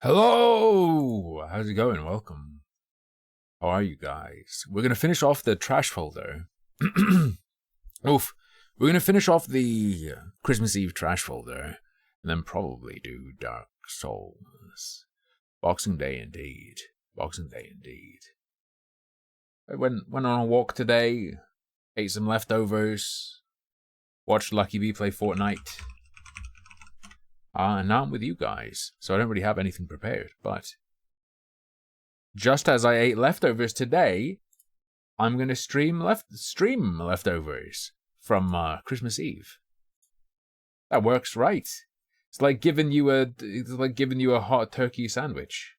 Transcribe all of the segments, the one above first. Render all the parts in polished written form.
Hello! How's it going? Welcome. How are you guys? We're gonna finish off the trash folder. Oof. We're gonna finish off the Christmas Eve trash folder, and then probably do Dark Souls. Boxing Day indeed. Boxing Day indeed. I went on a walk today, ate some leftovers, watched Lucky B play Fortnite. And now I'm with you guys, so I don't really have anything prepared, but just as I ate leftovers today, I'm gonna stream leftovers from Christmas Eve. That works, right? It's like giving you a hot turkey sandwich.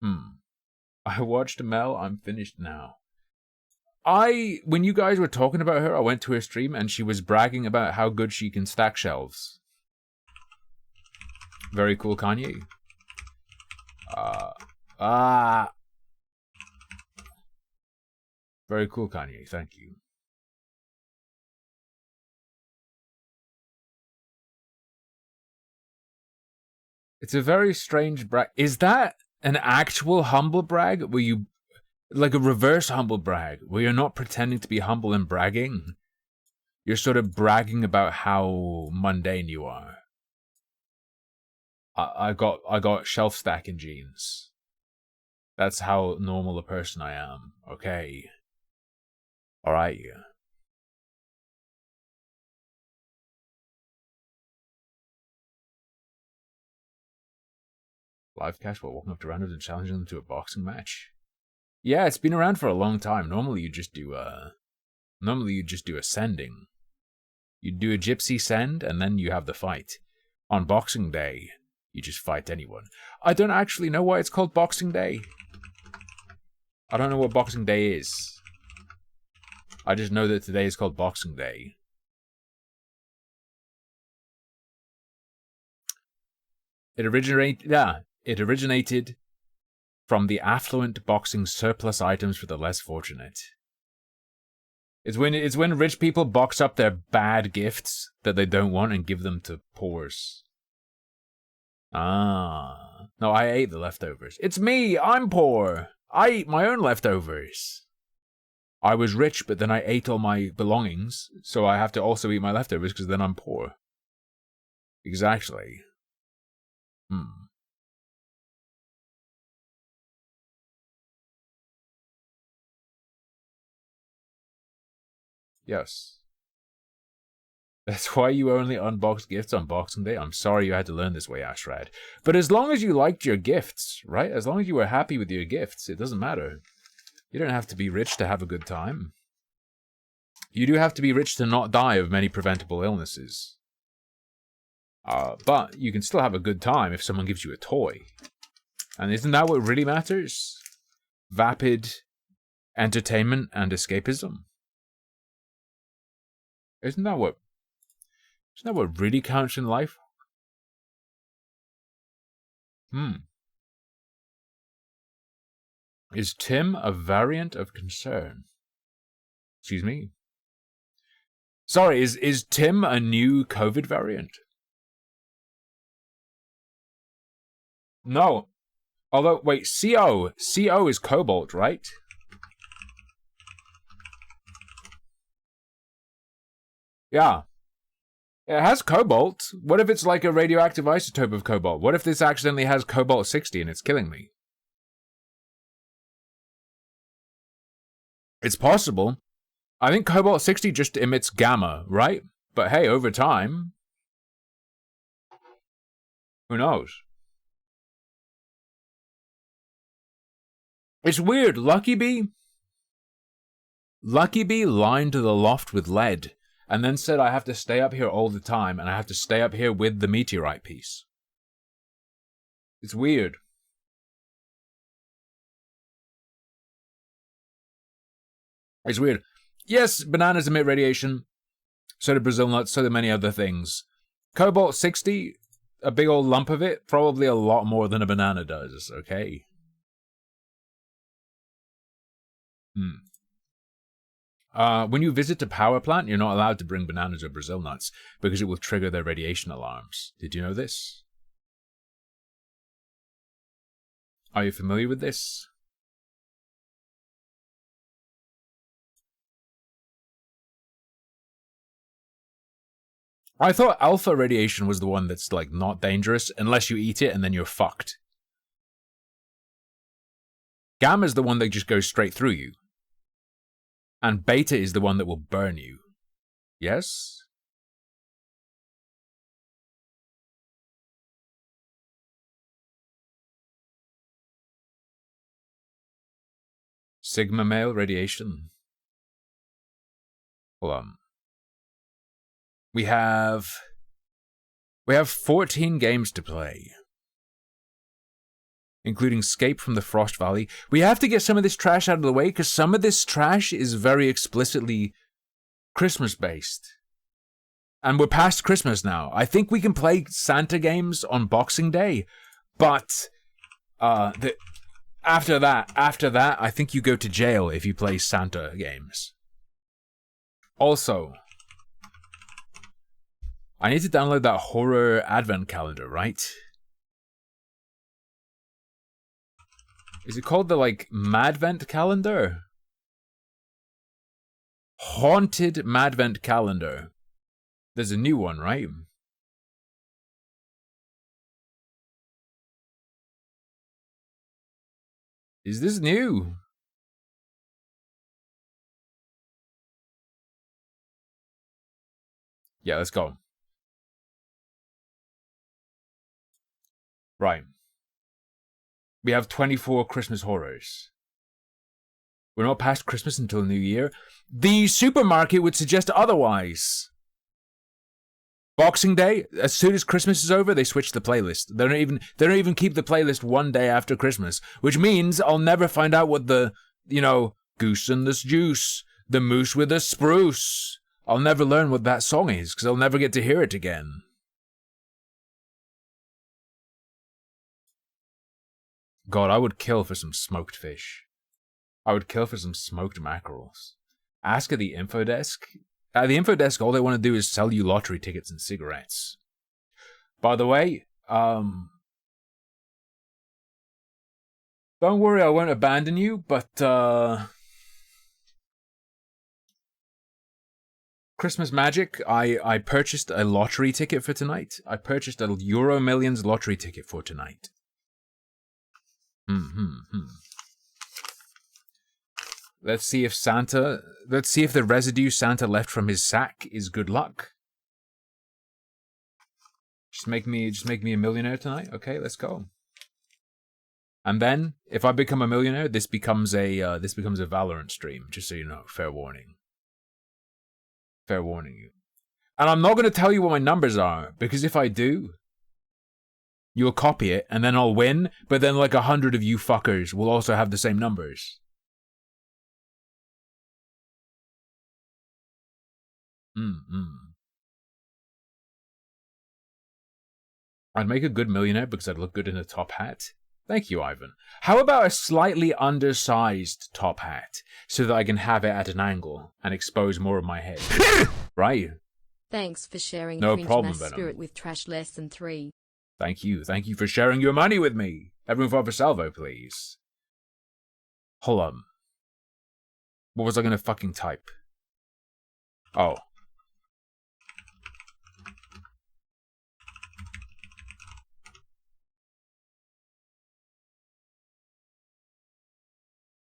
I watched Mel. I'm finished now. When you guys were talking about her, I went to her stream and she was bragging about how good she can stack shelves. Very cool, Kanye. Very cool, Kanye. Thank you. It's a very strange brag. Is that an actual humble brag? Where you, like a reverse humble brag, where you're not pretending to be humble and bragging? You're sort of bragging about how mundane you are. I got shelf stacking genes. That's how normal a person I am. Okay. Alright, yeah. Live cash while walking up to randoms and challenging them to a boxing match. Yeah, it's been around for a long time. Normally you just do ascending. You do a gypsy send and then you have the fight. On Boxing Day, you just fight anyone. I don't actually know why it's called Boxing Day. I don't know what Boxing Day is. I just know that today is called Boxing Day. It originated from the affluent boxing surplus items for the less fortunate. It's when rich people box up their bad gifts that they don't want and give them to poors. Ah. No, I ate the leftovers. It's me! I'm poor! I eat my own leftovers. I was rich, but then I ate all my belongings, so I have to also eat my leftovers because then I'm poor. Exactly. Yes. That's why you only unbox gifts on Boxing Day. I'm sorry you had to learn this way, Ashrad. But as long as you liked your gifts, right? As long as you were happy with your gifts, it doesn't matter. You don't have to be rich to have a good time. You do have to be rich to not die of many preventable illnesses. But you can still have a good time if someone gives you a toy. And isn't that what really matters? Vapid entertainment and escapism. Isn't that what really counts in life? Is Tim a variant of concern? Excuse me? Sorry, is Tim a new COVID variant? No. Although, wait, CO is cobalt, right? Yeah. It has cobalt. What if it's like a radioactive isotope of cobalt? What if this accidentally has cobalt-60 and it's killing me? It's possible. I think cobalt-60 just emits gamma, right? But hey, over time, who knows? It's weird. Lucky Bee lined the loft with lead and then said I have to stay up here all the time and I have to stay up here with the meteorite piece. It's weird. It's weird. Yes, bananas emit radiation. So do Brazil nuts, so do many other things. Cobalt-60, a big old lump of it, probably a lot more than a banana does, okay? When you visit a power plant, you're not allowed to bring bananas or Brazil nuts because it will trigger their radiation alarms. Did you know this? Are you familiar with this? I thought alpha radiation was the one that's like not dangerous unless you eat it and then you're fucked. Gamma is the one that just goes straight through you. And beta is the one that will burn you. Yes? Sigma male radiation. Hold on. We have 14 games to play, including Escape from the Frost Valley. We have to get some of this trash out of the way, because some of this trash is very explicitly Christmas-based. And we're past Christmas now. I think we can play Santa games on Boxing Day, but after that, I think you go to jail if you play Santa games. Also, I need to download that horror advent calendar, right? Is it called the, like, Madvent calendar? Haunted Madvent calendar. There's a new one, right? Is this new? Yeah, let's go. Right. We have 24 Christmas horrors. We're not past Christmas until New Year. The supermarket would suggest otherwise. Boxing Day, as soon as Christmas is over, they switch the playlist. They don't even keep the playlist one day after Christmas, which means I'll never find out what the, Goose and the Juice, the Moose with the Spruce. I'll never learn what that song is, because I'll never get to hear it again. God, I would kill for some smoked fish. I would kill for some smoked mackerels. Ask at the info desk. At the info desk, all they want to do is sell you lottery tickets and cigarettes. By the way, don't worry, I won't abandon you, but, Christmas magic, I purchased a lottery ticket for tonight. I purchased a Euro Millions lottery ticket for tonight. Let's see if the residue Santa left from his sack is good luck. Just make me a millionaire tonight. Okay, let's go. And then, if I become a millionaire, this becomes a Valorant stream. Just so you know, fair warning. Fair warning you. And I'm not going to tell you what my numbers are, because if I do, you'll copy it, and then I'll win, but then like 100 of you fuckers will also have the same numbers. I'd make a good millionaire because I'd look good in a top hat. Thank you, Ivan. How about a slightly undersized top hat, so that I can have it at an angle and expose more of my head? Right? Thanks for sharing no Cringe problem, Mass Spirit with Trash Lesson 3. Thank you for sharing your money with me. Everyone vote for Salvo, please. Hold on. What was I gonna fucking type? Oh.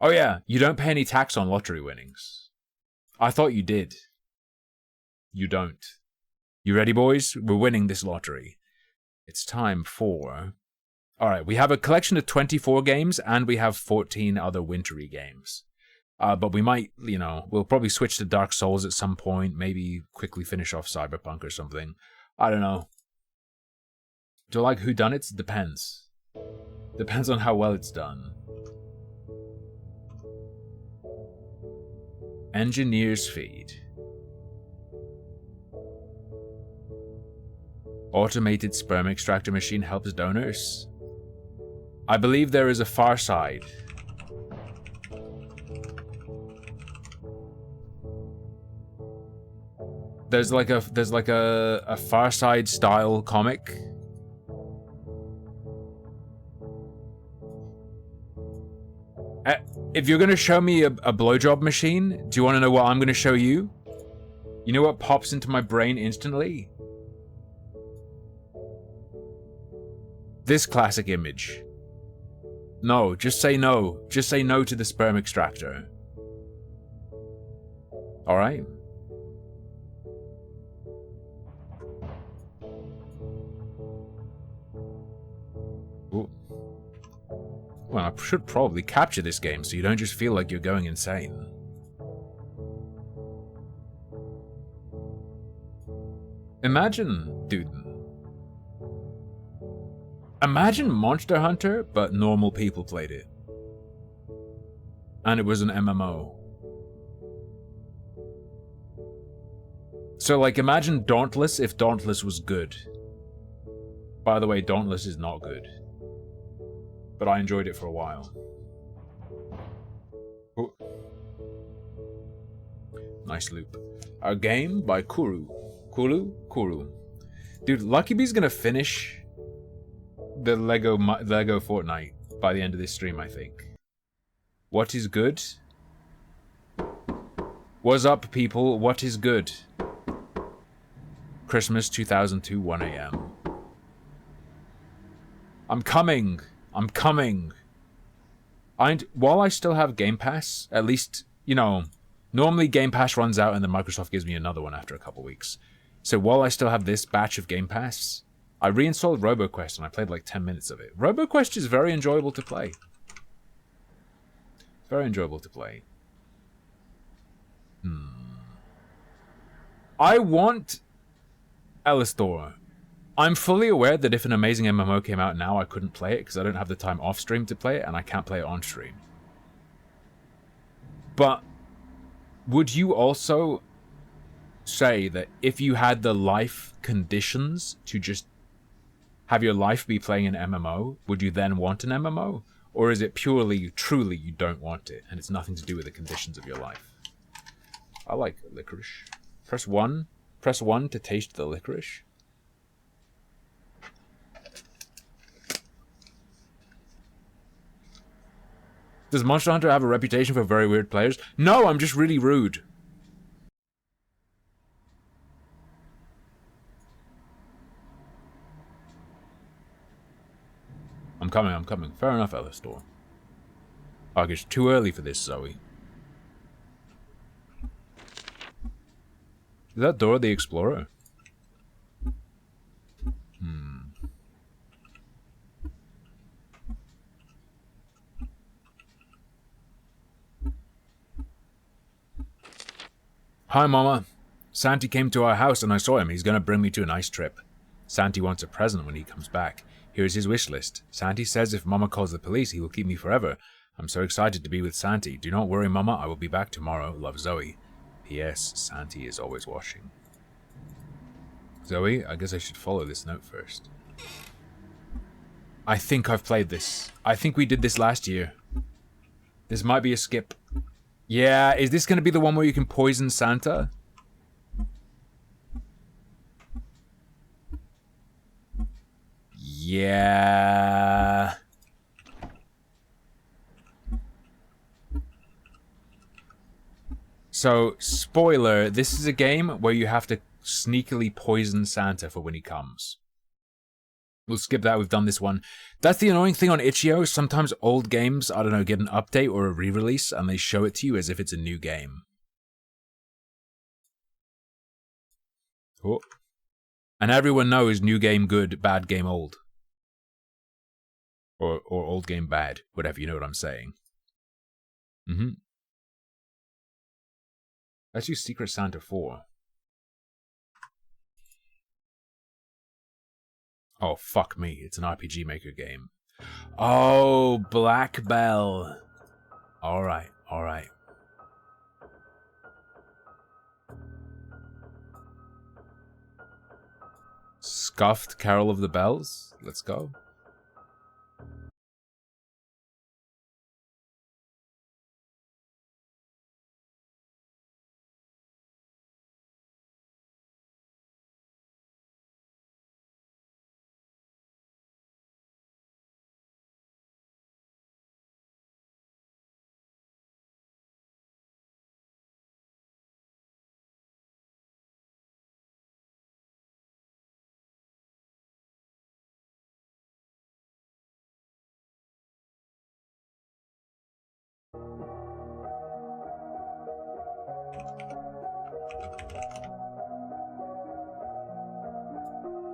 Oh yeah, you don't pay any tax on lottery winnings. I thought you did. You don't. You ready, boys? We're winning this lottery. It's time for... Alright, we have a collection of 24 games, and we have 14 other wintry games. But we might, we'll probably switch to Dark Souls at some point, maybe quickly finish off Cyberpunk or something. I don't know. Do I like whodunits? Depends. Depends on how well it's done. Engineer's feed. Automated sperm extractor machine helps donors. I believe there is a far side. There's like a Far Side style comic. If you're gonna show me a blowjob machine, do you want to know what I'm gonna show you? You know what pops into my brain instantly? This classic image. No, just say no. Just say no to the sperm extractor. Alright? Well, I should probably capture this game so you don't just feel like you're going insane. Imagine, dude. Imagine Monster Hunter, but normal people played it. And it was an MMO. So, like, imagine Dauntless if Dauntless was good. By the way, Dauntless is not good. But I enjoyed it for a while. Ooh. Nice loop. A game by Kuru. Kuru. Dude, Lucky Bee's gonna finish the Lego Fortnite by the end of this stream, I think. What is good? What's up, people? What is good? Christmas 2002, 1 a.m. I'm coming. While I still have Game Pass, at least, you know, normally Game Pass runs out and then Microsoft gives me another one after a couple weeks. So while I still have this batch of Game Pass, I reinstalled RoboQuest and I played like 10 minutes of it. RoboQuest is very enjoyable to play. It's very enjoyable to play. I want Elistor. I'm fully aware that if an amazing MMO came out now, I couldn't play it because I don't have the time off stream to play it and I can't play it on stream. But would you also say that if you had the life conditions to just have your life be playing an MMO, would you then want an MMO? Or is it purely, truly, you don't want it and it's nothing to do with the conditions of your life? I like licorice. Press 1. Press 1 to taste the licorice. Does Monster Hunter have a reputation for very weird players? No, I'm just really rude. I'm coming. Fair enough, Elistor. Oh, it's too early for this, Zoe. Is that Dora the Explorer? Hi, Mama. Santi came to our house and I saw him. He's gonna bring me to a nice trip. Santi wants a present when he comes back. Here's his wish list. Santi says if Mama calls the police, he will keep me forever. I'm so excited to be with Santi. Do not worry, Mama. I will be back tomorrow. Love, Zoe. P.S. Santi is always washing. Zoe, I guess I should follow this note first. I think I've played this. I think we did this last year. This might be a skip. Yeah, is this going to be the one where you can poison Santa? Yeah. So, spoiler, this is a game where you have to sneakily poison Santa for when he comes. We'll skip that, we've done this one. That's the annoying thing on itch.io. Sometimes old games, I don't know, get an update or a re-release, and they show it to you as if it's a new game. Oh. And everyone knows new game good, bad game old. Or old game bad, whatever, you know what I'm saying. Let's use Secret Santa 4. Oh, fuck me. It's an RPG Maker game. Oh, Black Bell. Alright. Scuffed Carol of the Bells. Let's go.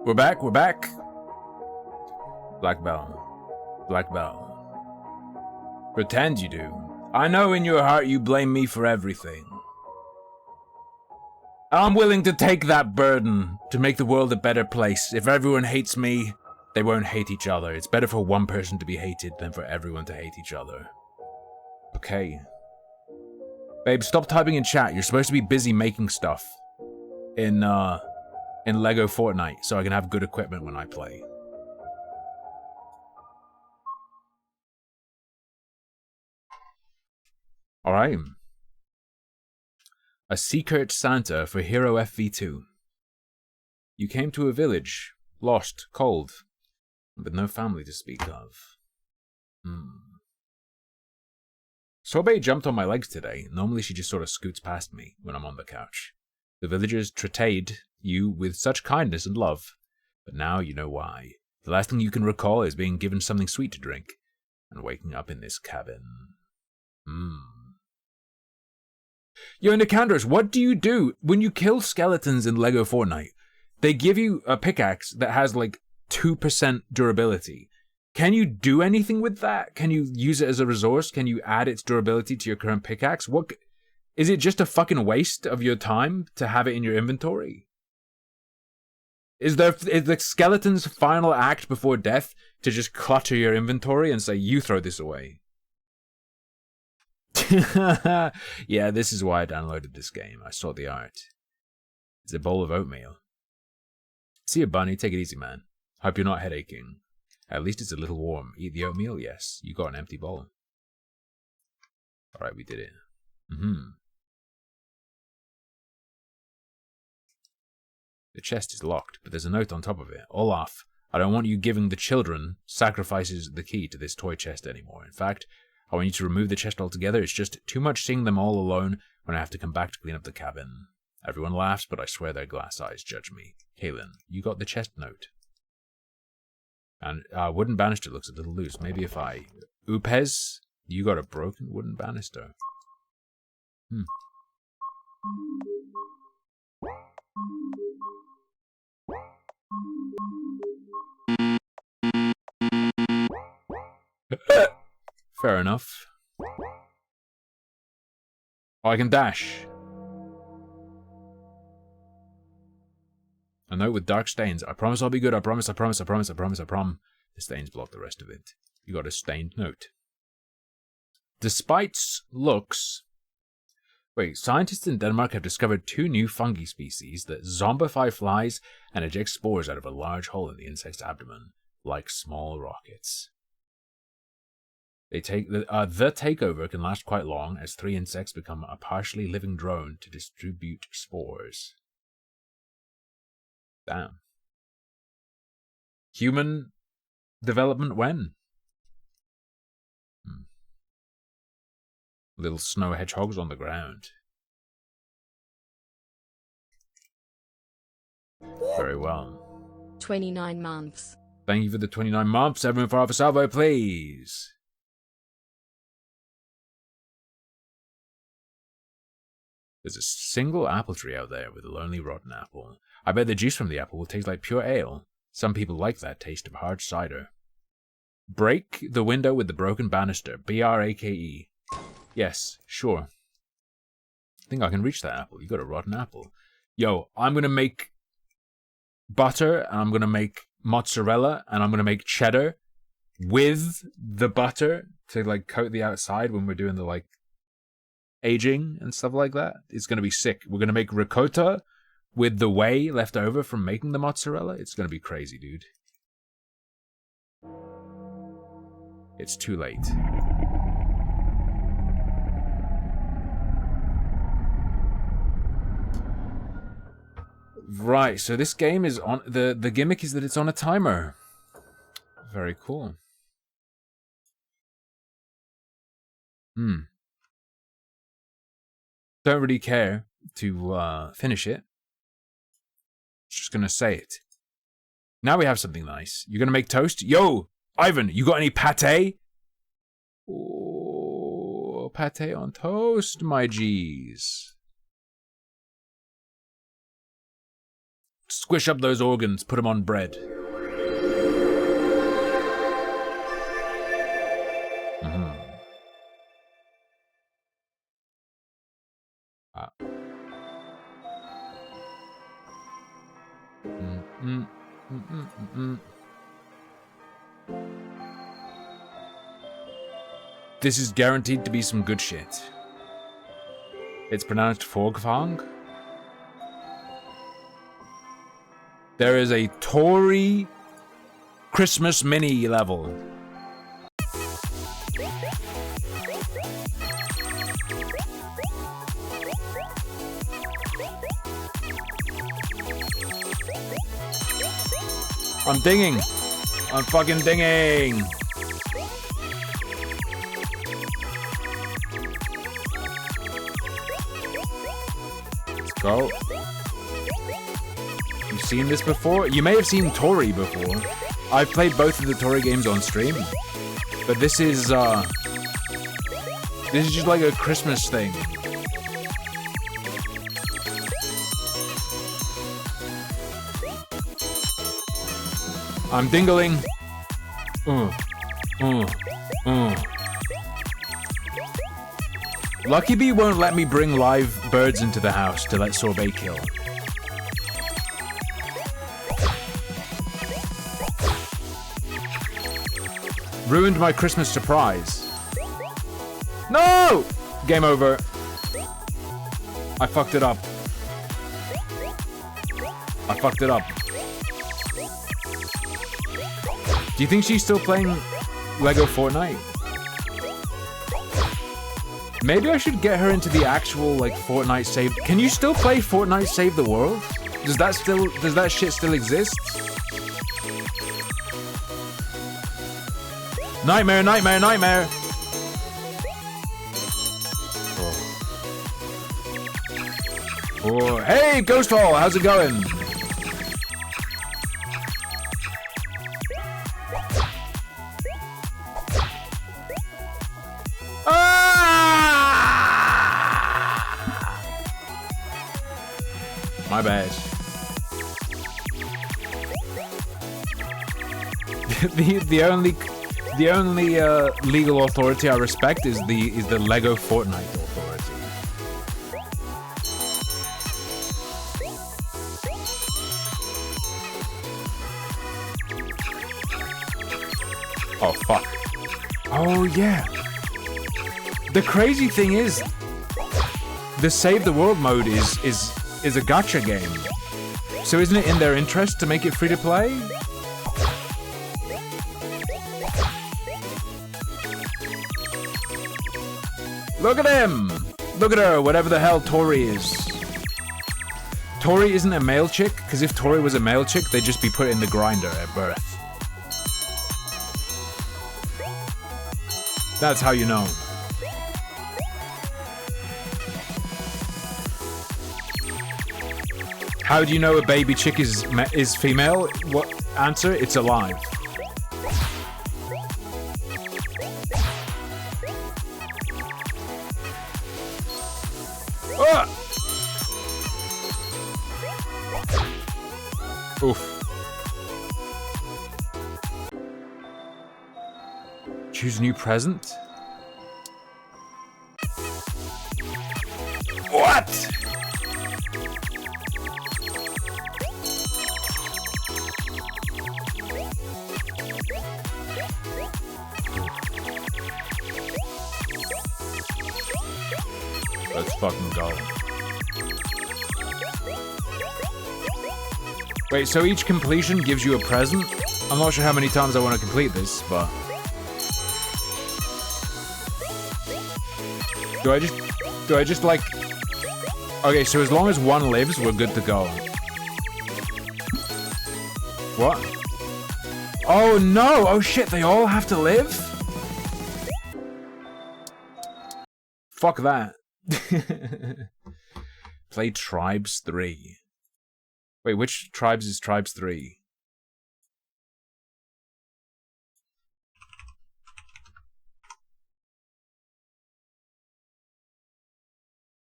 We're back. Black Bell. Pretend you do. I know in your heart you blame me for everything. I'm willing to take that burden to make the world a better place. If everyone hates me, they won't hate each other. It's better for one person to be hated than for everyone to hate each other. Okay. Babe, stop typing in chat. You're supposed to be busy making stuff in Lego Fortnite so I can have good equipment when I play. Alright. A secret Santa for Hero FV2. You came to a village, lost, cold, but no family to speak of. Sorbet jumped on my legs today. Normally she just sort of scoots past me when I'm on the couch. The villagers treated you with such kindness and love, but now you know why. The last thing you can recall is being given something sweet to drink and waking up in this cabin. Yo, Nicandros, what do you do when you kill skeletons in Lego Fortnite? They give you a pickaxe that has like 2% durability. Can you do anything with that? Can you use it as a resource? Can you add its durability to your current pickaxe? What is it, just a fucking waste of your time to have it in your inventory? Is the skeleton's final act before death to just clutter your inventory and say, you throw this away? Yeah, this is why I downloaded this game. I saw the art. It's a bowl of oatmeal. See you, Bunny. Take it easy, man. Hope you're not headaching. At least it's a little warm. Eat the oatmeal? Yes. You got an empty bowl. Alright, we did it. The chest is locked, but there's a note on top of it. Olaf, I don't want you giving the children sacrifices the key to this toy chest anymore. In fact, I want you to remove the chest altogether. It's just too much seeing them all alone when I have to come back to clean up the cabin. Everyone laughs, but I swear their glass eyes judge me. Kaylin, you got the chest note. And wooden banister looks a little loose. Maybe if I... Upez, you got a broken wooden banister. Fair enough. Oh, I can dash. A note with dark stains. I promise I'll be good. I promise. The stains block the rest of it. You got a stained note. Despite looks... Wait, scientists in Denmark have discovered 2 new fungi species that zombify flies and eject spores out of a large hole in the insect's abdomen, like small rockets. They take the takeover can last quite long, as 3 insects become a partially living drone to distribute spores. Damn. Human development when? Little snow hedgehogs on the ground. Very well. 29 months. Thank you for the 29 months. Everyone for Alpha Salvo, please. There's a single apple tree out there with a lonely rotten apple. I bet the juice from the apple will taste like pure ale. Some people like that taste of hard cider. Break the window with the broken banister. B-R-A-K-E. Yes, sure. I think I can reach that apple. You got a rotten apple. Yo, I'm gonna make butter, and I'm gonna make mozzarella, and I'm gonna make cheddar with the butter to like coat the outside when we're doing the like aging and stuff like that. It's gonna be sick. We're gonna make ricotta with the whey left over from making the mozzarella. It's gonna be crazy, dude. It's too late. Right, so this game is on... The gimmick is that it's on a timer. Very cool. Don't really care to finish it. Just gonna say it. Now we have something nice. You're gonna make toast? Yo, Ivan, you got any pate? Oh, pate on toast, my G's. Squish up those organs, put them on bread. This is guaranteed to be some good shit. It's pronounced Forgfang. There is a Tory Christmas mini level. I'm dinging. I'm fucking dinging. Let's go. You've seen this before? You may have seen Tori before. I've played both of the Tori games on stream. But this is just like a Christmas thing. I'm dingling. Lucky Bee won't let me bring live birds into the house to let Sorbet kill. Ruined my Christmas surprise. No! Game over. I fucked it up. I fucked it up. Do you think she's still playing Lego Fortnite? Maybe I should get her into the actual, like, Fortnite Save... Can you still play Fortnite Save the World? Does that shit still exist? Nightmare, nightmare, nightmare! Oh, hey, Ghost Hall, how's it going? My bad. the only legal authority I respect is the Lego Fortnite authority. Oh fuck. Oh yeah. The crazy thing is, the Save the World mode is a gacha game. So isn't it in their interest to make it free to play? Look at him! Look at her, whatever the hell Tori is. Tori isn't a male chick, because if Tori was a male chick, they'd just be put in the grinder at birth. That's how you know. How do you know a baby chick is female? What answer? It's alive. Ah! Oof. Choose a new present? What? Let's fucking go. Wait, so each completion gives you a present? I'm not sure how many times I want to complete this, but... Do I just like... Okay, so as long as one lives, we're good to go. What? Oh no! Oh shit, they all have to live? Fuck that. Play Tribes 3. Wait, which Tribes is Tribes 3?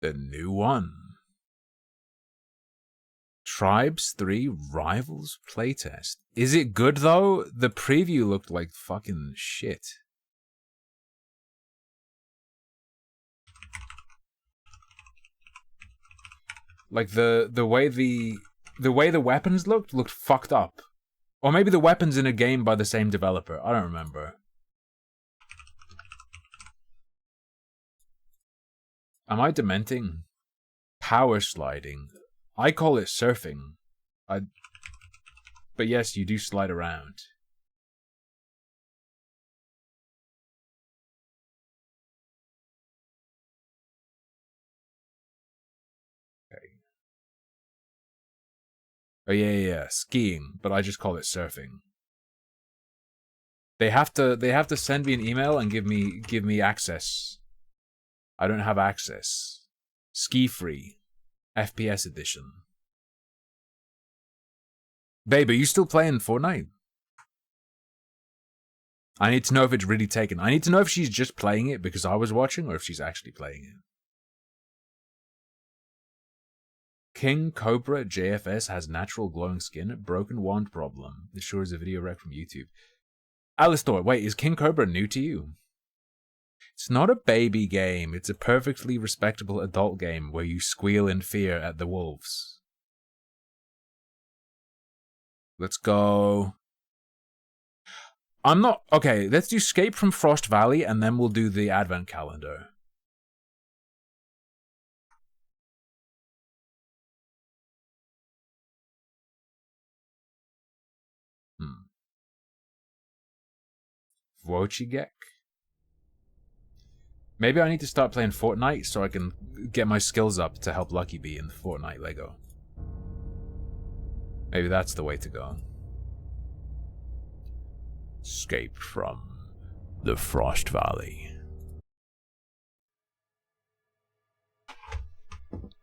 The new one. Tribes 3 Rivals playtest. Is it good though? The preview looked like fucking shit. Like the way the weapons looked fucked up. Or maybe the weapons in a game by the same developer. I don't remember. Am I dementing? Power sliding. I call it surfing. But yes, you do slide around. Okay. Oh yeah, skiing, but I just call it surfing. They have to send me an email and give me access. I don't have access. Ski free. FPS edition. Babe, are you still playing Fortnite? I need to know if it's really taken. I need to know if she's just playing it because I was watching or if she's actually playing it. King Cobra JFS has natural glowing skin, broken wand problem. This sure is a video rec from YouTube. Alistor, wait, is King Cobra new to you? It's not a baby game. It's a perfectly respectable adult game where you squeal in fear at the wolves. Let's go. I'm not... Okay, let's do Escape from Frost Valley and then we'll do the Advent Calendar. Wojcigek? Maybe I need to start playing Fortnite so I can get my skills up to help Lucky Bee in the Fortnite Lego. Maybe that's the way to go. Escape from the Frost Valley.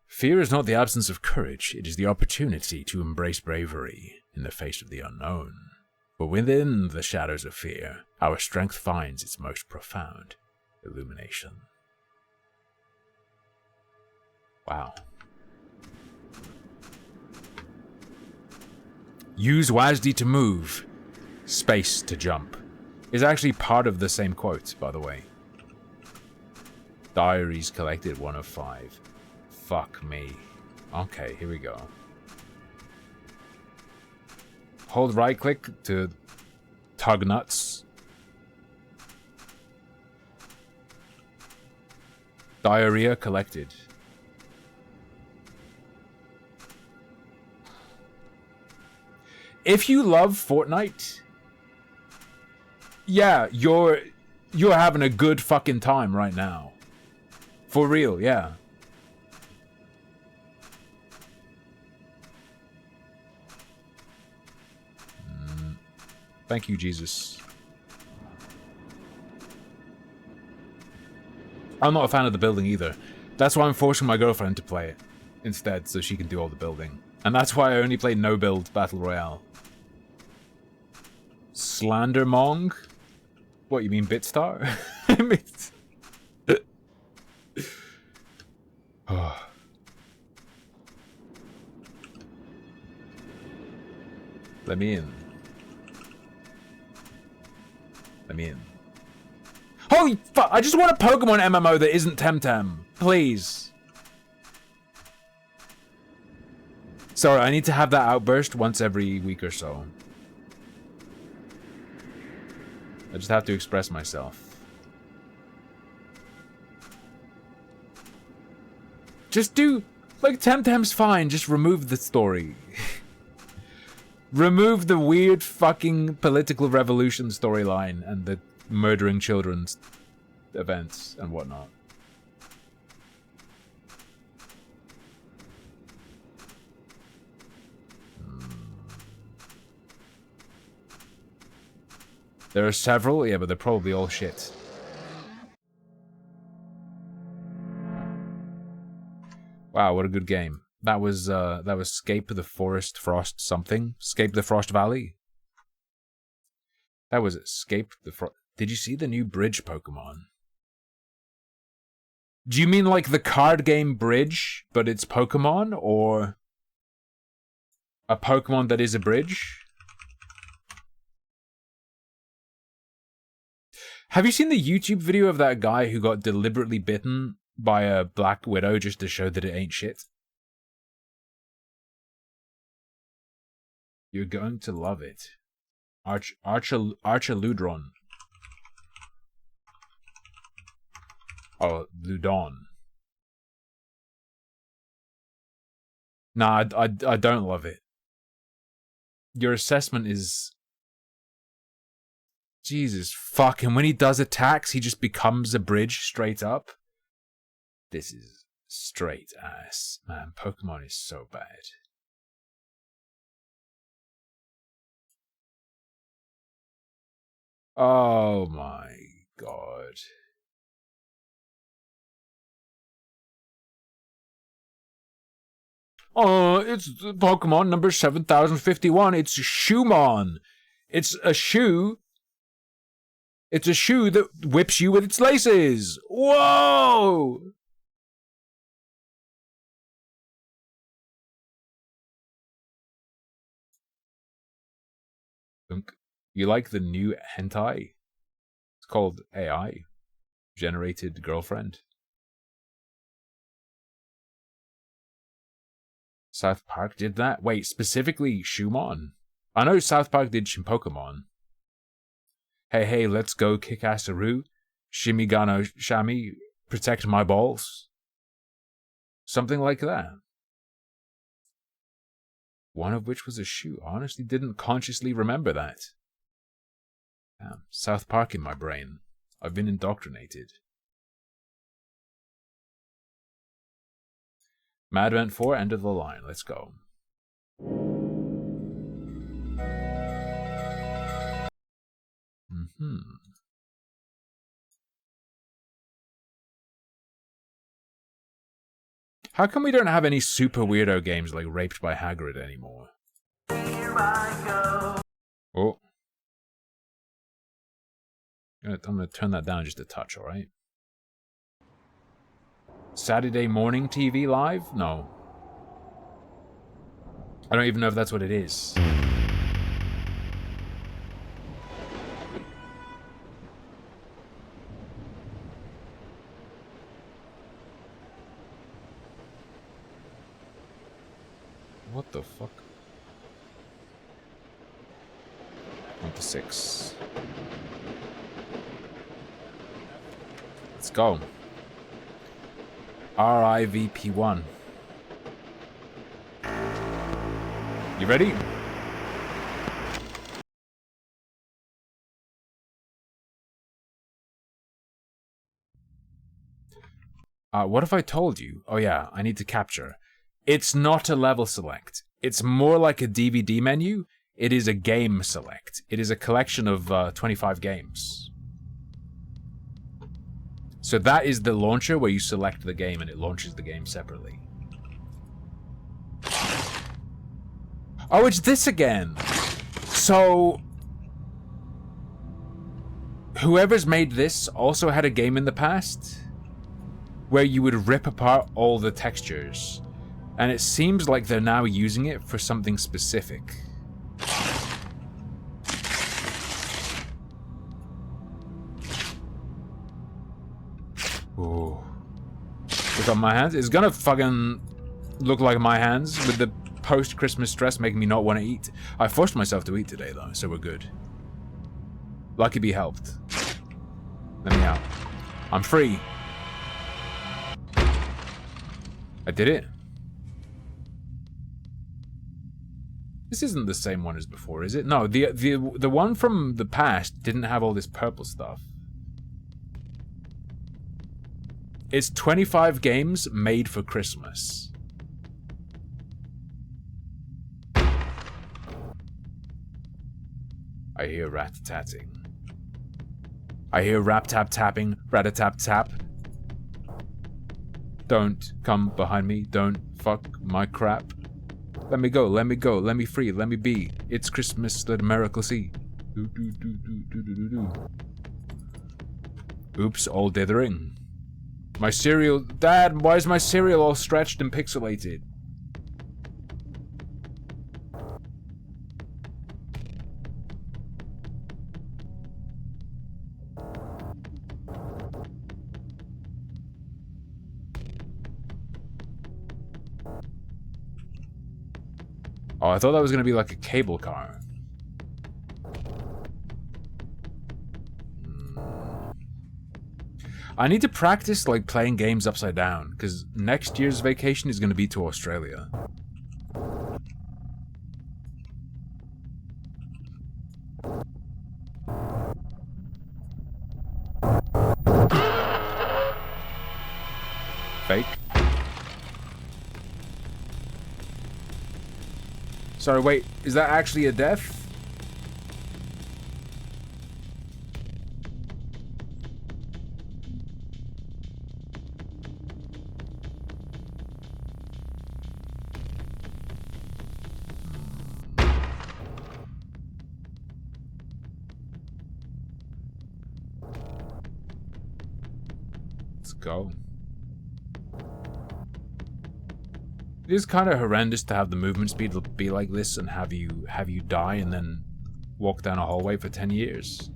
Fear is not the absence of courage, it is the opportunity to embrace bravery in the face of the unknown. For within the shadows of fear, our strength finds its most profound illumination. Wow. Use WASD to move, space to jump. Is actually part of the same quote, by the way. Diaries collected 1 of 5. Fuck me. Okay, here we go. Hold right click to tug nuts. Diarrhea collected. If you love Fortnite, yeah, you're having a good fucking time right now. For real, yeah. Thank you, Jesus. I'm not a fan of the building either. That's why I'm forcing my girlfriend to play it instead, so she can do all the building. And that's why I only play no-build Battle Royale. Slandermong? What, you mean Bitstar? Oh. Let me in. Let me in. Holy fuck! I just want a Pokemon MMO that isn't Temtem. Please. Sorry, I need to have that outburst once every week or so. I just have to express myself. Just do... Like, Temtem's fine, just remove the story. Remove the weird fucking political revolution storyline and the murdering children's events and whatnot. There are several, yeah, but they're probably all shit. Wow, what a good game. That was Escape the Forest Frost something. Escape the Frost Valley. That was Escape the Frost. Did you see the new Bridge Pokemon? Do you mean like the card game Bridge, but it's Pokemon, or... A Pokemon that is a bridge? Have you seen the YouTube video of that guy who got deliberately bitten by a black widow just to show that it ain't shit? You're going to love it. Archaludron. Oh, Ludon. Nah, I don't love it. Your assessment is... Jesus fuck, and when he does attacks, he just becomes a bridge straight up. This is straight ass. Man, Pokemon is so bad. Oh my god. Oh, it's Pokemon number 7051. It's Shoemon. It's a shoe. It's a shoe that whips you with its laces. Whoa! You like the new hentai? It's called AI. Generated girlfriend. South Park did that? Wait, specifically Shumon? I know South Park did Shimpokemon. Hey, hey, let's go kick-assaroo. Shimigano Shami, protect my balls. Something like that. One of which was a shoe. I honestly didn't consciously remember that. Damn, South Park in my brain. I've been indoctrinated. Mad Event 4, end of the line. Let's go. How come we don't have any super weirdo games like Raped by Hagrid anymore? Here I go. Oh. I'm gonna turn that down just a touch, alright? Saturday morning TV live? No. I don't even know if that's what it is. What the fuck? 1 to 6. Let's go. RIVP1. You ready? What if I told you? Oh yeah, I need to capture. It's not a level select. It's more like a DVD menu. It is a game select. It is a collection of 25 games. So that is the launcher where you select the game and it launches the game separately. Oh, it's this again! So... whoever's made this also had a game in the past where you would rip apart all the textures. And it seems like they're now using it for something specific. Ooh. Look at my hands. It's gonna fucking look like my hands with the post-Christmas stress making me not want to eat. I forced myself to eat today though, so we're good. Lucky be helped. Let me out. I'm free. I did it. This isn't the same one as before, is it? No, the one from the past didn't have all this purple stuff. It's 25 games made for Christmas. I hear rat-tatting. I hear rap-tap-tapping, rat-a-tap-tap. Don't come behind me, don't fuck my crap. Let me go, let me go, let me free, let me be. It's Christmas, let America see. Oops, all dithering. My cereal... Dad, why is my cereal all stretched and pixelated? Oh, I thought that was gonna be like a cable car. I need to practice like playing games upside down, because next year's vacation is gonna be to Australia. Fake. Sorry, wait, is that actually a death? Let's go. It is kind of horrendous to have the movement speed be like this and have you die and then walk down a hallway for 10 years.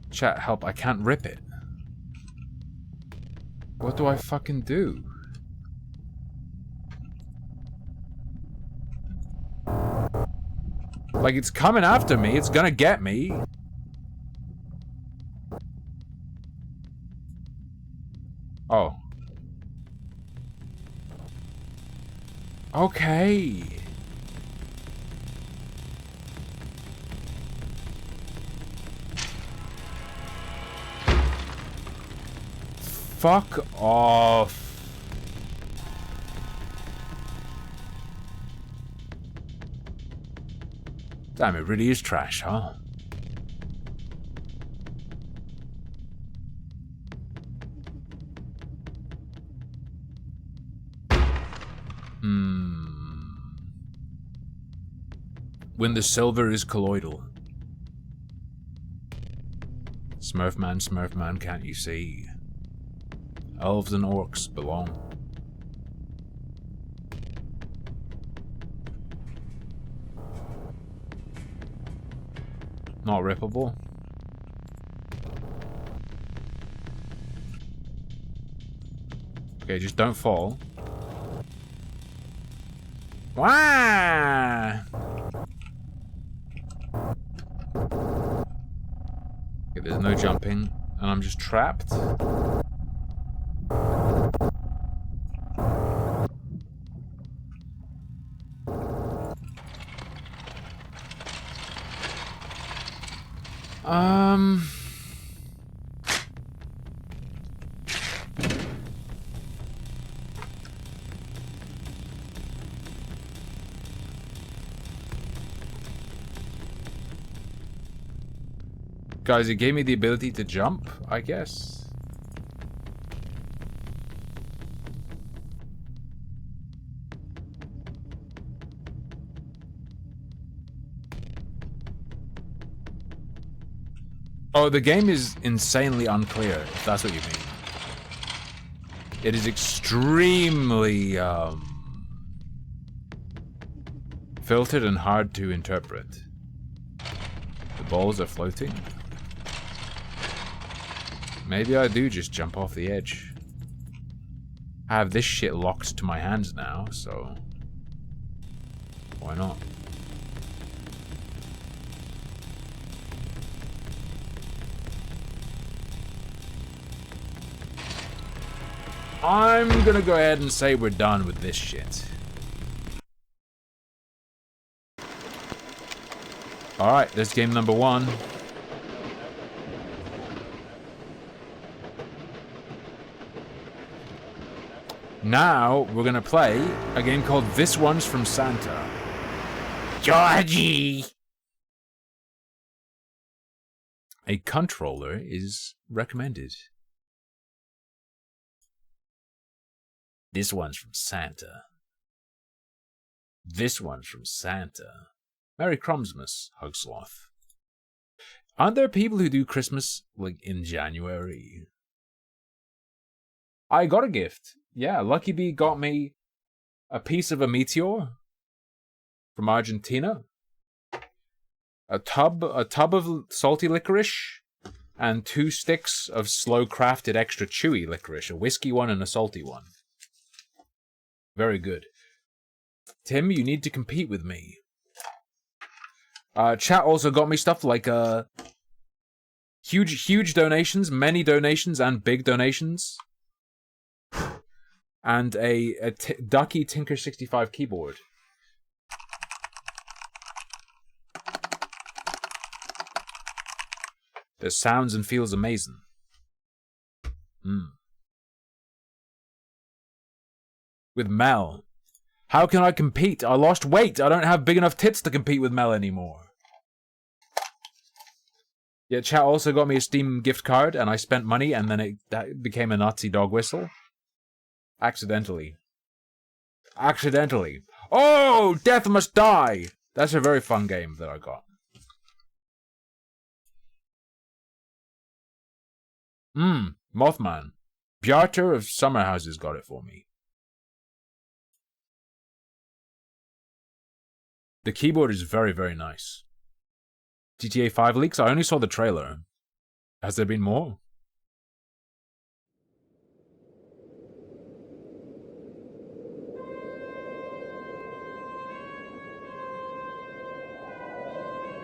Chat, help, I can't rip it. What do I fucking do? Like, it's coming after me, it's gonna get me. Oh. Okay. Fuck off. Damn, it really is trash, huh? When the silver is colloidal. Smurf man, can't you see? Elves and orcs belong. Not rippable. Okay, just don't fall. Wah! Okay, there's no jumping, and I'm just trapped. Guys, it gave me the ability to jump, I guess. Oh, the game is insanely unclear, if that's what you mean. It is extremely, filtered and hard to interpret. The balls are floating. Maybe I do just jump off the edge. I have this shit locked to my hands now, so why not? I'm gonna go ahead and say we're done with this shit. Alright, that's game number 1. Now, we're gonna play a game called This One's from Santa. Georgie! A controller is recommended. This one's from Santa. This one's from Santa. Merry Crumbsmas, Hugsloth. Aren't there people who do Christmas, like, in January? I got a gift. Yeah, Lucky Bee got me a piece of a meteor from Argentina. A tub of salty licorice. and 2 sticks of slow-crafted extra chewy licorice, a whiskey one and a salty one. Very good. Tim, you need to compete with me. Chat also got me stuff like huge donations, many donations, and big donations. And a Ducky Tinker 65 keyboard. That sounds and feels amazing. With Mel. How can I compete? I lost weight. I don't have big enough tits to compete with Mel anymore. Yeah, chat also got me a Steam gift card, and I spent money, and then that became a Nazi dog whistle. Accidentally. Oh, Death Must Die! That's a very fun game that I got. Mothman. Bjarter of Summerhouses got it for me. The keyboard is very, very nice. GTA 5 leaks? I only saw the trailer. Has there been more?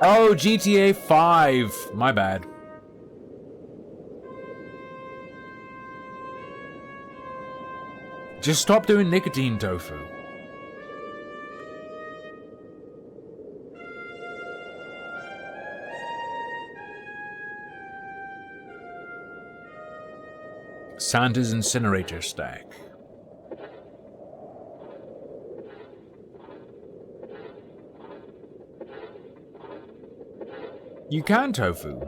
Oh, GTA 5. My bad. Just stop doing nicotine tofu. Santa's incinerator stack. You can tofu.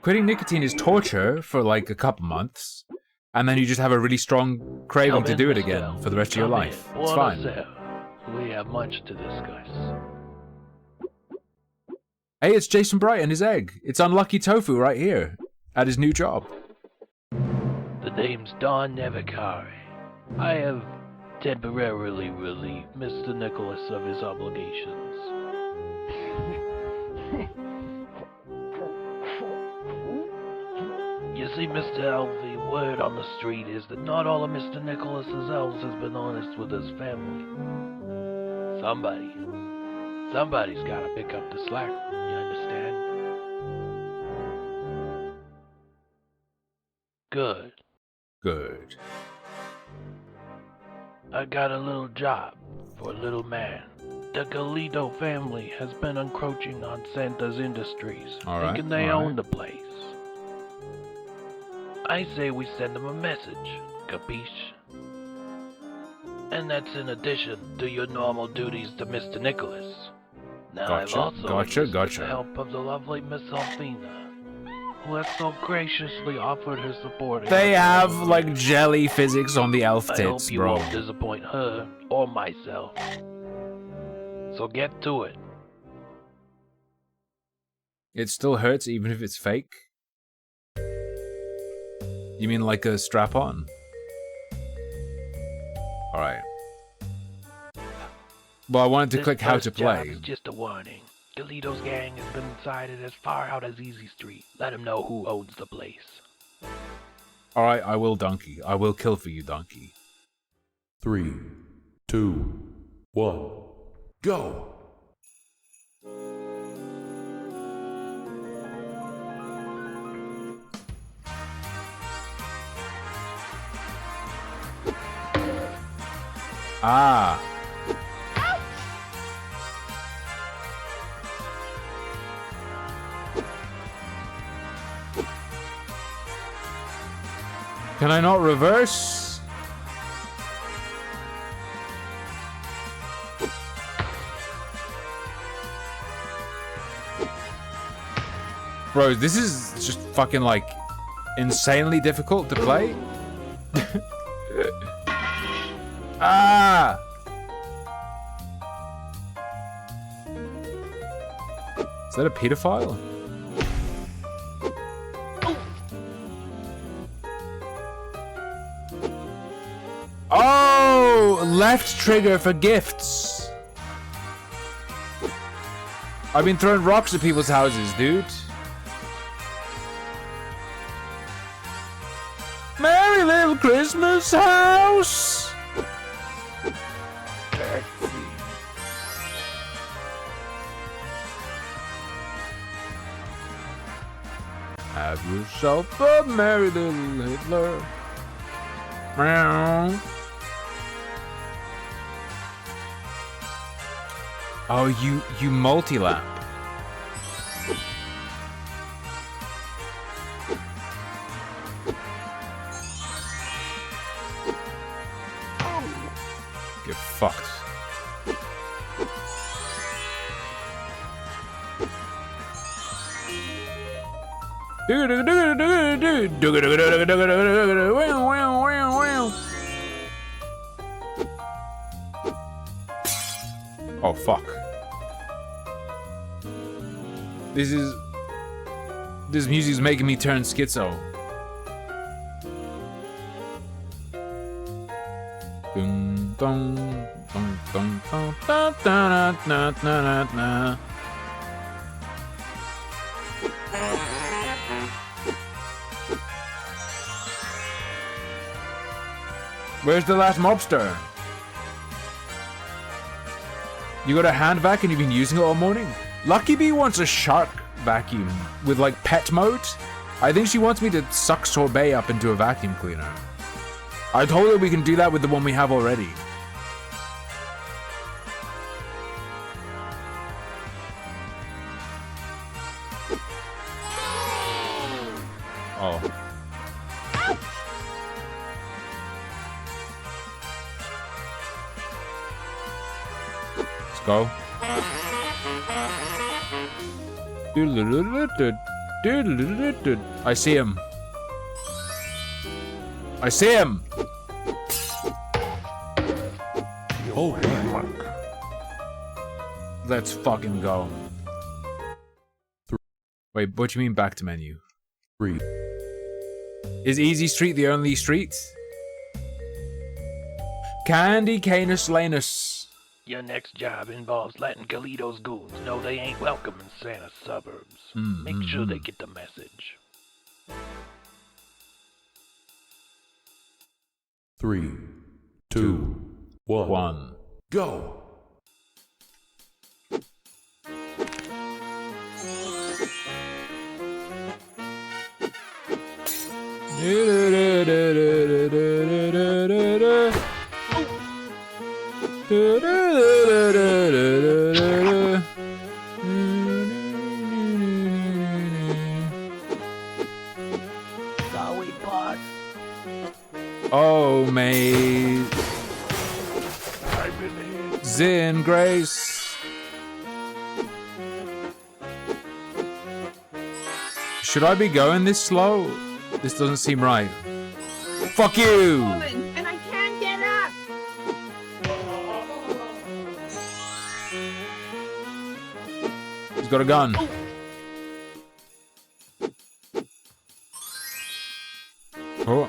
Quitting nicotine is torture for like a couple months, and then you just have a really strong craving to do it again for the rest of your life. It's fine. We have much to discuss. Hey, it's Jason Bright and his egg. It's Unlucky Tofu right here at his new job. The name's Don Nevikari. I have temporarily relieved Mr. Nicholas of his obligations. You see, Mr. Elvie, word on the street is that not all of Mr. Nicholas's elves has been honest with his family. Somebody's gotta pick up the slack, you understand? Good. I got a little job for a little man. The Galito family has been encroaching on Santa's industries, thinking they own the place. I say we send them a message, capiche? And that's in addition to your normal duties to Mr. Nicholas. Now Gotcha, I've also gotcha. the help of the lovely Miss Alfina, who has so graciously offered her support. They have like jelly physics on the elf I tits, hope you bro. won't disappoint her or myself. So get to it. It still hurts even if it's fake? You mean like a strap-on? Alright. Well, I wanted to click how to play. This just a warning. Galito's gang has been sighted as far out as Easy Street. Let him know who owns the place. Alright, I will, Donkey. I will kill for you, Donkey. 3, 2, 1, go! Ah. Can I not reverse? Bro, this is just fucking like insanely difficult to play. Ah! Is that a pedophile? Oh! Left trigger for gifts. I've been throwing rocks at people's houses, dude. Christmas house. Have yourself a merry little Hitler. Meow. Oh, you multi-lap. Get fucked. Oh fuck. This music's making me turn schizo. Dun, dun, dun, dun, dun, dun, dun, dun, dun, dun. Where's the last mobster? You got a hand vac and you've been using it all morning? Lucky Bee wants a shark vacuum with like pet mode. I think she wants me to suck Sorbet up into a vacuum cleaner. I told her we can do that with the one we have already. Oh. Let's go. I see him. I see him. Oh, my. Let's fucking go. Wait, what do you mean back to menu? 3. Is Easy Street the only street? Candy Canis Lanus. Your next job involves letting Galito's goons know they ain't welcome in Santa's suburbs. Make sure they get the message. 3, 2, 1, go! Sorry, boss. Oh, mate. Zin Grace. Should I be going this slow? This doesn't seem right. Fuck you! And I can't get up. He's got a gun. Oh.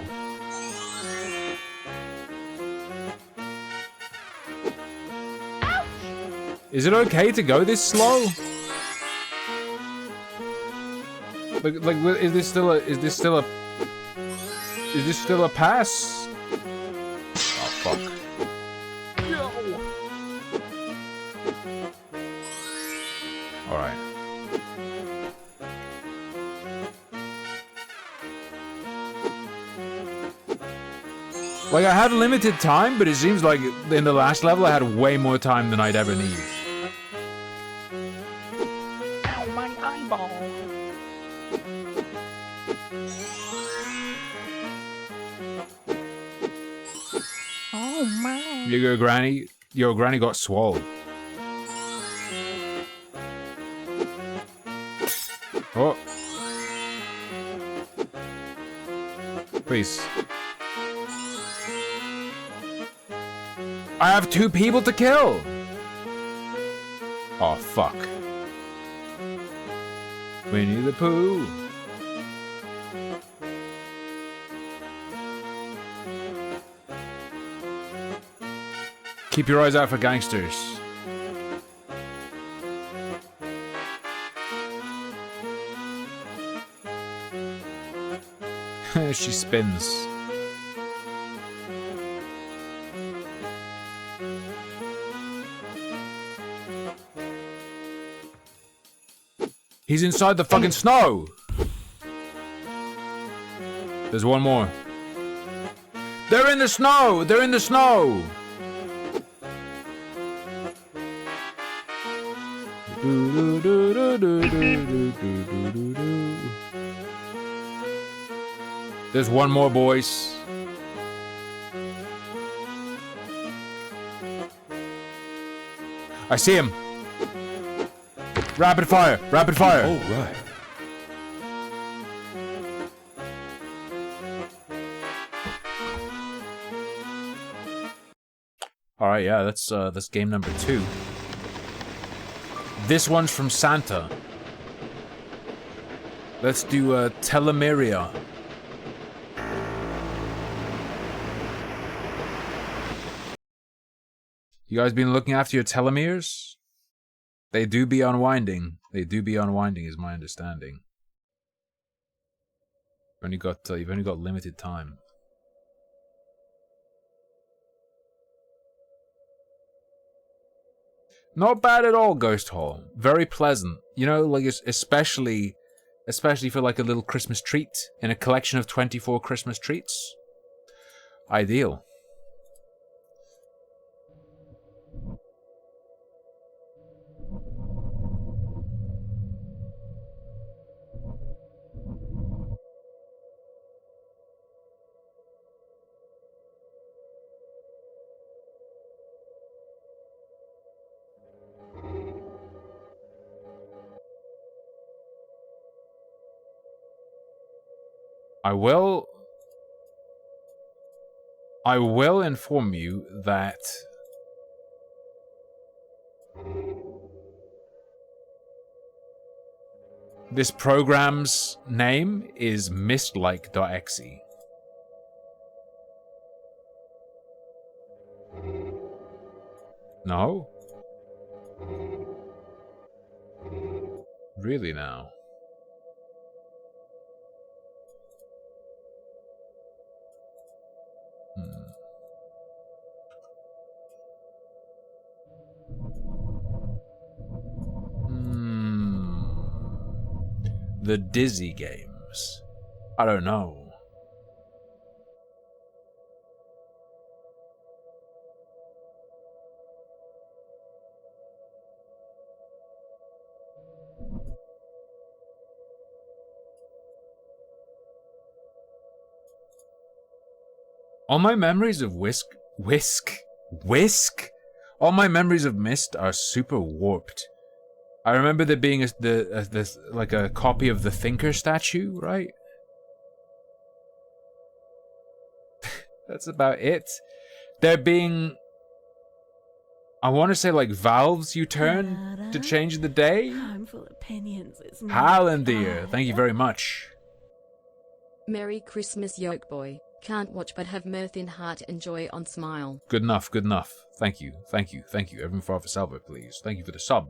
Is it okay to go this slow? Like, is this still a pass? Oh fuck. No. All right. Like, I had limited time, but it seems like in the last level I had way more time than I'd ever need. Ow, my eyeball. Oh, man. Your granny got swallowed. Oh. Please. I have 2 people to kill! Oh, fuck. Winnie the Pooh. Keep your eyes out for gangsters. She spins. He's inside the fucking snow! There's one more. They're in the snow! They're in the snow! There's one more, boys. I see him. Rapid fire! Rapid fire! All right. Alright, yeah, that's game number 2. This one's from Santa. Let's do Telemeria. You guys been looking after your telomeres? They do be unwinding. They do be unwinding, is my understanding. You've only got limited time. Not bad at all, Ghost Hall. Very pleasant. You know, like especially for like a little Christmas treat in a collection of 24 Christmas treats. Ideal. I will inform you that this program's name is mistlike.exe. No? Really now? The Dizzy games. I don't know. All my memories of Whisk? All my memories of Myst are super warped. I remember there being like a copy of the Thinker statue, right? That's about it. There being, I want to say, like valves you turn to change the day. I'm full of opinions. It's Hallandir, thank you very much. Merry Christmas, Yoke Boy. Can't watch but have mirth in heart and joy on smile. Good enough, good enough. Thank you, thank you, thank you. Everyone for Salvo, please. Thank you for the sub.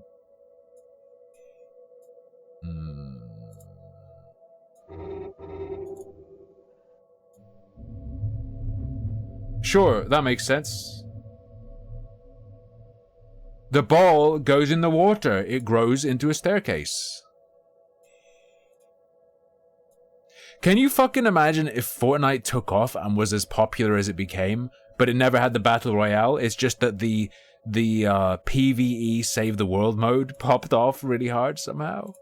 Sure, that makes sense. The ball goes in the water. It grows into a staircase. Can you fucking imagine if Fortnite took off and was as popular as it became, but it never had the Battle Royale? It's just that the PvE Save the World mode popped off really hard somehow.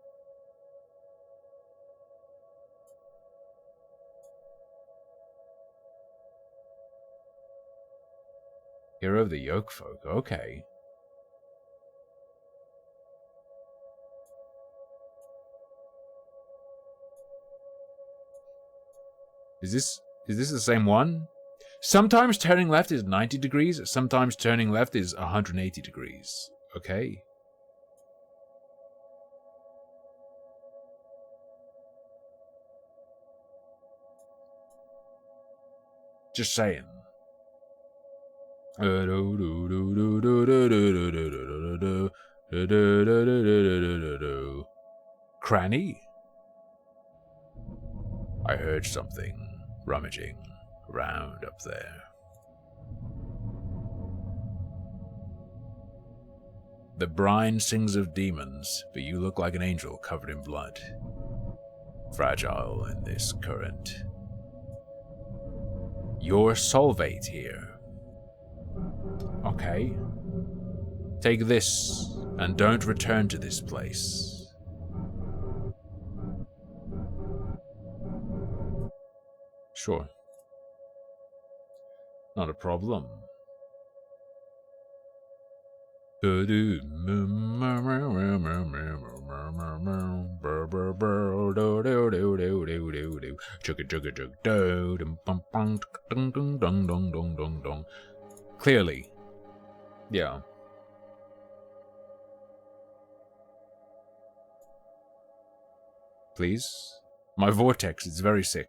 Hero of the Yoke Folk, okay. Is this the same one? Sometimes turning left is 90 degrees, sometimes turning left is 180 degrees. Okay. Just saying. Cranny? I heard something rummaging around up there. The brine sings of demons, but you look like an angel covered in blood. Fragile in this current. Your solvate here. Okay. Take this, and don't return to this place. Sure. Not a problem. Clearly. Yeah. Please? My vortex is very sick.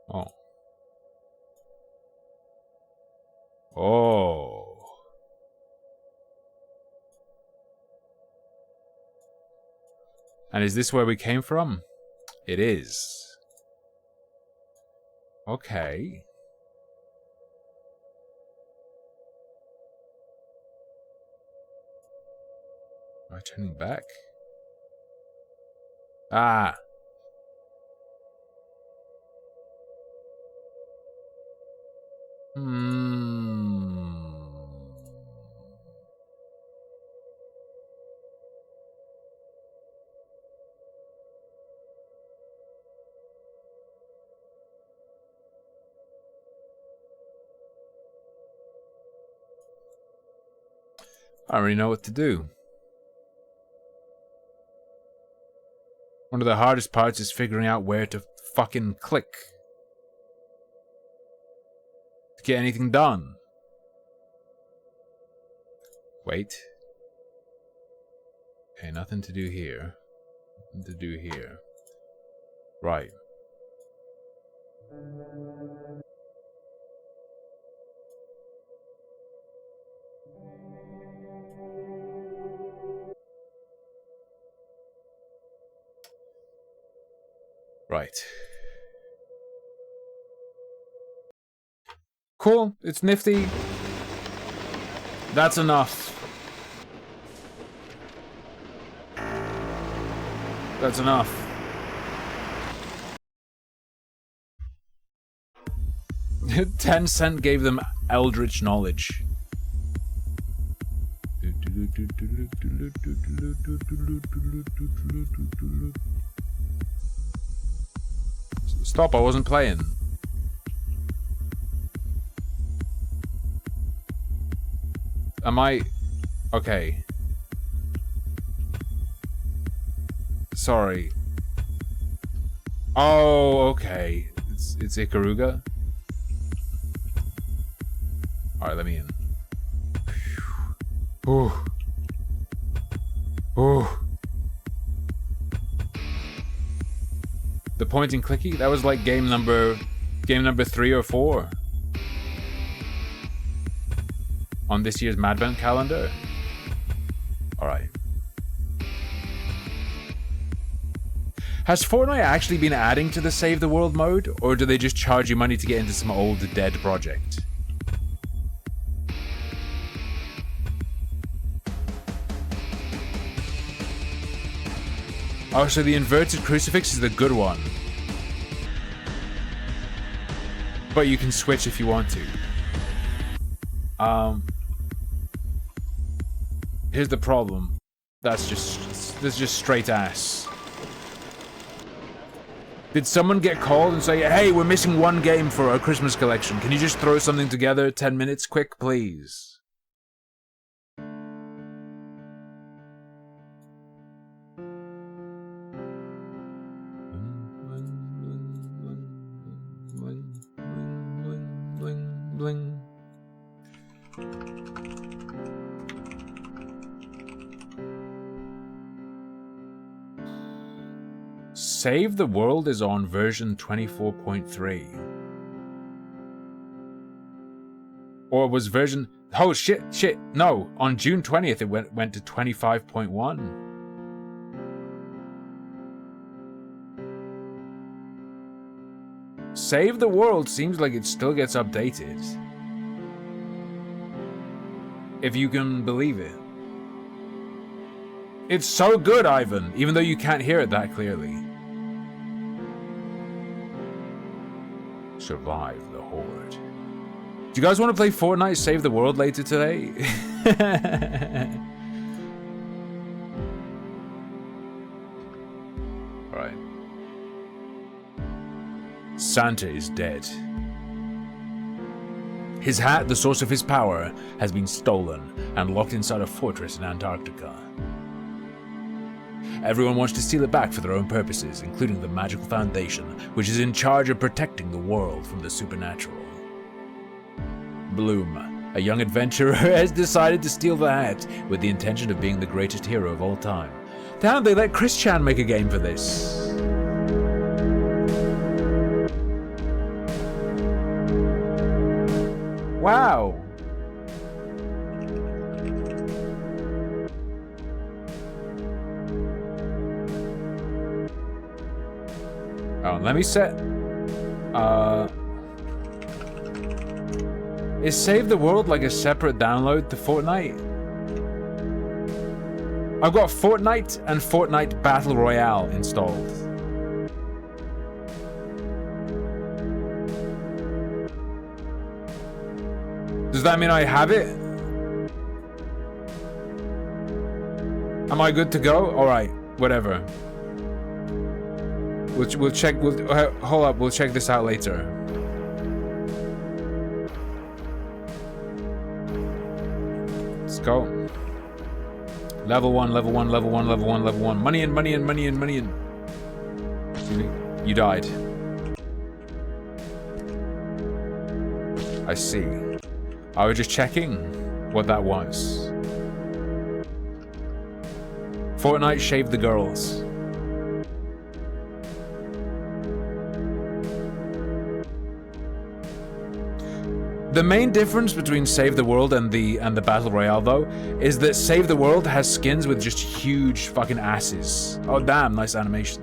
Oh. Oh. And is this where we came from? It is. Okay. Am I turning back? Ah. I already know what to do. One of the hardest parts is figuring out where to fucking click to get anything done. Wait. Okay, nothing to do here. Nothing to do here. Right. Right. Cool. It's nifty. That's enough. That's enough. Tencent gave them eldritch knowledge. Stop, I wasn't playing. Am I... Okay. Sorry. Oh, okay. It's Ikaruga? Alright, let me in. Ooh. Ooh. The point and clicky? That was like game number 3 or 4 on this year's Madvent calendar. Alright. Has Fortnite actually been adding to the Save the World mode, or do they just charge you money to get into some old dead project? Oh, so the inverted crucifix is the good one. But you can switch if you want to. Here's the problem. That's just straight ass. Did someone get called and say, hey, we're missing one game for our Christmas collection. Can you just throw something together? 10 minutes quick, please. Bling. Save the World is on version 24.3. Or was version... Oh, shit. No, on June 20th, it went to 25.1. Save the World seems like it still gets updated. If you can believe it. It's so good, Ivan, even though you can't hear it that clearly. Survive the Horde. Do you guys want to play Fortnite Save the World later today? Alright. Santa is dead. His hat, the source of his power, has been stolen and locked inside a fortress in Antarctica. Everyone wants to steal it back for their own purposes, including the Magical Foundation, which is in charge of protecting the world from the supernatural. Bloom, a young adventurer, has decided to steal the hat with the intention of being the greatest hero of all time. Damn, they let Chris Chan make a game for this. Wow. Oh, let me set... Is Save the World like a separate download to Fortnite? I've got Fortnite and Fortnite Battle Royale installed. Does that mean I have it? Am I good to go? Alright, whatever. We'll check, hold up, we'll check this out later. Let's go. Level 1, level 1, level 1, level 1, level 1. Money in, money in, money in, money in. You died. I see. I was just checking what that was. Fortnite shaved the girls. The main difference between Save the World and the Battle Royale, though, is that Save the World has skins with just huge fucking asses. Oh damn, nice animation.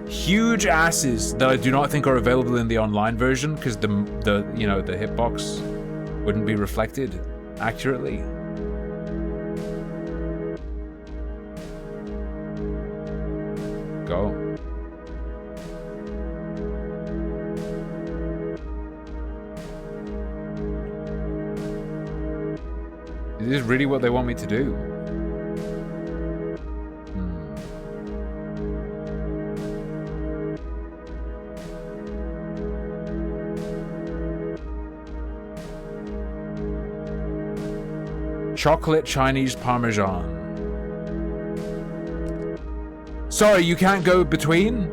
Huge asses that I do not think are available in the online version because the hitbox wouldn't be reflected accurately. Go. Is this really what they want me to do? Chocolate Chinese Parmesan. Sorry, you can't go between?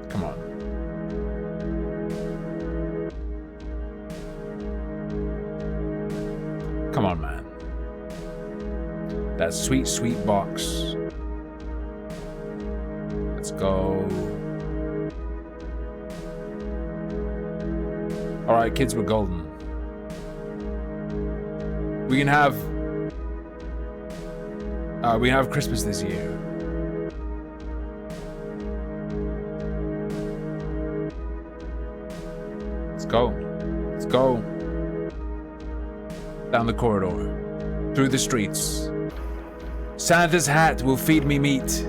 Come on. Come on, man. That sweet, sweet box. Let's go. Alright, kids, we're golden. We can have Christmas this year. Let's go. Let's go. Down the corridor. Through the streets. Santa's hat will feed me meat.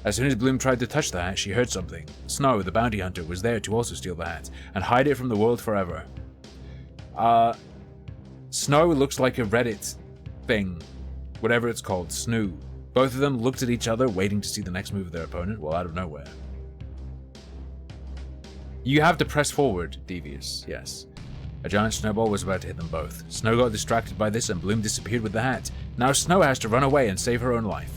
As soon as Bloom tried to touch the hat, she heard something. Snow, the bounty hunter, was there to also steal the hat and hide it from the world forever. Snow looks like a Reddit thing. Whatever it's called, Snoo. Both of them looked at each other, waiting to see the next move of their opponent, well, out of nowhere. You have to press forward, Devious, yes. A giant snowball was about to hit them both. Snow got distracted by this and Bloom disappeared with the hat. Now Snow has to run away and save her own life.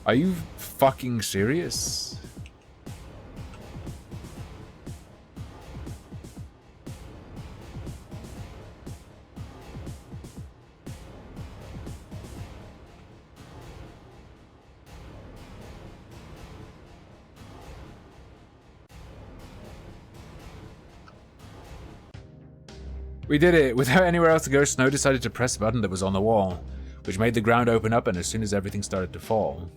Are you fucking serious? We did it! Without anywhere else to go, Snow decided to press a button that was on the wall, which made the ground open up, and as soon as everything started to fall.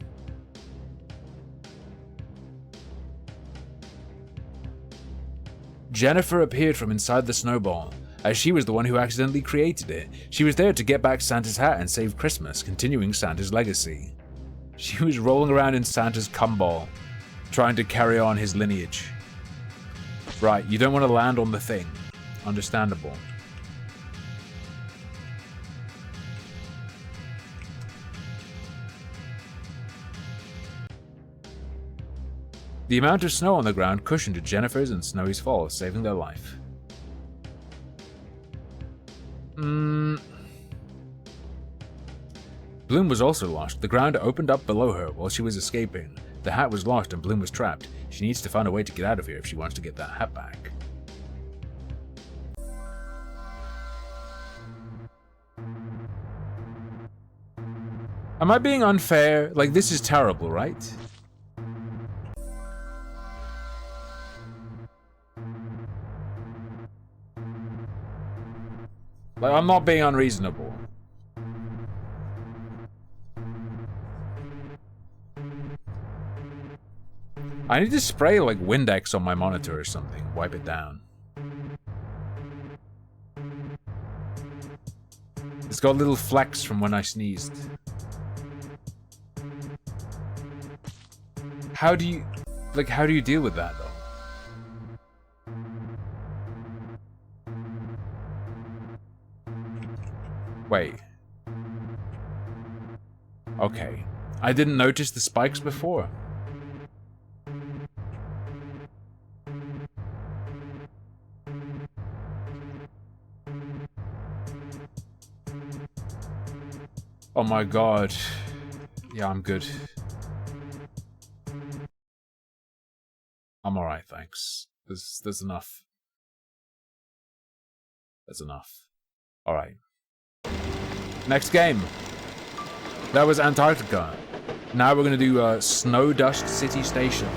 Jennifer appeared from inside the snowball, as she was the one who accidentally created it. She was there to get back Santa's hat and save Christmas, continuing Santa's legacy. She was rolling around in Santa's cum ball, trying to carry on his lineage. Right, you don't want to land on the thing. Understandable. The amount of snow on the ground cushioned Jennifer's and Snowy's fall, saving their life. Bloom was also lost. The ground opened up below her while she was escaping. The hat was lost and Bloom was trapped. She needs to find a way to get out of here if she wants to get that hat back. Am I being unfair? Like, this is terrible, right? Like, I'm not being unreasonable. I need to spray, like, Windex on my monitor or something. Wipe it down. It's got little flecks from when I sneezed. How do you deal with that, though? Wait. Okay. I didn't notice the spikes before. Oh my god. Yeah, I'm good. I'm alright, thanks. There's enough. That's enough. Alright. Next game. That was Antarctica. Now we're gonna do Snow Dust City Station.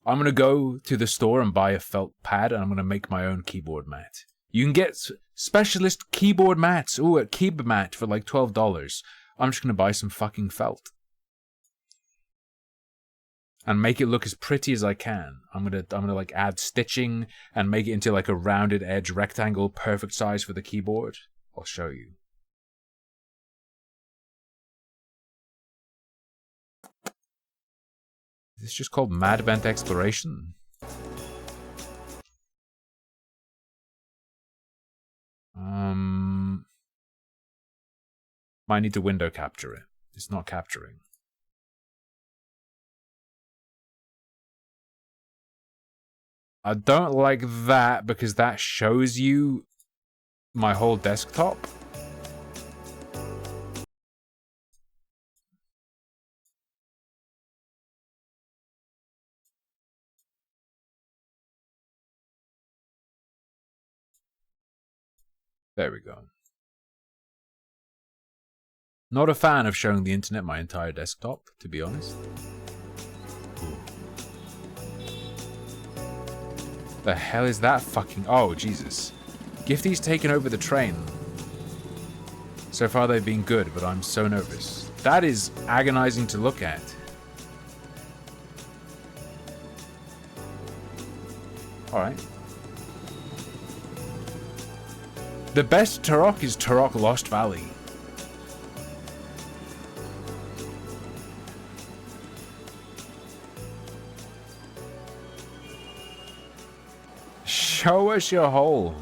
I'm gonna go to the store and buy a felt pad, and I'm gonna make my own keyboard mat. You can get specialist keyboard mats. Ooh, a keyboard mat for like $12. I'm just gonna buy some fucking felt. And make it look as pretty as I can. I'm gonna like add stitching and make it into like a rounded edge rectangle, perfect size for the keyboard. I'll show you. Is this just called Mad Bent Exploration? Might need to window capture it. It's not capturing. I don't like that because that shows you my whole desktop. There we go. Not a fan of showing the internet my entire desktop, to be honest. The hell is that fucking... Oh, Jesus. Gifty's taken over the train. So far they've been good, but I'm so nervous. That is agonizing to look at. Alright. The best Turok is Turok Lost Valley. Show us your hole.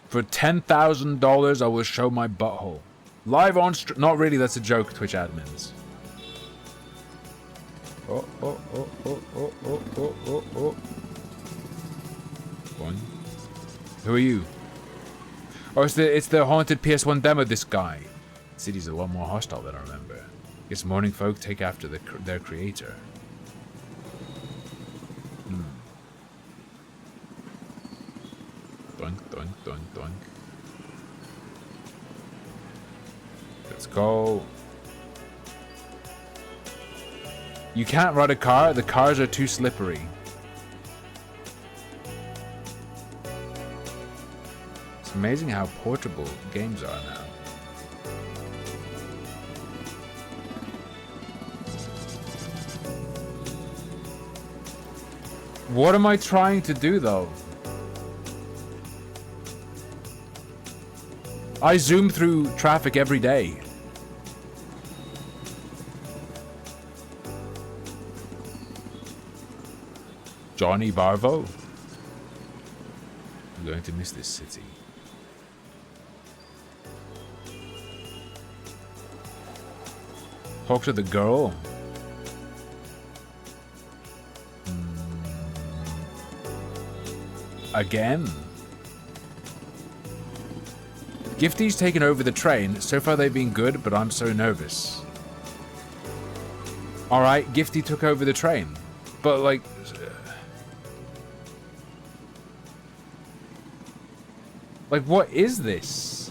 For $10,000, I will show my butthole. Live on not really, that's a joke, Twitch admins. Oh. One. Who are you? Oh, it's the haunted PS1 demo, this guy. The city's a lot more hostile than I remember. Guess morning folk take after their creator. Doink, doink, doink, doink. Let's go. You can't ride a car. The cars are too slippery. It's amazing how portable games are now. What am I trying to do, though? I zoom through traffic every day. Johnny Barvo? I'm going to miss this city. Talk to the girl. Again. Gifty's taken over the train. So far they've been good, but I'm so nervous. Alright, Gifty took over the train. But like... Like, what is this?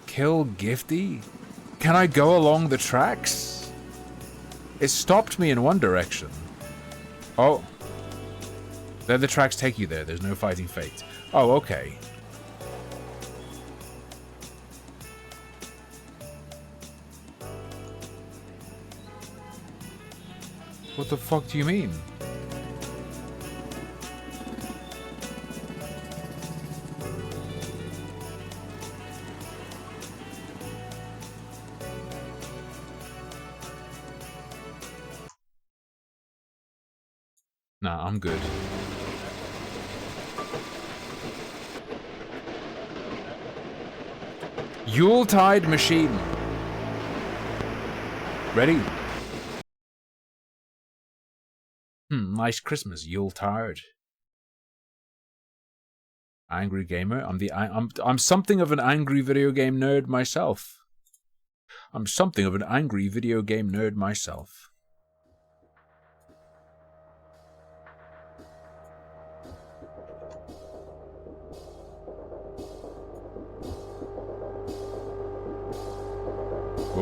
Kill Gifty? Can I go along the tracks? It stopped me in one direction. Oh. There the tracks take you there. There's no fighting fate. Oh, okay. What the fuck do you mean? Nah, I'm good. Yuletide machine. Ready? Nice Christmas, Yuletide. Angry gamer. I'm something of an angry video game nerd myself. I'm something of an angry video game nerd myself.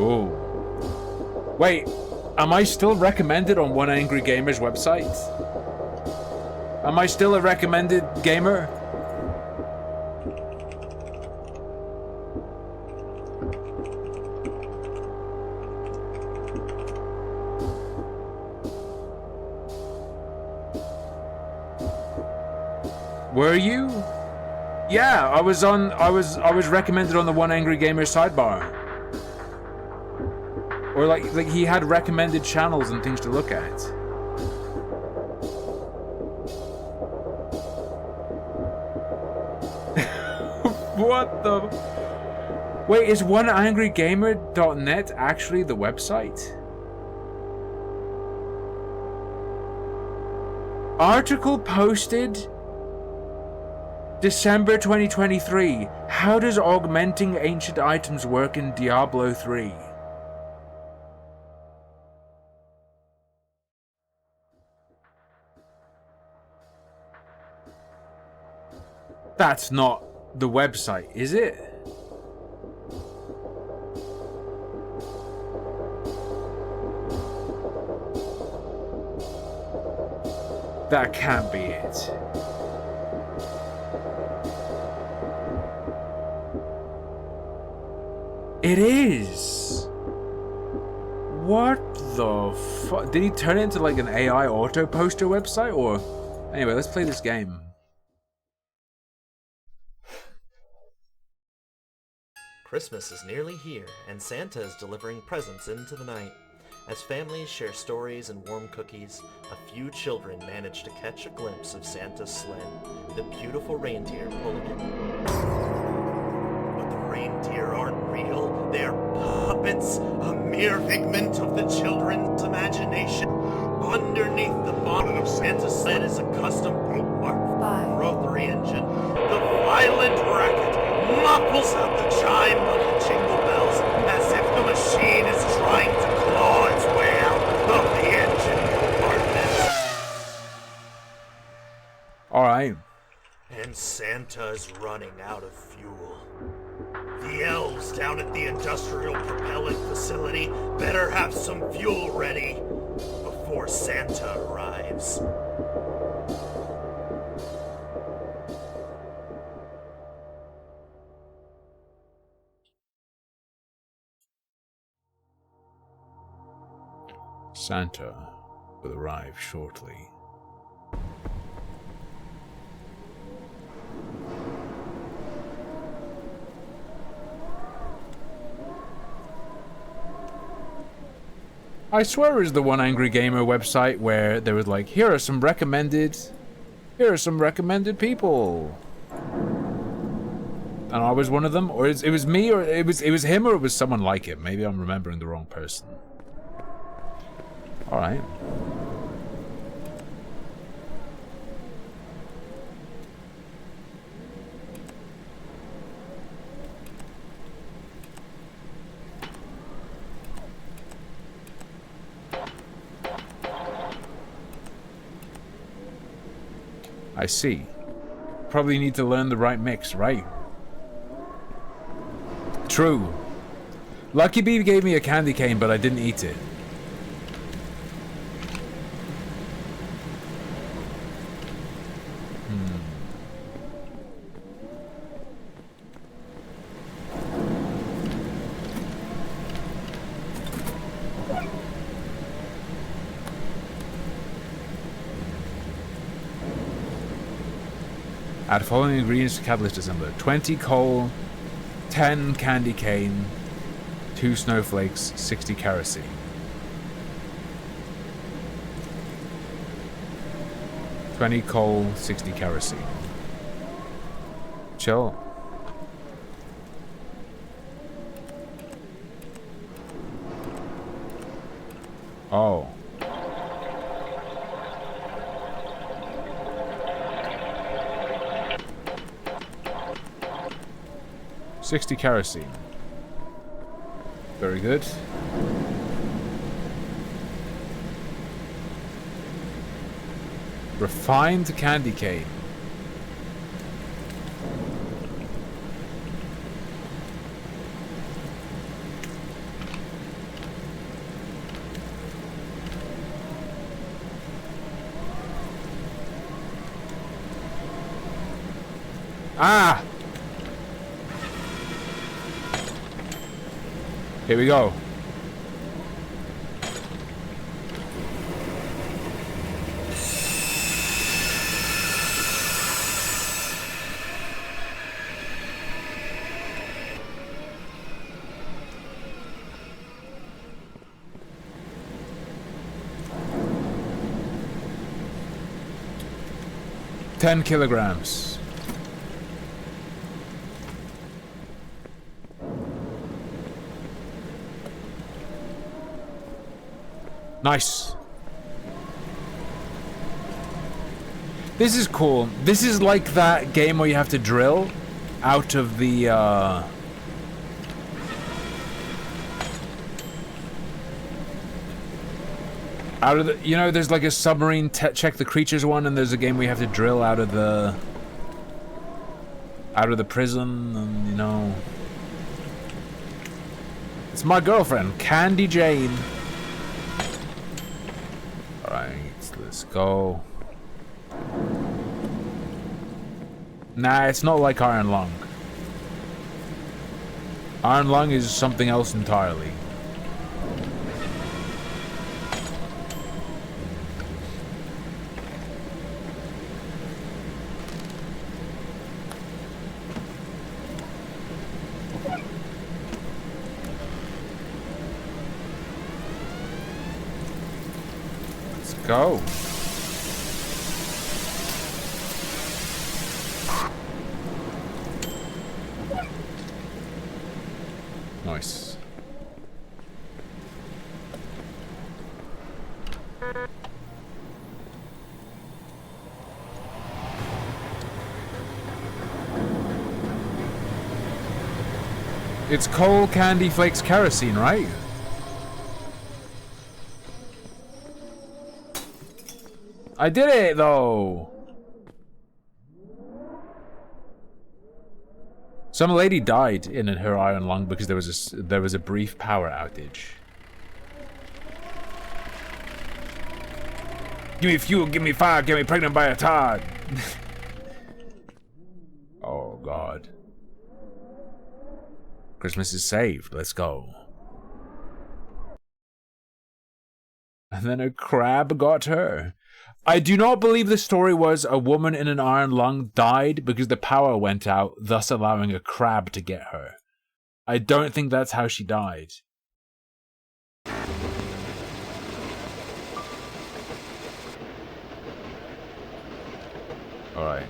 Oh. Wait, am I still recommended on One Angry Gamer's website? Am I still a recommended gamer? Were you? Yeah, I was recommended on the One Angry Gamer sidebar. Or like he had recommended channels and things to look at. What the? Wait, is oneangrygamer.net actually the website? Article posted December 2023. How does augmenting ancient items work in Diablo 3? That's not the website, is it? That can't be it. It is. What the fuck? Did he turn it into like an AI auto poster website or? Anyway, let's play this game. Christmas is nearly here, and Santa is delivering presents into the night. As families share stories and warm cookies, a few children manage to catch a glimpse of Santa's sled, the beautiful reindeer pulling it. But the reindeer aren't real, they're puppets, a mere figment of the children's imagination. Underneath the bonnet of Santa's sled is a custom boatmark rotary engine. The violent racket muffles out the chime of the jingle bells as if the machine is trying to claw its way out of the engine compartment. Alright. And Santa is running out of fuel. The elves down at the industrial propellant facility better have some fuel ready. before Santa arrives. Santa will arrive shortly. I swear it was the One Angry Gamer website where they was like, here are some recommended people. And I was one of them, or it was me, or it was him, or it was someone like him. Maybe I'm remembering the wrong person. All right. I see. Probably need to learn the right mix, right? True. Lucky Bee gave me a candy cane, but I didn't eat it. Add following ingredients to catalyst assembler: 20 coal, 10 candy cane, 2 snowflakes, 60 kerosene. $20 coal, 60 kerosene. Chill. Oh. $60 kerosene. Very good. Refined candy cane. Ah! Here we go. $10 kilograms. Nice. This is cool. This is like that game where you have to drill out of the out of the, you know, there's like a submarine check the creatures one, and there's a game where you have to drill out of the prison, and you know, it's my girlfriend, Candy Jane. Let's go. Nah, it's not like Iron Lung. Iron Lung is something else entirely. Let's go. Nice. It's coal, candy, flakes, kerosene, right? I did it, though! Some lady died in her iron lung because there was a brief power outage. Give me fuel, give me fire, get me pregnant by a Todd. Oh, God. Christmas is saved. Let's go. And then a crab got her. I do not believe the story was a woman in an iron lung died because the power went out, thus allowing a crab to get her. I don't think that's how she died. Alright.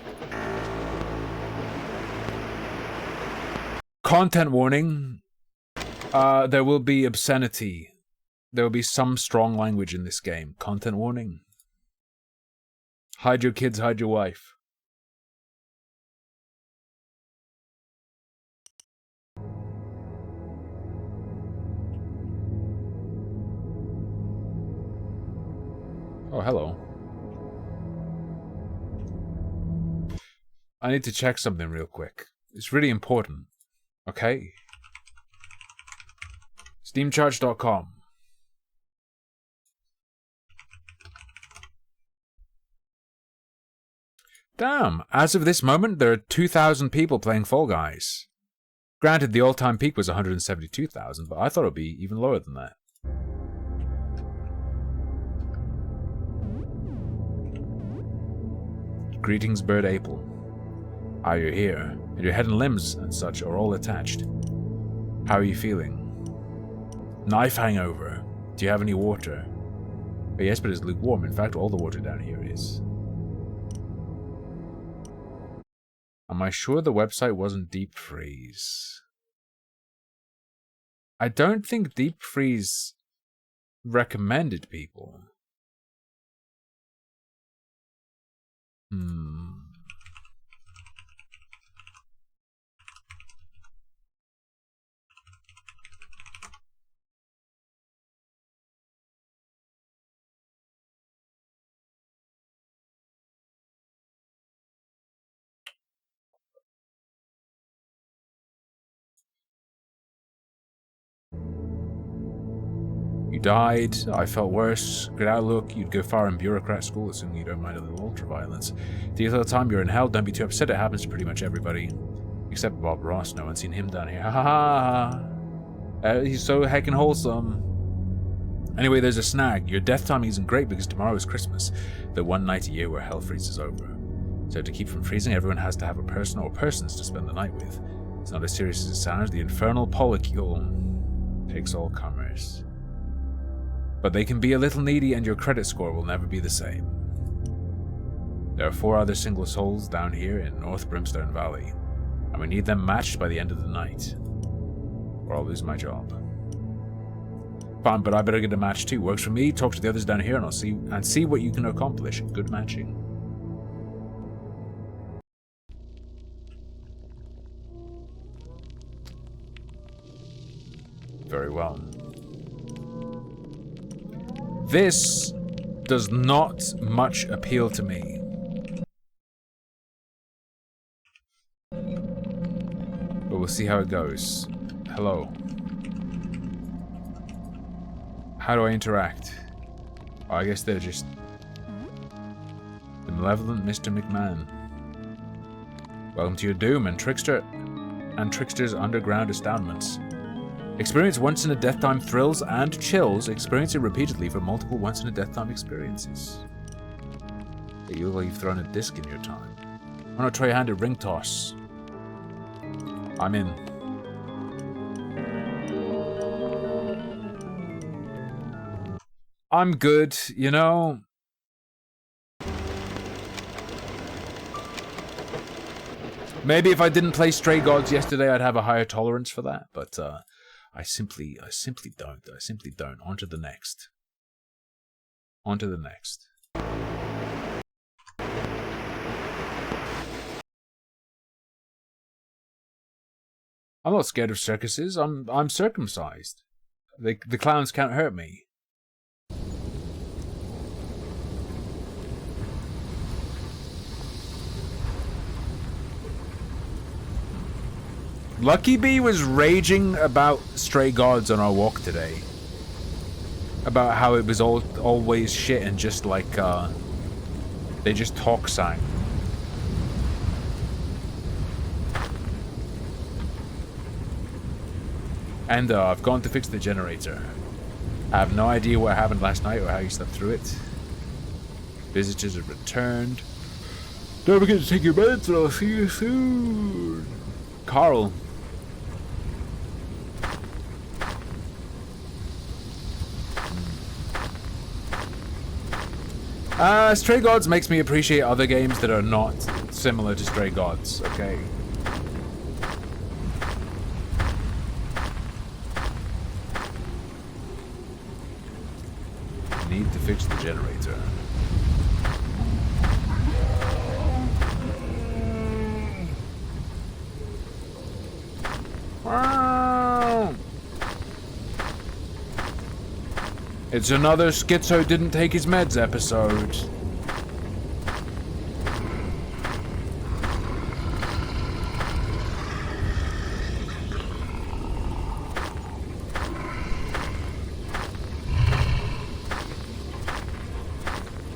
Content warning. There will be obscenity. There will be some strong language in this game. Content warning. Hide your kids, hide your wife. Oh, hello. I need to check something real quick. It's really important. Okay? Steamcharge.com. Damn, as of this moment, there are 2,000 people playing Fall Guys. Granted, the all-time peak was 172,000, but I thought it would be even lower than that. Greetings, Bird April. Are you here? And your head and limbs and such are all attached. How are you feeling? Knife hangover. Do you have any water? Oh, yes, but it's lukewarm. In fact, all the water down here is. Am I sure the website wasn't Deep Freeze? I don't think Deep Freeze recommended people. You died, I felt worse. Good outlook, you'd go far in bureaucrat school, assuming you don't mind a little ultra-violence. The other time you're in hell, don't be too upset, it happens to pretty much everybody. Except Bob Ross, no one's seen him down here. Ha ha ha! He's so heckin' wholesome. Anyway, there's a snag. Your death timing isn't great because tomorrow is Christmas, the one night a year where hell freezes over. So to keep from freezing, everyone has to have a person or persons to spend the night with. It's not as serious as it sounds, the infernal polycule takes all comers. But they can be a little needy and your credit score will never be the same. There are 4 other single souls down here in North Brimstone Valley, and we need them matched by the end of the night, or I'll lose my job. Fine, but I better get a match too. Works for me, talk to the others down here and I'll see what you can accomplish. Good matching. Very well. This does not much appeal to me. But we'll see how it goes. Hello. How do I interact? Oh, I guess they're just... The malevolent Mr. McMahon. Welcome to your doom and Trickster's underground astoundments. Experience once-in-a-death-time thrills and chills. Experience it repeatedly for multiple once-in-a-death-time experiences. You look like you've thrown a disc in your time. Why not try your hand at ring toss? I'm in. I'm good, you know. Maybe if I didn't play Stray Gods yesterday, I'd have a higher tolerance for that, but I simply don't. I simply don't. On to the next. On to the next. I'm not scared of circuses. I'm circumcised. The clowns can't hurt me. Lucky Bee was raging about Stray Gods on our walk today. about how it was always shit and just like they just talk sang. And I've gone to fix the generator. I have no idea what happened last night or how you slept through it. Visitors have returned. Don't forget to take your meds and I'll see you soon. Carl. Stray Gods makes me appreciate other games that are not similar to Stray Gods, okay? Need to fix the generator. It's another Schizo didn't take his meds episode.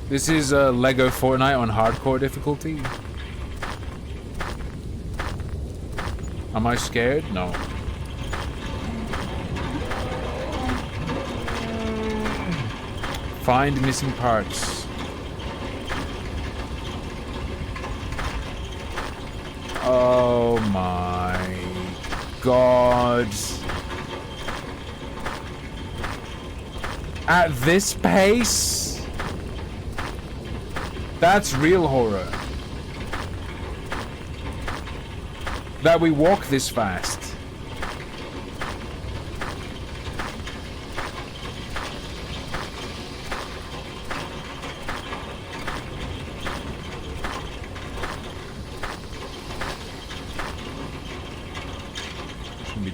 This is Lego Fortnite on hardcore difficulty. Am I scared? No. Find missing parts. Oh my god. At this pace? That's real horror. That we walk this fast.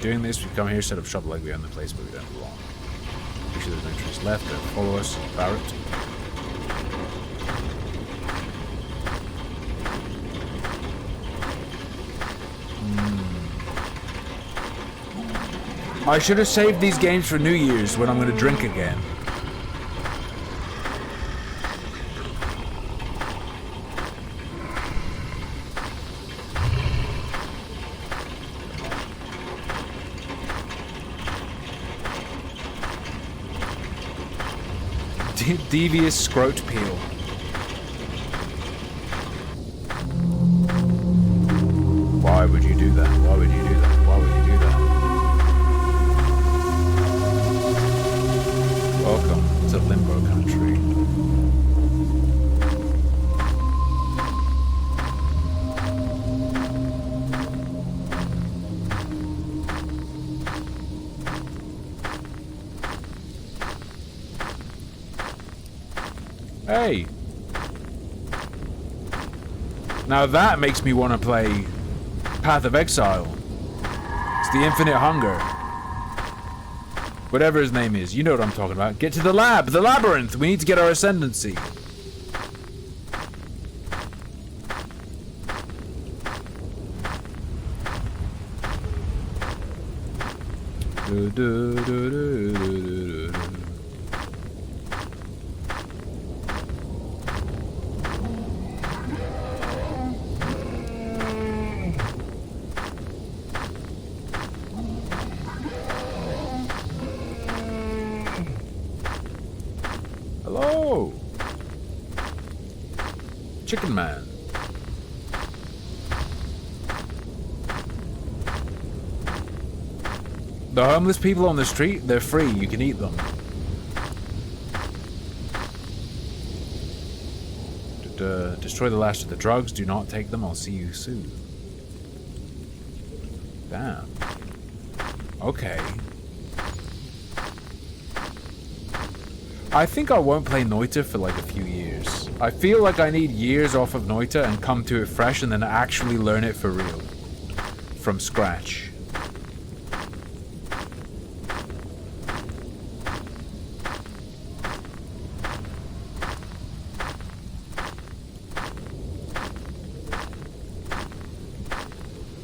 Doing this, we come here, set up shop like we own the place, but we don't belong. Make sure there's no trees left. Don't follow us, Barrett. I should have saved these games for New Year's when I'm going to drink again. Devious scrot peel. Why would you do that? Why would you do that? Why would you do that? Welcome to Limbo Country. Hey. Now that makes me want to play Path of Exile. It's the Infinite Hunger. Whatever his name is, you know what I'm talking about. Get to the lab, the labyrinth. We need to get our ascendancy. Do, do, do, do, do, do, do. Hello, Chicken Man. The homeless people on the street, they're free. You can eat them. Destroy the last of the drugs. Do not take them. I'll see you soon. Damn. Okay. I think I won't play Noita for like a few years. I feel like I need years off of Noita and come to it fresh and then actually learn it for real. From scratch.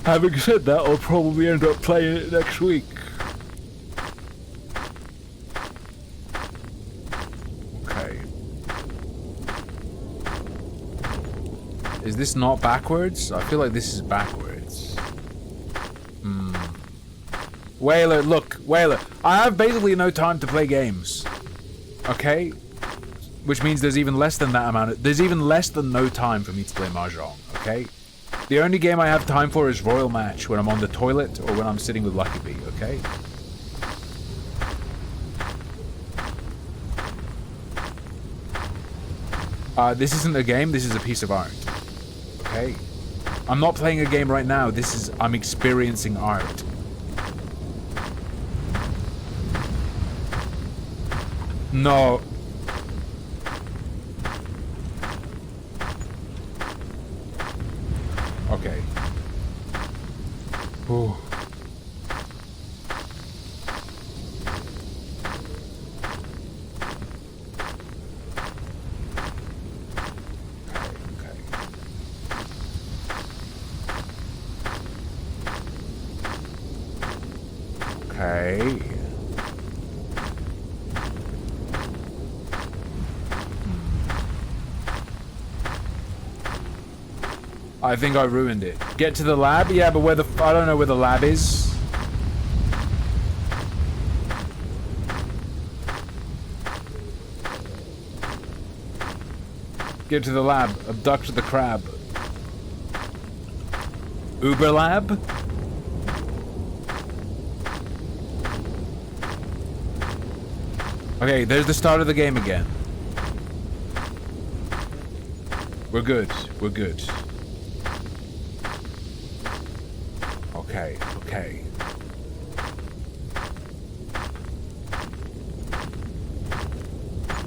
Having said that, I'll probably end up playing it next week. Is this not backwards? I feel like this is backwards. Whaler, look, Whaler. I have basically no time to play games. Okay? Which means there's even less than that amount there's even less than no time for me to play Mahjong, okay? The only game I have time for is Royal Match when I'm on the toilet or when I'm sitting with Lucky Bee, okay? This isn't a game, this is a piece of art. Okay? I'm not playing a game right now, I'm experiencing art. No. Okay. Ooh. Okay. I think I ruined it. Get to the lab? Yeah, but where the... I don't know where the lab is. Get to the lab. Abduct the crab. Uber lab? Okay, there's the start of the game again. We're good. We're good. Okay, okay.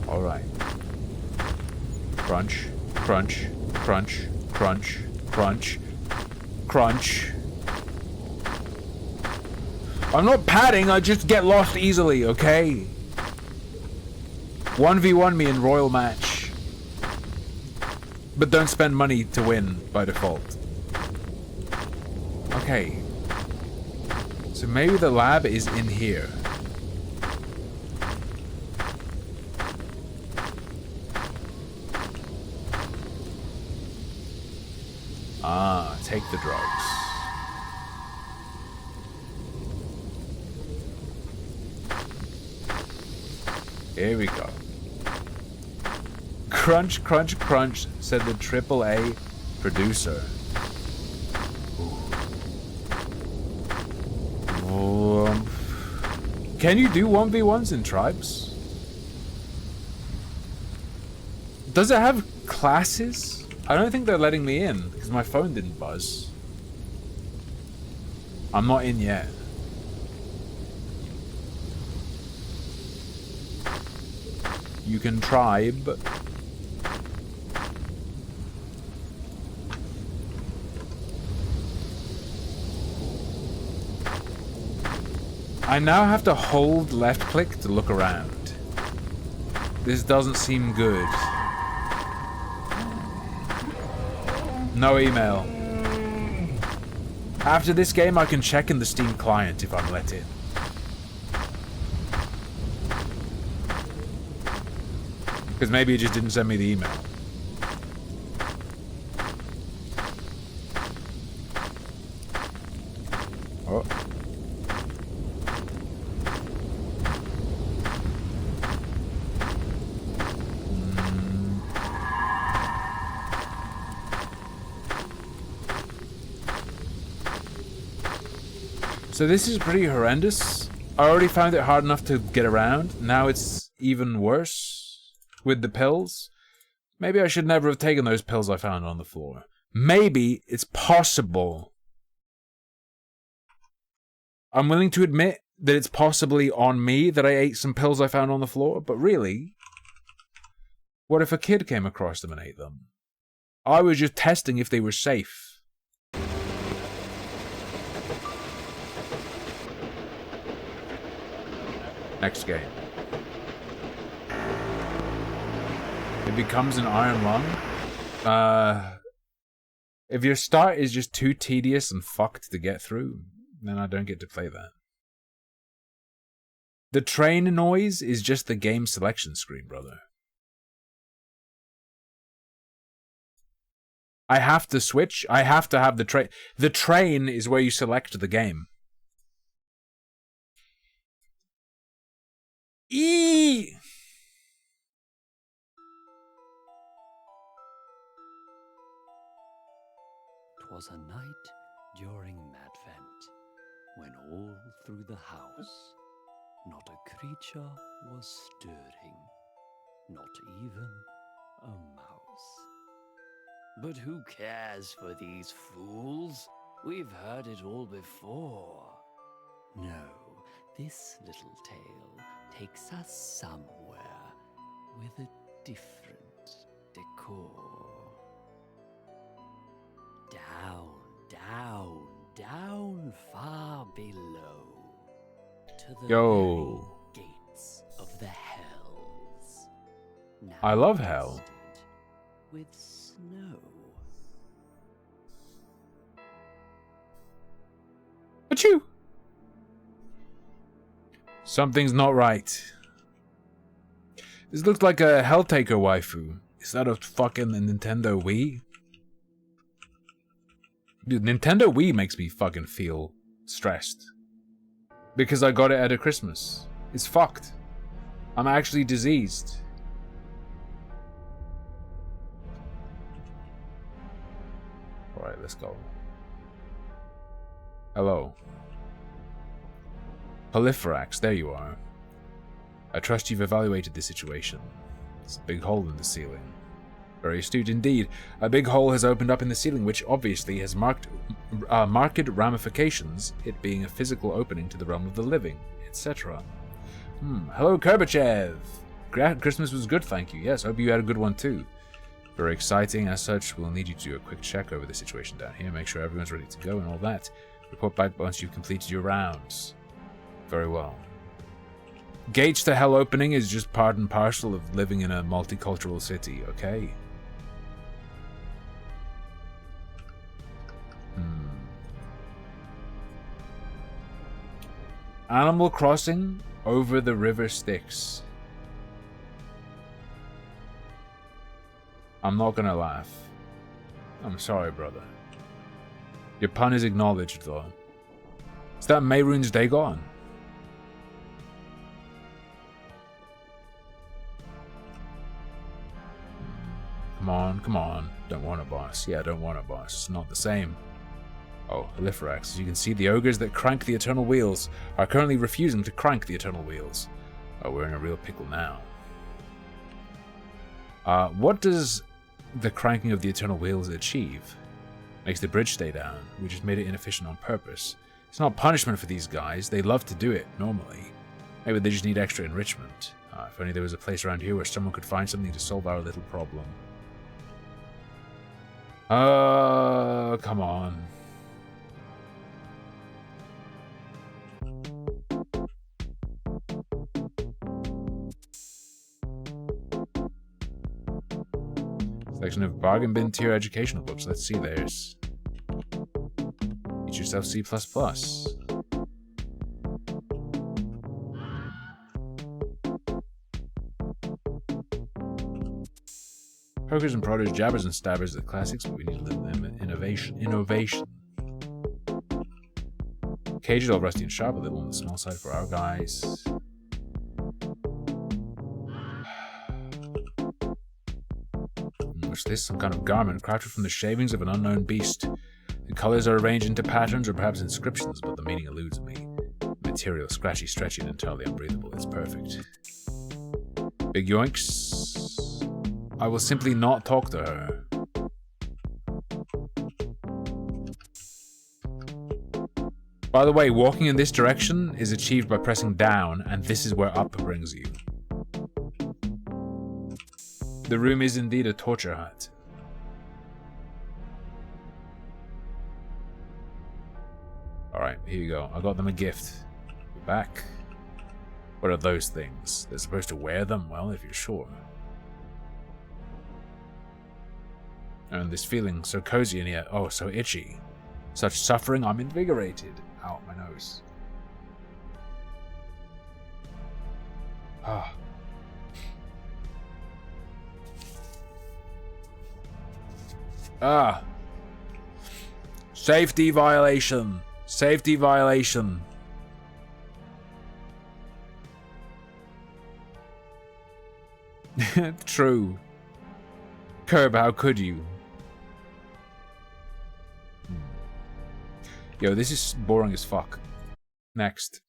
Alright. Crunch, crunch, crunch, crunch, crunch, crunch. I'm not padding, I just get lost easily, okay? 1v1 me in Royal Match. But don't spend money to win by default. Okay. So maybe the lab is in here. Ah, take the drugs. Here we go. Crunch, crunch, crunch, said the AAA producer. Can you do 1v1s in tribes? Does it have classes? I don't think they're letting me in because my phone didn't buzz. I'm not in yet. You can tribe. I now have to hold left click to look around. This doesn't seem good. No email. After this game I can check in the Steam client if I'm let in. Because maybe it just didn't send me the email. Oh. So this is pretty horrendous. I already found it hard enough to get around. Now it's even worse. With the pills. Maybe I should never have taken those pills I found on the floor. Maybe it's possible. I'm willing to admit that it's possibly on me that I ate some pills I found on the floor, but really, what if a kid came across them and ate them? I was just testing if they were safe. Next game. It becomes an iron lung. If your start is just too tedious and fucked to get through, then I don't get to play that. The train noise is just the game selection screen, brother. I have to switch. I have to have the train. The train is where you select the game. Eee! 'Twas a night during Madvent, when all through the house not a creature was stirring, not even a mouse. But who cares for these fools? We've heard it all before. No, this little tale takes us somewhere with a different decor. Down, down, down far below, to the Yo. very gates of the hells. Now I love hell. dusted with snow. Achoo! Something's not right. This looks like a Helltaker waifu. Is that a fucking Nintendo Wii? Dude, Nintendo Wii makes me fucking feel stressed. Because I got it at a Christmas. It's fucked. I'm actually diseased. Alright, let's go. Hello. Polypharax, there you are. I trust you've evaluated the situation. There's a big hole in the ceiling. Very astute indeed. A big hole has opened up in the ceiling, which obviously has marked ramifications, it being a physical opening to the realm of the living, etc. Hello, Kerbachev! Christmas was good, thank you. Yes, hope you had a good one too. Very exciting. As such, we'll need you to do a quick check over the situation down here, make sure everyone's ready to go and all that. Report back once you've completed your rounds. Very well. Gates to hell opening is just part and parcel of living in a multicultural city, okay? Animal Crossing over the river Styx. I'm not gonna laugh. I'm sorry, brother. Your pun is acknowledged, though. Is that Mayrune's day gone? Come on, come on. Don't want a boss. Yeah, don't want a boss. It's not the same. Oh, Polypharax. As you can see, the ogres that crank the eternal wheels are currently refusing to crank the eternal wheels. Oh, we're in a real pickle now. What does the cranking of the eternal wheels achieve? Makes the bridge stay down. We just made it inefficient on purpose. It's not punishment for these guys. They love to do it, normally. Maybe they just need extra enrichment. If only there was a place around here where someone could find something to solve our little problem. Come on. Selection of bargain bin tier educational books. Let's see, there's... Teach yourself C++. Pokers and prodders, jabbers and stabbers are the classics, but we need a little innovation. Cages all rusty and sharp, a little on the small side for our guys. What's this? Some kind of garment crafted from the shavings of an unknown beast. The colors are arranged into patterns or perhaps inscriptions, but the meaning eludes me. Material scratchy, stretchy, and entirely unbreathable. It's perfect. Big yoinks. I will simply not talk to her. By the way, walking in this direction is achieved by pressing down, and this is where up brings you. The room is indeed a torture hut. Alright, here you go. I got them a gift. We're back. What are those things? They're supposed to wear them? Well, if you're sure. And this feeling so cozy and yet, oh, so itchy. Such suffering, I'm invigorated. Ow, my nose. Ah. Oh. Ah. Safety violation. Safety violation. True. Curb, how could you? Yo, this is boring as fuck. Next.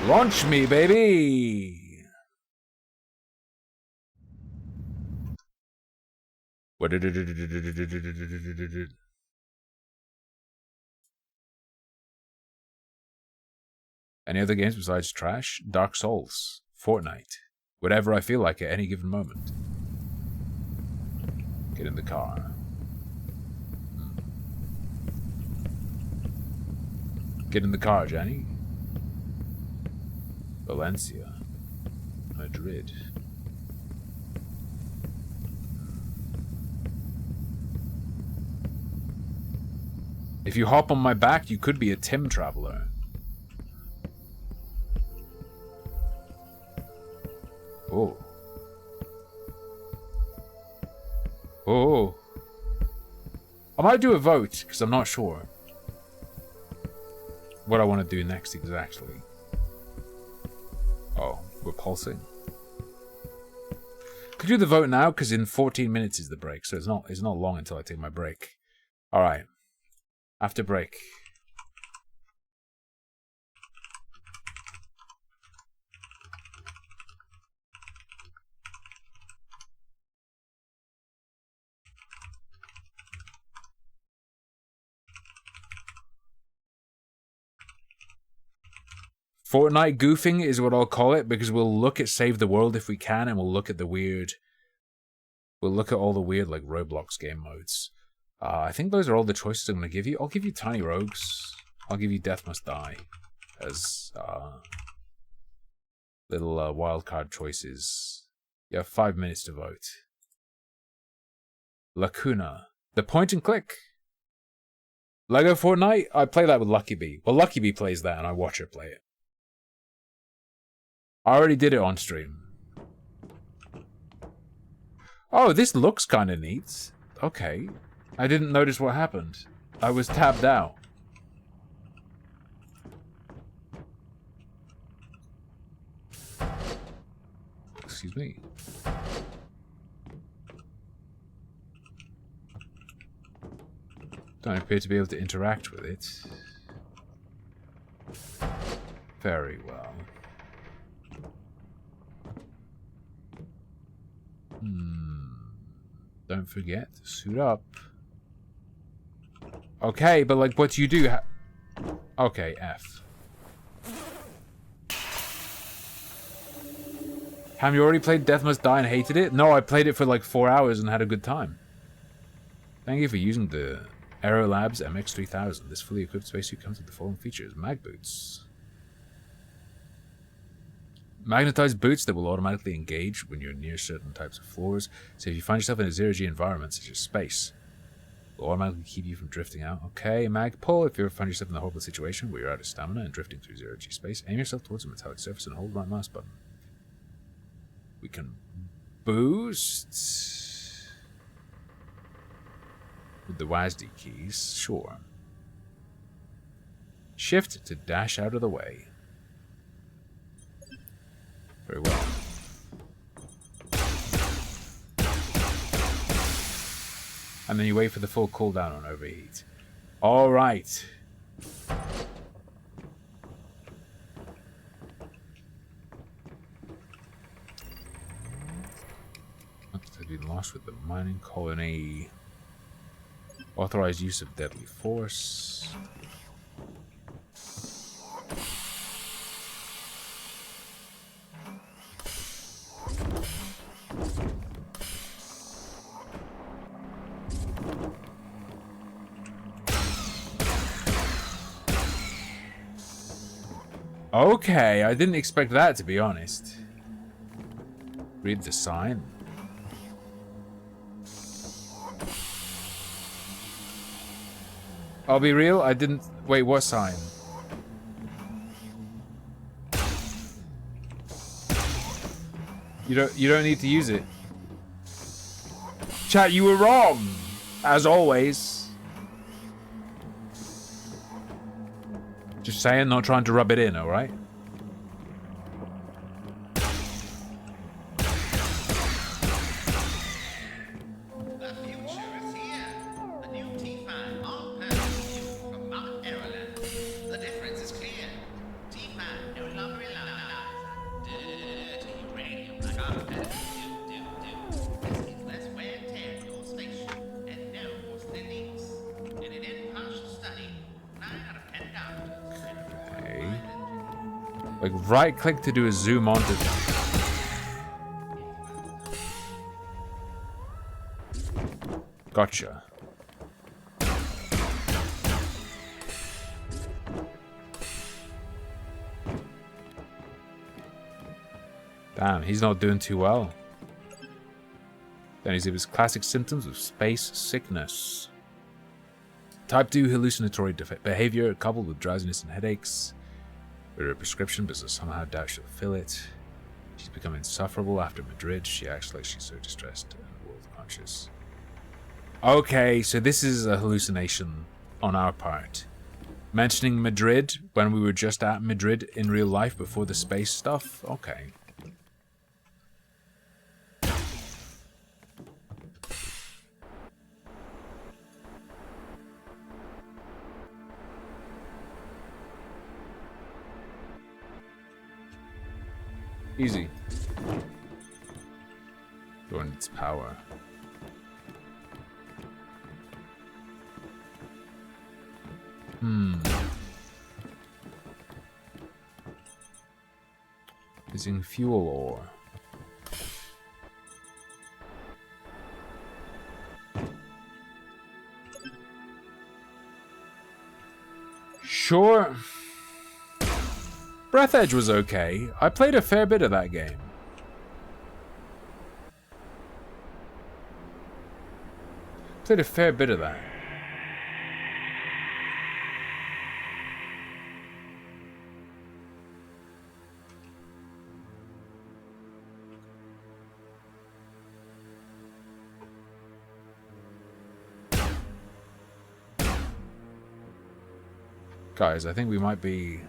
Launch me, baby! What did it? Any other games besides Trash? Dark Souls, Fortnite, whatever I feel like at any given moment. Get in the car. Get in the car, Jenny. Valencia. Madrid. If you hop on my back, you could be a Tim traveler. Oh. Oh. I might do a vote, because I'm not sure what I want to do next exactly. Oh, we're pulsing. Could do the vote now, because in 14 minutes is the break, so it's not long until I take my break. Alright. After break. Fortnite goofing is what I'll call it, because we'll look at Save the World if we can, and we'll look at the weird... We'll look at all the weird, like, Roblox game modes. I think those are all the choices I'm going to give you. I'll give you Tiny Rogues. I'll give you Death Must Die as little wildcard choices. You have 5 minutes to vote. Lacuna. The point and click. Lego Fortnite? I play that with Lucky Bee. Well, Lucky Bee plays that and I watch her play it. I already did it on stream. Oh, this looks kind of neat. Okay. I didn't notice what happened. I was tapped out. Excuse me. Don't appear to be able to interact with it. Very well. Don't forget, suit up. Okay, but like, what do you do? Okay, F. Have you already played Death Must Die and hated it? No, I played it for like 4 hours and had a good time. Thank you for using the Aero Labs MX3000. This fully equipped spacesuit comes with the following features. Mag boots. Magnetized boots that will automatically engage when you're near certain types of floors. So if you find yourself in a zero-G environment, such as space, it will automatically keep you from drifting out. Okay, mag pull. If you ever find yourself in a horrible situation where you're out of stamina and drifting through zero-G space, aim yourself towards a metallic surface and hold the right mouse button. We can boost with the WASD keys, sure. Shift to dash out of the way. Very well. And then you wait for the full cooldown on overheat. Alright. I've been lost with the mining colony. Authorized use of deadly force. Okay, I didn't expect that, to be honest. Read the sign. I'll be real, I didn't... Wait, what sign? You don't need to use it. Chat, you were wrong, as always. Just saying, not trying to rub it in, all right? Like right click to do a zoom onto. Gotcha. Damn, he's not doing too well. Then he's his classic symptoms of space sickness. Type 2 hallucinatory behavior coupled with drowsiness and headaches. With a prescription, but somehow doubt she'll fill it. She's become insufferable after Madrid. She acts like she's so distressed and world conscious. Okay, so this is a hallucination on our part. Mentioning Madrid when we were just at Madrid in real life before the space stuff? Okay. Easy. Door needs power. Using fuel ore. Sure. Breath Edge was okay. I played a fair bit of that game. Played a fair bit of that. Guys, I think we might be...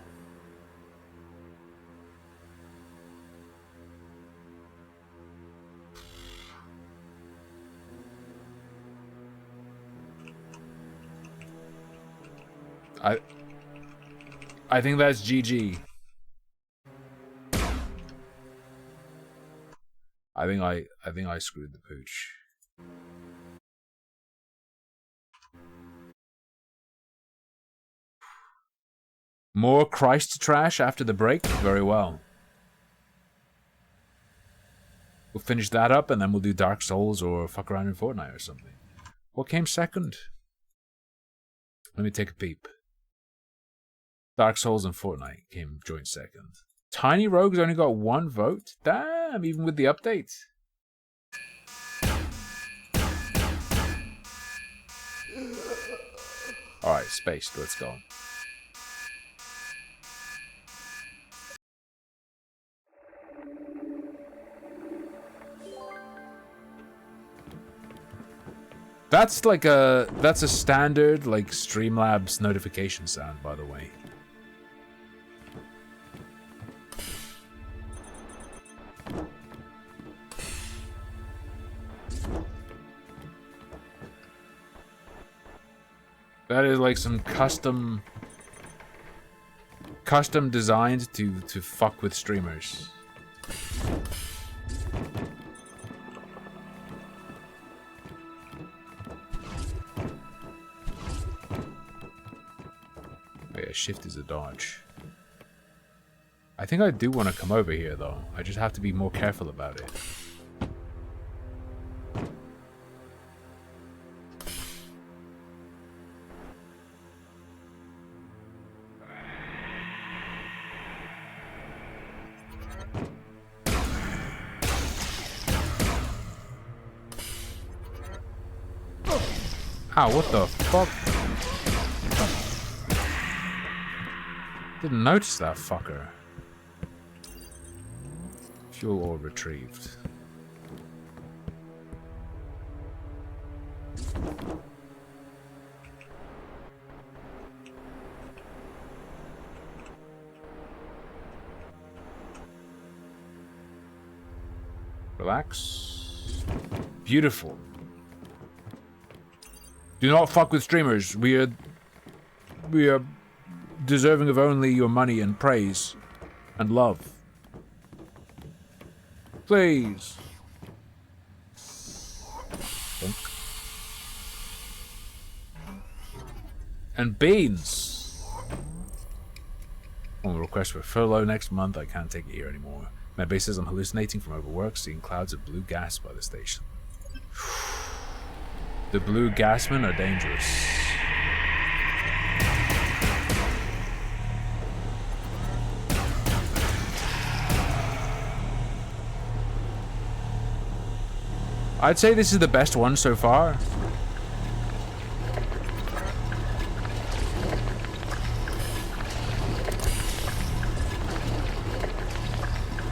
I think that's GG. I think I screwed the pooch. More Christ trash after the break? Very well. We'll finish that up and then we'll do Dark Souls or fuck around in Fortnite or something. What came second? Let me take a peep. Dark Souls and Fortnite came joint second. Tiny Rogue's only got 1 vote? Damn, even with the update. Alright, Spaced, let's go. That's a standard like Streamlabs notification sound, by the way. That is like some custom designed to fuck with streamers. Yeah, shift is a dodge. I think I do want to come over here though. I just have to be more careful about it. Ow, what the fuck? Didn't notice that fucker. Fuel ore retrieved. Relax. Beautiful. Do not fuck with streamers. We are deserving of only your money and praise and love. Please. And beans. On request for furlough next month. I can't take it here anymore. My base says I'm hallucinating from overwork, seeing clouds of blue gas by the station. The blue gasmen are dangerous. I'd say this is the best one so far.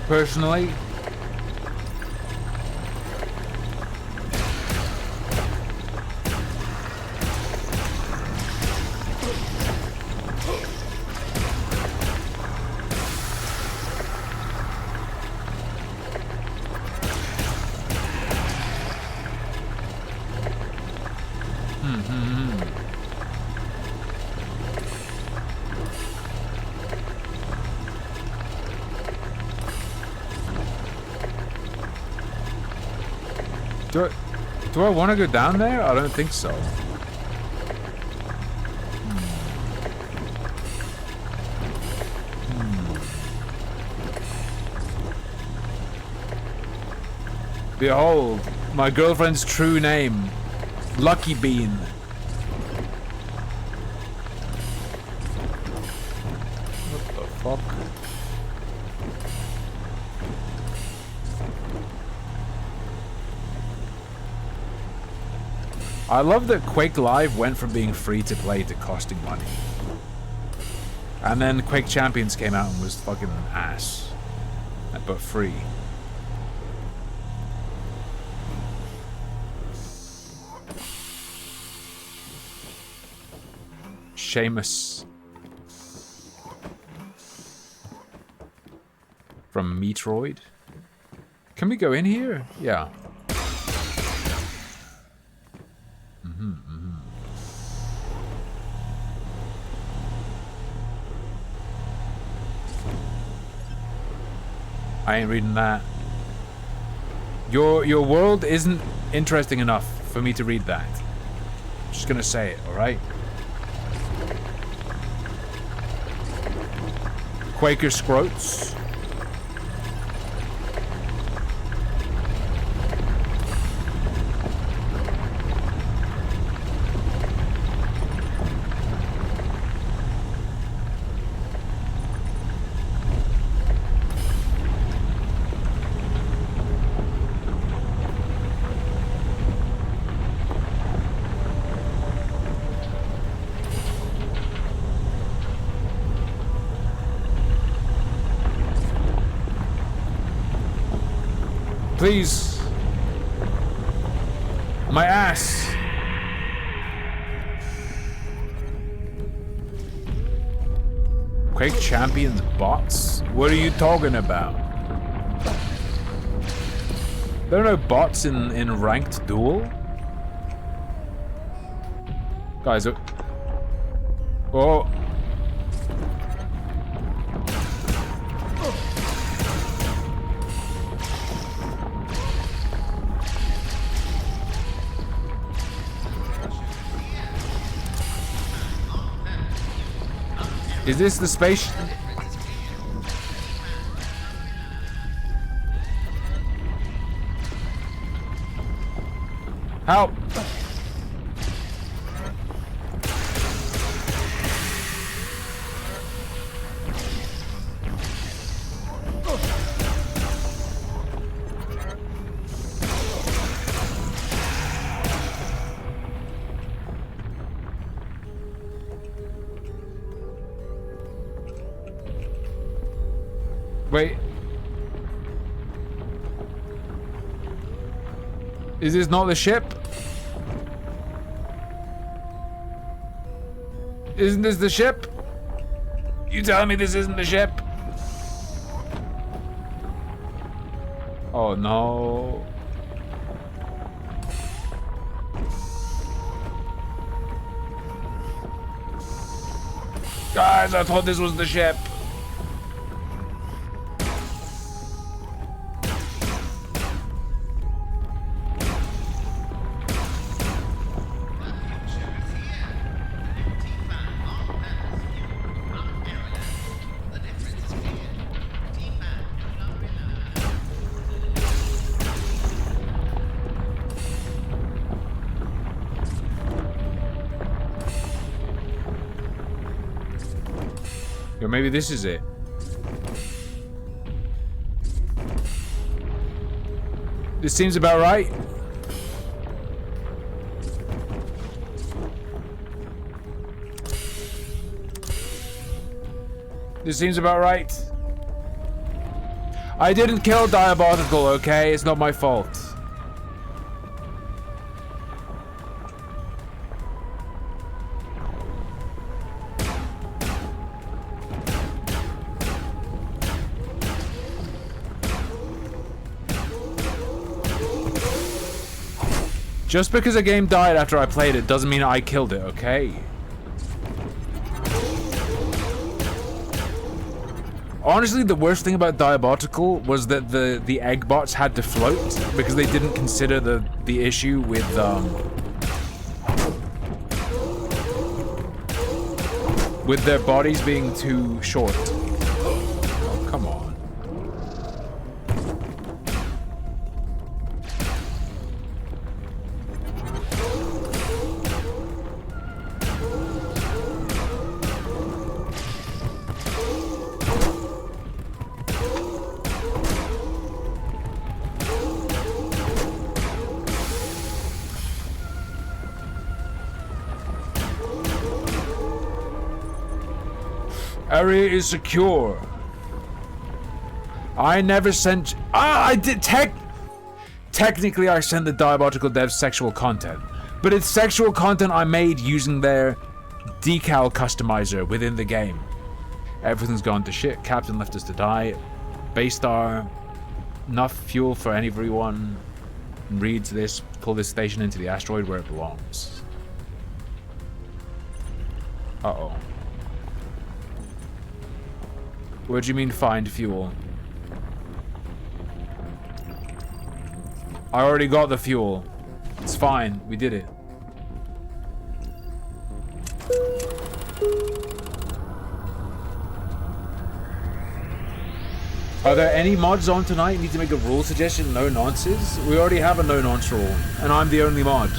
Personally. Do I want to go down there? I don't think so. Behold, my girlfriend's true name, Lucky Bean. What the fuck? I love that Quake Live went from being free to play to costing money. And then Quake Champions came out and was fucking ass. But free. Seamus. From Metroid. Can we go in here? Yeah. I ain't reading that. Your world isn't interesting enough for me to read that. Just gonna say it, alright? Quaker Scroats. Please. My ass. Quake Champions bots? What are you talking about? There are no bots in ranked duel? Guys, oh. Is this the space? Help! Wait. Is this not the ship? Isn't this the ship? You telling me this isn't the ship? Oh no. Guys, I thought this was the ship. Or maybe this is it. This seems about right. This seems about right. I didn't kill Diabolical, okay? It's not my fault. Just because a game died after I played it doesn't mean I killed it, okay? Honestly, the worst thing about Diabolical was that the egg bots had to float because they didn't consider the issue with their bodies being too short. Oh, come on. Area is secure. I never sent... I did technically I sent the Diabolical devs sexual content. But it's sexual content I made using their decal customizer within the game. Everything's gone to shit. Captain left us to die. Base star. Enough fuel for everyone. Reads this. Pull this station into the asteroid where it belongs. Uh-oh. What do you mean find fuel? I already got the fuel. It's fine. We did it. Are there any mods on tonight? Need to make a rule suggestion? No nonces? We already have a no nonce rule, and I'm the only mod.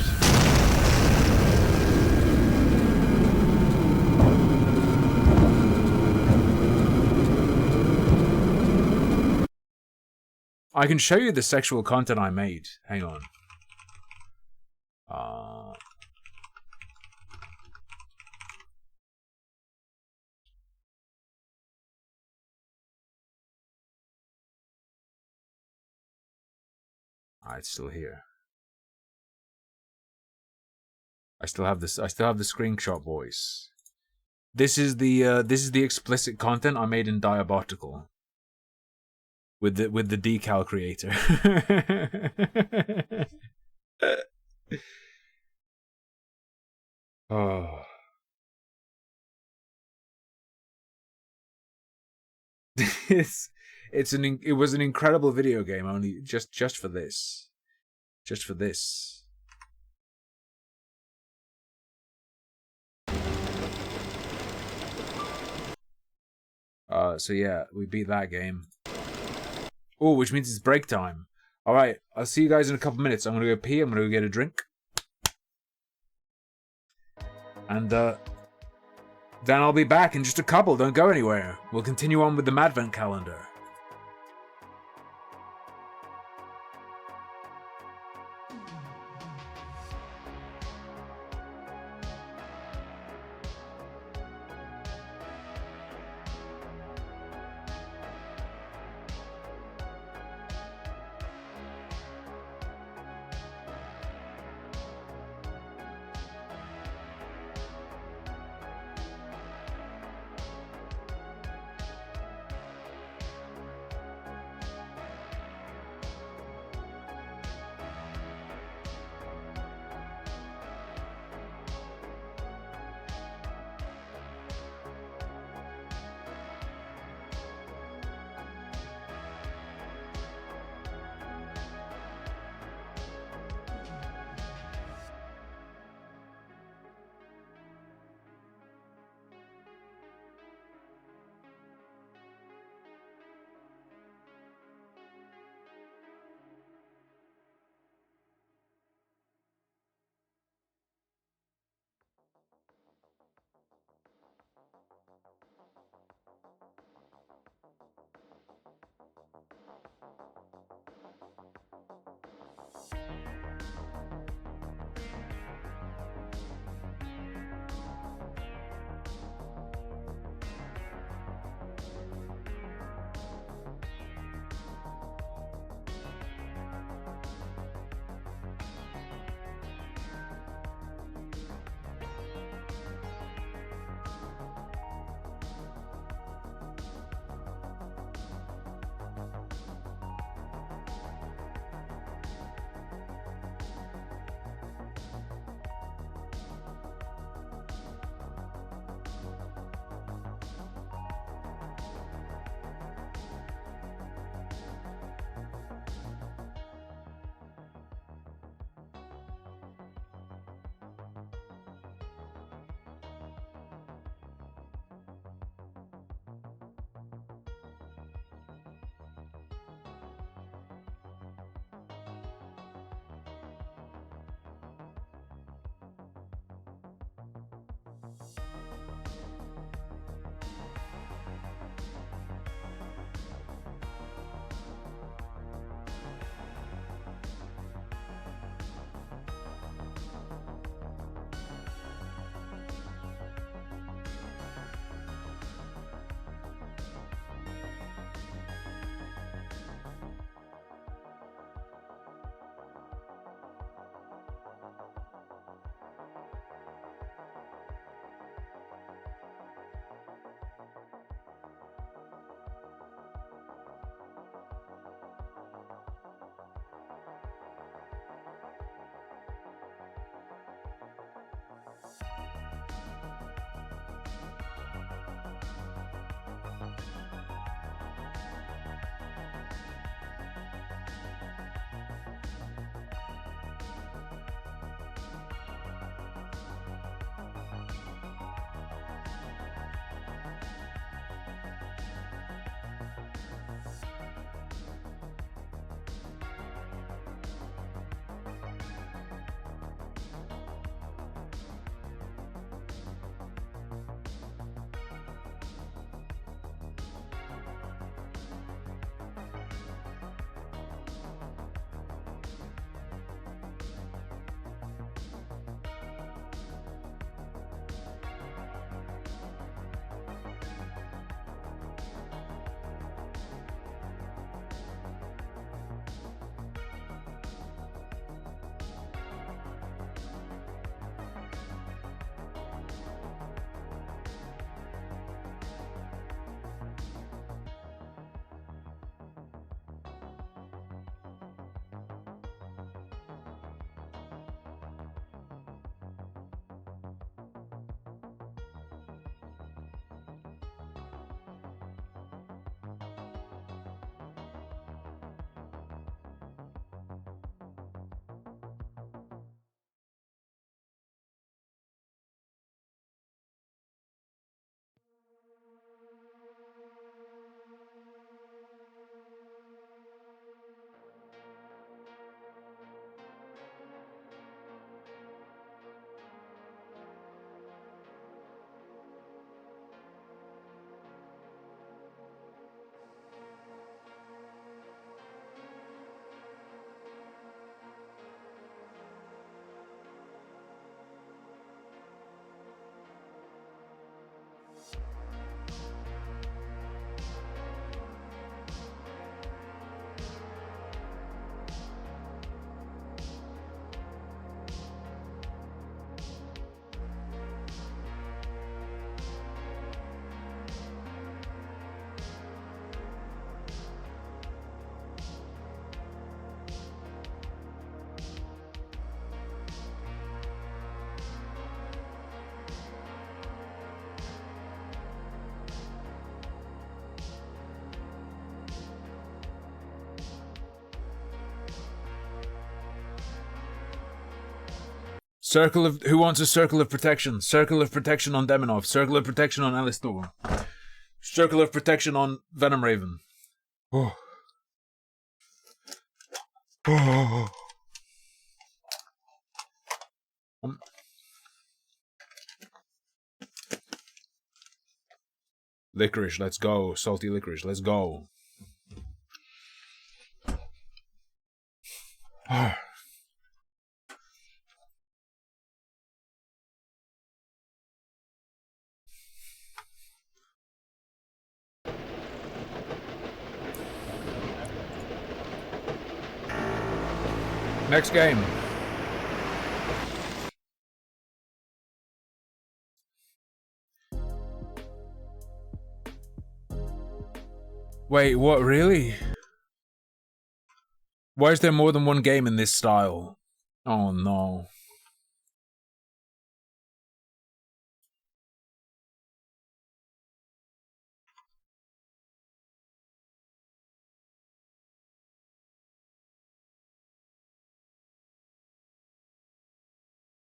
I can show you the sexual content I made. Hang on. It's still here. I still have this. I still have the screenshot, boys. This is the explicit content I made in Diabolical. With the decal creator. Oh. It was an incredible video game only just for this. Just for this. So yeah, we beat that game. Oh, which means it's break time. Alright, I'll see you guys in a couple minutes. I'm gonna go pee, I'm gonna go get a drink. And then I'll be back in just a couple. Don't go anywhere. We'll continue on with the Madvent calendar. Circle of... Who wants a circle of protection? Circle of protection on Demonov. Circle of protection on Alistor. Circle of protection on Venom Raven. Oh. Oh. Licorice, let's go. Salty licorice, let's go. Next game. Wait, what, really? Why is there more than one game in this style? Oh no.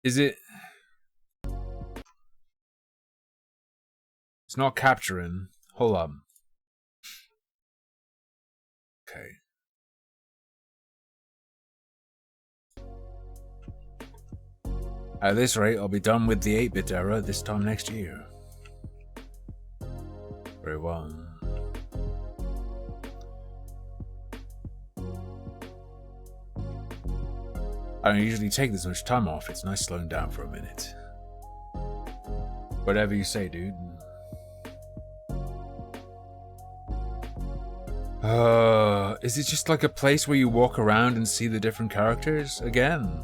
Is it... It's not capturing. Hold up. Okay. At this rate, I'll be done with the 8-bit era this time next year. Very well. I don't usually take this much time off. It's nice slowing down for a minute. Whatever you say, dude. Is it just like a place where you walk around and see the different characters again?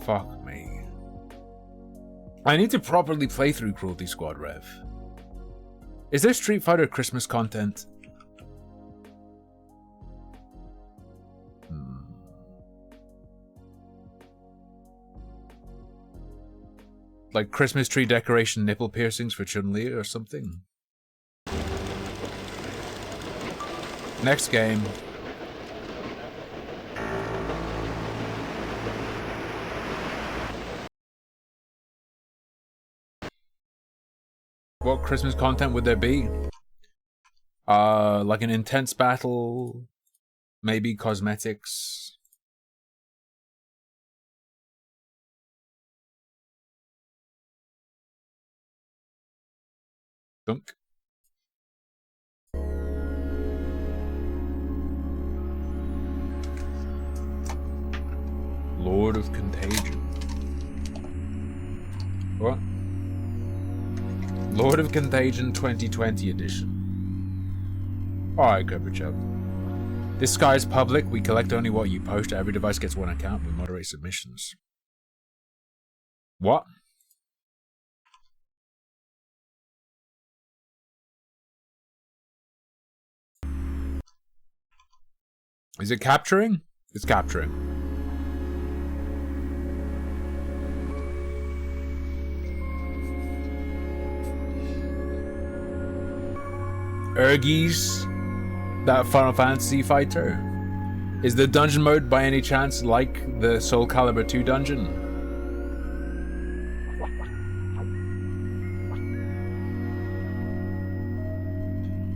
Fuck me. I need to properly play through Cruelty Squad Rev. Is there Street Fighter Christmas content? Like Christmas tree decoration nipple piercings for Chun-Li or something? Next game. What Christmas content would there be? Like an intense battle, maybe cosmetics. Dunk. Lord of Contagion. What? Lord of Contagion 2020 edition. Alright, Gorbachev. This sky is public. We collect only what you post. Every device gets one account. We moderate submissions. What? Is it capturing? It's capturing. Ergies, that Final Fantasy fighter. Is the dungeon mode by any chance like the Soul Calibur 2 dungeon?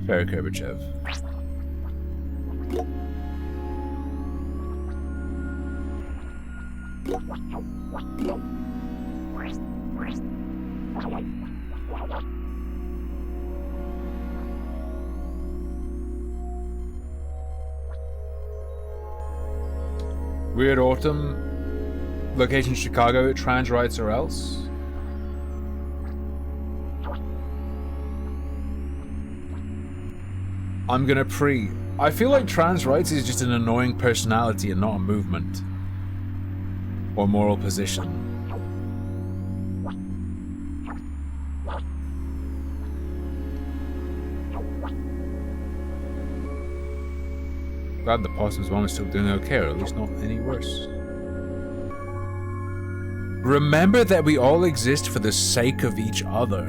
Fair Gorbachev. Weird Autumn. Location Chicago. Trans rights or else. I'm gonna pre. I feel like trans rights is just an annoying personality and not a movement. Or moral position. Glad the Possum's mom is still doing okay, or at least not any worse. Remember that we all exist for the sake of each other.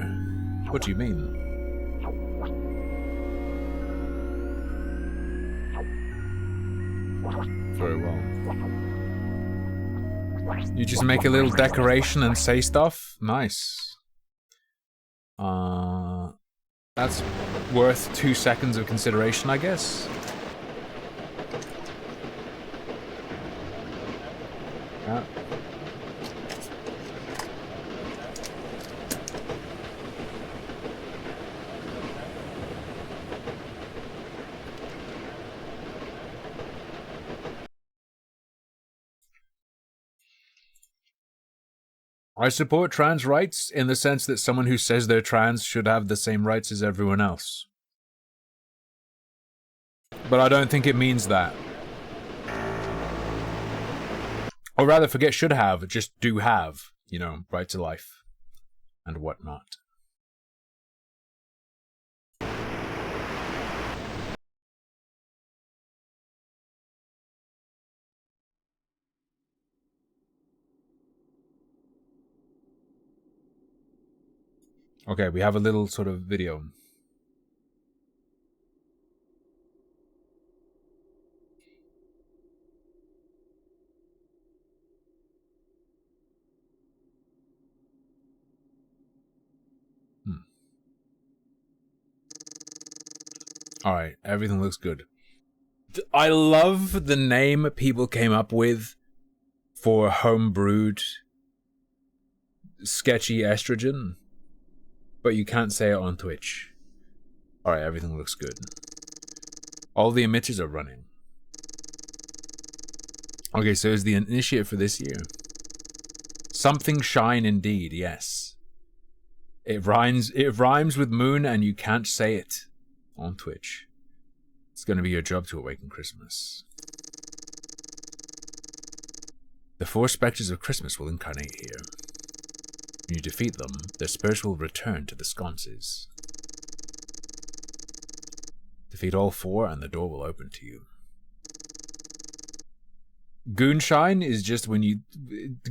What do you mean? Very well. You just make a little decoration and say stuff? Nice. That's worth 2 seconds of consideration, I guess. Yeah. I support trans rights in the sense that someone who says they're trans should have the same rights as everyone else. But I don't think it means that. Or rather, forget should have, just do have, you know, right to life and whatnot. Okay, we have a little sort of video. Alright, everything looks good. I love the name people came up with for homebrewed sketchy estrogen, but you can't say it on Twitch. Alright, everything looks good. All the emitters are running. Okay, so is the initiative for this year. Something shine indeed, yes. It rhymes with moon and you can't say it on Twitch. It's gonna be your job to awaken Christmas. The 4 specters of Christmas will incarnate here. When you defeat them, their spirits will return to the sconces. Defeat all 4 and the door will open to you. Goonshine is just when you...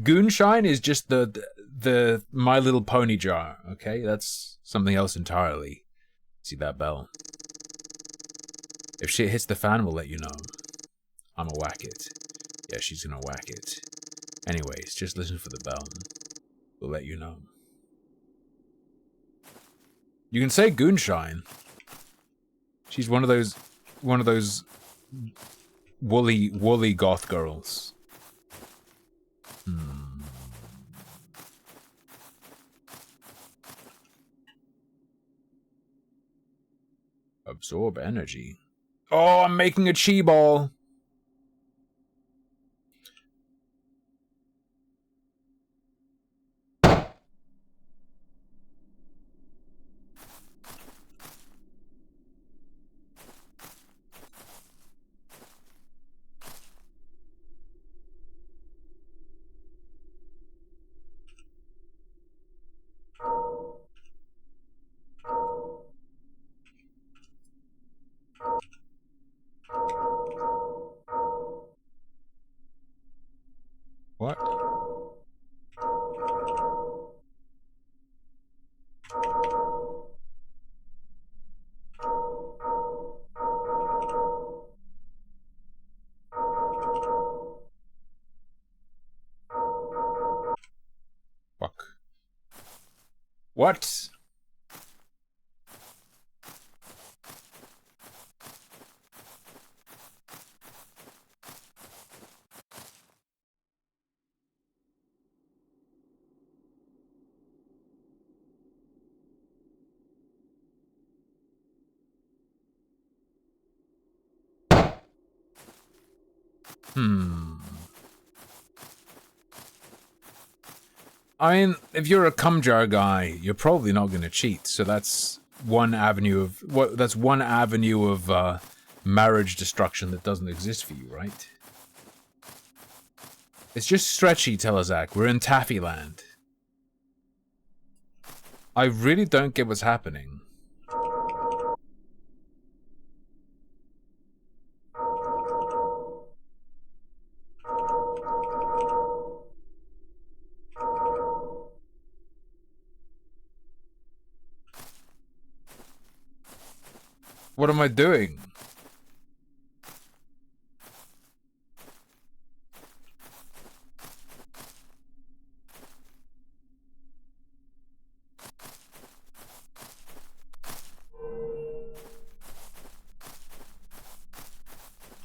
Goonshine is just the My Little Pony jar, okay? That's something else entirely. See that bell? If shit hits the fan, we'll let you know. I'ma whack it. Yeah, she's gonna whack it. Anyways, just listen for the bell. We'll let you know. You can say Goonshine. She's one of those woolly goth girls. Absorb energy. Oh, I'm making a chi ball. What? Fuck. What? I mean, if you're a cum jar guy, you're probably not going to cheat. So that's one avenue of marriage destruction that doesn't exist for you, right? It's just stretchy, Telezak. We're in Taffy Land. I really don't get what's happening. What am I doing?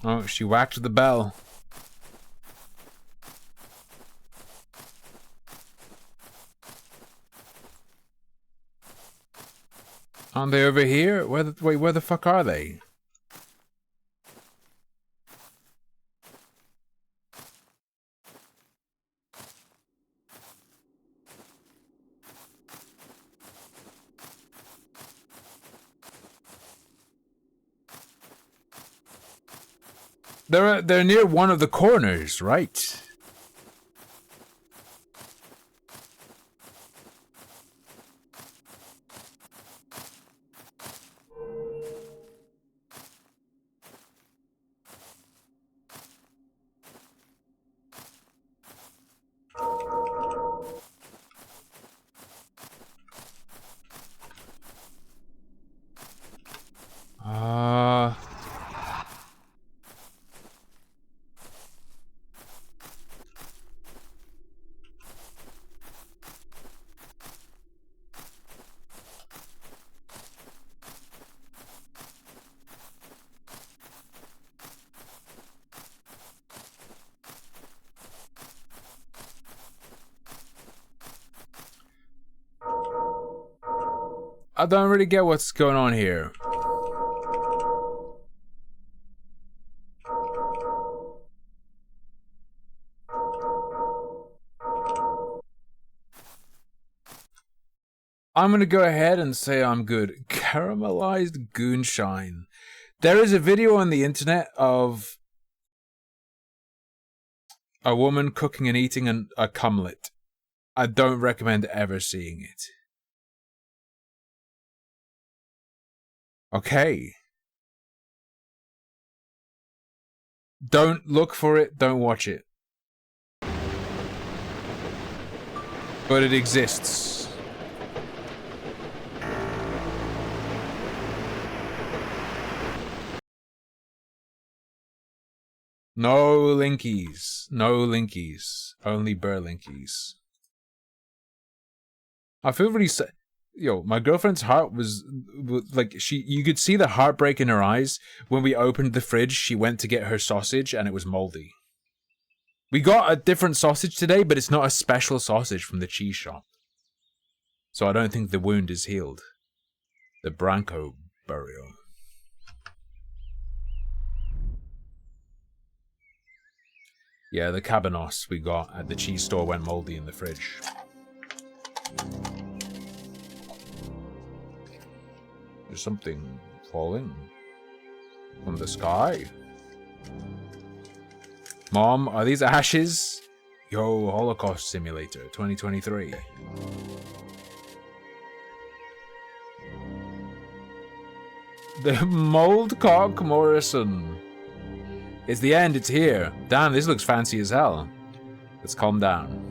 Oh, she whacked the bell. Aren't they over here? Wait, where the fuck are they? They're near one of the corners, right? I don't really get what's going on here. I'm gonna go ahead and say I'm good. Caramelized goonshine. There is a video on the internet of a woman cooking and eating a cumlet. I don't recommend ever seeing it. Okay. Don't look for it, don't watch it. But it exists. No linkies. No linkies. Only burlinkies. I feel really sad. Yo, my girlfriend's heart was like, you could see the heartbreak in her eyes when we opened the fridge. She went to get her sausage and it was moldy. We got a different sausage today, but it's not a special sausage from the cheese shop. So I don't think the wound is healed. The Branco burial. Yeah, the cabanos we got at the cheese store went moldy in the fridge. There's something falling from the sky. Mom, are these ashes? Yo, Holocaust Simulator 2023. The Mold Cock Morrison. It's the end, it's here. Damn, this looks fancy as hell. Let's calm down.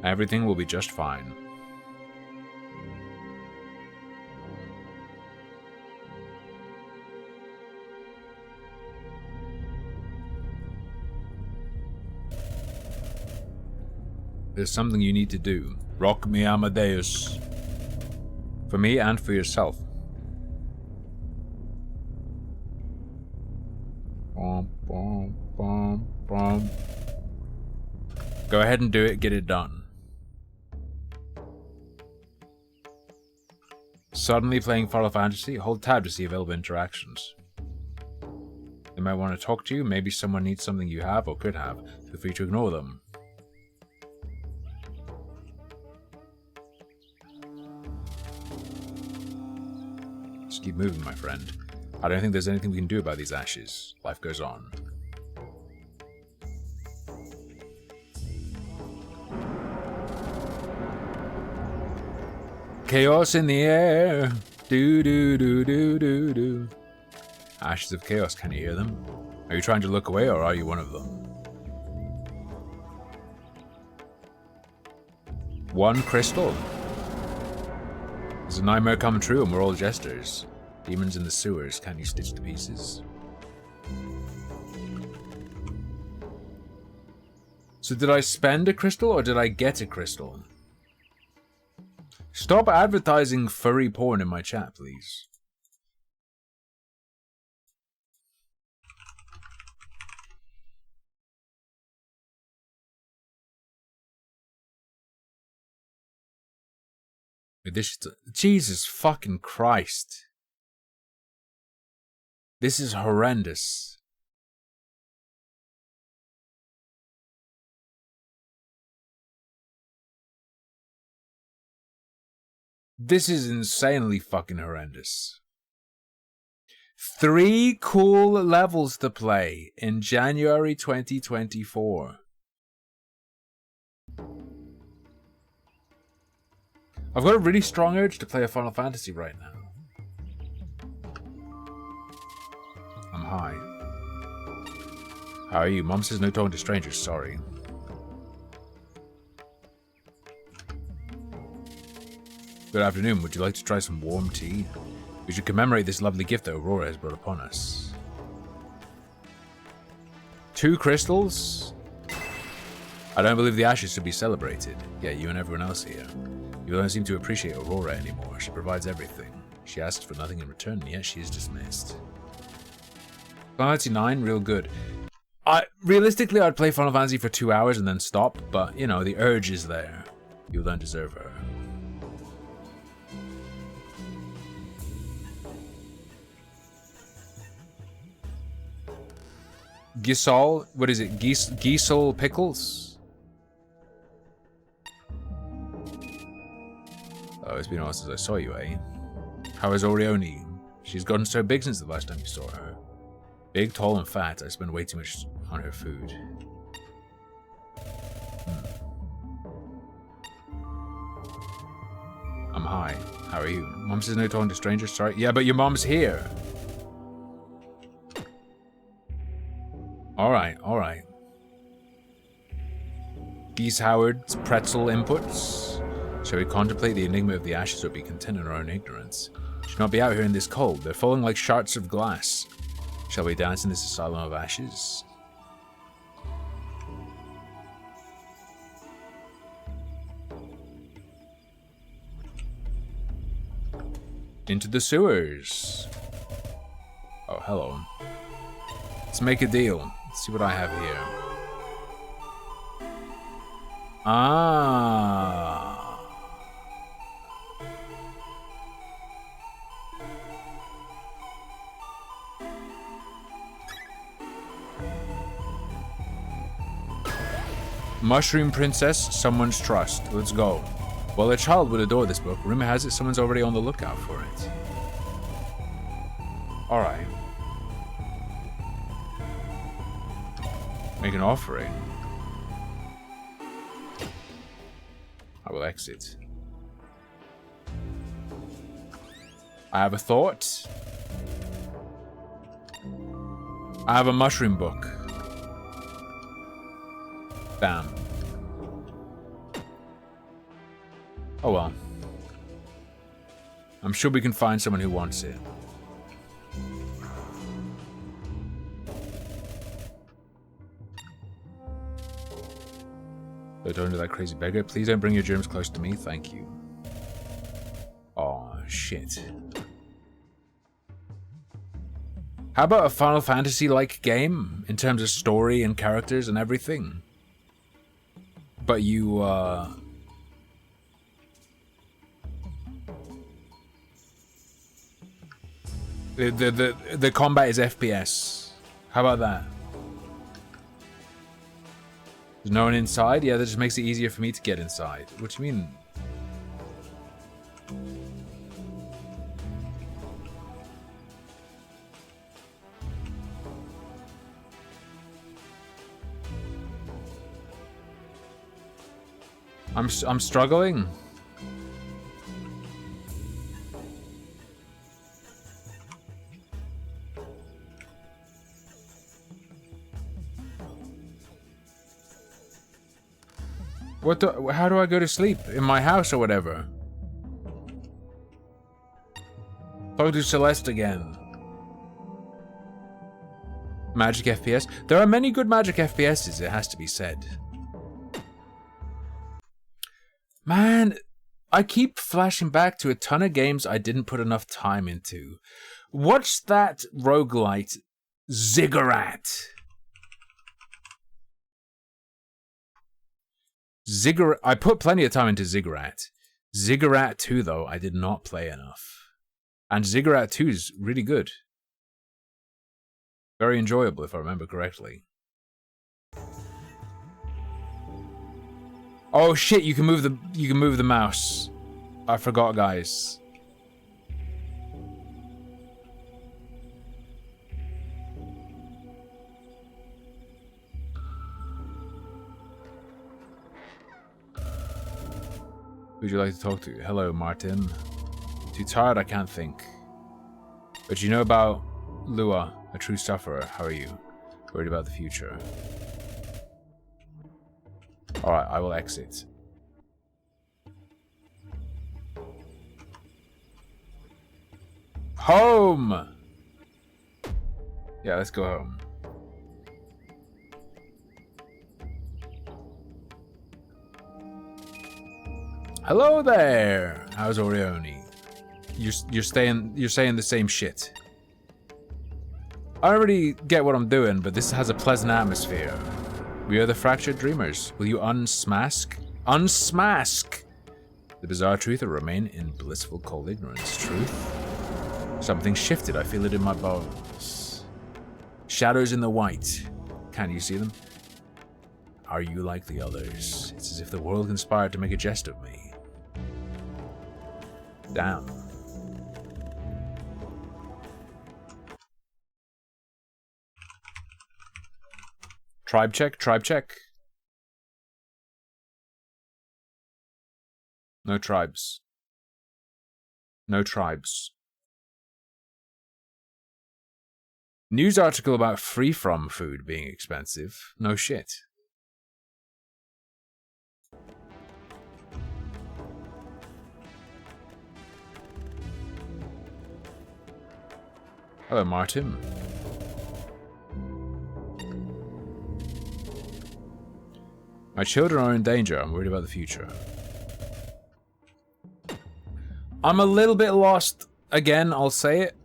Everything will be just fine. There's something you need to do. Rock me Amadeus. For me and for yourself. Bom, bom, bom, bom. Go ahead and do it, get it done. Suddenly playing Final Fantasy? Hold tab to see available interactions. They might want to talk to you, maybe someone needs something you have or could have. Feel free to ignore them. Just keep moving, my friend. I don't think there's anything we can do about these ashes. Life goes on. Chaos in the air. Do do do do do do. Ashes of chaos, can you hear them? Are you trying to look away or are you one of them? One crystal. Is a nightmare come true and we're all jesters? Demons in the sewers, can you stitch the pieces? So did I spend a crystal or did I get a crystal? Stop advertising furry porn in my chat, please. This Jesus fucking Christ. This is horrendous. This is insanely fucking horrendous. 3 cool levels to play in January 2024. I've got a really strong urge to play a Final Fantasy right now. I'm high. How are you? Mom says no talking to strangers, sorry. Good afternoon, would you like to try some warm tea? We should commemorate this lovely gift that Aurora has brought upon us. 2 crystals? I don't believe the ashes should be celebrated. Yeah, you and everyone else here. You don't seem to appreciate Aurora anymore. She provides everything. She asks for nothing in return, and yet she is dismissed. Final Fantasy 9, real good. Realistically, I'd play Final Fantasy for 2 hours and then stop, but, you know, the urge is there. You don't deserve her. Gisal? What is it? Gisal Pickles? Oh, it's been a while since I saw you, eh? How is Orioni? She's gotten so big since the last time you saw her. Big, tall, and fat. I spend way too much on her food. I'm high. How are you? Mom says no talking to strangers, sorry. Yeah, but your mom's here. Alright, alright. Geese Howard's pretzel inputs. Shall we contemplate the enigma of the ashes or be content in our own ignorance? Should not be out here in this cold. They're falling like shards of glass. Shall we dance in this asylum of ashes? Into the sewers. Oh, hello. Let's make a deal. Let's see what I have here. Ah. Mushroom Princess, Someone's Trust. Let's go. Well, a child would adore this book. Rumor has it someone's already on the lookout for it. Alright. Make an offering. I will exit. I have a thought. I have a mushroom book. Bam. Oh well. I'm sure we can find someone who wants it. Don't do that crazy beggar. Please don't bring your germs close to me. Thank you. Oh shit. How about a Final Fantasy-like game in terms of story and characters and everything? But you, the combat is FPS. How about that? There's no one inside? Yeah, that just makes it easier for me to get inside. What do you mean? I'm struggling. How do I go to sleep? In my house or whatever? Talk to Celeste again. Magic FPS? There are many good Magic FPSs, it has to be said. Man, I keep flashing back to a ton of games I didn't put enough time into. What's that roguelite? Ziggurat. I put plenty of time into Ziggurat. Ziggurat 2, though, I did not play enough. And Ziggurat 2 is really good. Very enjoyable, if I remember correctly. Oh shit, you can move the mouse. I forgot, guys. Who'd you like to talk to? Hello, Martin. Too tired, I can't think. But you know about Lua, a true sufferer. How are you? Worried about the future. Alright, I will exit. Home! Yeah, let's go home. Hello there! How's Orioni? You're saying the same shit. I don't really get what I'm doing, but this has a pleasant atmosphere. We are the Fractured Dreamers. Will you unsmask the bizarre truth or remain in blissful cold ignorance? Truth? Something shifted. I feel it in my bones. Shadows in the white. Can you see them? Are you like the others? It's as if the world conspired to make a jest of me. Damn. Tribe check, tribe check. No tribes. No tribes. News article about free from food being expensive. No shit. Hello, Martin. My children are in danger. I'm worried about the future. I'm a little bit lost. Again, I'll say it.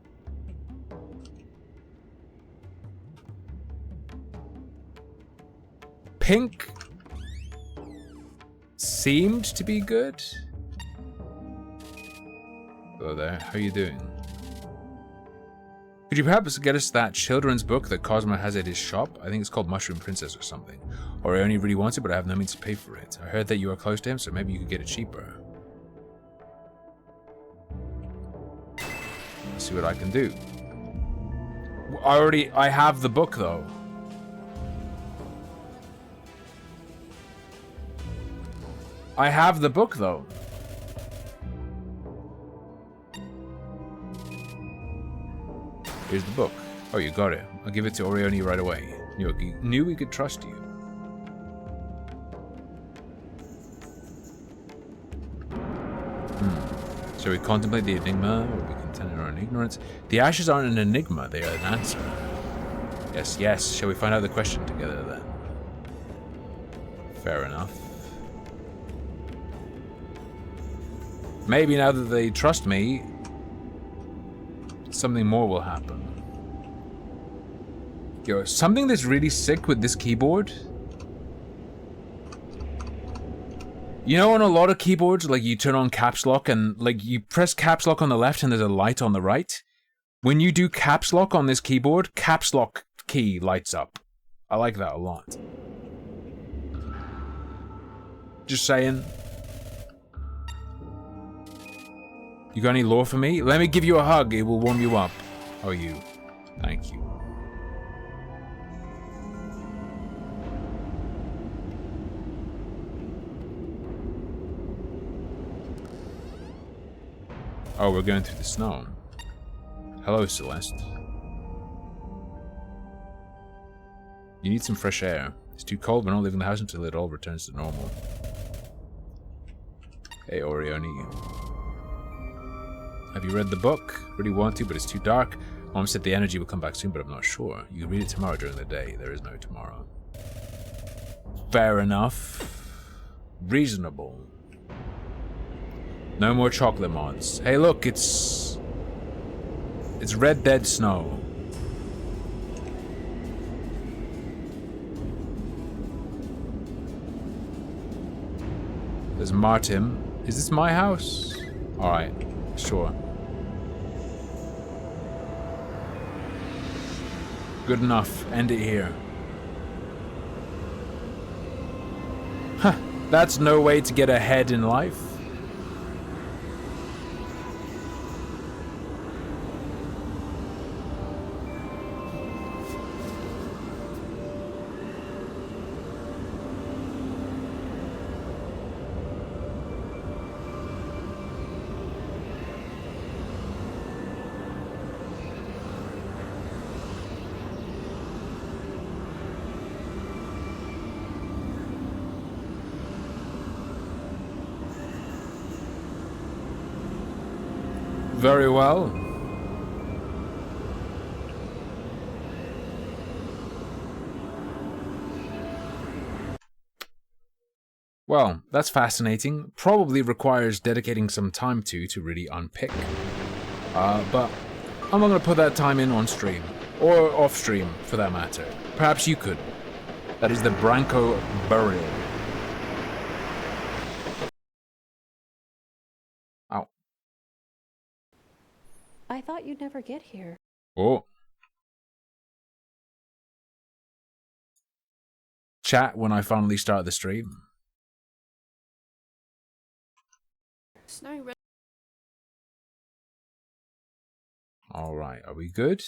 Pink seemed to be good. Hello there. How are you doing? Could you perhaps get us that children's book that Cosmo has at his shop? I think it's called Mushroom Princess or something. Or I only really want it, but I have no means to pay for it. I heard that you are close to him, so maybe you could get it cheaper. Let's see what I can do. I have the book though. I have the book though. Here's the book. Oh, you got it. I'll give it to Orioni right away. Knew we could trust you. Shall we contemplate the enigma, or be content in our ignorance? The ashes aren't an enigma, they are an answer. Yes, yes. Shall we find out the question together then? Fair enough. Maybe now that they trust me, something more will happen. Yo, something that's really sick with this keyboard. You know, on a lot of keyboards, like you turn on caps lock and like you press caps lock on the left and there's a light on the right. When you do caps lock on this keyboard, caps lock key lights up. I like that a lot. Just saying. You got any lore for me? Let me give you a hug. It will warm you up. Oh, you. Thank you. Oh, we're going through the snow. Hello, Celeste. You need some fresh air. It's too cold. We're not leaving the house until it all returns to normal. Hey, Orioni. Have you read the book? Really want to, but it's too dark. Mom said the energy will come back soon, but I'm not sure. You can read it tomorrow during the day. There is no tomorrow. Fair enough. Reasonable. No more chocolate mods. Hey, look, it's Red Dead Snow. There's Martin. Is this my house? Alright, sure. Good enough. End it here. Huh. That's no way to get ahead in life. Very well. Well, that's fascinating. Probably requires dedicating some time to really unpick. But I'm not going to put that time in on stream. Or off stream, for that matter. Perhaps you could. That is the Branco Burial. Ow. I thought you'd never get here. Oh. Chat when I finally start the stream. Snowing. Alright, are we good?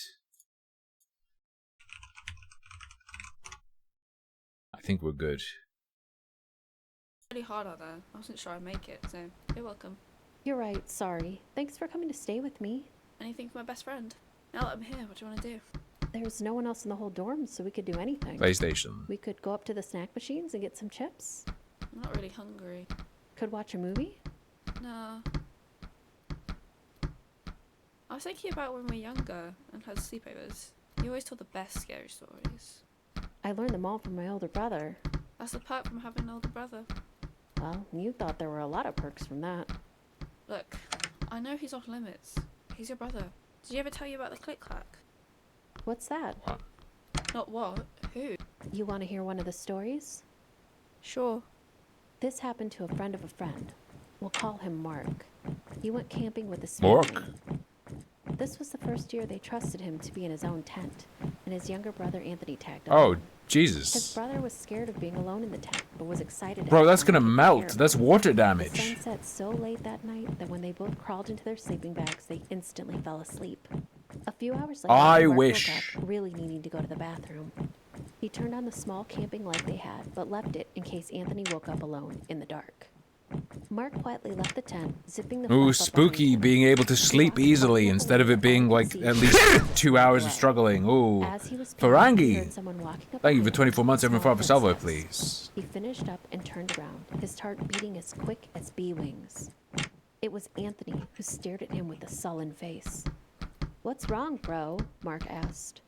I think we're good. Really hard out there. I wasn't sure I'd make it, so you're welcome. You're right, sorry. Thanks for coming to stay with me. Anything for my best friend. Now that I'm here, what do you want to do? There's no one else in the whole dorm, so we could do anything. PlayStation. We could go up to the snack machines and get some chips. I'm not really hungry. Could watch a movie. No. I was thinking about when we were younger and had sleepovers. You always told the best scary stories. I learned them all from my older brother. That's the perk from having an older brother. Well, you thought there were a lot of perks from that. Look, I know he's off limits. He's your brother. Did he ever tell you about the click-clack? What's that? What? Not what? Who? You want to hear one of the stories? Sure. This happened to a friend of a friend. We'll call him Mark. He went camping with his Mark? family. This was the first year they trusted him to be in his own tent, and his younger brother Anthony tagged along. Oh, Jesus. His brother was scared of being alone in the tent, but was excited. Bro, to that's have gonna someone to take melt. care of That's him. water The damage. sun set so late that night that when they both crawled into their sleeping bags, they instantly fell asleep. A few hours later, I Mark wish. woke up, really needing to go to the bathroom. He turned on the small camping light they had, but left it in case Anthony woke up alone in the dark. Mark quietly left the tent, zipping the flap Ooh, up spooky behind him. being able to He sleep walked easily quietly instead of away it being from all like he could at see least and 2 hours of away. struggling. Ooh. As he was peeing, he Ferengi. heard someone walking up Thank you for behind 24 him months with a every for small salvo, princess. please. He finished up and turned around, his heart beating as quick as bee wings. It was Anthony, who stared at him with a sullen face. "What's wrong, bro?" Mark asked.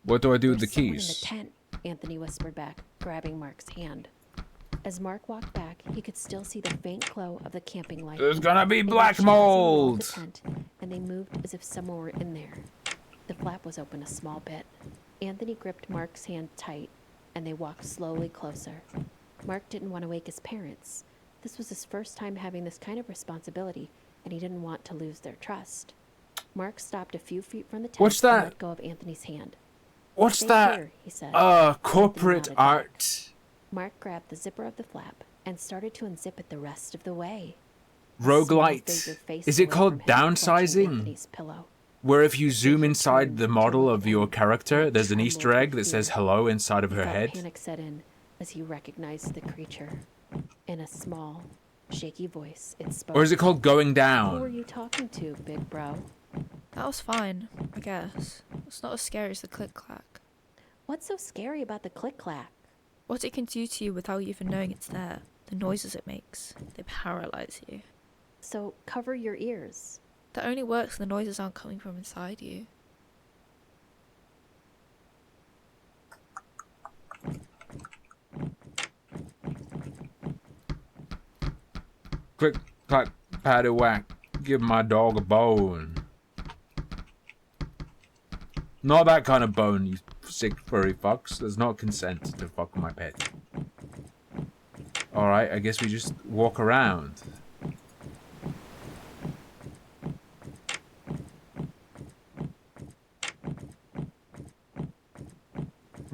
What do I do with the "There's someone keys? in the tent," Anthony whispered back, grabbing Mark's hand. As Mark walked back, he could still see the faint glow of the camping light. There's gonna be It black reached as he moved mold. the tent, and they moved as if someone were in there. The flap was open a small bit. Anthony gripped Mark's hand tight, and they walked slowly closer. Mark didn't want to wake his parents. This was his first time having this kind of responsibility, and he didn't want to lose their trust. Mark stopped a few feet from the tent What's and that? let go of Anthony's hand. What's "Stay that? here," he said. Corporate nodded. art. Mark grabbed the zipper of the flap and started to unzip it the rest of the way. A small figure Roguelite. faced Is it away called from him, clutching downsizing? Anthony's pillow. Where if you zoom inside the model of your character, there's an Easter egg that says hello inside of He her felt head? panic set in as he recognized the creature. In a small, shaky voice, it spoke. Or is it called going "Who were down? you talking to, big bro?" That was fine, I guess. It's not as scary as the click-clack. "What's so scary about the click-clack?" What it can do to you without you even knowing it's there. The noises it makes. They paralyze you. "So cover your ears." That only works when the noises aren't coming from inside you. Click, clack, patty whack. Give my dog a bone. Not that kind of bone, you sick furry fucks. There's not consent to fuck with my pet. Alright, I guess we just walk around.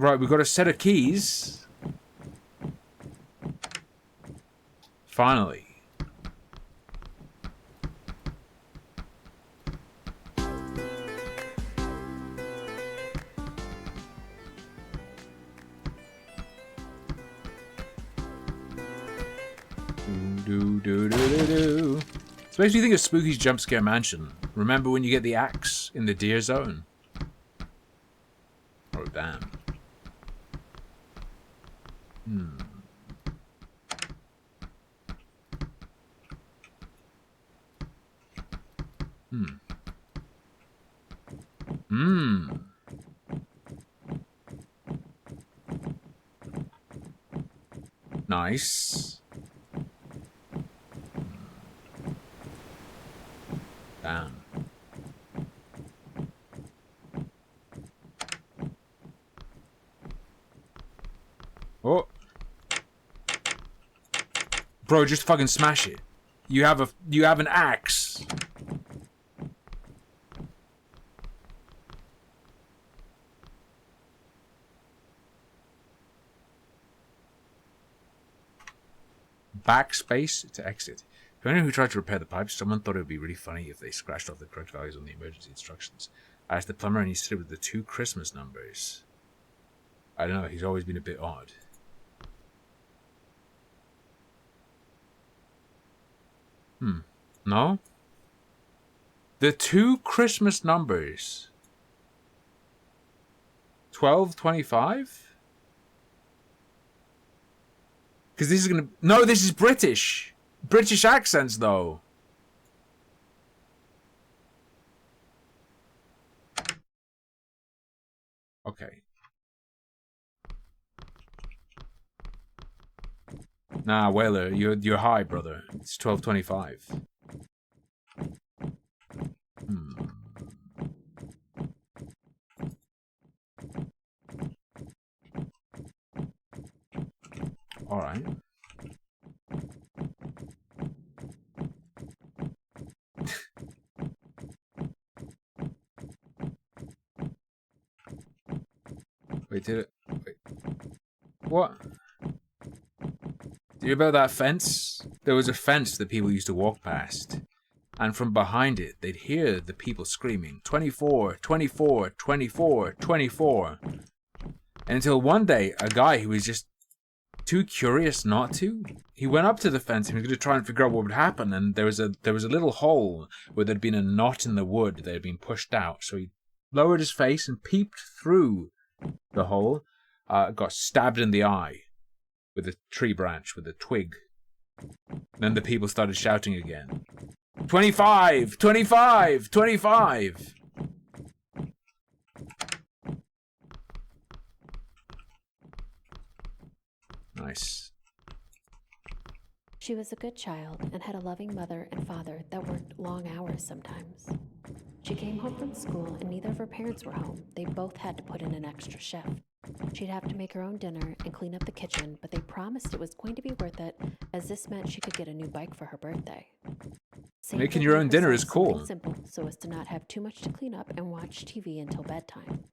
Right, we've got a set of keys. Finally. Do. This makes me think of Spooky's Jump Scare Mansion. Remember when you get the axe in the deer zone? Oh, damn. Nice. Damn. Oh. Bro, just fucking smash it. You have an axe. Backspace to exit. For anyone who tried to repair the pipes, someone thought it would be really funny if they scratched off the correct values on the emergency instructions. I asked the plumber and he said it was the 2 Christmas numbers. I don't know, he's always been a bit odd. No? The 2 Christmas numbers. 1225? Because this is gonna... No, this is British. British accents, though. Okay. Nah, Whaler, you're high, brother. It's 1225. Alright. Wait, did it? Wait. What? Do you know about that fence? There was a fence that people used to walk past. And from behind it, they'd hear the people screaming, 24, 24, 24, 24. And until one day, a guy who was just too curious not to, he went up to the fence and he was going to try and figure out what would happen. And there was a little hole where there'd been a knot in the wood that had been pushed out. So he lowered his face and peeped through the hole, got stabbed in the eye with a tree branch, with a twig. Then the people started shouting again. 25! 25! 25! Nice. She was a good child and had a loving mother and father that worked long hours sometimes. She came home from school and neither of her parents were home. They both had to put in an extra shift. She'd have to make her own dinner and clean up the kitchen, but they promised it was going to be worth it, as this meant she could get a new bike for her birthday. Making your own dinner is cool. Simple, so as to not have too much to clean up and watch TV until bedtime.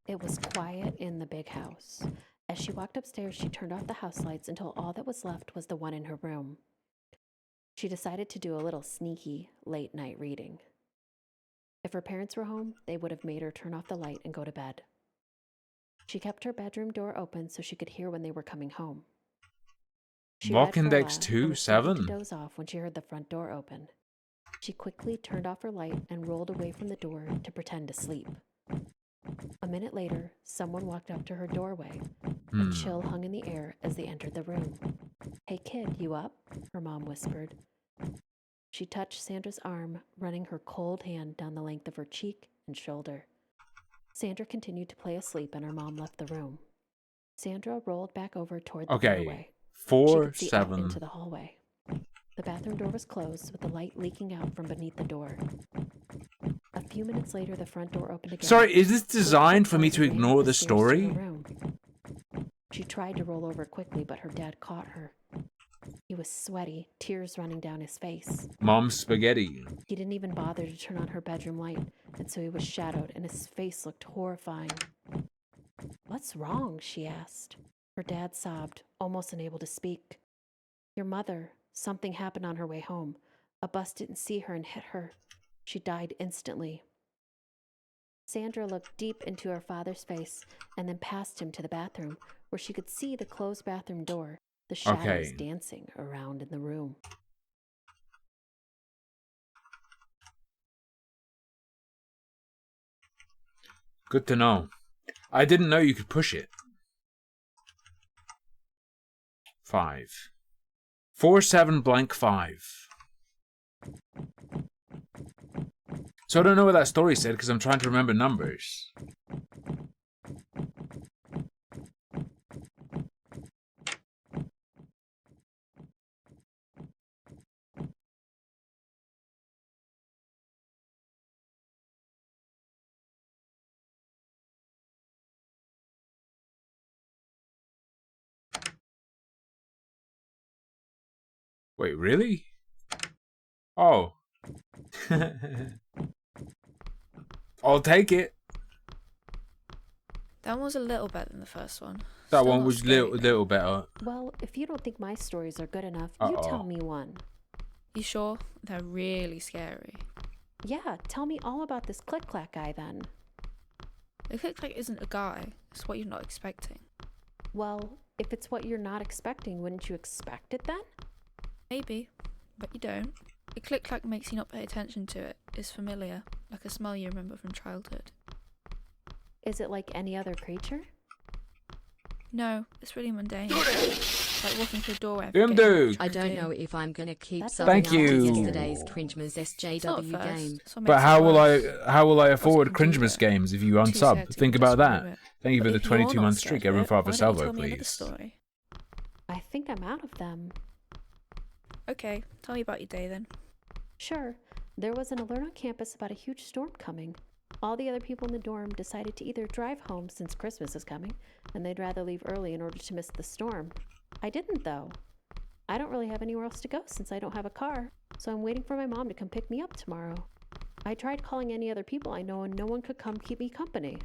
It was quiet in the big house. As she walked upstairs, she turned off the house lights until all that was left was the one in her room. She decided to do a little sneaky late-night reading. If her parents were home, they would have made her turn off the light and go to bed. She kept her bedroom door open so she could hear when they were coming home. Walk Index 2, 7? She dozed off when she heard the front door open. She quickly turned off her light and rolled away from the door to pretend to sleep. A minute later, someone walked up to her doorway. A chill hung in the air as they entered the room. "Hey kid, you up?" her mom whispered. She touched Sandra's arm, running her cold hand down the length of her cheek and shoulder. Sandra continued to play asleep and her mom left the room. Sandra rolled back over toward the doorway. 4, she could see 7. out into the hallway. The bathroom door was closed with the light leaking out from beneath the door. A few minutes later, the front door opened again. Sorry, is this designed for me to ignore the story? She tried to roll over quickly, but her dad caught her. He was sweaty, tears running down his face. Mom's spaghetti. He didn't even bother to turn on her bedroom light, and so he was shadowed, and his face looked horrifying. What's wrong? She asked. Her dad sobbed, almost unable to speak. Your mother. Something happened on her way home. A bus didn't see her and hit her. She died instantly. Sandra looked deep into her father's face and then past him to the bathroom, where she could see the closed bathroom door, the shadows dancing around in the room. Good to know. I didn't know you could push it. 5. 47 blank 5. So I don't know what that story said because I'm trying to remember numbers. Wait, really? Oh. I'll take it. That one was a little better than the first one. That Still one not was scary, little better. Well, if you don't think my stories are good enough, you tell me one. You sure? They're really scary. Yeah, tell me all about this Click-Clack guy then. The Click-Clack isn't a guy. It's what you're not expecting. Well, if it's what you're not expecting, wouldn't you expect it then? Maybe, but you don't. A Click-Clack makes you not pay attention to it. It's familiar, like a smell you remember from childhood. Is it like any other creature? No, it's really mundane. Like walking through a doorway. I don't know if I'm gonna keep That's subbing Thank after you. yesterday's Cringemas SJW game. But how will I afford Possibly do Cringemas that. games if you Too unsub? sad to Think about describe that. it. Thank you But for the if you're not 22-month scared streak, of everyone it, for why don't you Salvo, tell me another please. story? I think I'm out of them. Okay, tell me about your day then. Sure, there was an alert on campus about a huge storm coming. All the other people in the dorm decided to either drive home since Christmas is coming, and they'd rather leave early in order to miss the storm. I didn't, though. I don't really have anywhere else to go since I don't have a car, so I'm waiting for my mom to come pick me up tomorrow. I tried calling any other people I know, and no one could come keep me company.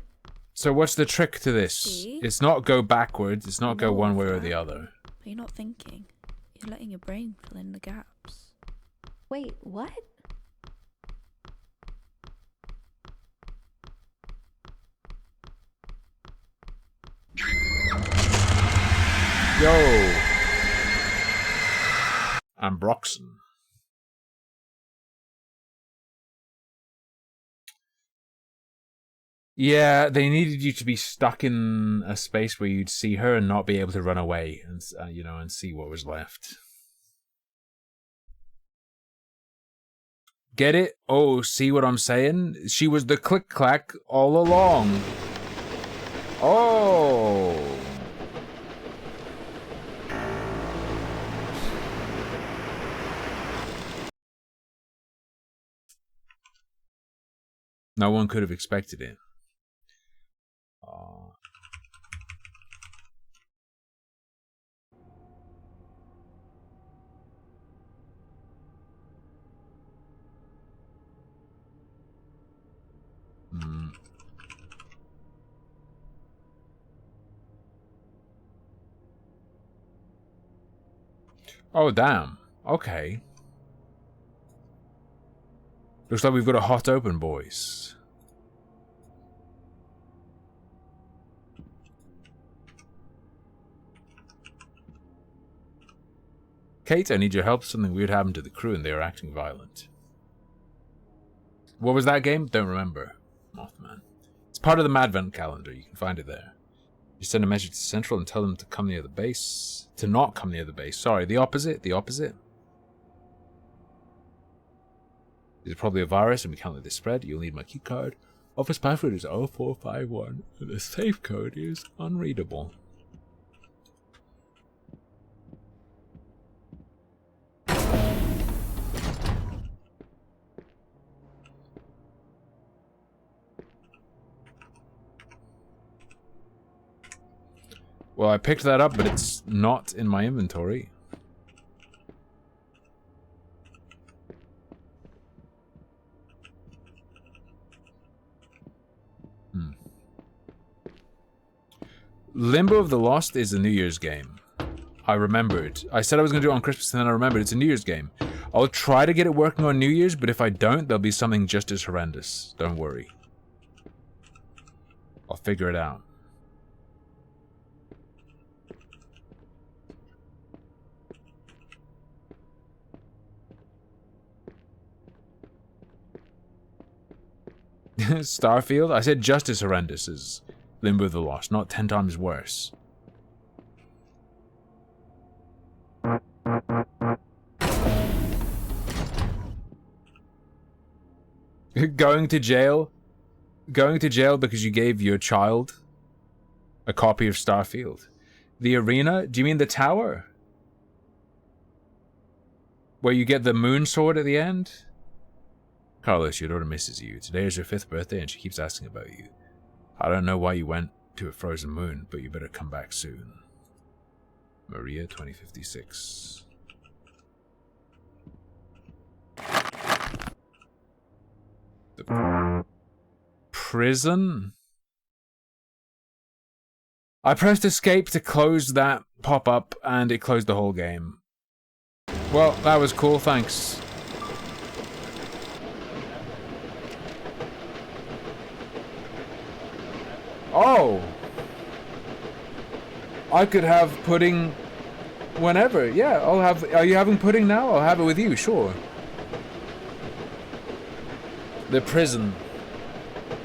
So what's the trick to this? See? It's not go backwards. It's not go No, one way or Fran. the other. But you're not thinking. You're letting your brain fill in the gaps. Wait, what? Yo! I'm Broxon. Yeah, they needed you to be stuck in a space where you'd see her and not be able to run away and and see what was left. Get it? Oh, see what I'm saying? She was the Click-Clack all along. Oh. No one could have expected it. Oh. Hmm. Oh, damn. Okay. Looks like we've got a hot open, boys. Kate, I need your help. Something weird happened to the crew and they are acting violent. What was that game? Don't remember. Mothman. It's part of the Madvent calendar. You can find it there. You send a message to Central and tell them to come near the base. To not come near the base. Sorry, the opposite. The opposite. It's probably a virus and we can't let this spread. You'll need my key card. Office password is 0451 and the safe code is unreadable. Well, I picked that up, but it's not in my inventory. Limbo of the Lost is a New Year's game. I remembered. I said I was going to do it on Christmas, and then I remembered it's a New Year's game. I'll try to get it working on New Year's, but if I don't, there'll be something just as horrendous. Don't worry. I'll figure it out. Starfield? I said just as horrendous as Limbo of the Lost, not 10 times worse. Going to jail? Going to jail because you gave your child a copy of Starfield. The arena? Do you mean the tower? Where you get the moon sword at the end? Carlos, your daughter misses you. Today is her 5th birthday and she keeps asking about you. I don't know why you went to a frozen moon, but you better come back soon. Maria 2056. The prison? I pressed escape to close that pop-up and it closed the whole game. Well, that was cool, thanks. Oh! I could have pudding whenever. Yeah, I'll have... Are you having pudding now? I'll have it with you, sure. The prison.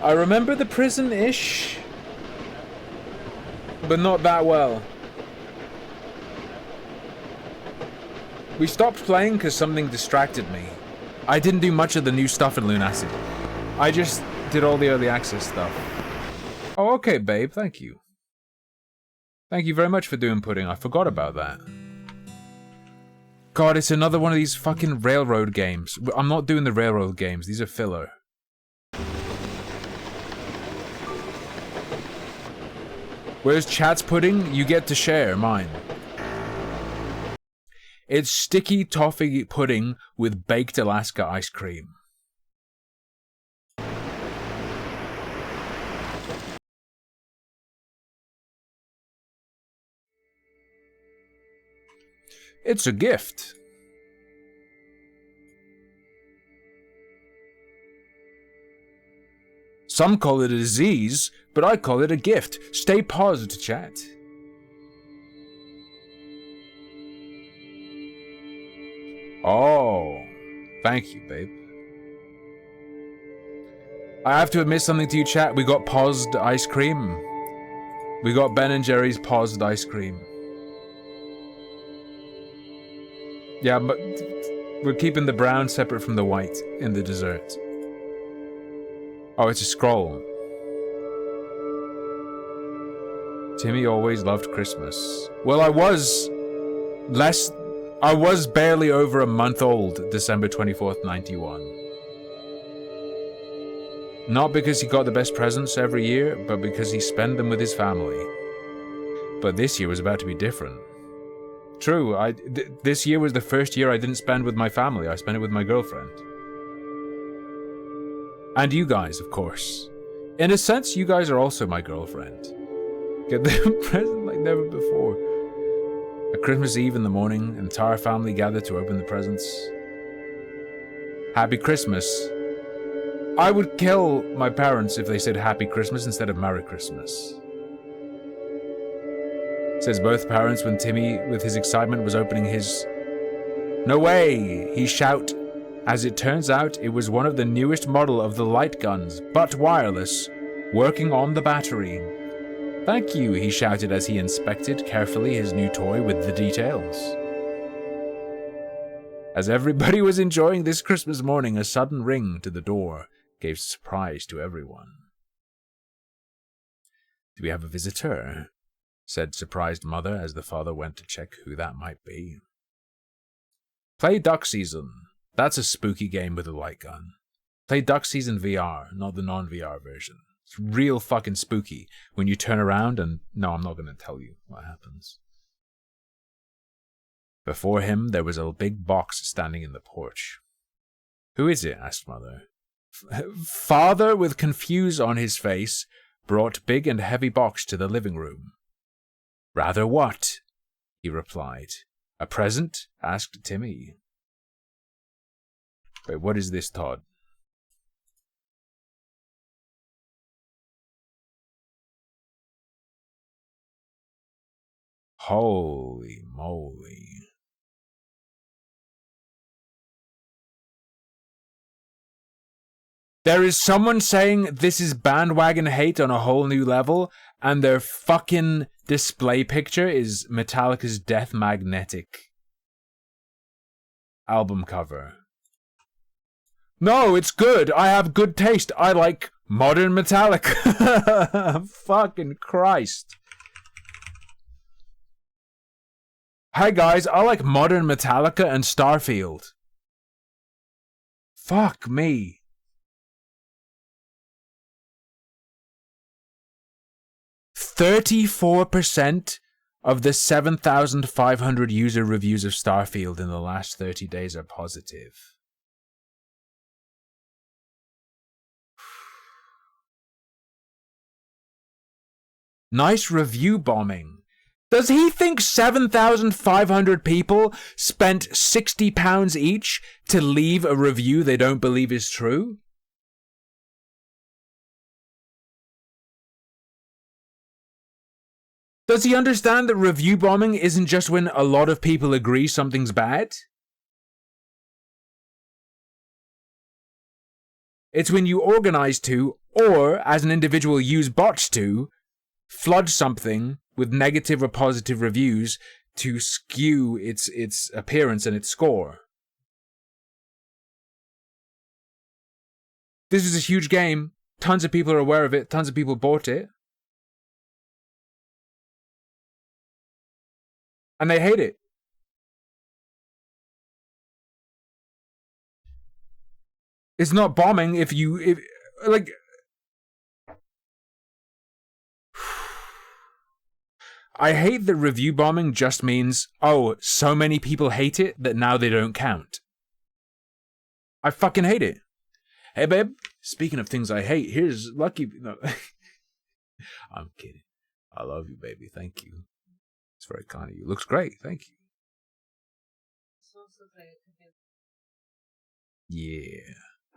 I remember the prison-ish, but not that well. We stopped playing because something distracted me. I didn't do much of the new stuff in Lunacid. I just did all the early access stuff. Oh, okay, babe, thank you. Thank you very much for doing pudding. I forgot about that. God, it's another one of these fucking railroad games. I'm not doing the railroad games. These are filler. Where's Chat's pudding? You get to share mine. It's sticky toffee pudding with baked Alaska ice cream. It's a gift. Some call it a disease, but I call it a gift. Stay paused, chat. Oh, thank you, babe. I have to admit something to you, chat. We got paused ice cream. We got Ben & Jerry's paused ice cream. Yeah, but we're keeping the brown separate from the white in the dessert. Oh, it's a scroll. Timmy always loved Christmas. Well, I was barely over a month old, December 24th, 91. Not because he got the best presents every year, but because he spent them with his family. But this year was about to be different. True, this year was the first year I didn't spend with my family. I spent it with my girlfriend. And you guys, of course. In a sense, you guys are also my girlfriend. Get the present like never before. At Christmas Eve in the morning, entire family gathered to open the presents. Happy Christmas. I would kill my parents if they said Happy Christmas instead of Merry Christmas. Says both parents when Timmy, with his excitement, was opening his... No way! He shout. As it turns out, it was one of the newest model of the light guns, but wireless, working on the battery. Thank you, he shouted as he inspected carefully his new toy with the details. As everybody was enjoying this Christmas morning, a sudden ring to the door gave surprise to everyone. Do we have a visitor? Said surprised mother as the father went to check who that might be. Play Duck Season. That's a spooky game with a light gun. Play Duck Season VR, not the non-VR version. It's real fucking spooky when you turn around and... No, I'm not going to tell you what happens. Before him, there was a big box standing in the porch. Who is it? Asked mother. Father, with confuse on his face, brought big and heavy box to the living room. Rather what? He replied. A present? Asked Timmy. Wait, what is this, Todd? Holy moly. There is someone saying this is bandwagon hate on a whole new level, and their fucking display picture is Metallica's Death Magnetic album cover. No, it's good. I have good taste. I like modern Metallica. Fucking Christ. Hi guys, I like modern Metallica and Starfield. Fuck me. %34% of the 7,500 user reviews of Starfield in the last 30 days are positive. Nice review bombing. Does he think 7,500 people spent £60 each to leave a review they don't believe is true? Does he understand that review bombing isn't just when a lot of people agree something's bad? It's when you organize to, or as an individual use bots to, flood something with negative or positive reviews to skew its appearance and its score. This is a huge game. Tons of people are aware of it. Tons of people bought it. And they hate it. It's not bombing if like... I hate that review bombing just means, oh, so many people hate it that now they don't count. I fucking hate it. Hey, babe, speaking of things I hate, here's Lucky... No. I'm kidding. I love you, baby. Thank you. It's very kind of you. Looks great. Thank you. Yeah.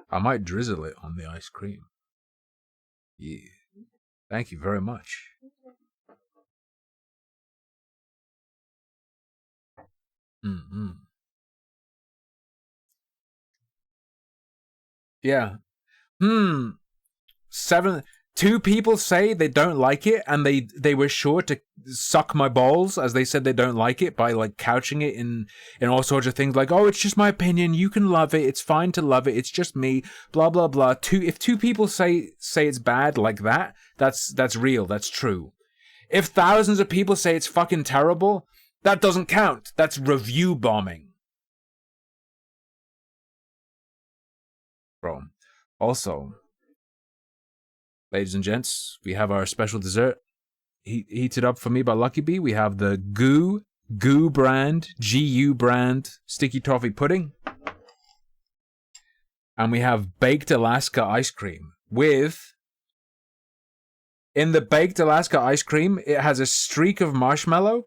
I might drizzle it on the ice cream. Yeah. Thank you very much. Mm-hmm. Yeah. Two people say they don't like it, and they were sure to suck my balls as they said they don't like it by like couching it in all sorts of things like, oh, it's just my opinion, you can love it, it's fine to love it, it's just me, blah blah blah. If two people say it's bad like that, that's real, that's true. If thousands of people say it's fucking terrible, that doesn't count. That's review bombing. Bro. Also, ladies and gents, we have our special dessert heated up for me by Lucky Bee. We have the GU brand, GU brand sticky toffee pudding. And we have baked Alaska ice cream with... In the baked Alaska ice cream, it has a streak of marshmallow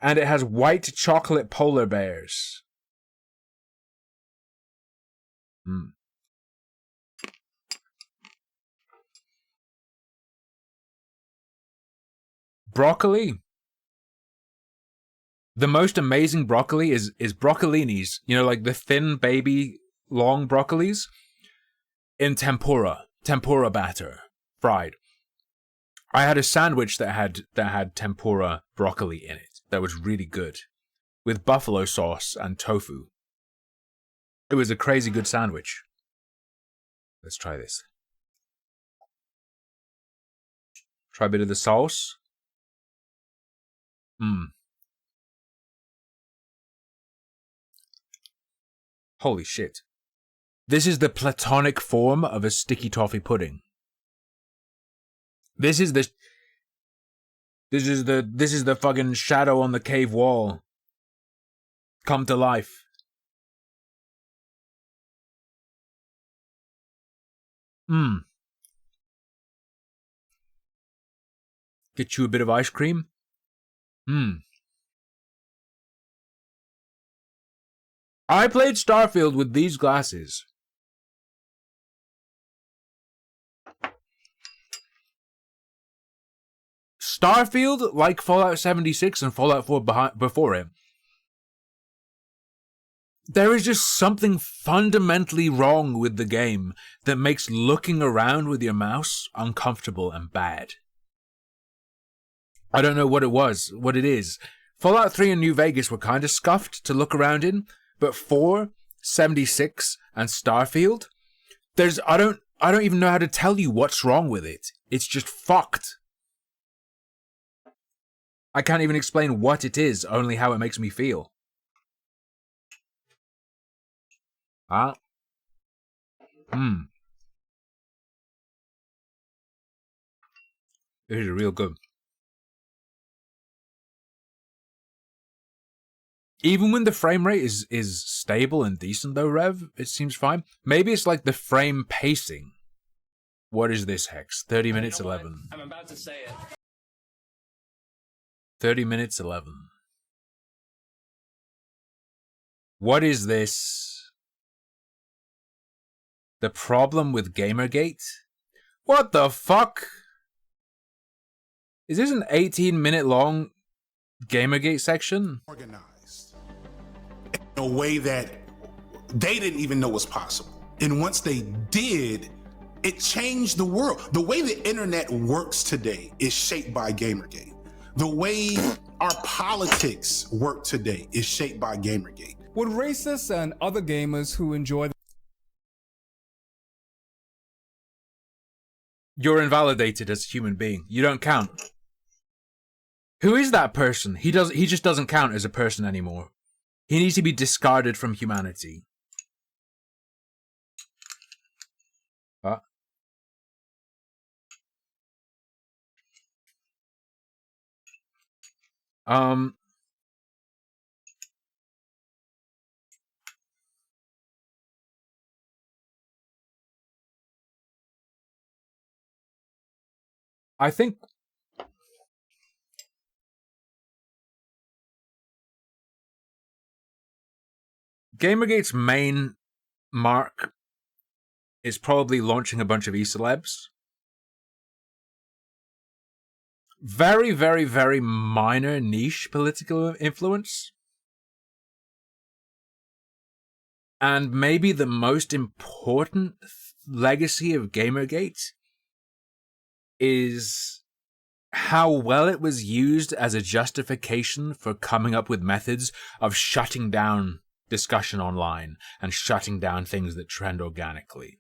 and it has white chocolate polar bears. Broccoli. The most amazing broccoli is broccolinis. You know, like the thin baby long broccolis in tempura batter, fried. I had a sandwich that had tempura broccoli in it. That was really good, with buffalo sauce and tofu. It was a crazy good sandwich. Let's try this. Try a bit of the sauce. Holy shit. This is the platonic form of a sticky toffee pudding. This is the fucking shadow on the cave wall come to life. Get you a bit of ice cream. I played Starfield with these glasses. Starfield, like Fallout 76 and Fallout 4 before it, there is just something fundamentally wrong with the game that makes looking around with your mouse uncomfortable and bad. I don't know what it is. Fallout 3 and New Vegas were kind of scuffed to look around in, but 4, 76, and Starfield, I don't even know how to tell you what's wrong with it. It's just fucked. I can't even explain what it is, only how it makes me feel. Ah. It is real good. Even when the frame rate is stable and decent though, Rev, it seems fine. Maybe it's like the frame pacing. What is this, Hex? 30 minutes 11. I'm about to say it. 30 minutes 11. What is this? The problem with Gamergate? What the fuck? Is this an 18-minute long Gamergate section? Organized in a way that they didn't even know was possible. And once they did, it changed the world. The way the internet works today is shaped by Gamergate. The way our politics work today is shaped by Gamergate. Would racists and other gamers who enjoy You're invalidated as a human being. You don't count. Who is that person? He just doesn't count as a person anymore. He needs to be discarded from humanity. I think Gamergate's main mark is probably launching a bunch of e-celebs. Very, very, very minor niche political influence. And maybe the most important legacy of Gamergate is how well it was used as a justification for coming up with methods of shutting down discussion online and shutting down things that trend organically.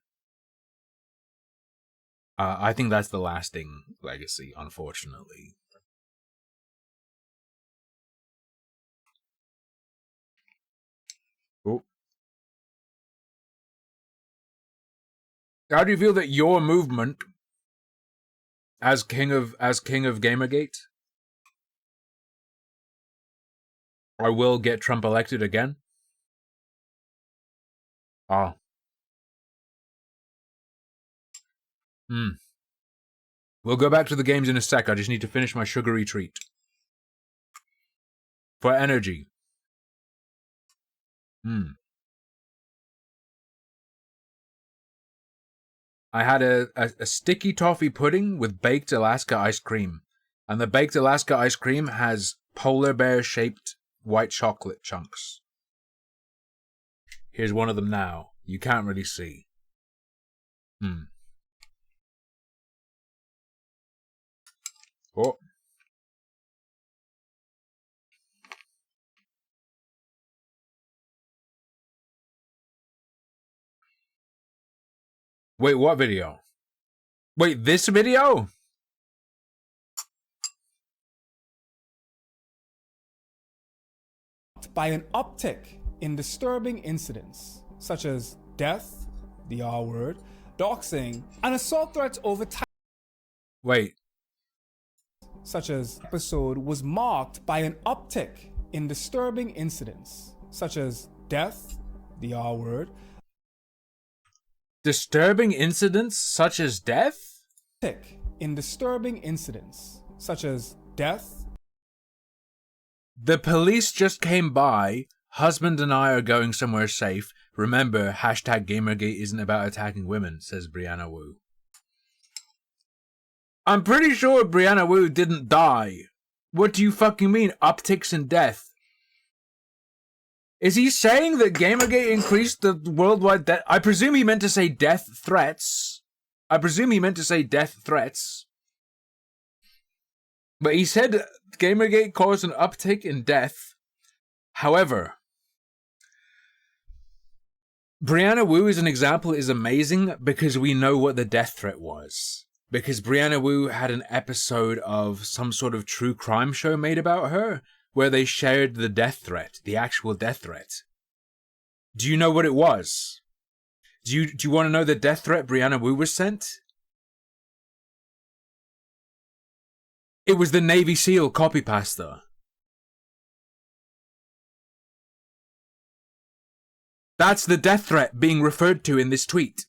I think that's the lasting legacy, unfortunately. Oh. How do you feel that your movement, as king of Gamergate, or will get Trump elected again? Oh. We'll go back to the games in a sec. I just need to finish my sugary treat. For energy. I had a sticky toffee pudding with baked Alaska ice cream. And the baked Alaska ice cream has polar bear shaped white chocolate chunks. Here's one of them now. You can't really see. Oh. Wait, what video? Wait, this video? by an uptick in disturbing incidents such as death, the R word, doxing, and assault threats over time. Wait. Such as episode was marked by an uptick in disturbing incidents such as death, the R word. Disturbing incidents such as death? Uptick in disturbing incidents such as death, The police just came by. Husband and I are going somewhere safe. Remember, hashtag Gamergate isn't about attacking women, says Brianna Wu. I'm pretty sure Brianna Wu didn't die. What do you fucking mean? Upticks in death. Is he saying that Gamergate increased the worldwide death? I presume he meant to say death threats. But he said Gamergate caused an uptick in death. However, Brianna Wu as an example is amazing because we know what the death threat was. Because Brianna Wu had an episode of some sort of true crime show made about her, where they shared the death threat, the actual death threat. Do you know what it was? Do you want to know the death threat Brianna Wu was sent? It was the Navy SEAL copy pasta. That's the death threat being referred to in this tweet.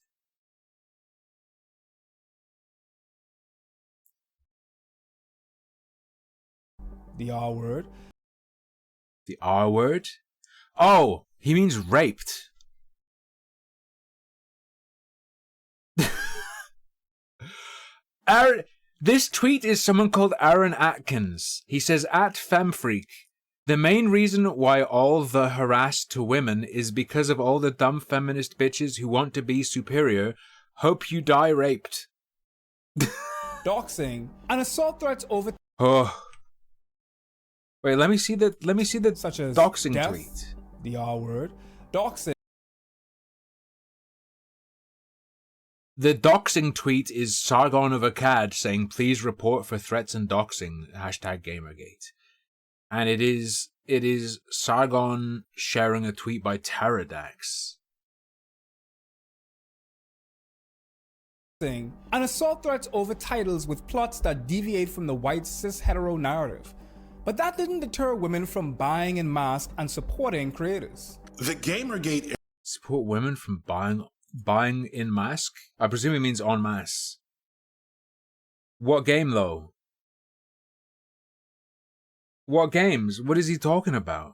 The R word. The R word? Oh, he means raped. This tweet is someone called Aaron Atkins. He says, @FemFreak. The main reason why all the harass to women is because of all the dumb feminist bitches who want to be superior. Hope you die raped. Doxing and assault threats over. Oh. Wait, let me see the such as doxing death, tweet. The R word. Doxing. The doxing tweet is Sargon of Akkad saying, please report for threats and doxing, hashtag Gamergate. And it is Sargon sharing a tweet by Pterrodax. And assault threats over titles with plots that deviate from the white cis hetero narrative. But that didn't deter women from buying en masse and supporting creators. The Gamergate... Support women from buying in mask? I presume it means en masse. What game though? What games? What is he talking about?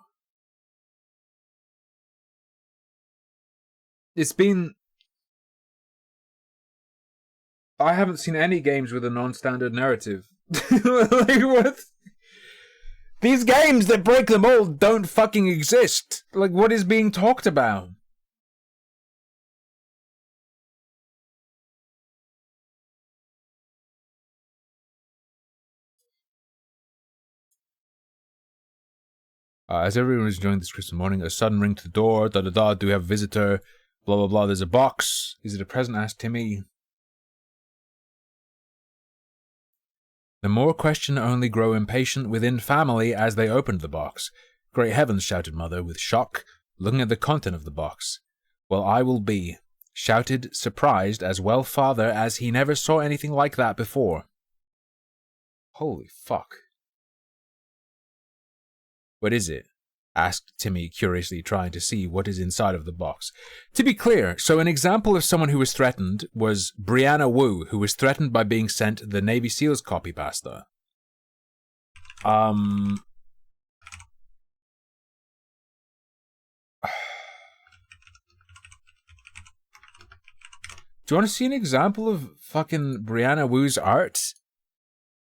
It's been... I haven't seen any games with a non-standard narrative. Like, what? These games that break the mold don't fucking exist. Like, what is being talked about? As everyone is enjoying this Christmas morning, a sudden ring to the door, do we have a visitor, blah blah blah, there's a box. Is it a present? Asked Timmy. The more question only grow impatient within family as they opened the box. Great heavens, shouted Mother with shock, looking at the content of the box. Well, I will be, shouted, surprised as well Father as he never saw anything like that before. Holy fuck. What is it? Asked Timmy, curiously trying to see what is inside of the box. To be clear, so an example of someone who was threatened was Brianna Wu, who was threatened by being sent the Navy SEALs copy pasta. Do you want to see an example of fucking Brianna Wu's art?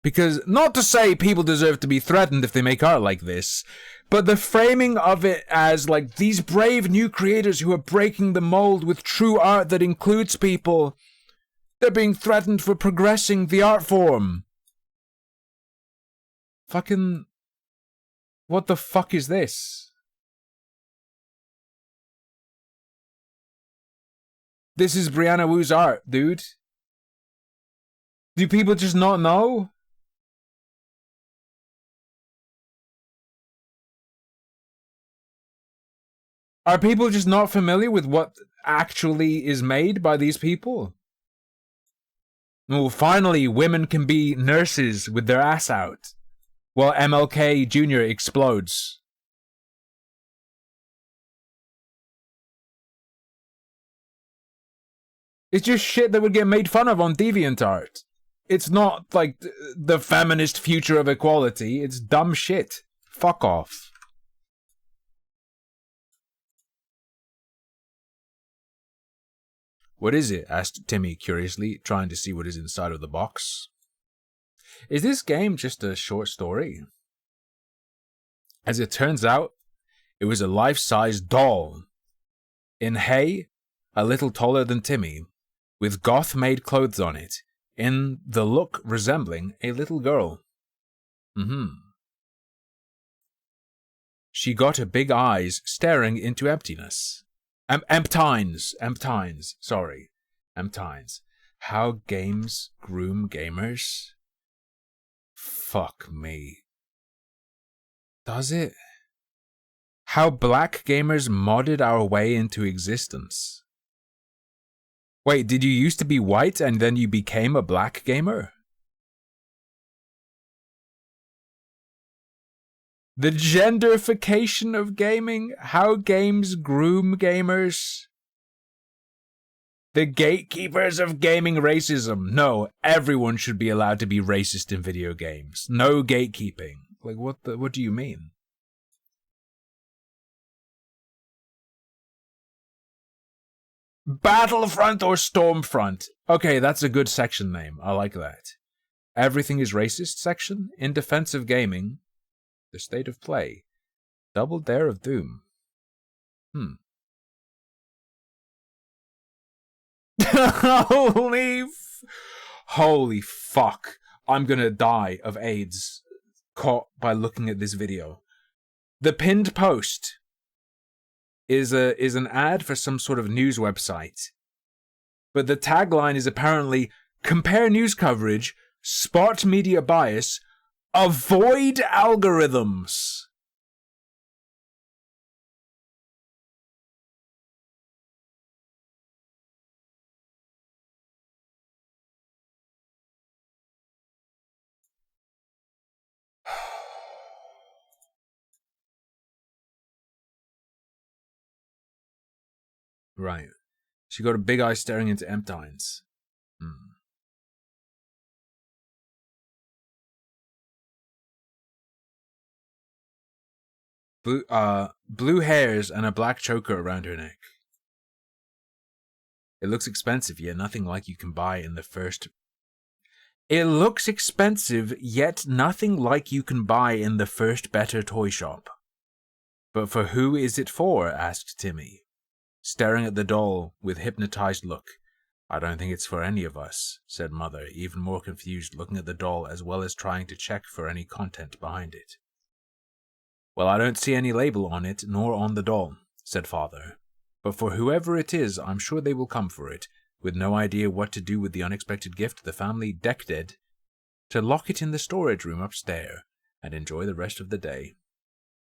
Because, not to say people deserve to be threatened if they make art like this, but the framing of it as, like, these brave new creators who are breaking the mold with true art that includes people, they're being threatened for progressing the art form. Fucking... what the fuck is this? This is Brianna Wu's art, dude. Do people just not know? Are people just not familiar with what actually is made by these people? Oh, finally, women can be nurses with their ass out, while MLK Jr. explodes. It's just shit that would get made fun of on DeviantArt. It's not, like, the feminist future of equality. It's dumb shit. Fuck off. What is it? Asked Timmy curiously, trying to see what is inside of the box. Is this game just a short story? As it turns out, it was a life-size doll. In hay, a little taller than Timmy, with goth-made clothes on it, in the look resembling a little girl. She got her big eyes staring into emptiness. Emptines. How games groom gamers? Fuck me. Does it? How black gamers modded our way into existence. Wait, did you used to be white and then you became a black gamer? The genderification of gaming? How games groom gamers? The gatekeepers of gaming racism. No, everyone should be allowed to be racist in video games. No gatekeeping. Like, what do you mean? Battlefront or Stormfront? Okay, that's a good section name. I like that. Everything is racist section? In defense of gaming. The state of play. Double Dare of Doom. Holy fuck. I'm gonna die of AIDS caught by looking at this video. The pinned post is an ad for some sort of news website. But the tagline is apparently, compare news coverage, spot media bias, avoid algorithms. Right. She got a big eye staring into emptines. Blue hairs and a black choker around her neck. It looks expensive, yet nothing like you can buy in the first... It looks expensive, yet nothing like you can buy in the first better toy shop. But for who is it for? Asked Timmy, staring at the doll with hypnotized look. I don't think it's for any of us, said Mother, even more confused, looking at the doll as well as trying to check for any content behind it. Well, I don't see any label on it, nor on the doll, said Father. But for whoever it is, I'm sure they will come for it, with no idea what to do with the unexpected gift the family decked it, to lock it in the storage room upstairs, and enjoy the rest of the day.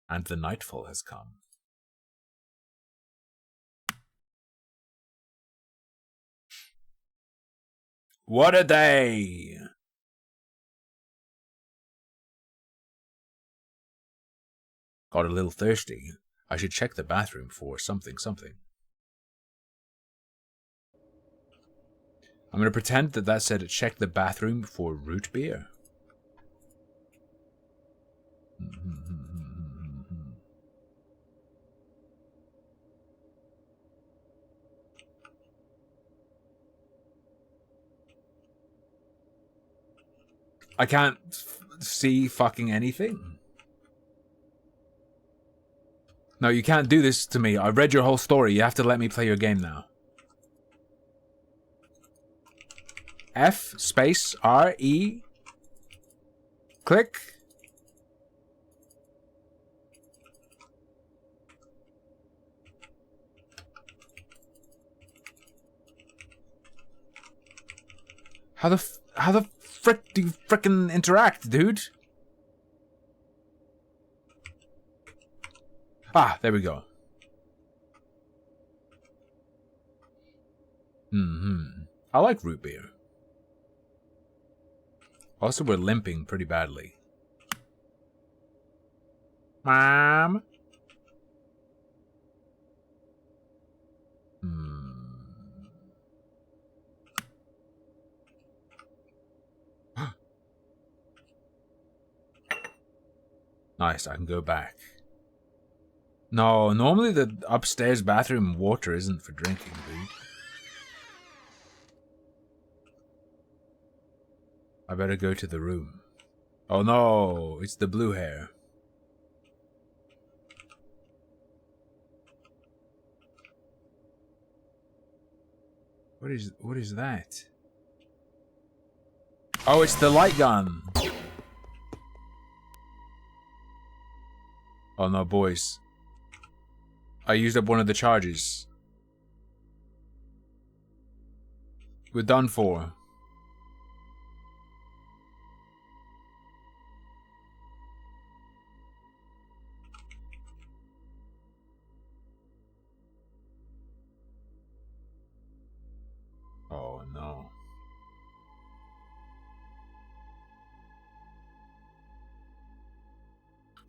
And the nightfall has come. What a day! Got a little thirsty. I should check the bathroom for something. I'm going to pretend that said check the bathroom for root beer. I can't see fucking anything. No, you can't do this to me. I read your whole story. You have to let me play your game now. F space R E. Click. How the frick do you frickin' interact, dude? Ah, there we go. I like root beer. Also, we're limping pretty badly. Mom? Nice, I can go back. No, normally the upstairs bathroom water isn't for drinking, dude. I better go to the room. Oh no, it's the blue hair. What is that? Oh, it's the light gun. Oh no, boys. I used up one of the charges. We're done for. Oh no.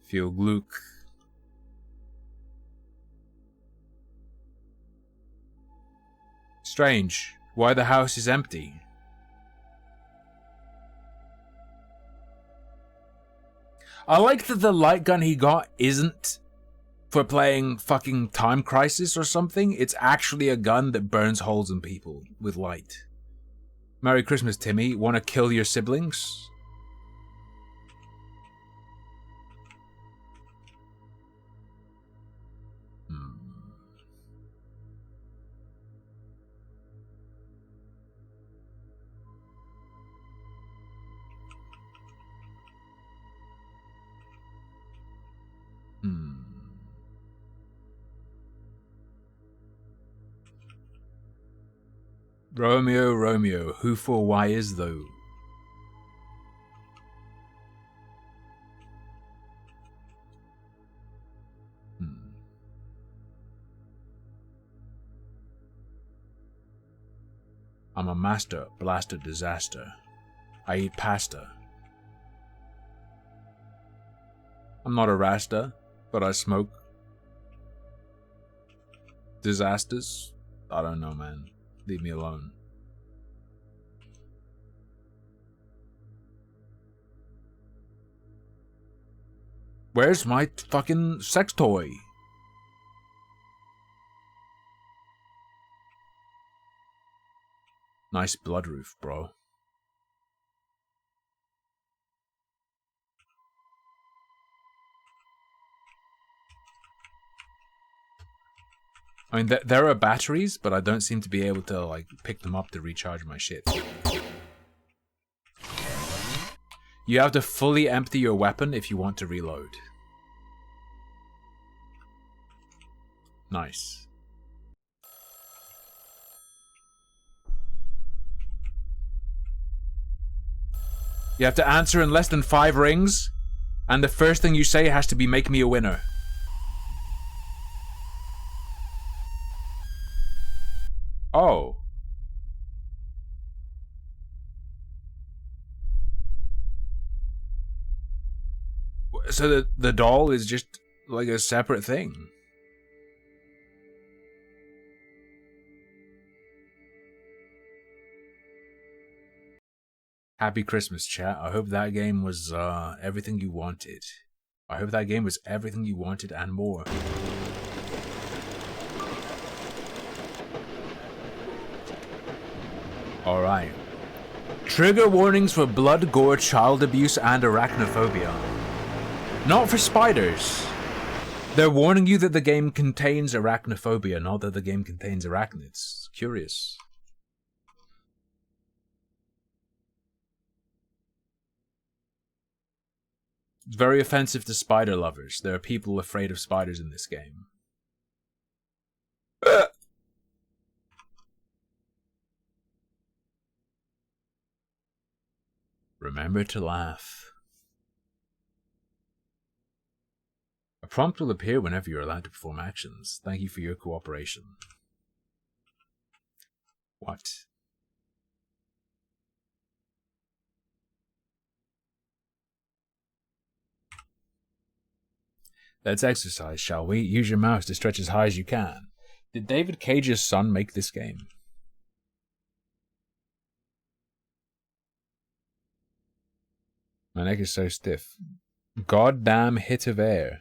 Feel Gluck. Strange. Why the house is empty? I like that the light gun he got isn't for playing fucking Time Crisis or something. It's actually a gun that burns holes in people with light. Merry Christmas, Timmy. Wanna kill your siblings? Romeo, Romeo, who for why is though? I'm a master blaster disaster. I eat pasta. I'm not a rasta, but I smoke disasters. I don't know, man. Leave me alone. Where's my fucking sex toy? Nice blood roof, bro. I mean, there are batteries, but I don't seem to be able to, like, pick them up to recharge my shit. You have to fully empty your weapon if you want to reload. Nice. You have to answer in less than 5 rings, and the first thing you say has to be "make me a winner." Oh. So the doll is just like a separate thing. Happy Christmas, chat. I hope that game was everything you wanted. I hope that game was everything you wanted and more. Alright. Trigger warnings for blood, gore, child abuse, and arachnophobia. Not for spiders. They're warning you that the game contains arachnophobia, not that the game contains arachnids. Curious. It's very offensive to spider lovers. There are people afraid of spiders in this game. Remember to laugh. A prompt will appear whenever you're allowed to perform actions. Thank you for your cooperation. What? Let's exercise, shall we? Use your mouse to stretch as high as you can. Did David Cage's son make this game? My neck is so stiff. Goddamn hit of air.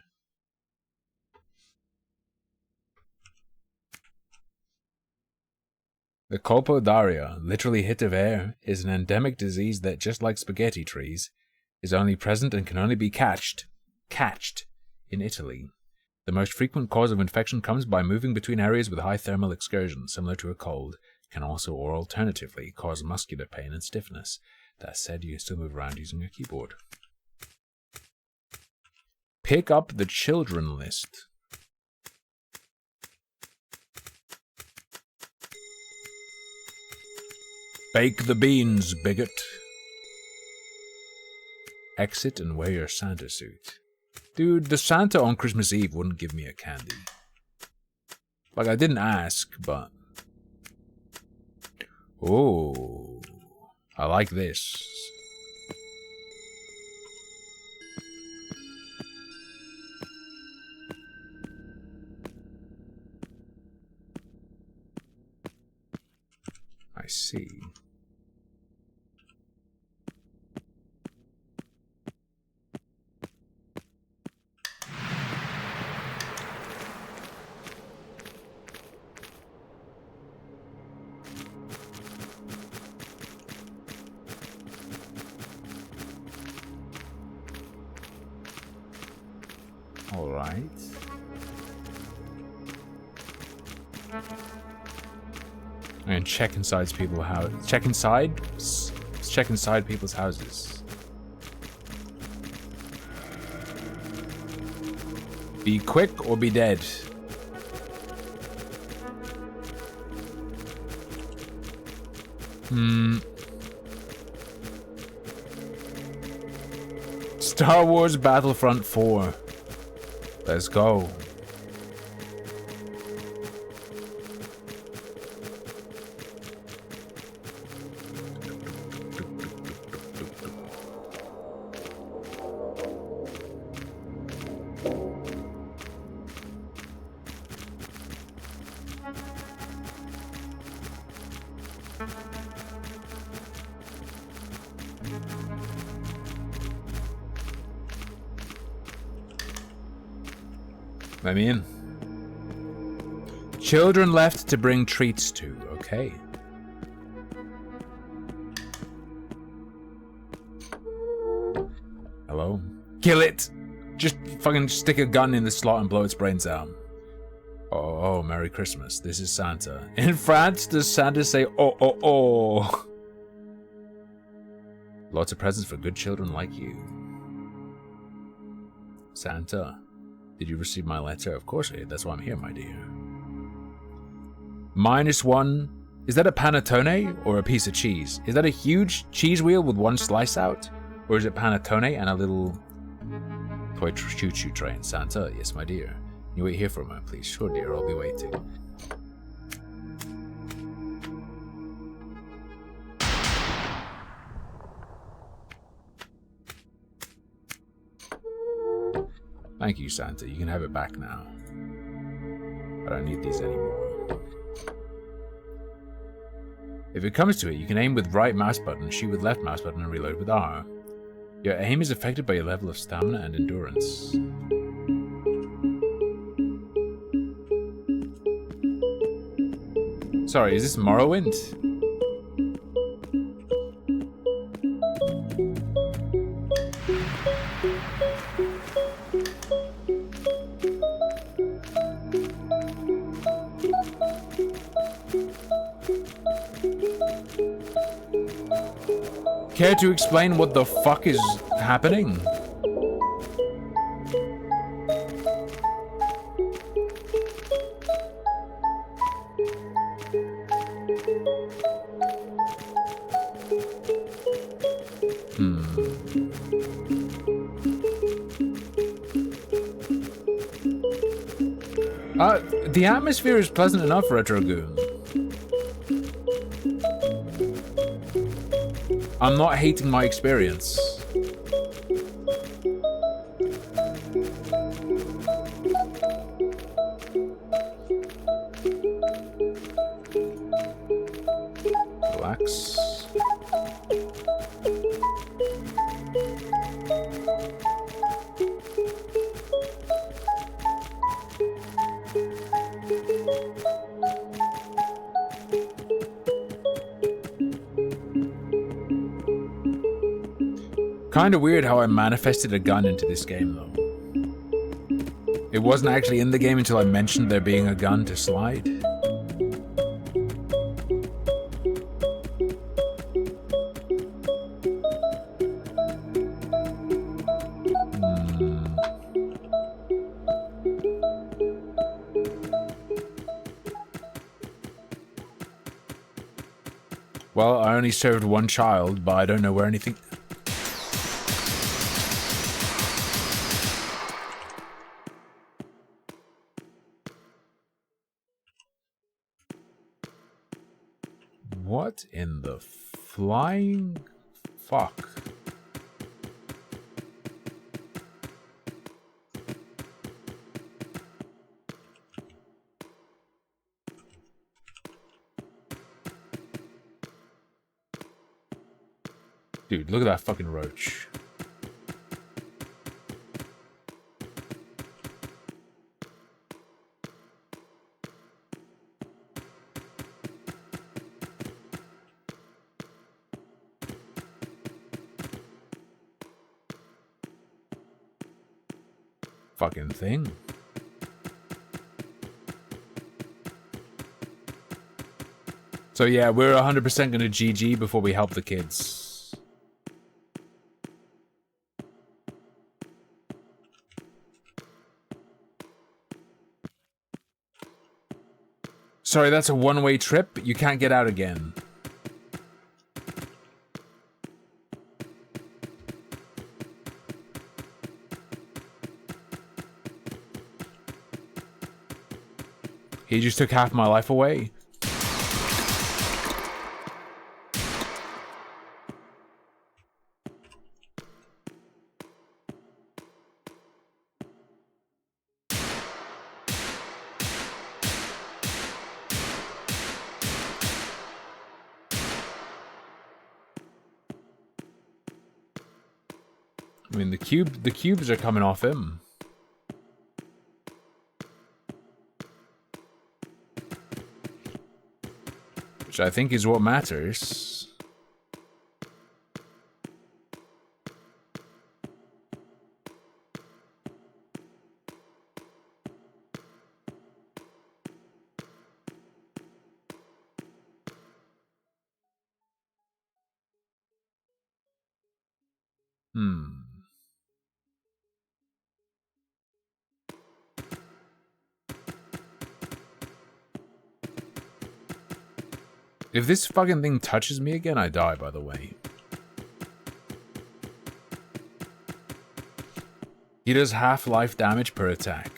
The colpodaria, literally hit of air, is an endemic disease that, just like spaghetti trees, is only present and can only be catched in Italy. The most frequent cause of infection comes by moving between areas with high thermal excursion, similar to a cold, can also or alternatively cause muscular pain and stiffness. That said, you can still move around using a keyboard. Pick up the children list. Bake the beans, bigot. Exit and wear your Santa suit. Dude, the Santa on Christmas Eve wouldn't give me a candy. Like, I didn't ask, but... Oh, I like this. I see. All right. And check inside people's houses. Check inside people's houses. Be quick or be dead. Star Wars Battlefront 4. Let's go. Let me in. Children left to bring treats to. Okay. Hello? Kill it! Just fucking stick a gun in the slot and blow its brains out. Oh, Merry Christmas. This is Santa. In France, does Santa say, oh, oh, oh? Lots of presents for good children like you. Santa. Did you receive my letter? Of course I did. That's why I'm here, my dear. -1. Is that a panettone or a piece of cheese? Is that a huge cheese wheel with one slice out? Or is it panettone and a little toy choo-choo train? Santa, yes, my dear. Can you wait here for a moment, please? Sure, dear. I'll be waiting. Thank you, Santa. You can have it back now. I don't need these anymore. If it comes to it, you can aim with right mouse button, shoot with left mouse button, and reload with R. Your aim is affected by your level of stamina and endurance. Sorry, is this Morrowind? Care to explain what the fuck is happening? The atmosphere is pleasant enough, Retrogoon. I'm not hating my experience. Relax. Kind of weird how I manifested a gun into this game, though. It wasn't actually in the game until I mentioned there being a gun to slide. Well, I only served one child, but I don't know where anything... What in the flying fuck? Dude, look at that fucking roach. Fucking thing. So yeah, we're 100% gonna GG before we help the kids. Sorry, that's a one-way trip. You can't get out again. He just took half my life away. I mean, the cubes are coming off him. Which I think is what matters. If this fucking thing touches me again, I die, by the way. He does half life damage per attack.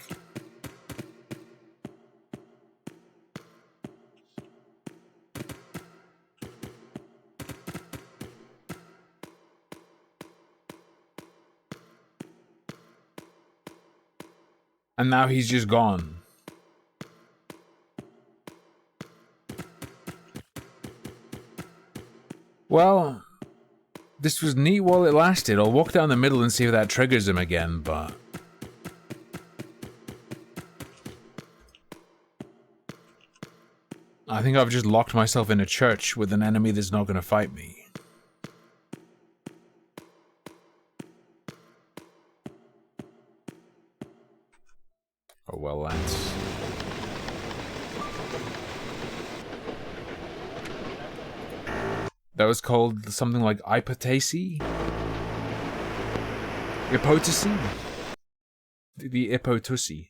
And now he's just gone. Well, this was neat while it lasted. I'll walk down the middle and see if that triggers him again, but... I think I've just locked myself in a church with an enemy that's not going to fight me. Oh well, lads. That was called something like hypotasy? Hypotasy? The hypotusy.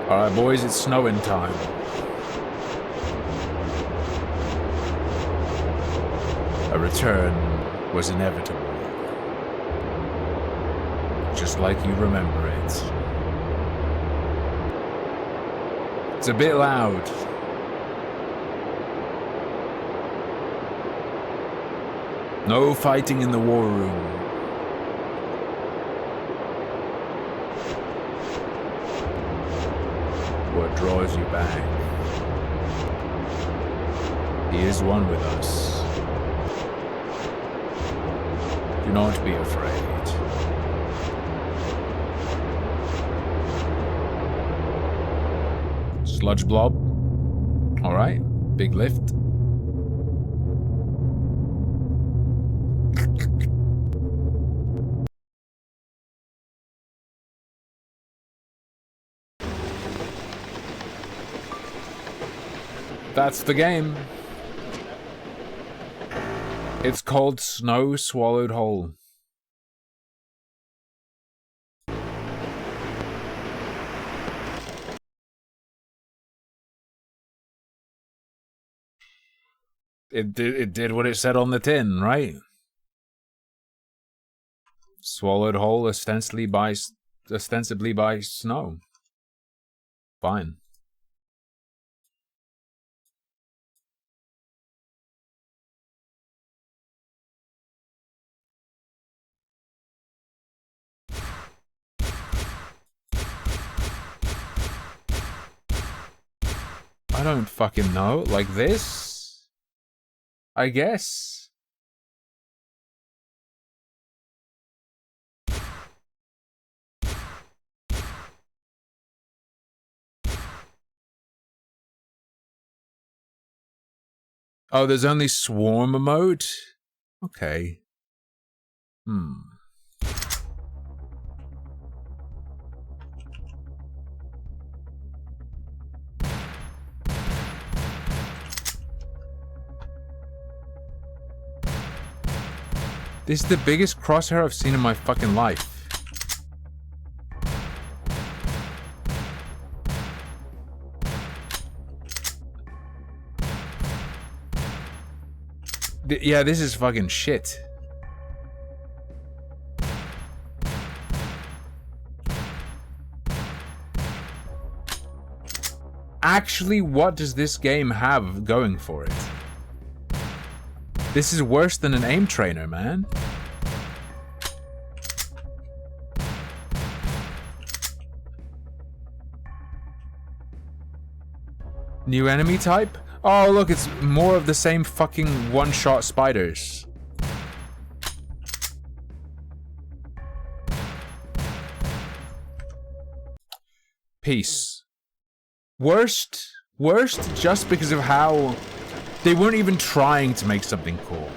Alright boys, it's snowing time. A return was inevitable. Just like you remember it. It's a bit loud. No fighting in the war room. What draws you back? He is one with us. Do not be afraid. Sludge blob. Alright. Big lift. That's the game. It's called Snow Swallowed Whole. It did what it said on the tin, right? Swallowed whole ostensibly by snow. Fine. I don't fucking know. Like this? I guess. Oh, there's only swarm mode? Okay. This is the biggest crosshair I've seen in my fucking life. Yeah, this is fucking shit. Actually, what does this game have going for it? This is worse than an aim trainer, man. New enemy type? Oh, look, it's more of the same fucking one-shot spiders. Peace. Worst just because of how they weren't even trying to make something cool.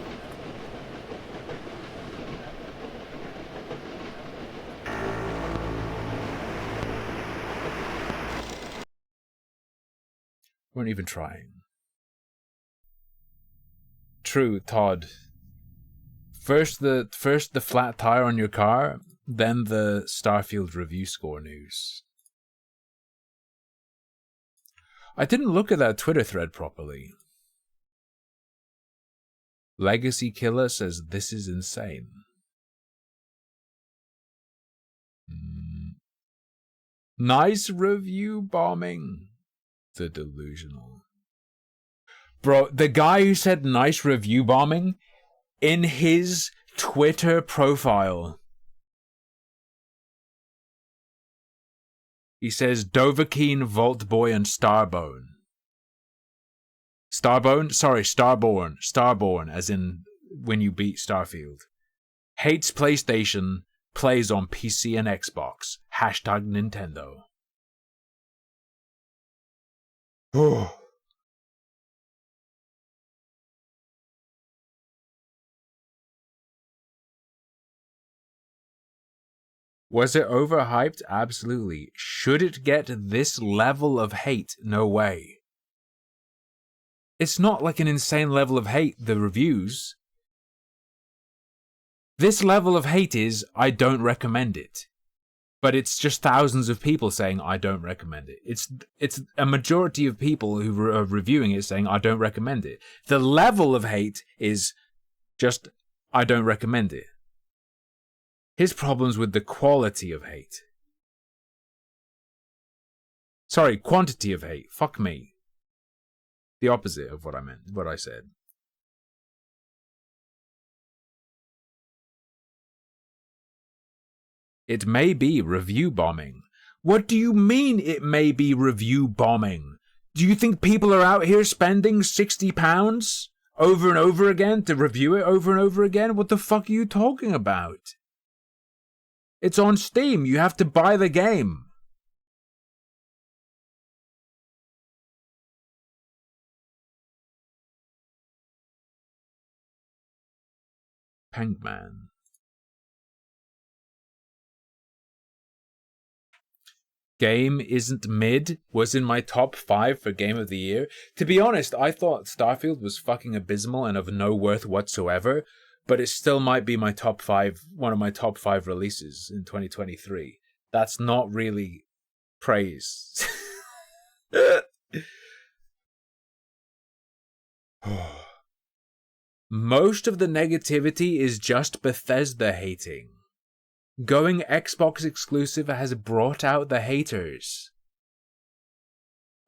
Weren't even trying. True, Todd. First the flat tire on your car, then the Starfield review score news. I didn't look at that Twitter thread properly. Legacy Killer says this is insane. Nice review bombing. The delusional. Bro, the guy who said nice review bombing in his Twitter profile, he says Dovahkiin, Voltboy, and Starbone. Starbone? Sorry, Starborn. Starborn, as in when you beat Starfield. Hates PlayStation, plays on PC and Xbox. Hashtag Nintendo. Oh. Was it overhyped? Absolutely. Should it get this level of hate? No way. It's not like an insane level of hate, the reviews. This level of hate is, I don't recommend it. But it's just thousands of people saying, I don't recommend it. It's a majority of people who are reviewing it saying, I don't recommend it. The level of hate is just, I don't recommend it. His problem's with the quality of hate. Sorry, quantity of hate. Fuck me. The opposite of what I meant, what I said. It may be review bombing. What do you mean it may be review bombing? Do you think people are out here spending £60 over and over again to review it over and over again? What the fuck are you talking about? It's on Steam. You have to buy the game. Pankman. Game Isn't Mid was in my top 5 for Game of the Year. To be honest, I thought Starfield was fucking abysmal and of no worth whatsoever, but it still might be my top 5, one of my top 5 releases in 2023. That's not really praise. Most of the negativity is just Bethesda hating. Going Xbox exclusive has brought out the haters.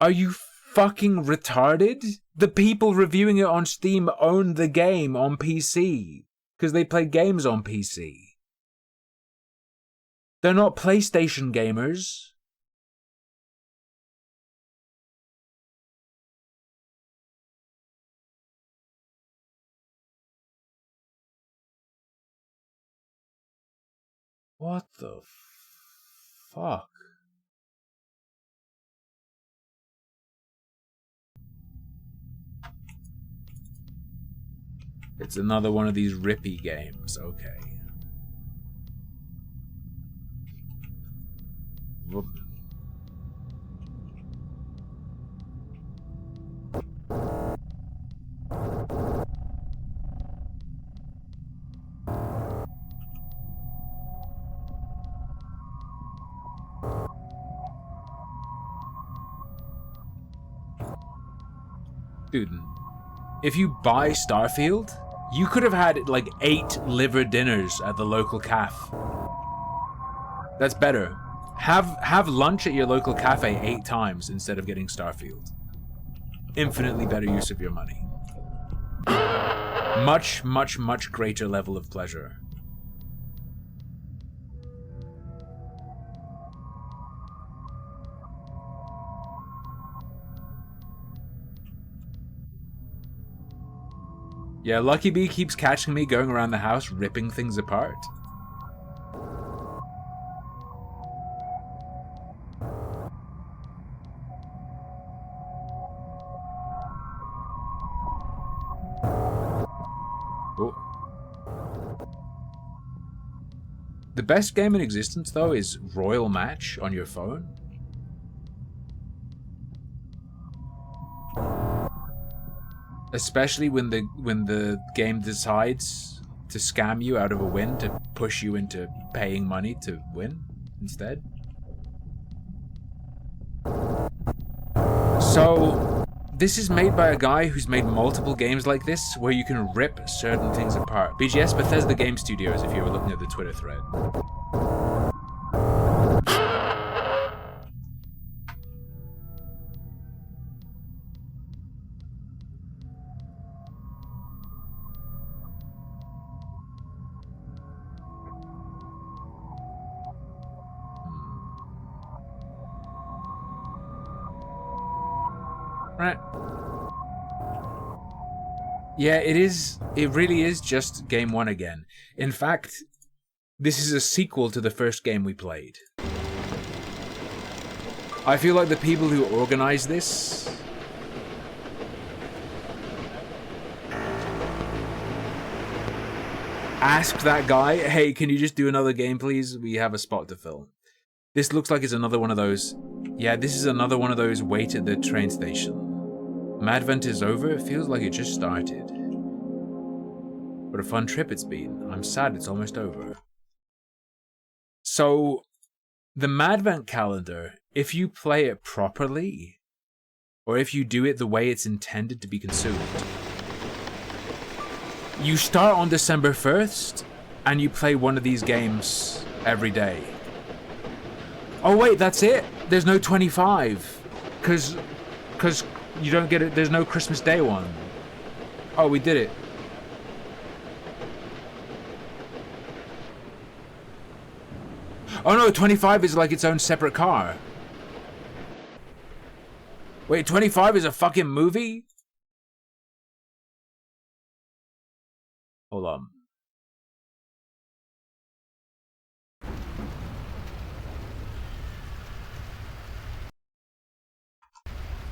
Are you fucking retarded? The people reviewing it on Steam own the game on PC because they play games on PC. They're not PlayStation gamers. What the fuck? It's another one of these rippy games, okay. Whoop. Dude, if you buy Starfield, you could have had like 8 liver dinners at the local cafe. That's better. Have lunch at your local cafe 8 times instead of getting Starfield. Infinitely better use of your money. Much, much, much greater level of pleasure. Yeah, Lucky Bee keeps catching me going around the house ripping things apart. Oh. The best game in existence, though, is Royal Match on your phone. Especially when the game decides to scam you out of a win to push you into paying money to win instead. So this is made by a guy who's made multiple games like this where you can rip certain things apart. BGS Bethesda Game Studios, if you were looking at the Twitter thread. Right. Yeah, it is. It really is just game 1 again. In fact, this is a sequel to the first game we played. I feel like the people who organized this asked that guy, hey, can you just do another game, please? We have a spot to fill. This looks like it's another one of those. Yeah, this is another one of those wait at the train station. Madvent is over, it feels like it just started. What a fun trip it's been. I'm sad it's almost over. So, the Madvent calendar, if you play it properly, or if you do it the way it's intended to be consumed, you start on December 1st, and you play one of these games every day. Oh wait, that's it? There's no 25. Cause you don't get it, there's no Christmas Day one. Oh, we did it. Oh no, 25 is like its own separate car. Wait, 25 is a fucking movie? Hold on.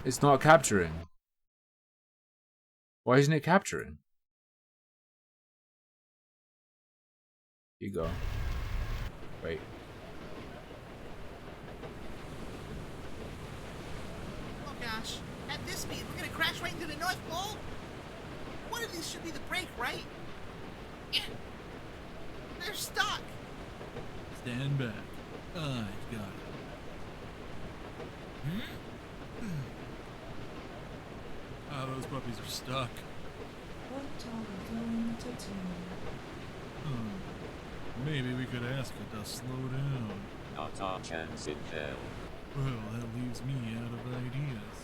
It's not capturing. Why isn't it capturing? Here you go. Wait. Oh gosh, at this speed we're gonna crash right into the North Pole? One of these should be the brake, right? Yeah. They're stuck. Stand back. I've got it. Ah, those puppies are stuck. What are we going to do? Maybe we could ask it to slow down. Not our chance in hell. Well, that leaves me out of ideas.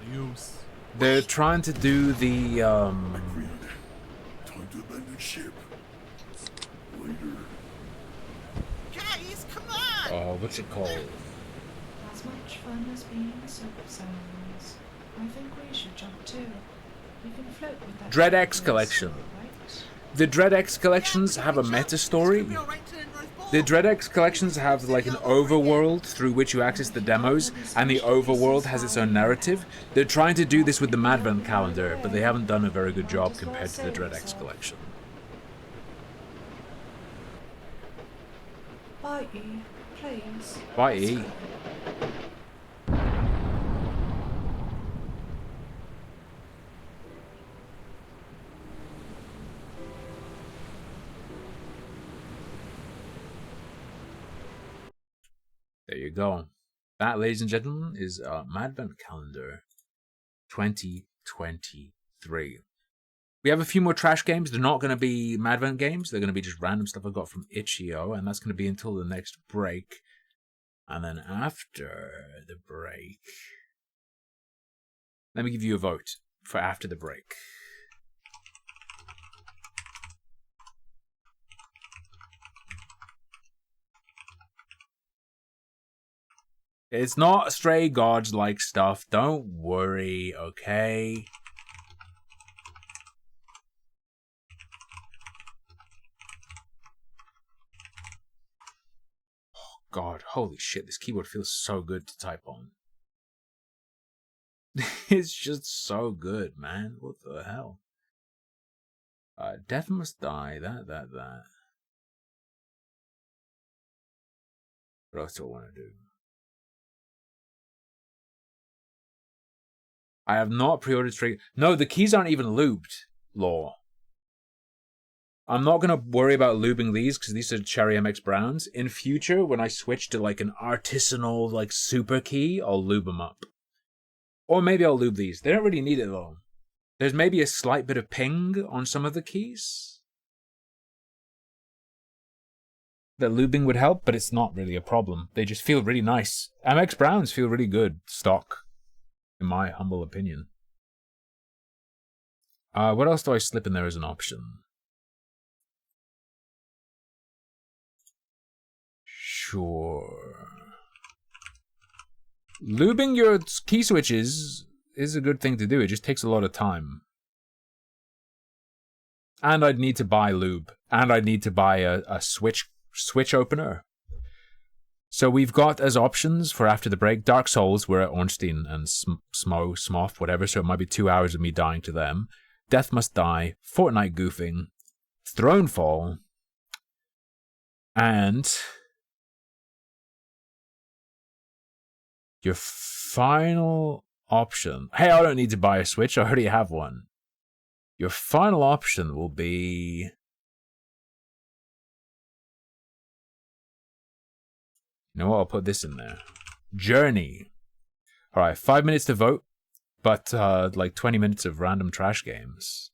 Adios. They're trying to do the Time to abandon ship. Later. Guys, come on! Oh, what's it called? As much fun as being super sounds. I think we should jump too. We can float with that. Dread X Collection. The Dread X Collections have a meta story. The Dread X Collections have like an overworld through which you access the demos, and the overworld has its own narrative. They're trying to do this with the Madvent calendar, but they haven't done a very good job compared to the Dread X Collection. Bye, E, please. Bye, E. There you go. That, ladies and gentlemen, is Madvent Calendar 2023. We have a few more trash games. They're not going to be Madvent games. They're going to be just random stuff I got from Itch.io, and that's going to be until the next break. And then after the break, let me give you a vote for after the break. It's not Stray Gods like stuff. Don't worry, okay? Oh God, holy shit, this keyboard feels so good to type on. It's just so good, man. What the hell? Death Must Die, that. What else do I want to do? I have not pre-ordered Stray. No, the keys aren't even lubed, Law. I'm not going to worry about lubing these because these are Cherry MX Browns. In future, when I switch to like an artisanal, like super key, I'll lube them up. Or maybe I'll lube these. They don't really need it though. There's maybe a slight bit of ping on some of the keys. That lubing would help, but it's not really a problem. They just feel really nice. MX Browns feel really good, stock. In my humble opinion. What else do I slip in there as an option? Sure. Lubing your key switches is a good thing to do. It just takes a lot of time. And I'd need to buy lube. And I'd need to buy a switch opener. So we've got as options for after the break, Dark Souls, we're at Ornstein and Smoth, whatever, so it might be 2 hours of me dying to them. Death Must Die, Fortnite goofing, Thronefall, and your final option. Hey, I don't need to buy a Switch, I already have one. Your final option will be... You know what? I'll put this in there. Journey. Alright, 5 minutes to vote, but like 20 minutes of random trash games.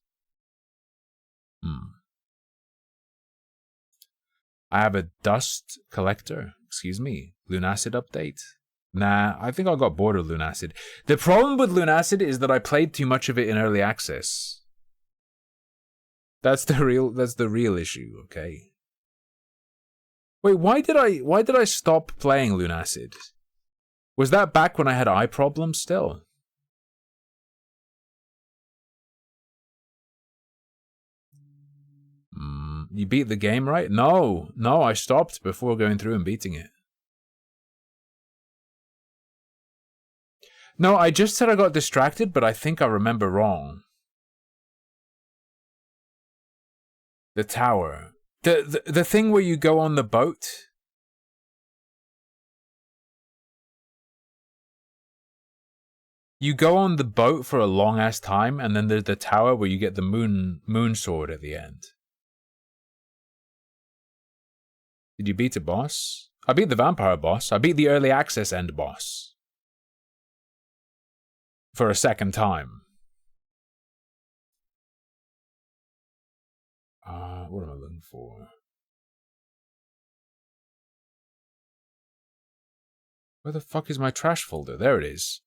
I have a Dust Collector. Excuse me. Lunacid update. Nah, I think I got bored of Lunacid. The problem with Lunacid is that I played too much of it in early access. That's the real issue, okay? Wait, why did I stop playing Lunacid? Was that back when I had eye problems still? You beat the game, right? No, I stopped before going through and beating it. No, I just said I got distracted, but I think I remember wrong. The tower. The thing where you go on the boat. You go on the boat for a long ass time, and then there's the tower where you get the moon sword at the end. Did you beat a boss? I beat the vampire boss. I beat the early access end boss. For a second time. What am I looking for? Where the fuck is my trash folder? There it is.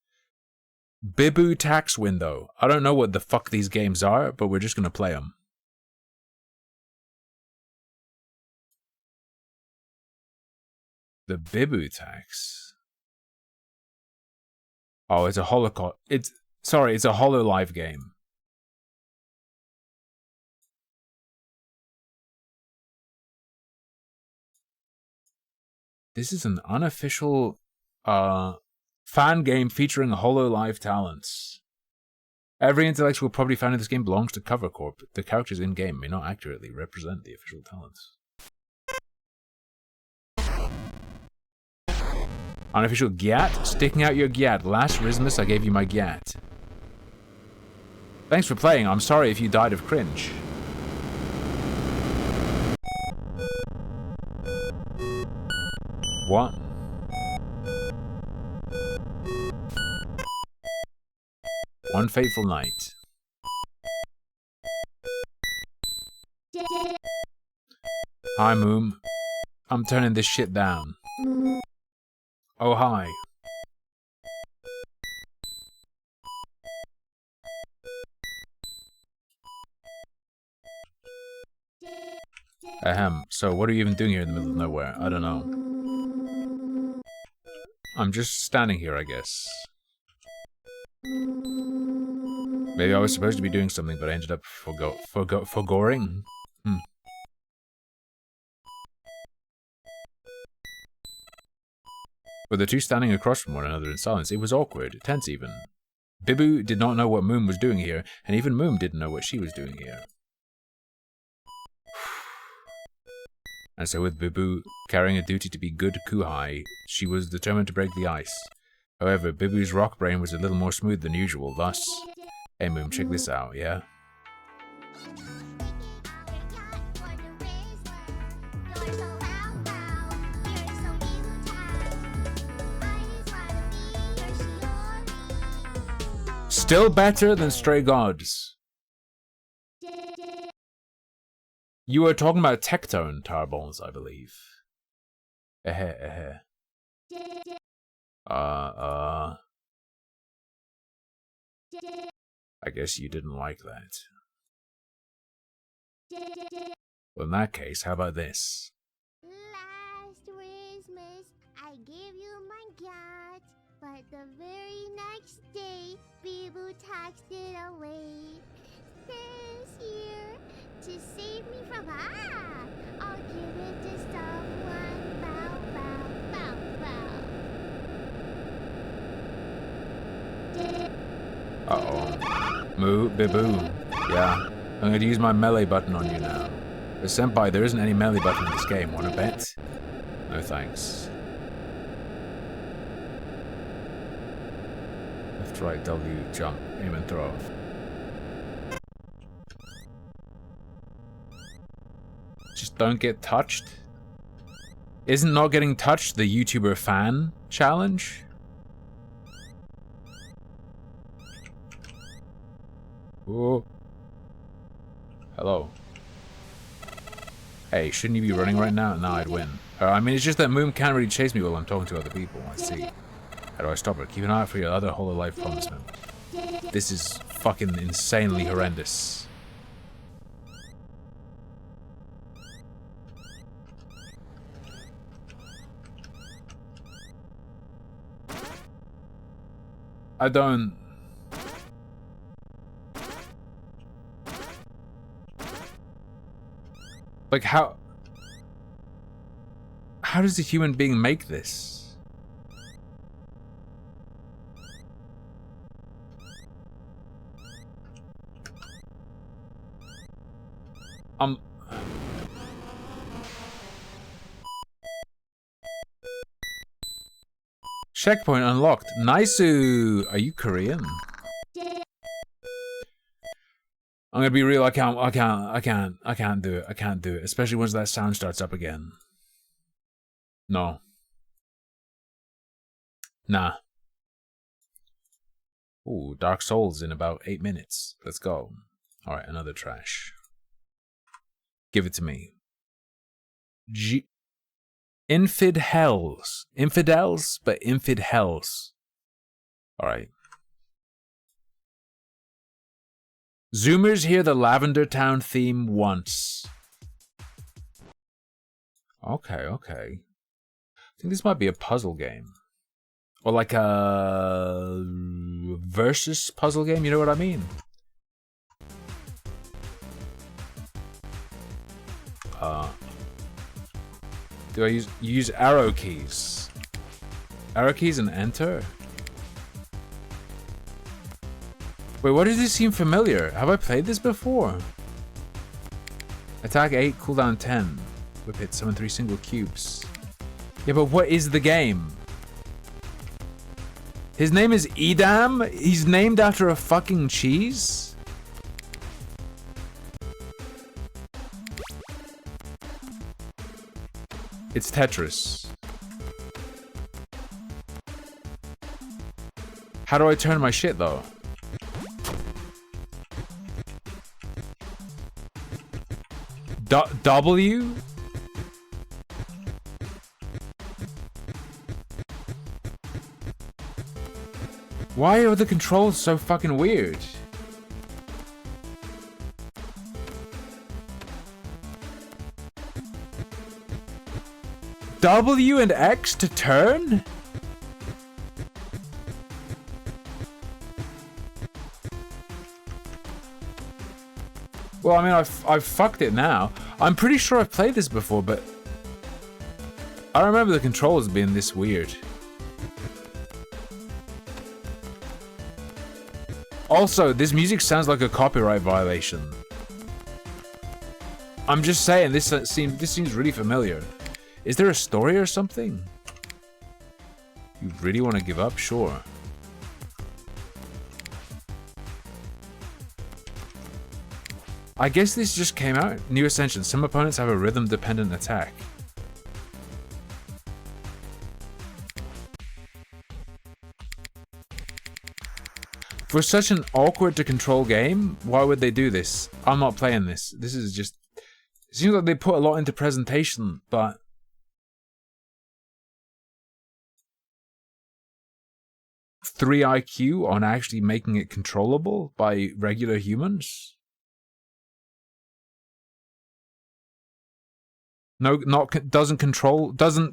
Bibu tax window. I don't know what the fuck these games are, but we're just gonna play them. The Bibu tax. Oh, it's a Holocaust. It's a HoloLive game. This is an unofficial fan game featuring HoloLive talents. Every intellectual property found in this game belongs to Cover Corp. The characters in-game may not accurately represent the official talents. Unofficial gyat? Sticking out your gyat. Last Rismus, I gave you my gyat. Thanks for playing. I'm sorry if you died of cringe. What? One fateful night. Hi, Moom. I'm turning this shit down. Oh, hi. Ahem. So, what are you even doing here in the middle of nowhere? I don't know. I'm just standing here, I guess. Maybe I was supposed to be doing something, but I ended up forgoing. With the two standing across from one another in silence, it was awkward, tense even. Bibu did not know what Moom was doing here, and even Moom didn't know what she was doing here. And so with Bibu carrying a duty to be good Kuhai, she was determined to break the ice. However, Bibu's rock brain was a little more smooth than usual, thus... Hey Moom, check this out, yeah? Still better than Stray Gods. You were talking about Tectone Tarballs, I believe. I guess you didn't like that. Well, in that case, how about this? Last Christmas, I gave you my cat, but the very next day, Bibu taxed it away. This year, to save me from I'll give it to someone. Bow, bow, bow, bow. Uh-oh. Moo, Bibu. Yeah. I'm going to use my melee button on you now. But Senpai, there isn't any melee button in this game. Want to bet? No thanks. Left, right, W, jump, aim and throw. Just don't get touched? Isn't not getting touched the YouTuber fan challenge? Whoa. Hello. Hey, shouldn't you be running right now? No, I'd win. I mean, it's just that Moom can't really chase me while I'm talking to other people. I see. How do I stop her? Keep an eye out for your other HoloLive promisement. This is fucking insanely horrendous. I don't... Like, how does a human being make this? Checkpoint unlocked. Nice-oo. Are you Korean? I'm gonna be real, I can't do it. I can't do it. Especially once that sound starts up again. No. Nah. Ooh, Dark Souls in about 8 minutes. Let's go. Alright, another trash. Give it to me. Infidels. Infidels, but infidels. Alright. Zoomers hear the Lavender Town theme once. Okay. I think this might be a puzzle game. Or like a versus puzzle game, you know what I mean? Do I use arrow keys? Arrow keys and enter? Wait, why does this seem familiar? Have I played this before? Attack 8, cooldown 10. Whip hit, summon 3 single cubes. Yeah, but what is the game? His name is Edam? He's named after a fucking cheese? It's Tetris. How do I turn my shit though? W? Why are the controls so fucking weird? W and X to turn? Well, I mean, I've fucked it now. I'm pretty sure I've played this before, but I don't remember the controls being this weird. Also, this music sounds like a copyright violation. I'm just saying, this seems really familiar. Is there a story or something? You really want to give up? Sure. I guess this just came out. New Ascension. Some opponents have a rhythm-dependent attack. For such an awkward-to-control game, why would they do this? I'm not playing this. This is just... It seems like they put a lot into presentation, but... 3 IQ on actually making it controllable by regular humans? No, doesn't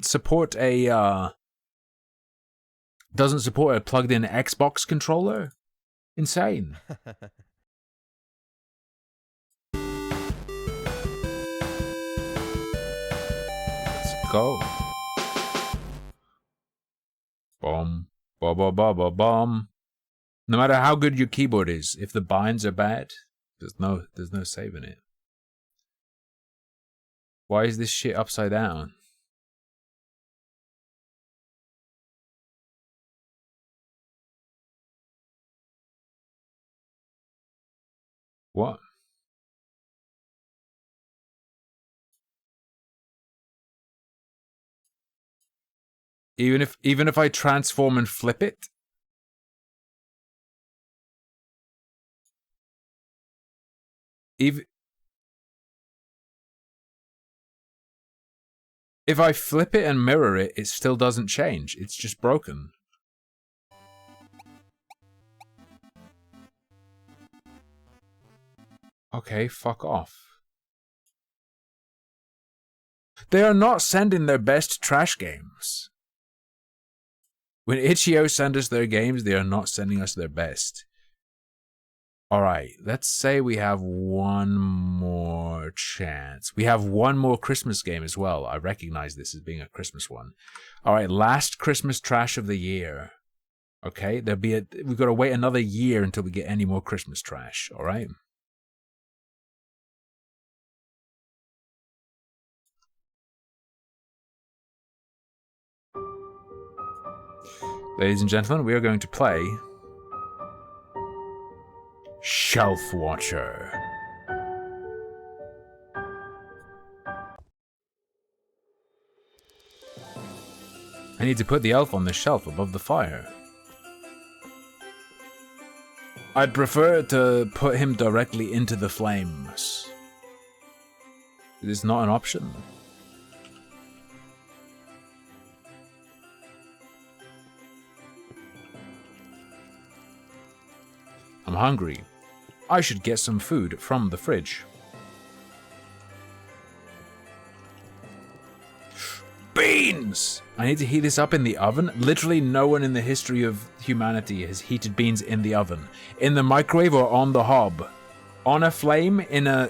support a plugged-in Xbox controller? Insane. Let's go. Boom. Ba ba ba ba bum. No matter how good your keyboard is, if the binds are bad, there's no saving it. Why is this shit upside down? What? Even if I transform and flip it? If I flip it and mirror it, it still doesn't change. It's just broken. Okay, fuck off. They are not sending their best trash games. When Itch.io send us their games, they are not sending us their best. Alright, let's say we have one more chance. We have one more Christmas game as well. I recognize this as being a Christmas one. Alright, last Christmas trash of the year. Okay, we've got to wait another year until we get any more Christmas trash, alright? Ladies and gentlemen, we are going to play Shelf Watcher. I need to put the elf on the shelf above the fire. I'd prefer to put him directly into the flames. Is this not an option? I'm hungry. I should get some food from the fridge. Beans! I need to heat this up in the oven. Literally no one in the history of humanity has heated beans in the oven. In the microwave or on the hob. On a flame, in a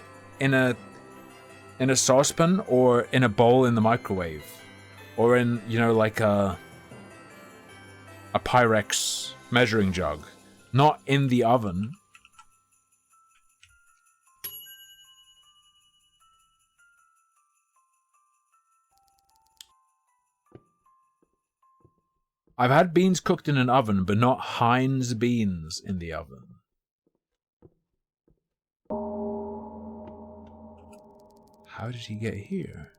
saucepan, or in a bowl in the microwave. Or in, you know, like a Pyrex measuring jug. Not in the oven. I've had beans cooked in an oven, but not Heinz beans in the oven. How did he get here?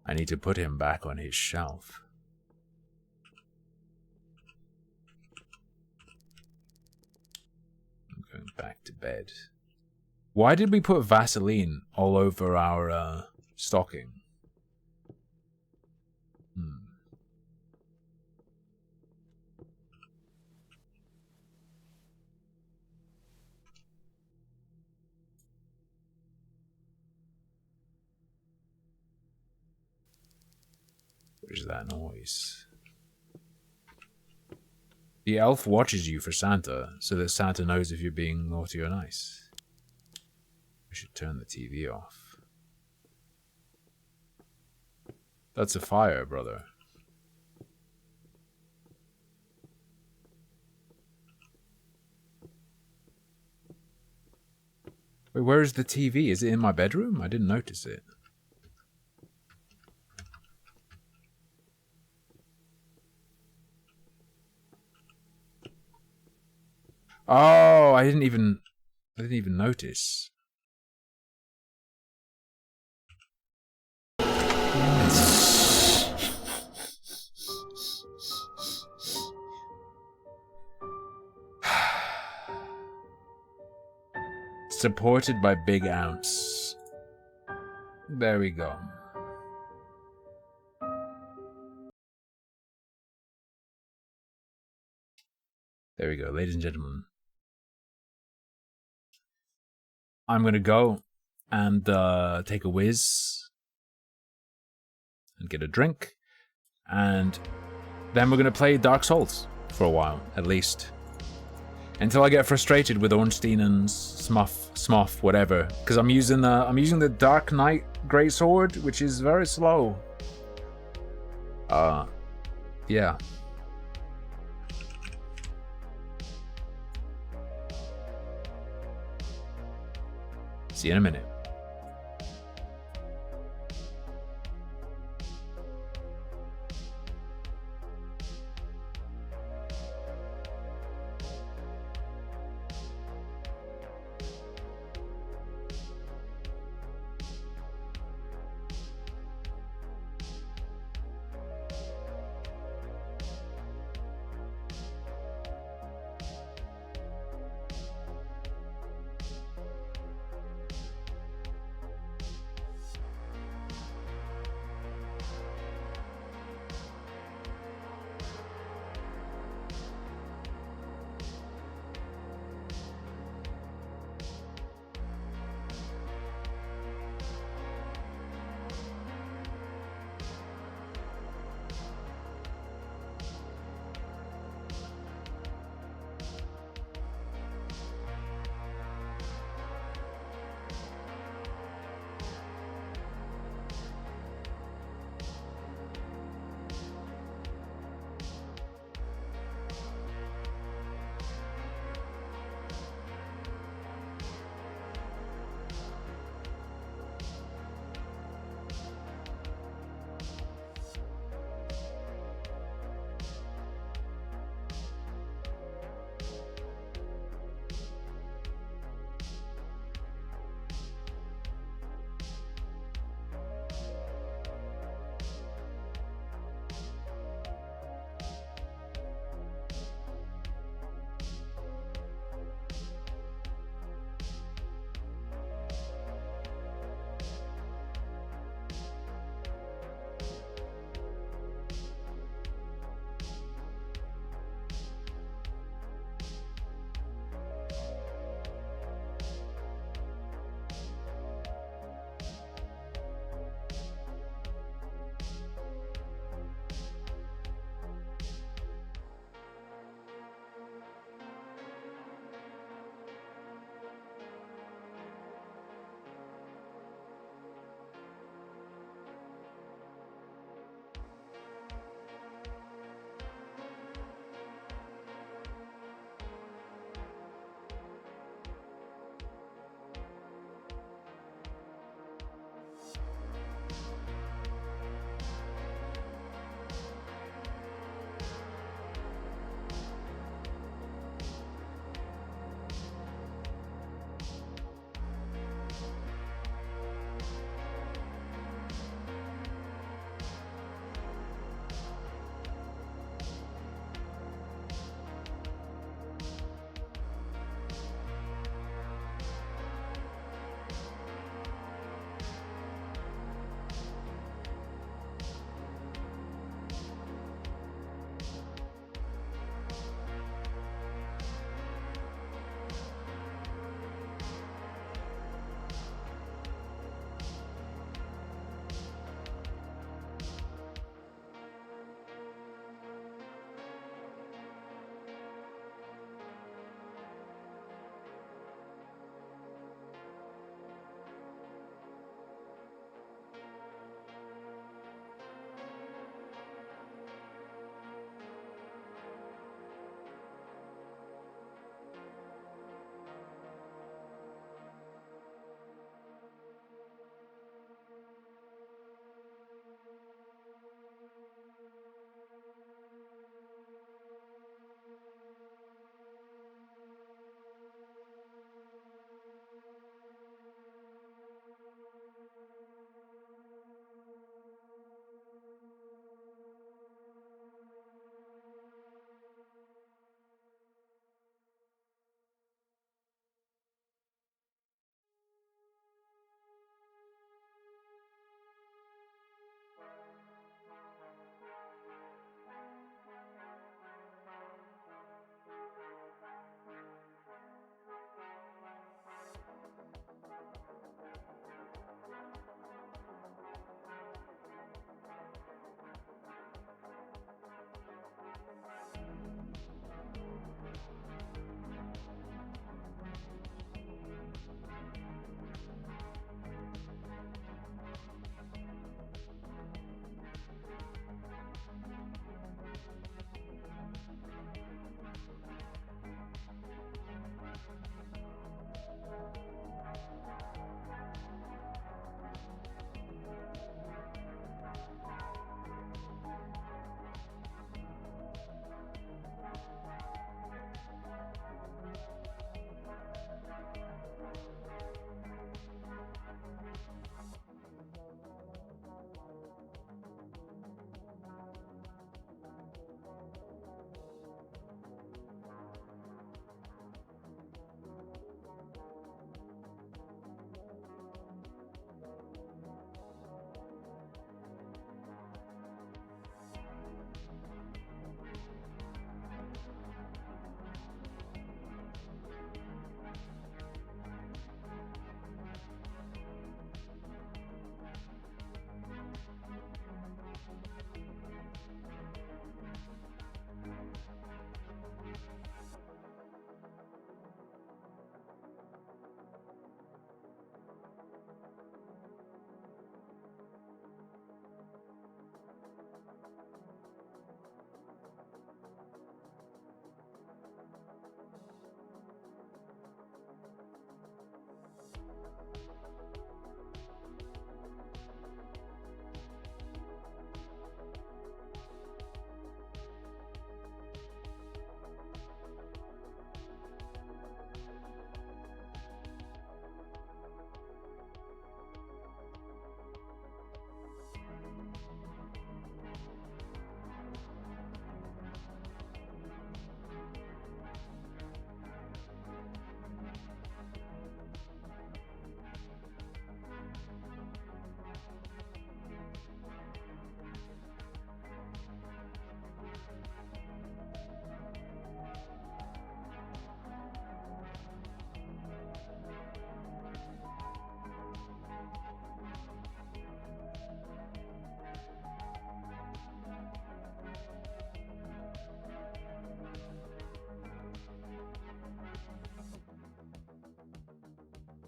I need to put him back on his shelf. I'm going back to bed. Why did we put Vaseline all over our stocking? What is that noise? The elf watches you for Santa, so that Santa knows if you're being naughty or nice. I should turn the TV off. That's a fire, brother. Wait, where is the TV? Is it in my bedroom? I didn't notice it. Oh, I didn't even notice. Supported by Big Ounce. There we go. There we go, ladies and gentlemen. I'm gonna go and take a whiz and get a drink, and then we're gonna play Dark Souls for a while, at least, until I get frustrated with Ornstein and Smough, whatever. Because I'm using the Dark Knight Greatsword, which is very slow. Yeah. See you in a minute.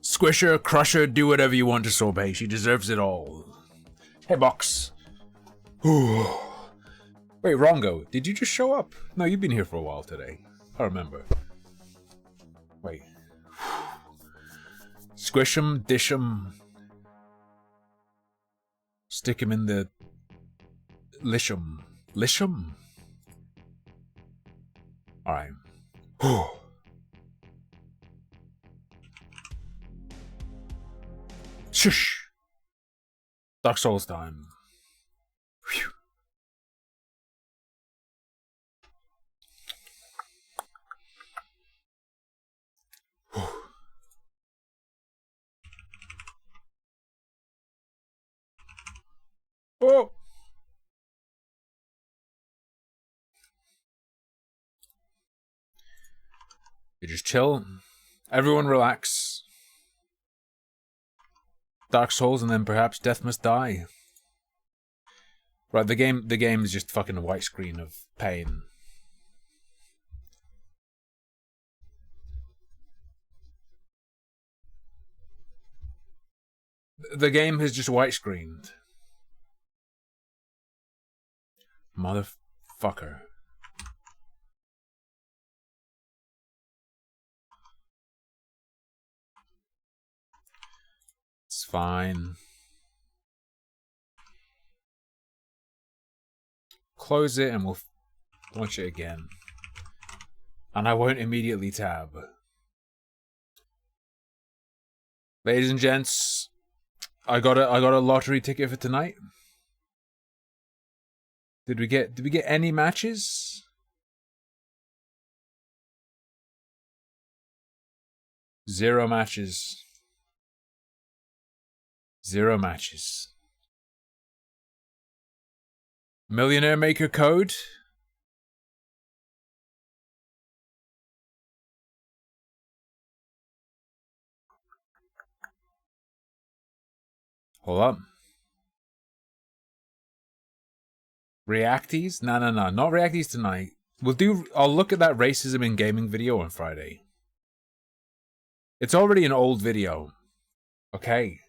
Squish her, crush her, do whatever you want to Sorbet. She deserves it all. Hey, Box. Wait, Rongo, did you just show up? No, you've been here for a while today. I remember. Wait. Squish him, dish him. Stick him in the... Lish him. Lish him? Alright. Shush! Dark Souls time. Whew. Oh! You just chill. Everyone relax. Dark Souls and then perhaps Death Must Die. Right, the game is just fucking a white screen of pain. The game has just white screened. Motherfucker. It's fine. Close it and we'll launch it again. And I won't immediately tab. Ladies and gents, I got a lottery ticket for tonight. Did we get any matches? Zero matches. Zero matches. Millionaire Maker code. Hold up. Reacties? No, not reacties tonight. I'll look at that racism in gaming video on Friday. It's already an old video. Okay.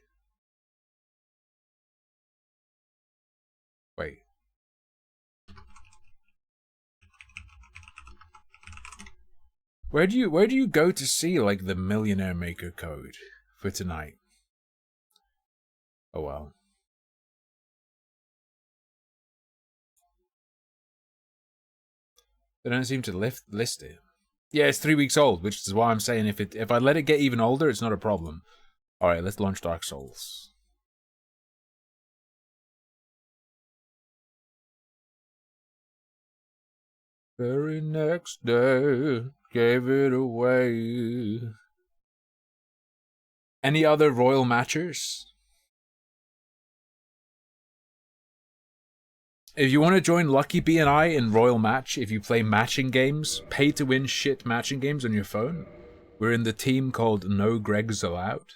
Wait. Where do you go to see like the Millionaire Maker code for tonight? Oh well. They don't seem to list it. Yeah, it's 3 weeks old, which is why I'm saying if I let it get even older, it's not a problem. All right, let's launch Dark Souls. Very next day, gave it away. Any other royal matchers? If you want to join Lucky B and I in Royal Match, if you play matching games, pay to win shit matching games on your phone, we're in the team called No Gregs Allowed.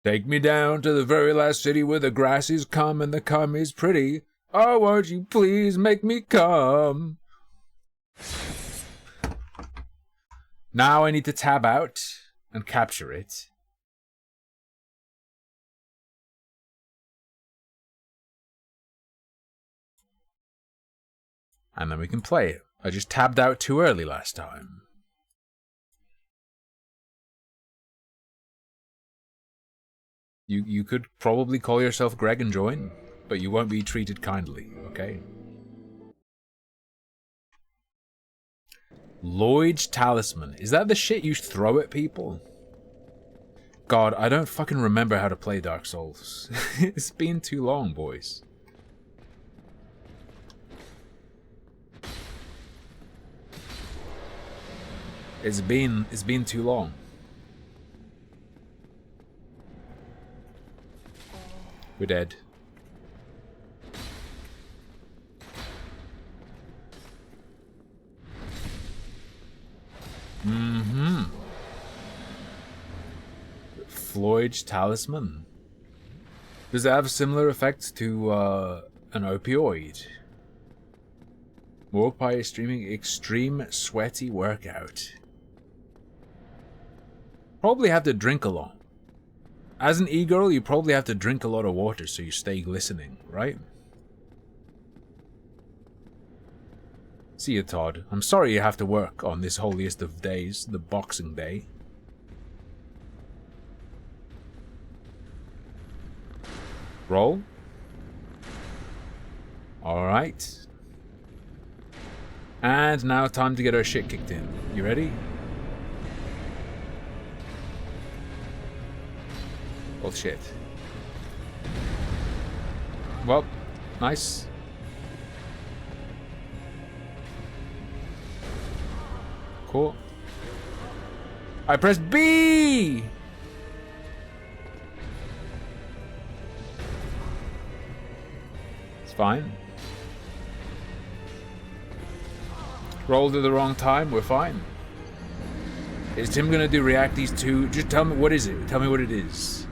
Take me down to the very last city where the grass is cum and the cum is pretty. Oh, won't you please make me come? Now I need to tab out and capture it. And then we can play it. I just tabbed out too early last time. You could probably call yourself Greg and join, but you won't be treated kindly, okay? Lloyd's Talisman. Is that the shit you throw at people? God, I don't fucking remember how to play Dark Souls. It's been too long, boys. It's been too long. We're dead. Floyd's Talisman. Does it have similar effects to an opioid? Morpie is streaming extreme sweaty workout. Probably have to drink a lot. As an e-girl, you probably have to drink a lot of water so you stay glistening, right? See you, Todd. I'm sorry you have to work on this holiest of days, the Boxing Day. Roll. Alright. And now time to get our shit kicked in. You ready? Oh shit. Well, nice. Cool. I pressed B! It's fine. Rolled at the wrong time, we're fine. Is Tim gonna do Reacties 2? Just tell me, what is it? Tell me what it is.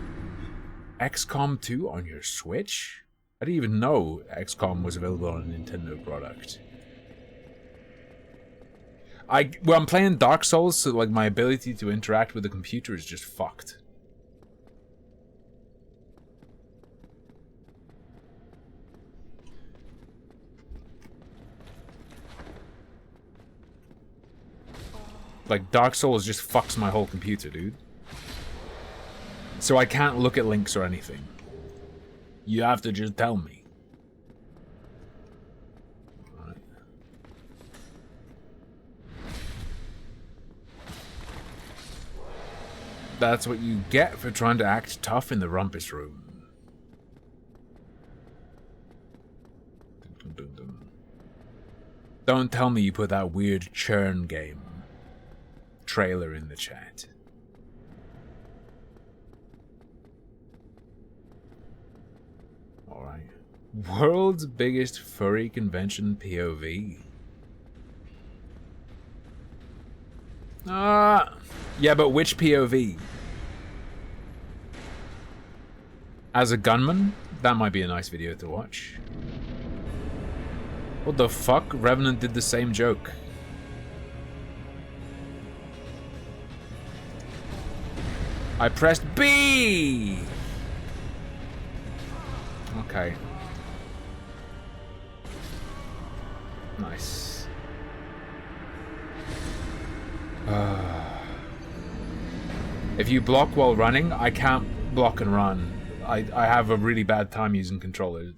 XCOM 2 on your Switch? I didn't even know XCOM was available on a Nintendo product. Well, I'm playing Dark Souls, so like my ability to interact with the computer is just fucked. Like, Dark Souls just fucks my whole computer, dude. So I can't look at links or anything. You have to just tell me. That's what you get for trying to act tough in the rumpus room. Dun, dun, dun. Don't tell me you put that weird churn game trailer in the chat. Alright. World's biggest furry convention POV. Yeah, but which POV? As a gunman? That might be a nice video to watch. What the fuck? Revenant did the same joke. I pressed B! Okay. Nice. If you block while running, I can't block and run. I have a really bad time using controllers.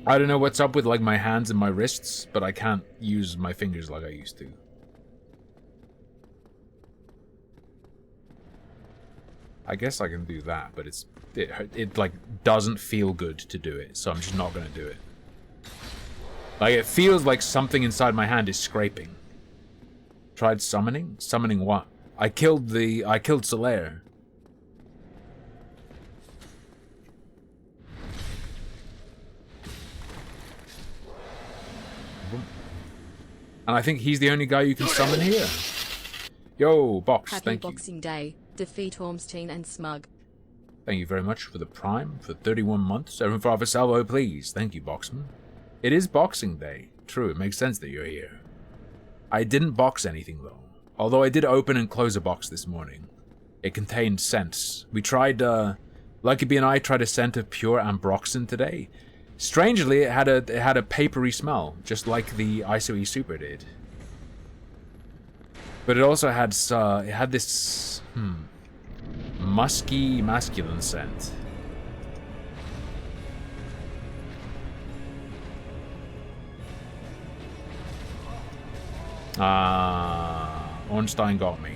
I don't know what's up with like my hands and my wrists, but I can't use my fingers like I used to. I guess I can do that, but it like doesn't feel good to do it, so I'm just not gonna do it. Like it feels like something inside my hand is scraping. Tried summoning? Summoning what? I killed Solaire. And I think he's the only guy you can summon here. Yo, Box, Happy thank you. Boxing Day. Defeat Ormstein and Smug. Thank you very much for the Prime for 31 months. 75 for Salvo, please. Thank you, Boxman. It is Boxing Day. True, it makes sense that you're here. I didn't box anything, though. Although I did open and close a box this morning. It contained scents. We tried, Lucky Bee and I tried a scent of pure Ambroxan today. Strangely, it had a papery smell, just like the ISOE Super did. But it also had this musky, masculine scent. Ornstein got me.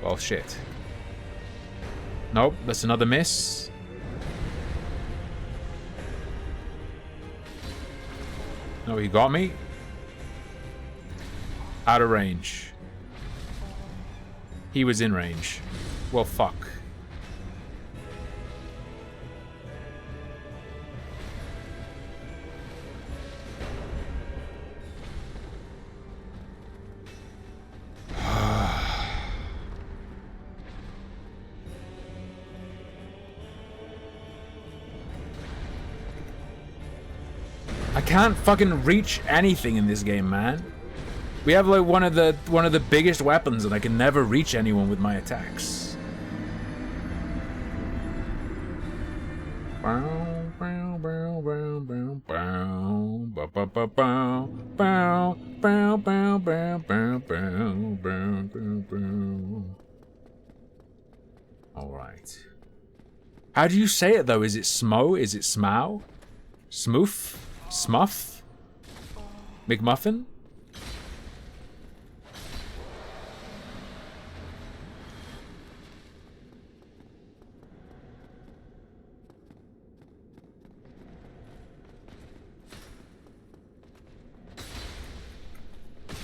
Well, shit. Nope, that's another miss. No, he got me. Out of range. He was in range. Well, fuck. I can't fucking reach anything in this game, man. We have like one of the biggest weapons, and I can never reach anyone with my attacks. All right. How do you say it though? Is it Smo? Is it Smow? Smoof? Smuff? McMuffin?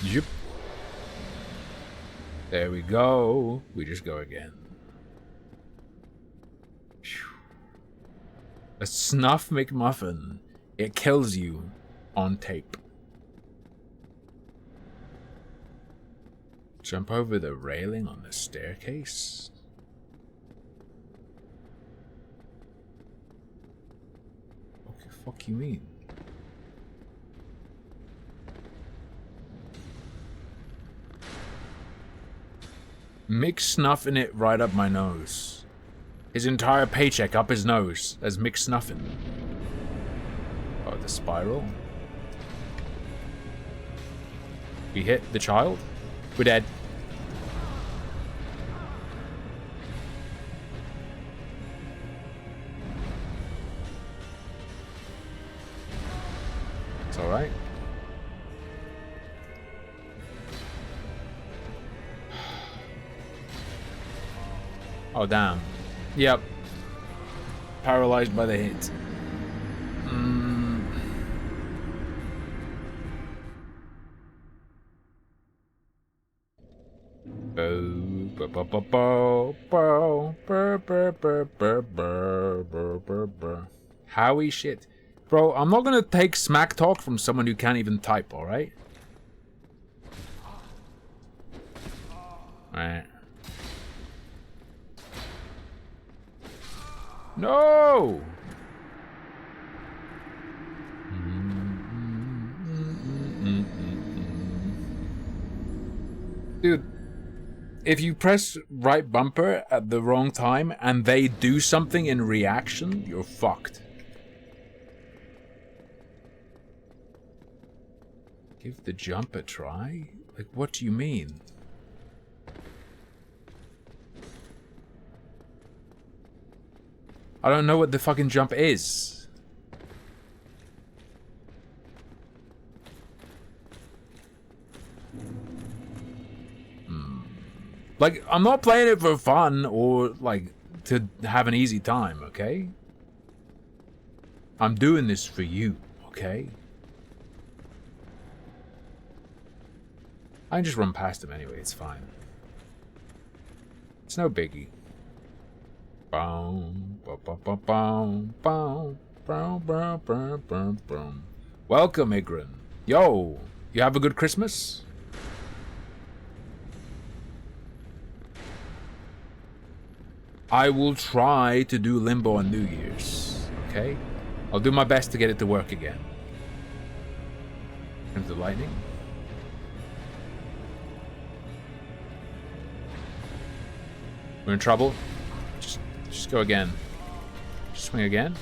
Yep. There we go. We just go again. A Snuff McMuffin. It kills you on tape. Jump over the railing on the staircase. What the fuck you mean? Mix snuffing it right up my nose. His entire paycheck up his nose as Mick Snuffin. Oh, the spiral. We hit the child. We're dead. It's alright. Oh, damn. Yep. Paralyzed by the hit. Howie shit. Bro, I'm not gonna take smack talk from someone who can't even type, alright? Alright. No! Dude, if you press right bumper at the wrong time and they do something in reaction, you're fucked. Give the jump a try? Like, what do you mean? I don't know what the fucking jump is. Like, I'm not playing it for fun or, like, to have an easy time, okay? I'm doing this for you, okay? I can just run past him anyway, it's fine. It's no biggie. Boom, boom, boom, boom, boom, boom, boom, boom, boom, boom, boom. Welcome, Igran. Yo, you have a good Christmas? I will try to do Limbo on New Year's, okay? I'll do my best to get it to work again. Comes the lightning. We're in trouble. Just go again. Swing again.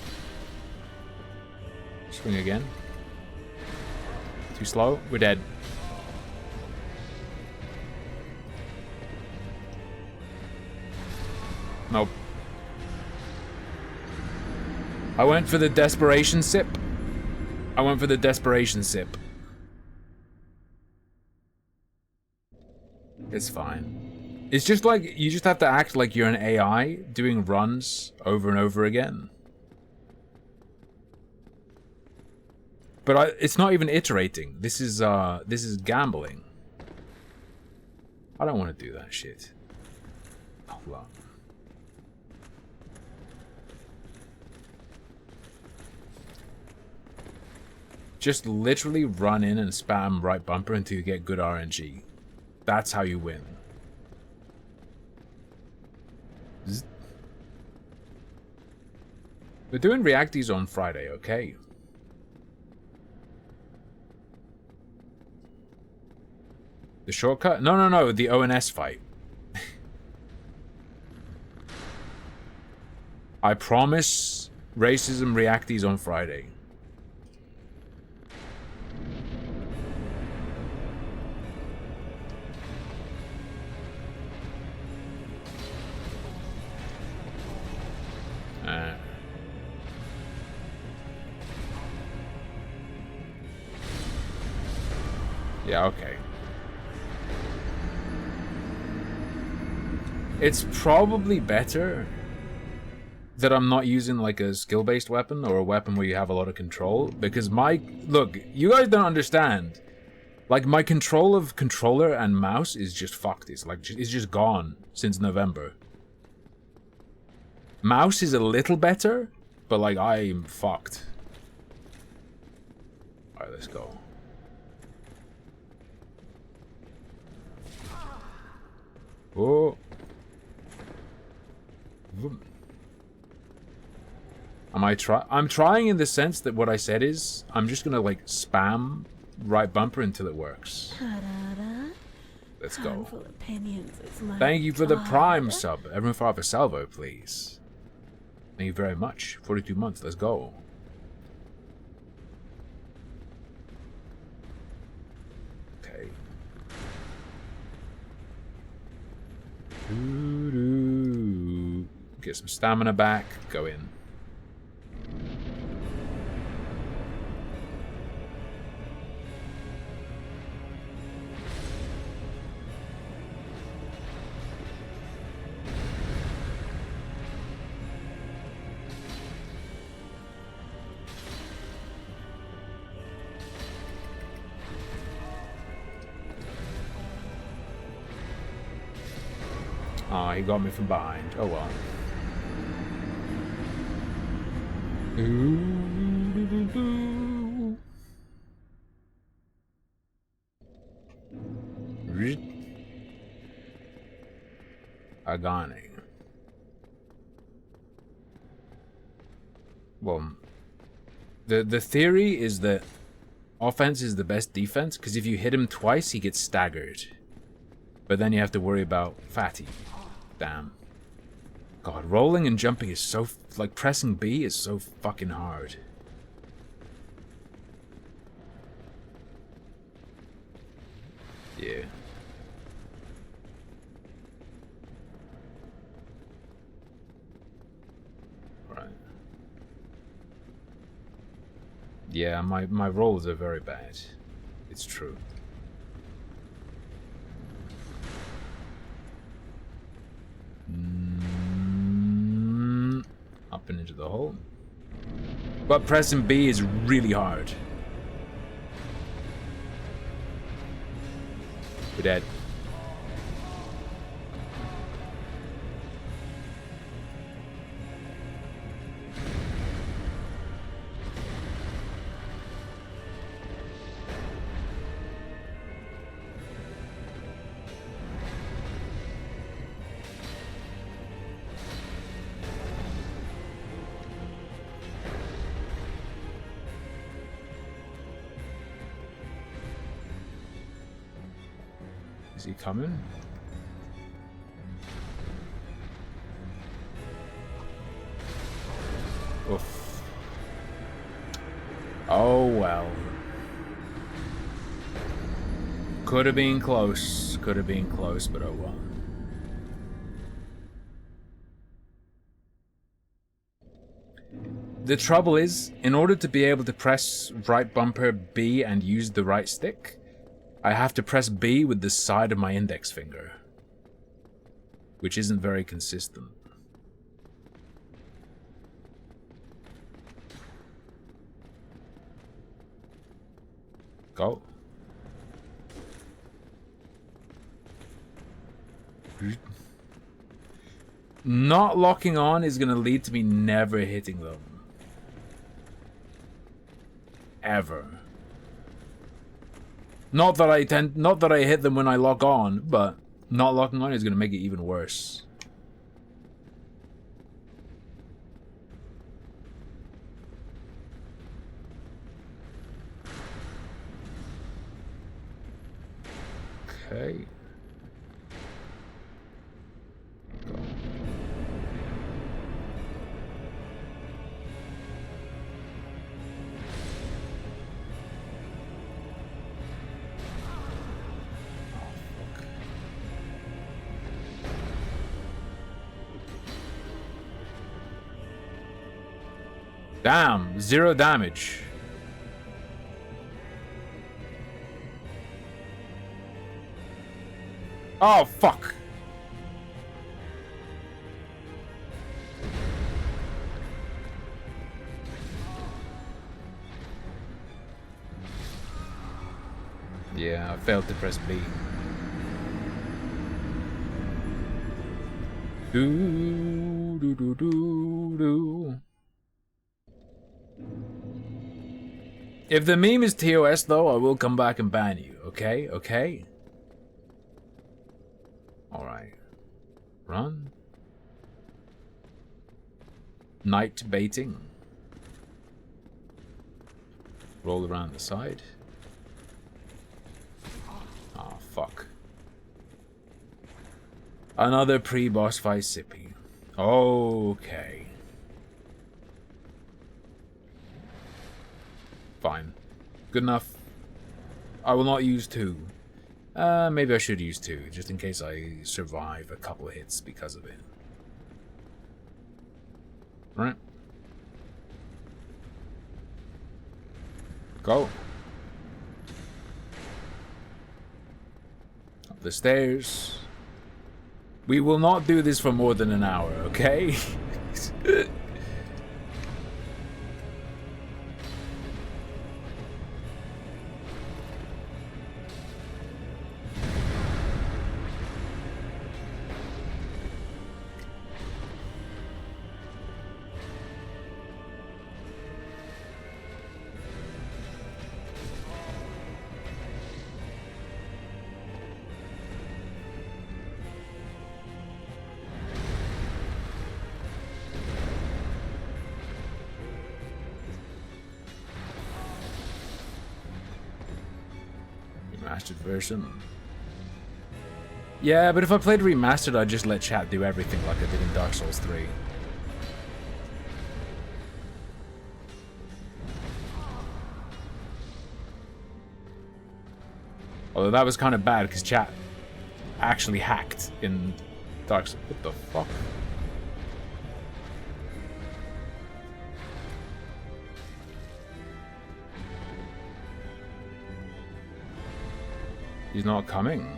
Swing again. Too slow. We're dead. Nope. I went for the desperation sip. I went for the desperation sip. It's fine. It's just like, you just have to act like you're an AI doing runs over and over again. But it's not even iterating. This is gambling. I don't want to do that shit. Hold on. Just literally run in and spam right bumper until you get good RNG. That's how you win. Zzz. We're doing reacties on Friday, okay? The shortcut? No, the ONS fight. I promise racism reacties on Friday. Yeah, okay. It's probably better that I'm not using like a skill-based weapon or a weapon where you have a lot of control, because look, you guys don't understand. Like, my control of controller and mouse is just fucked. It's just gone since November. Mouse is a little better, but like, I'm fucked. Alright, let's go. Oh. I'm trying in the sense that what I said is, I'm just gonna like spam right bumper until it works. Let's go. Thank you for the Prime sub. Everyone fire for Salvo, please. Thank you very much. 42 months, let's go. Okay. Get some stamina back, go in. Oh, he got me from behind. Oh well. Agani. Well, the theory is that offense is the best defense, because if you hit him twice, he gets staggered. But then you have to worry about Fatty. Damn. God, rolling and jumping is so... like, pressing B is so fucking hard. Yeah. Right. Yeah, my rolls are very bad. It's true. Up and into the hole. But pressing B is really hard. We're dead. Is he coming? Oof. Oh well. Could have been close. Could have been close, but oh well. The trouble is, in order to be able to press right bumper B and use the right stick, I have to press B with the side of my index finger, which isn't very consistent. Go. Not locking on is going to lead to me never hitting them. Ever. Not that I hit them when I lock on, but not locking on is going to make it even worse. Okay. Go. Damn, 0 damage. Oh, fuck. Yeah, I failed to press B. Do do do do do. If the meme is TOS though, I will come back and ban you, okay? Okay? Alright. Run. Night baiting. Roll around the side. Oh, fuck. Another pre-boss fight sippy. Okay. Fine. Good enough. I will not use 2. Maybe I should use 2, just in case I survive a couple of hits because of it. Alright. Go. Up the stairs. We will not do this for more than an hour, okay? remastered version. Yeah, but if I played remastered, I'd just let chat do everything like I did in Dark Souls 3. Although that was kind of bad because chat actually hacked in Dark Souls. What the fuck? He's not coming.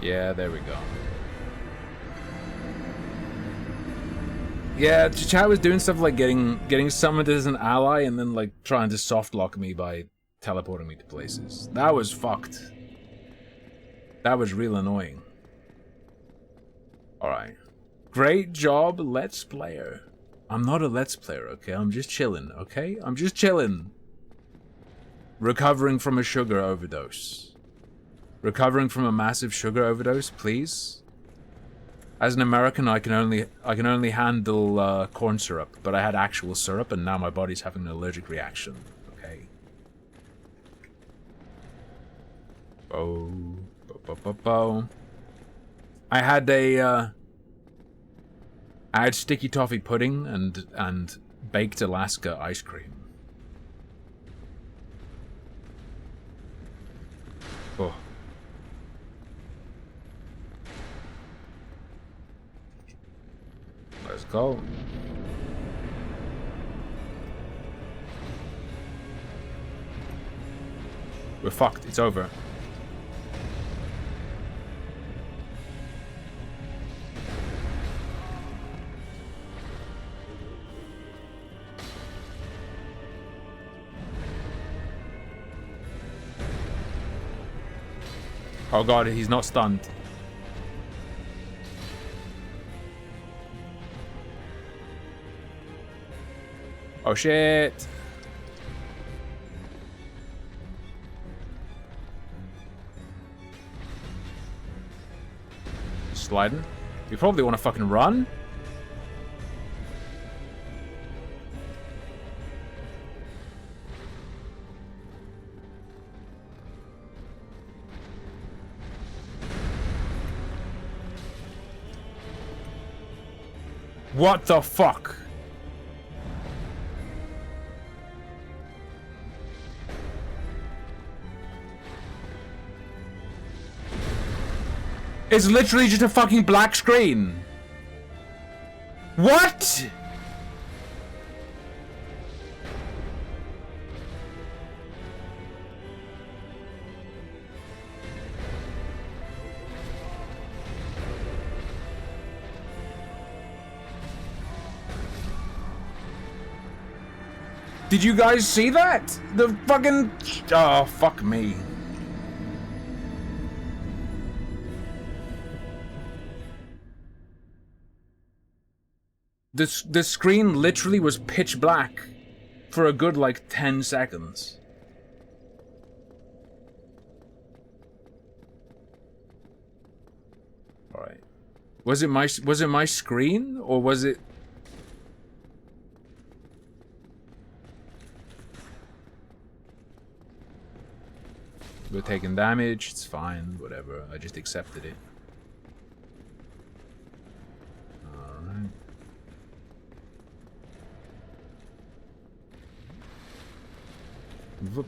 Yeah, there we go. Yeah, chat was doing stuff like getting summoned as an ally and then like trying to soft lock me by teleporting me to places. That was fucked. That was real annoying. Alright. Great job, Let's Player. I'm not a Let's Player, okay? I'm just chilling, okay? I'm just chilling. Recovering from a sugar overdose. Recovering from a massive sugar overdose, please? As an American, I can only handle corn syrup, but I had actual syrup, and now my body's having an allergic reaction. Okay. I had sticky toffee pudding and baked Alaska ice cream. Oh. Let's go. We're fucked. It's over. Oh god, he's not stunned. Oh shit. Sliding. You probably want to fucking run. What the fuck? It's literally just a fucking black screen. What? Did you guys see that? The fucking... Oh, fuck me. The screen literally was pitch black for a good, like, 10 seconds. Alright. Was it my screen? Or was it... We're taking damage, it's fine, whatever. I just accepted it. Alright. Whoop.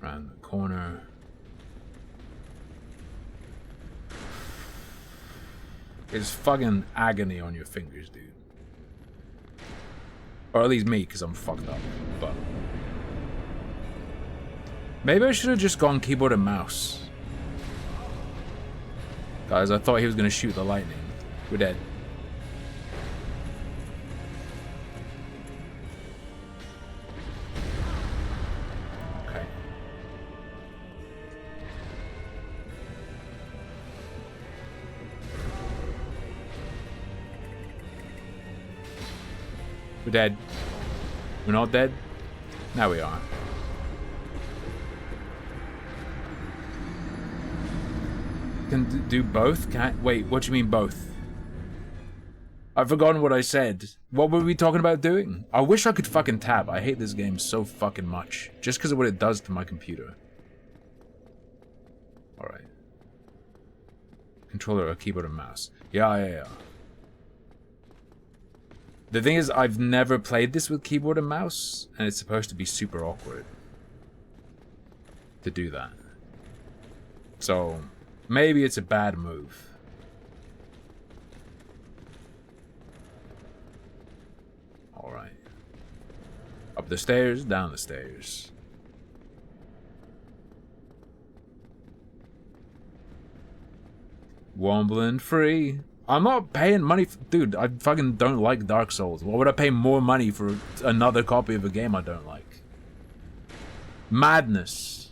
Around the corner. It's fucking agony on your fingers, dude. Or at least me, because I'm fucked up. But maybe I should have just gone keyboard and mouse. Guys, I thought he was going to shoot the lightning. We're dead. Okay. We're dead. We're not dead. Now we are. Can do both? Can I? Wait, what do you mean both? I've forgotten what I said. What were we talking about doing? I wish I could fucking tab. I hate this game so fucking much. Just because of what it does to my computer. Alright. Controller, a keyboard, and mouse. Yeah. The thing is, I've never played this with keyboard and mouse, and it's supposed to be super awkward to do that. So, maybe it's a bad move. Alright. Up the stairs, down the stairs. Wombling free. I'm not paying money for, dude, I fucking don't like Dark Souls. Why would I pay more money for another copy of a game I don't like? Madness.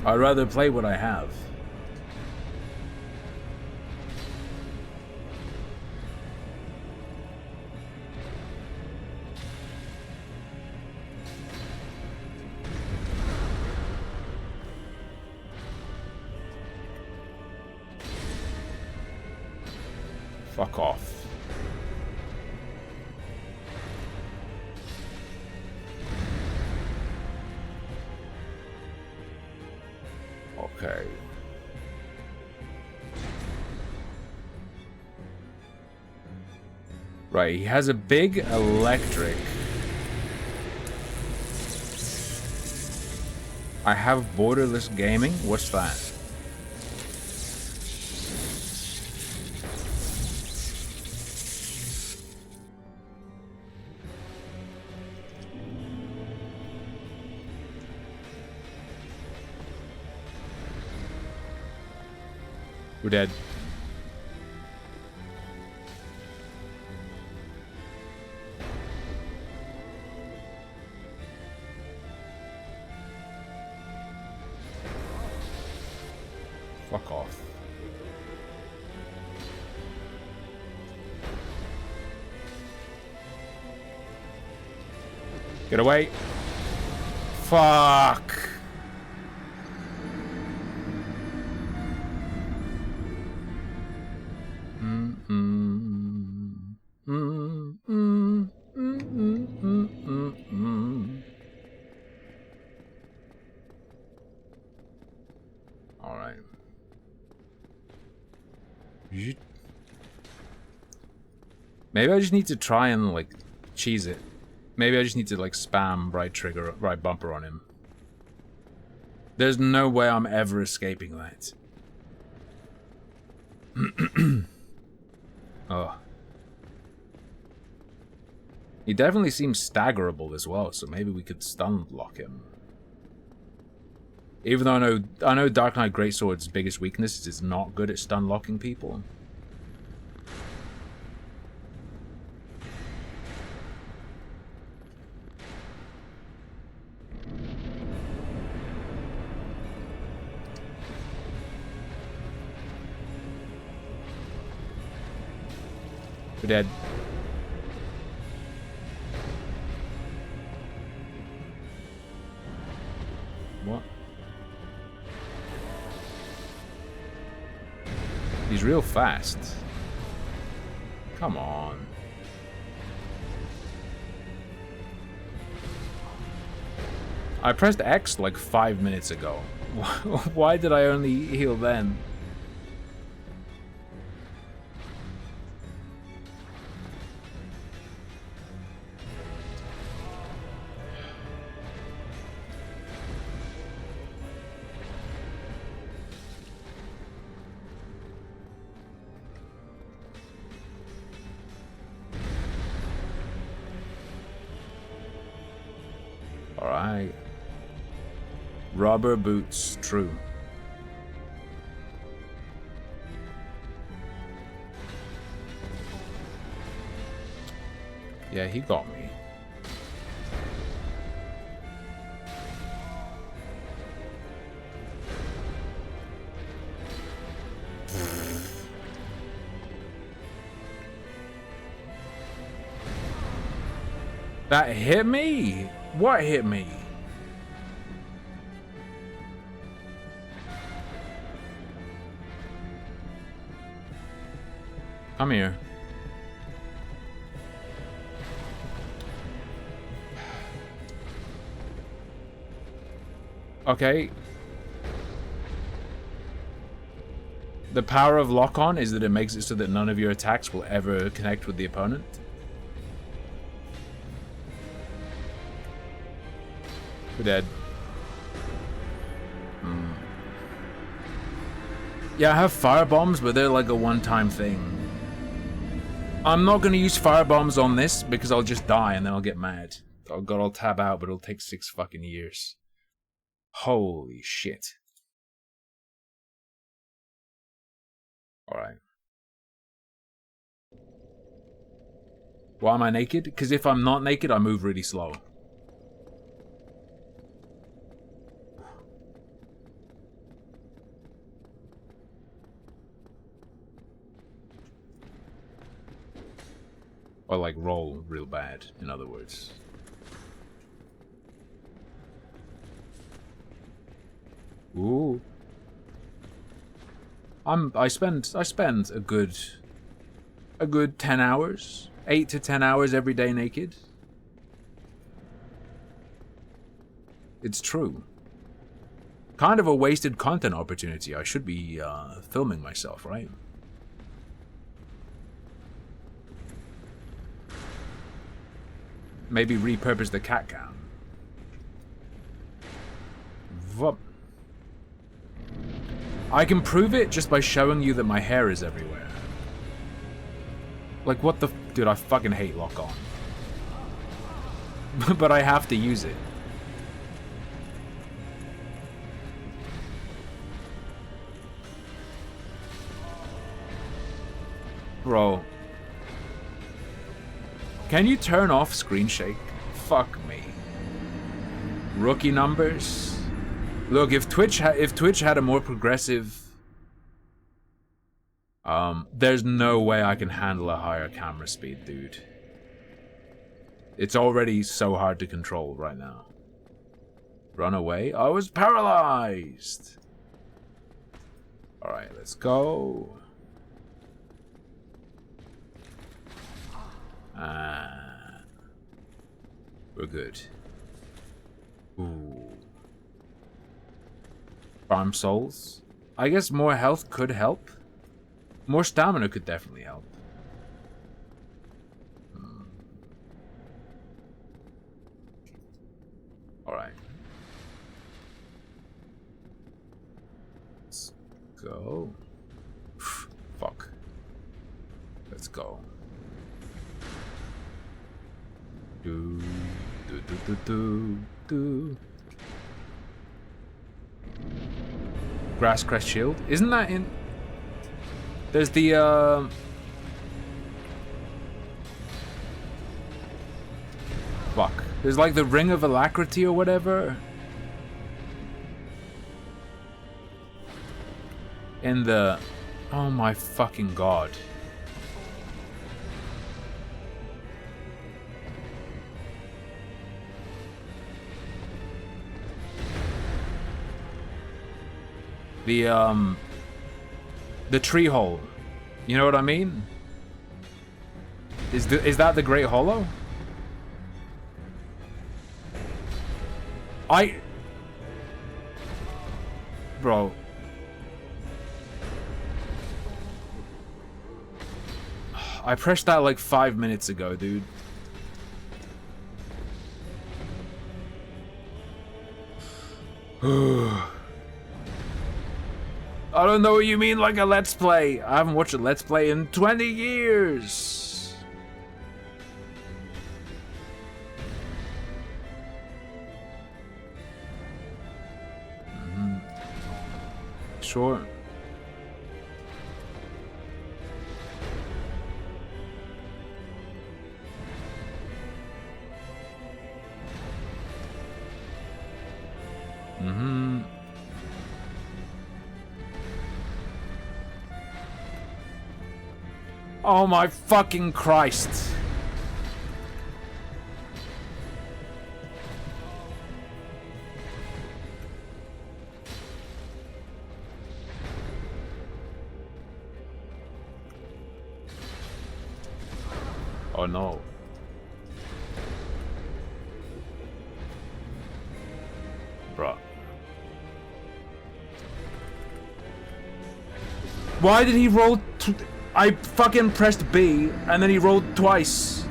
I'd rather play what I have. Fuck off. Okay. Right, he has a big electric. I have borderless gaming? What's that? We're dead. Fuck off. Get away. Fuck. Alright. Maybe I just need to try and, like, cheese it. Maybe I just need to, like, spam right trigger, right bumper on him. There's no way I'm ever escaping that. Oh. He definitely seems staggerable as well, so maybe we could stun lock him. Even though I know Dark Knight Greatsword's biggest weakness is not good at stun locking people. We're dead. What? He's real fast. Come on. I pressed X like 5 minutes ago. Why did I only heal then? Alright. Rubber boots, true. Yeah, he got me. That hit me? What hit me? Come here. Okay. The power of lock-on is that it makes it so that none of your attacks will ever connect with the opponent. We're dead. Yeah, I have fire bombs, but they're like a one-time thing. I'm not gonna use fire bombs on this because I'll just die and then I'll get mad. Oh god, I'll tab out, but it'll take 6 fucking years. Holy shit. Alright. Why am I naked? Because if I'm not naked, I move really slow. Or like roll real bad, in other words. Ooh. I spend a good 10 hours, 8 to 10 hours every day naked. It's true. Kind of a wasted content opportunity. I should be filming myself, right? Maybe repurpose the cat cam. Vup. I can prove it just by showing you that my hair is everywhere. Like, what the... Dude, I fucking hate lock-on. But I have to use it. Bro. Can you turn off screen shake? Fuck me. Rookie numbers. Look, if Twitch had a more progressive, there's no way I can handle a higher camera speed, dude. It's already so hard to control right now. Run away? I was paralyzed. All right, let's go. We're good. Ooh. Farm souls. I guess more health could help. More stamina could definitely help. Alright. Let's go. Fuck. Let's go. Do do do do do do. Grass crest shield. Isn't that in? There's the fuck. There's like the ring of alacrity or whatever. In the, oh my fucking god. The tree hole. You know what I mean? Is that the Great Hollow? Bro. I pressed that like 5 minutes ago, dude. I don't know what you mean like a Let's Play. I haven't watched a Let's Play in 20 years. Sure. Oh my fucking Christ. Oh no. Bruh. Why did he roll? I fucking pressed B and then he rolled twice.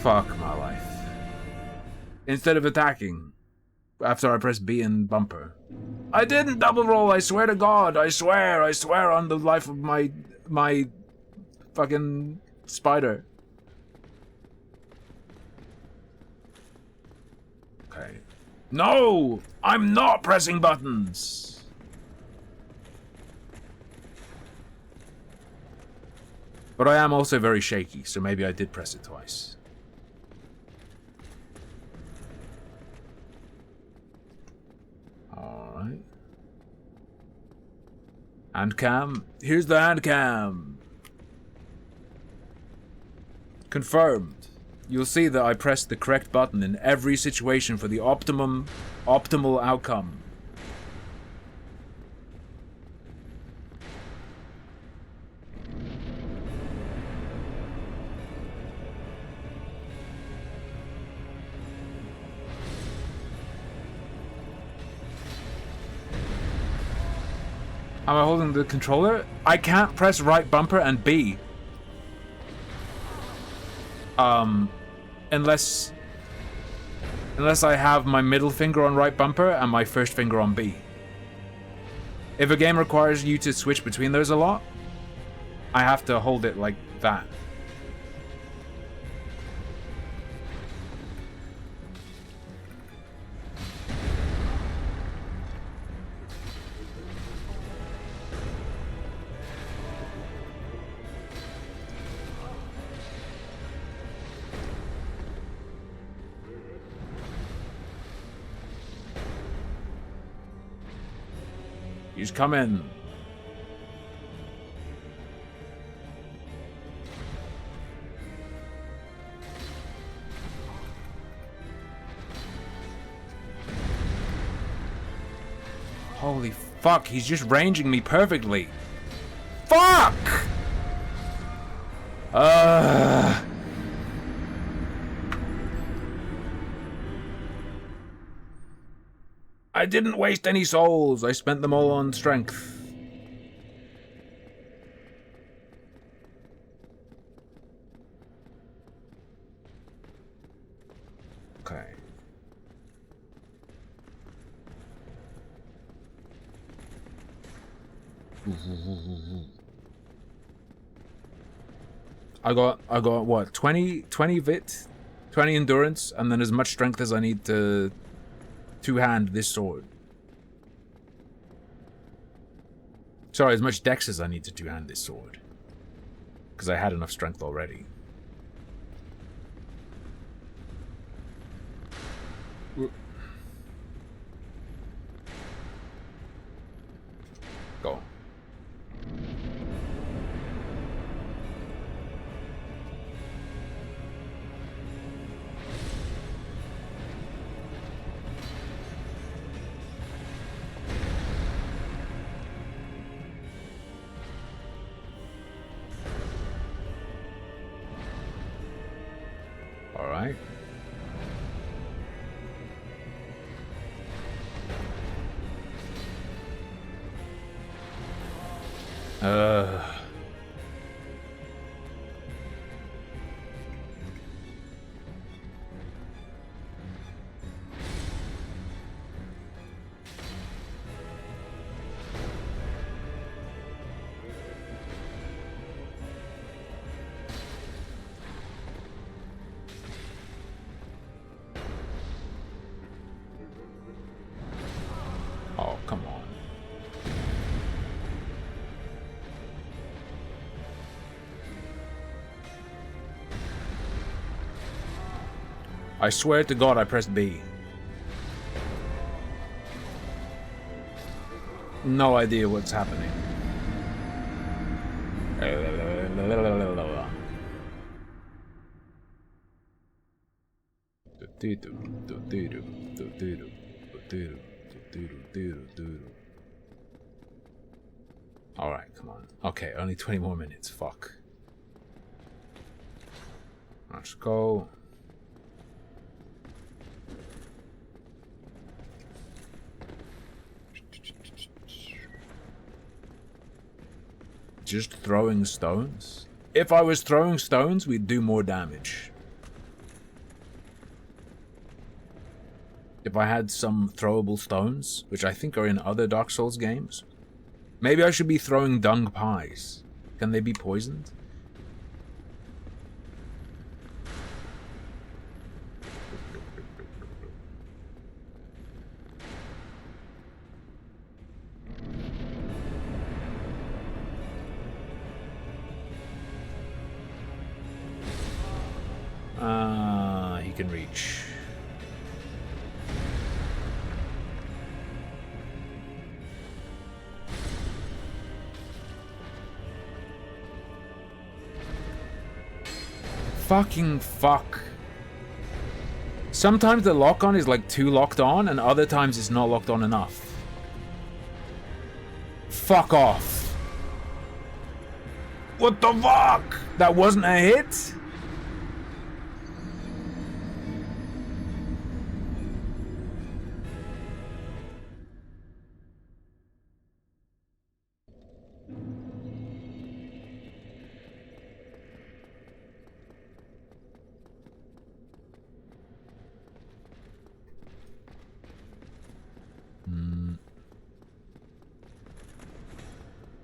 Fuck my life. Instead of attacking after I pressed B and bumper. I didn't double roll, I swear to God. I swear on the life of my fucking spider. Okay. No! I'm not pressing buttons! But I am also very shaky, so maybe I did press it twice. Alright. Hand cam. Here's the hand cam. Confirmed. You'll see that I pressed the correct button in every situation for the optimal outcome. Am I holding the controller? I can't press right bumper and B. Unless I have my middle finger on right bumper and my first finger on B. If a game requires you to switch between those a lot, I have to hold it like that. He's coming. Holy fuck, he's just ranging me perfectly. Fuck! I didn't waste any souls. I spent them all on strength. Okay. I got what? 20 vit, 20 endurance, and then as much strength as I need to two-hand this sword. Sorry, as much dex as I need to two-hand this sword. Because I had enough strength already. Go. All right. Oh, come on. I swear to God I pressed B. No idea what's happening. Alright, come on. Okay, only 20 more minutes. Fuck. Let's go. Just throwing stones? If I was throwing stones, we'd do more damage. If I had some throwable stones, which I think are in other Dark Souls games. Maybe I should be throwing dung pies. Can they be poisoned? He can reach. Fucking fuck. Sometimes the lock-on is like too locked on, and other times it's not locked on enough. Fuck off. What the fuck? That wasn't a hit?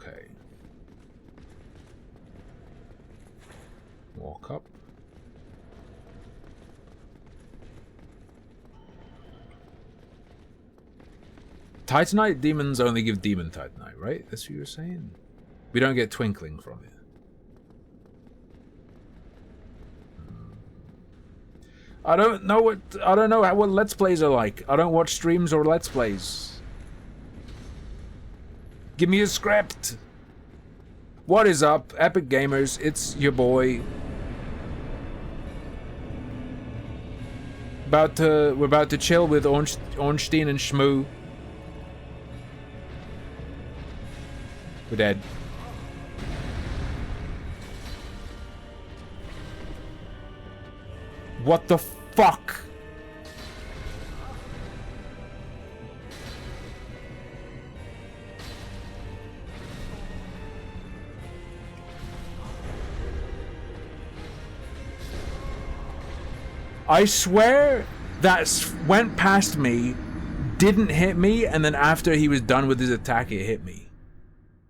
Okay. Walk up. Titanite demons only give demon Titanite, right? That's what you were saying? We don't get twinkling from it. I don't know what Let's Plays are like. I don't watch streams or Let's Plays. Give me a script. What is up, Epic Gamers? It's your boy. We're about to chill with Ornstein and Shmoo. We're dead. What the fuck? I swear that went past me, didn't hit me, and then after he was done with his attack, it hit me.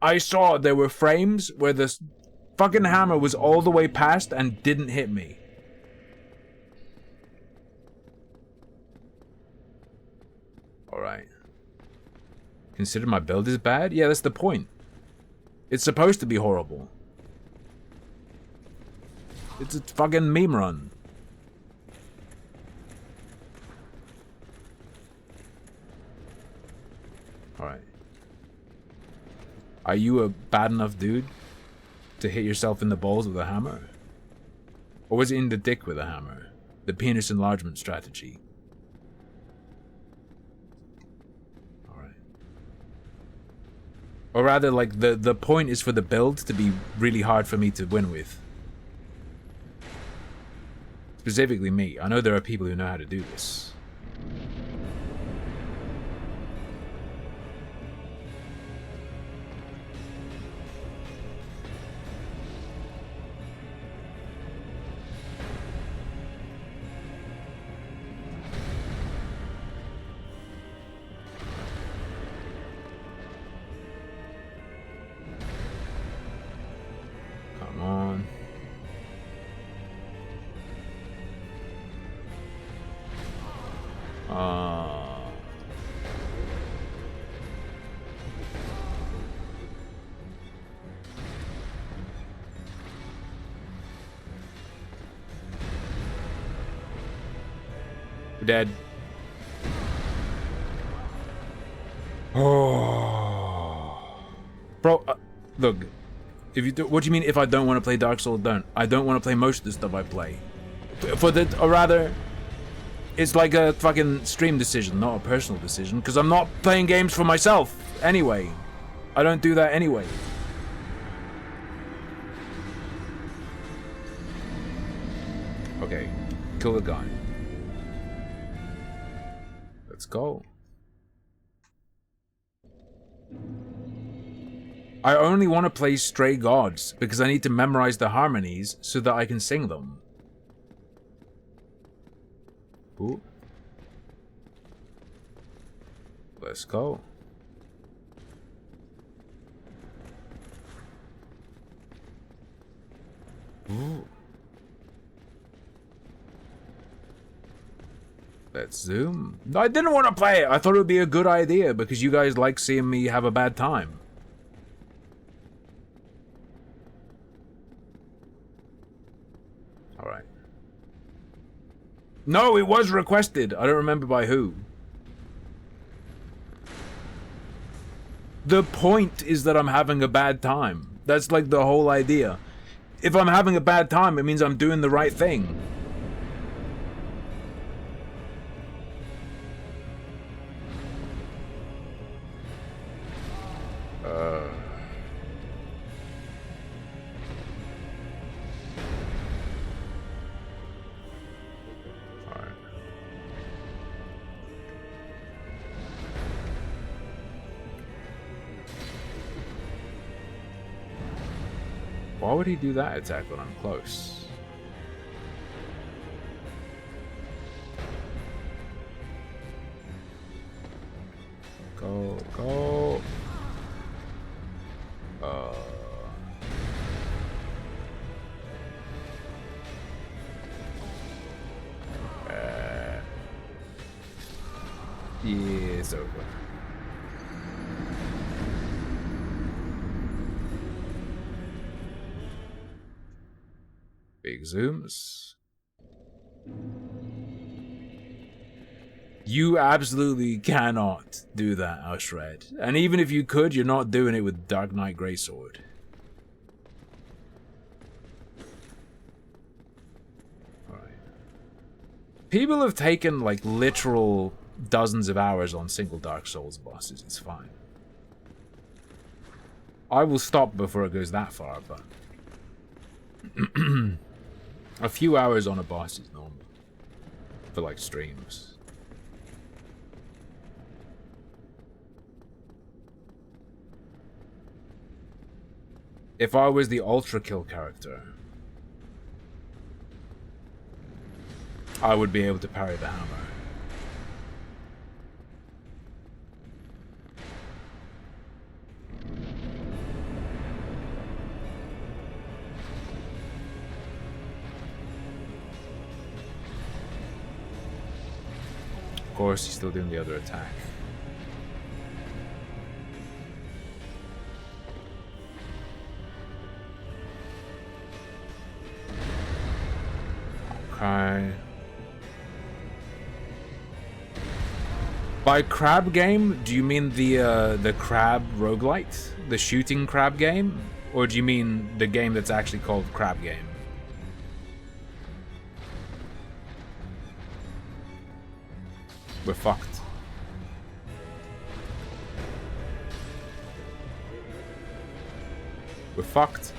I saw there were frames where the fucking hammer was all the way past and didn't hit me. Alright. Consider my build is bad? Yeah, that's the point. It's supposed to be horrible. It's a fucking meme run. Alright. Are you a bad enough dude to hit yourself in the balls with a hammer? Or was it in the dick with a hammer? The penis enlargement strategy. Alright. Or rather, like, the point is for the build to be really hard for me to win with. Specifically me. I know there are people who know how to do this. Come on. We're dead. Oh, bro, look. If you do, what do you mean? If I don't want to play Dark Souls, don't. I don't want to play most of the stuff I play. Or rather, it's like a fucking stream decision, not a personal decision. Because I'm not playing games for myself anyway. I don't do that anyway. Okay, kill the guy. Let's go. I only want to play Stray Gods because I need to memorize the harmonies so that I can sing them. Ooh. Let's go. Ooh. Let's zoom. I didn't want to play it. I thought it would be a good idea because you guys like seeing me have a bad time. Alright. No, it was requested. I don't remember by who. The point is that I'm having a bad time. That's like the whole idea. If I'm having a bad time, it means I'm doing the right thing. Alright. Why would he do that attack when I'm close? Go, go. Yeah, it's over. Big zooms. You absolutely cannot do that, Ashred. And even if you could, you're not doing it with Dark Knight Greysword. Alright. People have taken, like, literal dozens of hours on single Dark Souls bosses. It's fine. I will stop before it goes that far, but... a few hours on a boss is normal. For, like, streams. If I was the ultra kill character, I would be able to parry the hammer. Of course, he's still doing the other attack. Okay. By crab game, do you mean the crab roguelite? The shooting crab game? Or do you mean the game that's actually called Crab Game? We're fucked. We're fucked.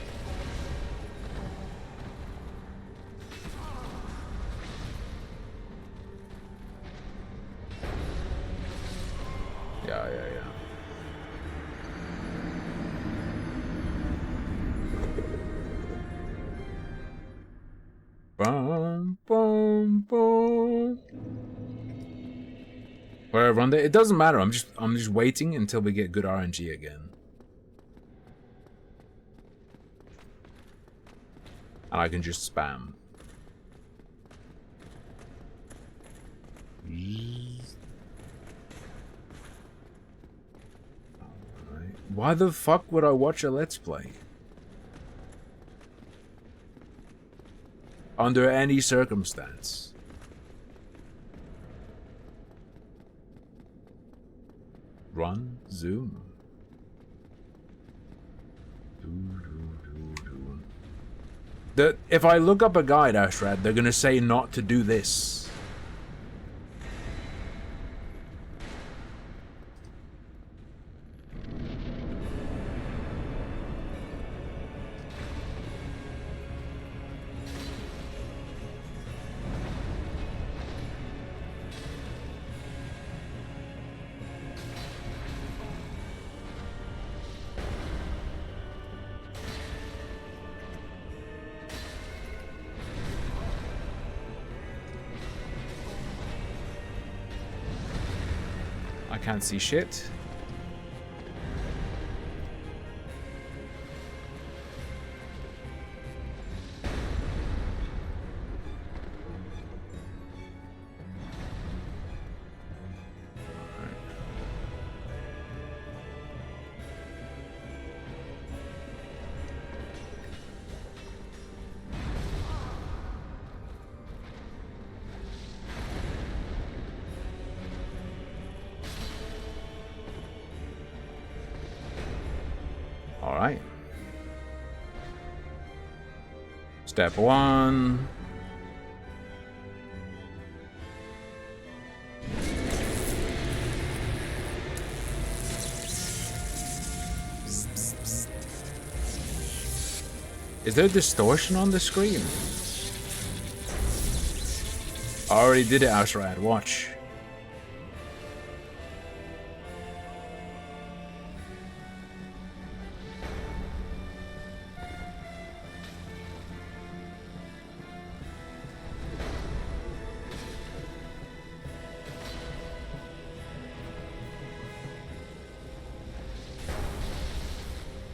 Yeah. Boom, boom, boom. Where I run there, it doesn't matter. I'm just waiting until we get good RNG again. And I can just spam. Alright. Why the fuck would I watch a Let's Play? Under any circumstance. Run, zoom. If I look up a guide, Ashrad, they're gonna say not to do this. can't see shit. Alright. Step 1. Is there distortion on the screen? I already did it, Ashrad. Watch.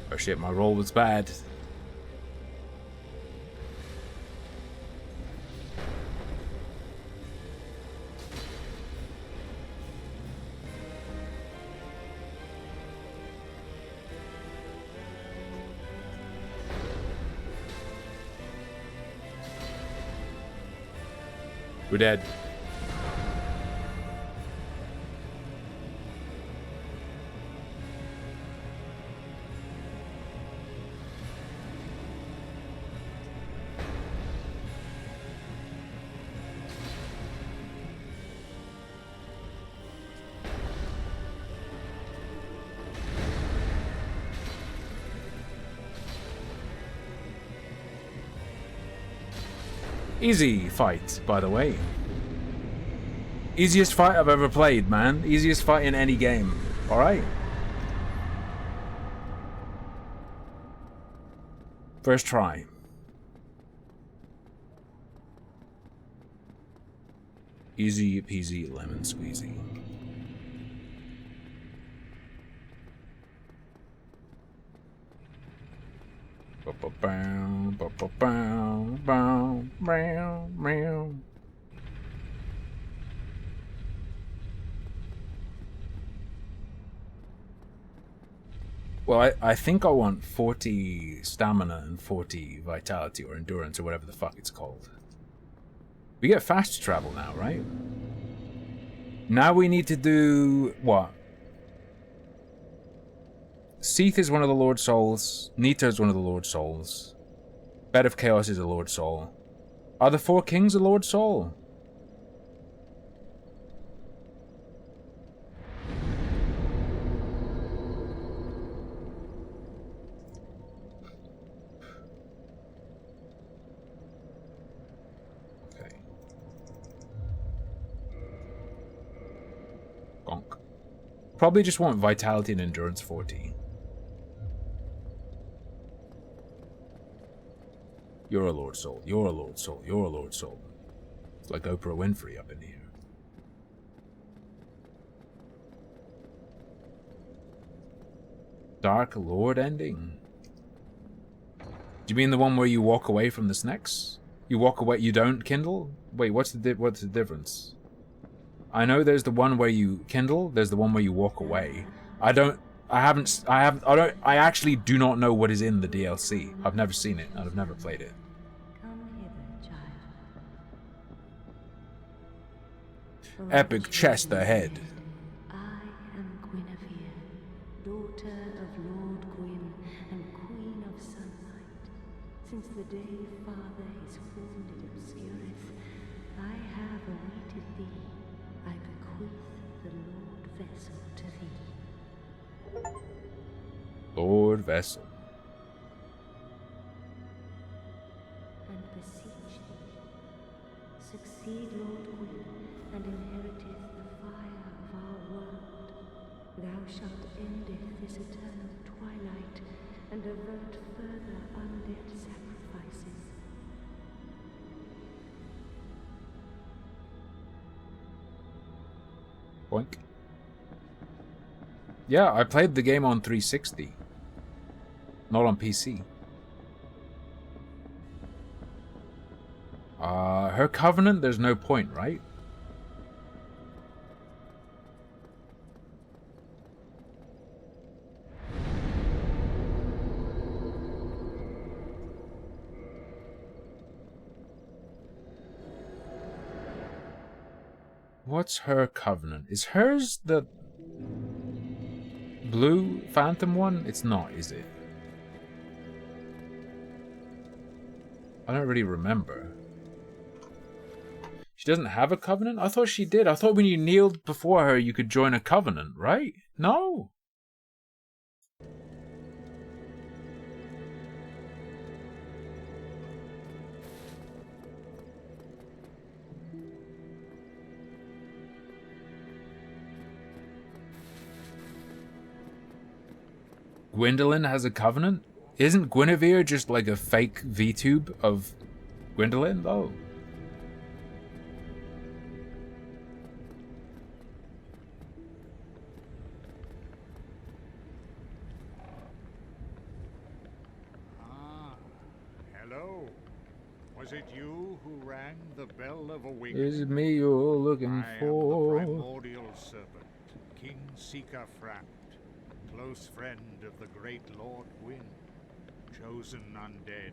Oh shit, my roll was bad. We're dead. Easy fight, by the way. Easiest fight I've ever played, man. Easiest fight in any game. Alright. First try. Easy peasy lemon squeezy. Well, I think I want 40 stamina and 40 vitality or endurance or whatever the fuck it's called. We get fast travel now, right? Now we need to do what? Seath is one of the Lord Souls. Nita is one of the Lord Souls. Bed of Chaos is a Lord Soul. Are the 4 Kings a Lord Soul? Okay. Bonk. Probably just want Vitality and Endurance 40. You're a Lord Soul. You're a Lord Soul. You're a Lord Soul. It's like Oprah Winfrey up in here. Dark Lord ending. Do you mean the one where you walk away from the snacks? You walk away, you don't kindle? Wait, what's the difference? I know there's the one where you kindle, there's the one where you walk away. I actually do not know what is in the DLC. I've never seen it, and I've never played it. Epic chest ahead. I am Guinevere, daughter of Lord Gwyn and Queen of Sunlight. Since the day Father his wounded obscureth, I have awaited thee. I bequeath the Lord Vessel to thee. Lord Vessel. And beseech thee, succeed Lord Gwyn, and inheriteth the fire of our world. Thou shalt endeth this eternal twilight, and avert further undead sacrifices. Boink. Yeah, I played the game on 360. Not on PC. Her covenant, there's no point, right? What's her covenant? Is hers the blue phantom one? It's not, is it? I don't really remember. She doesn't have a covenant? I thought she did. I thought when you kneeled before her, you could join a covenant, right? No. Gwendolyn has a covenant? Isn't Guinevere just like a fake VTube of Gwendolyn, though? Hello. Was it you who rang the bell of awakening? Is it me you're looking for? I am the primordial serpent, King Seeker Framt, close friend of the great Lord Gwyn, chosen undead,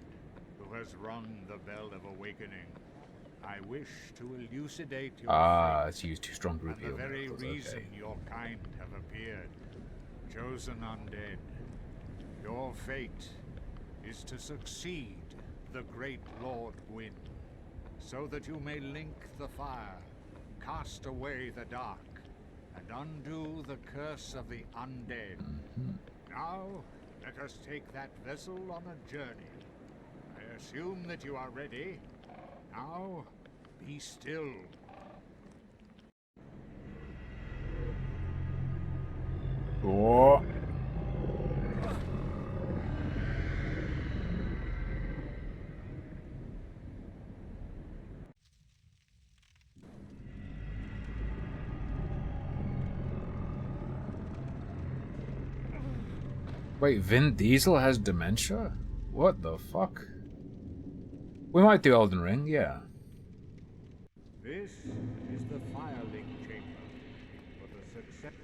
who has rung the bell of awakening. I wish to elucidate your fate, It's used too strong group and the very reason your kind have appeared. Chosen undead, your fate is to succeed the great Lord Gwyn, so that you may link the fire, cast away the dark, and undo the curse of the undead. Now, let us take that vessel on a journey. I assume that you are ready. Now, be still. Oh. Wait, Vin Diesel has dementia? What the fuck? We might do Elden Ring, yeah. This is the Firelink Chamber for the success.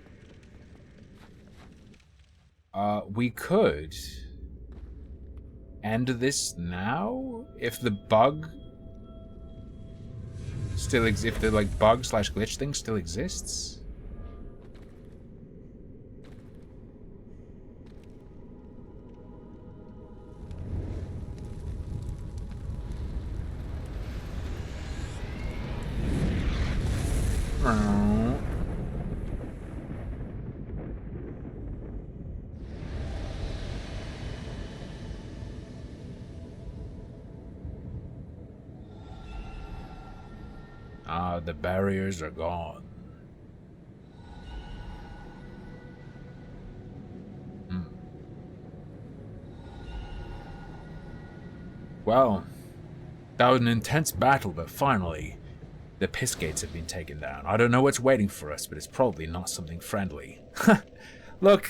We could end this now if the bug still if the like bug / glitch thing still exists. The barriers are gone. Well, that was an intense battle, but finally, the piss gates have been taken down. I don't know what's waiting for us, but it's probably not something friendly. Look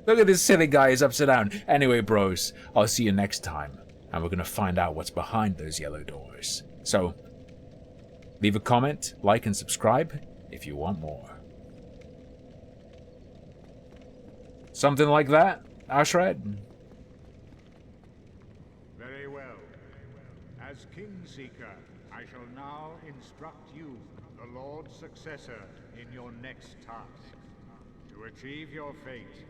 at this silly guy, he's upside down. Anyway, bros, I'll see you next time, and we're gonna find out what's behind those yellow doors. So, leave a comment, like, and subscribe if you want more. Something like that, Ashred? Very well. As Kingseeker, I shall now instruct you, the Lord's successor, in your next task. To achieve your fate,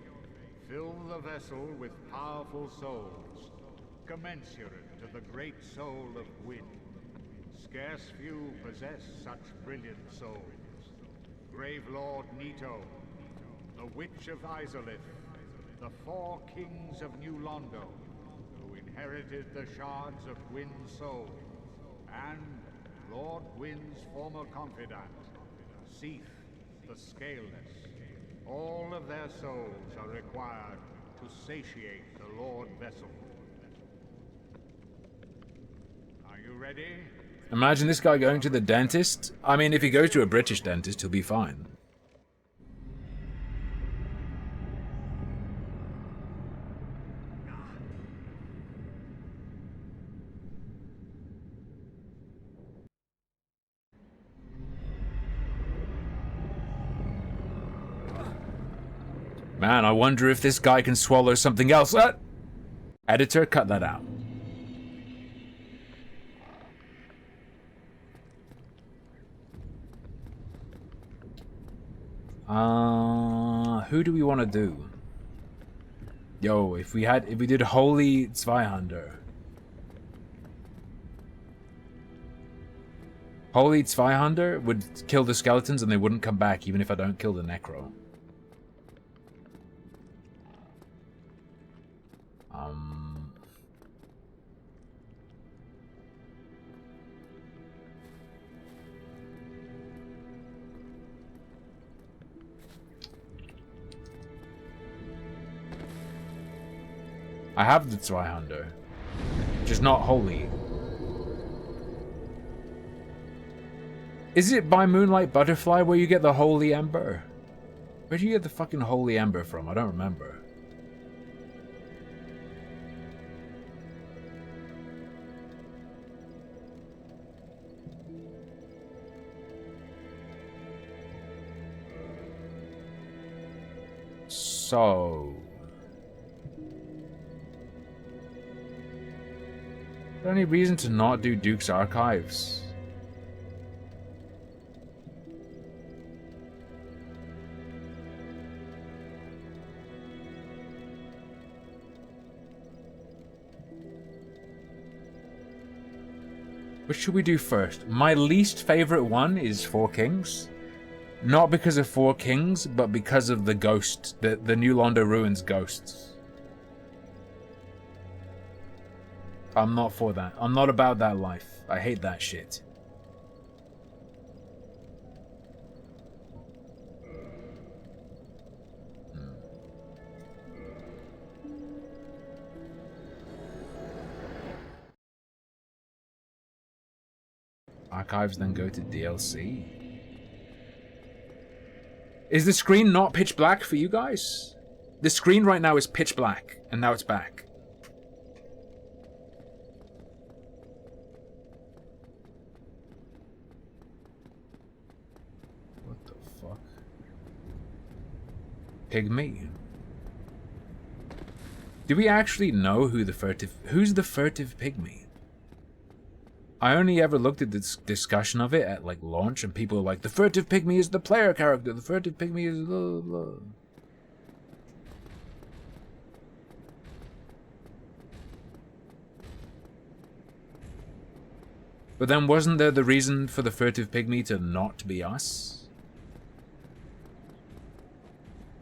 fill the vessel with powerful souls, commensurate to the great soul of Gwyn. Scarce few possess such brilliant souls. Grave Lord Nito, the Witch of Izalith, the 4 kings of New Londo, who inherited the shards of Gwyn's soul, and Lord Gwyn's former confidant, Seath the Scaleless. All of their souls are required to satiate the Lord Vessel. Are you ready? Imagine this guy going to the dentist. I mean, if he goes to a British dentist, he'll be fine. Man, I wonder if this guy can swallow something else. Editor, cut that out. Who do we want to do? Yo, if we did Holy Zweihander. Holy Zweihander would kill the skeletons and they wouldn't come back even if I don't kill the Necro. I have the Zweihander, just not holy. Is it by Moonlight Butterfly where you get the Holy Ember? Where do you get the fucking Holy Ember from? I don't remember. So... is there any reason to not do Duke's Archives? What should we do first? My least favorite one is Four Kings. Not because of Four Kings, but because of the ghost, the New Londo Ruins ghosts. I'm not for that. I'm not about that life. I hate that shit. Archives then go to DLC. Is the screen not pitch black for you guys? The screen right now is pitch black, and now it's back. What the fuck? Pygmy. Do we actually know who's the furtive pygmy? I only ever looked at this discussion of it at like launch, and people were like, the furtive pygmy is the player character, the furtive pygmy is blah blah. But then wasn't there the reason for the furtive pygmy to not be us?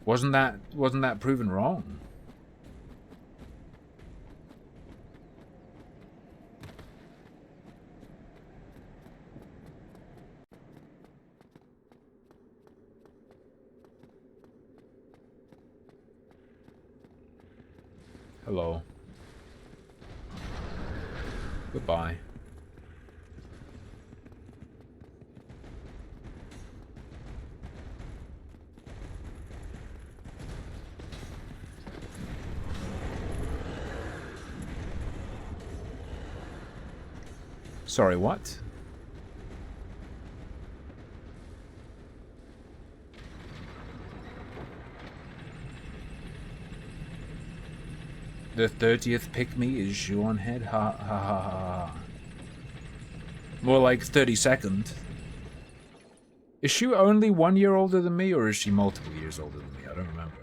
Wasn't that proven wrong? Hello. Goodbye. Sorry, what? The 30th pick-me is Shuonhead? Ha ha ha ha. More like 32nd. Is Shu only 1 year older than me, or is she multiple years older than me? I don't remember.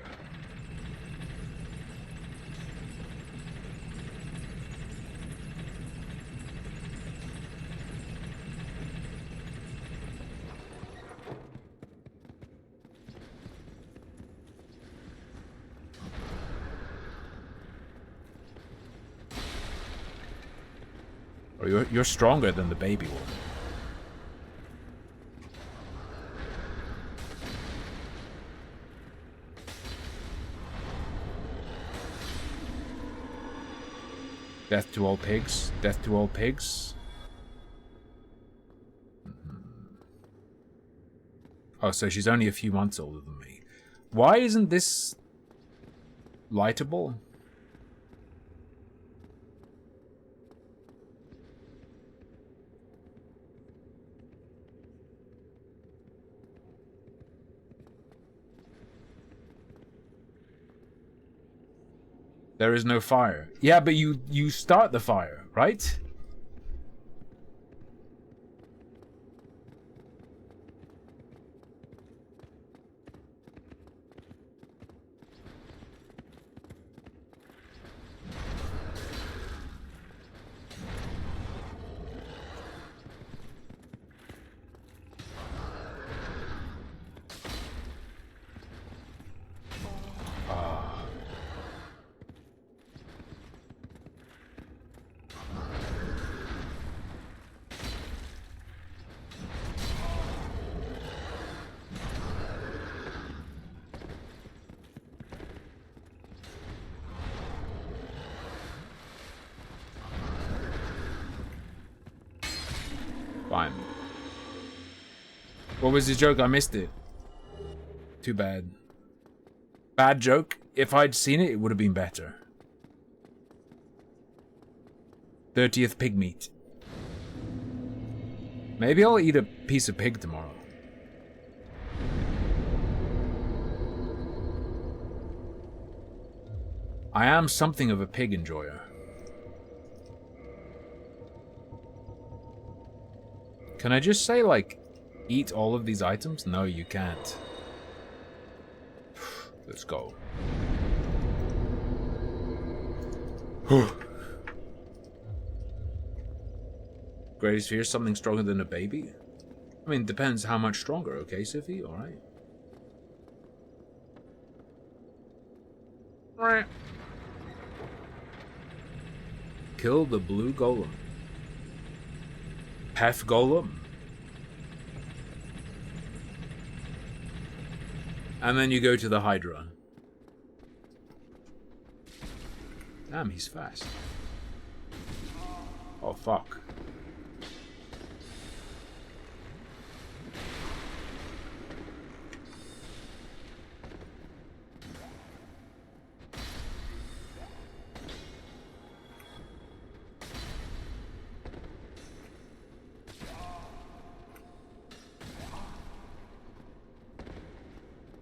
Or you're stronger than the baby one. Death to all pigs. Death to all pigs. Oh, so she's only a few months older than me. Why isn't this lightable? There is no fire. Yeah, but you start the fire, right? Fine. What was the joke? I missed it. Too bad. Bad joke. If I'd seen it, it would have been better. 30th pig meat. Maybe I'll eat a piece of pig tomorrow. I am something of a pig enjoyer. Can I just say, like, eat all of these items? No, you can't. Let's go. Greatest fear, something stronger than a baby? I mean, depends how much stronger, okay, Sophie? Alright. Kill the blue golem. Pef golem. And then you go to the Hydra. Damn, he's fast. Oh, fuck.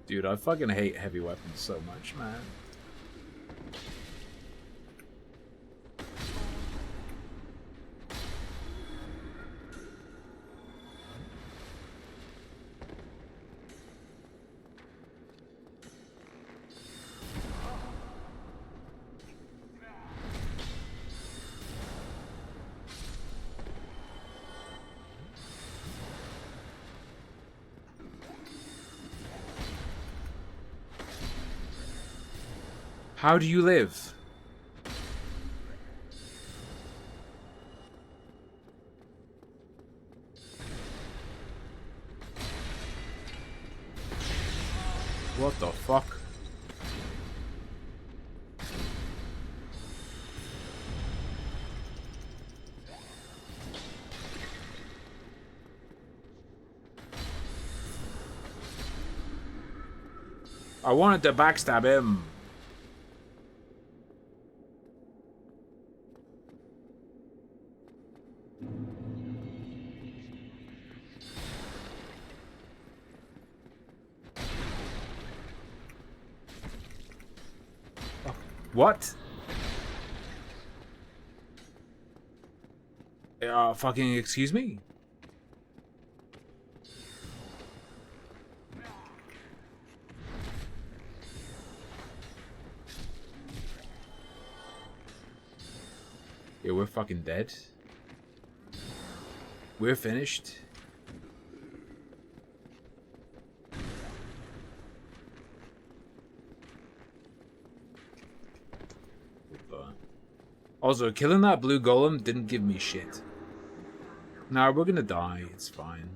Dude, I fucking hate heavy weapons so much, man. How do you live? What the fuck? I wanted to backstab him. What? Fucking excuse me? Yeah, we're fucking dead. We're finished. Also, killing that blue golem didn't give me shit. Nah, we're gonna die. It's fine.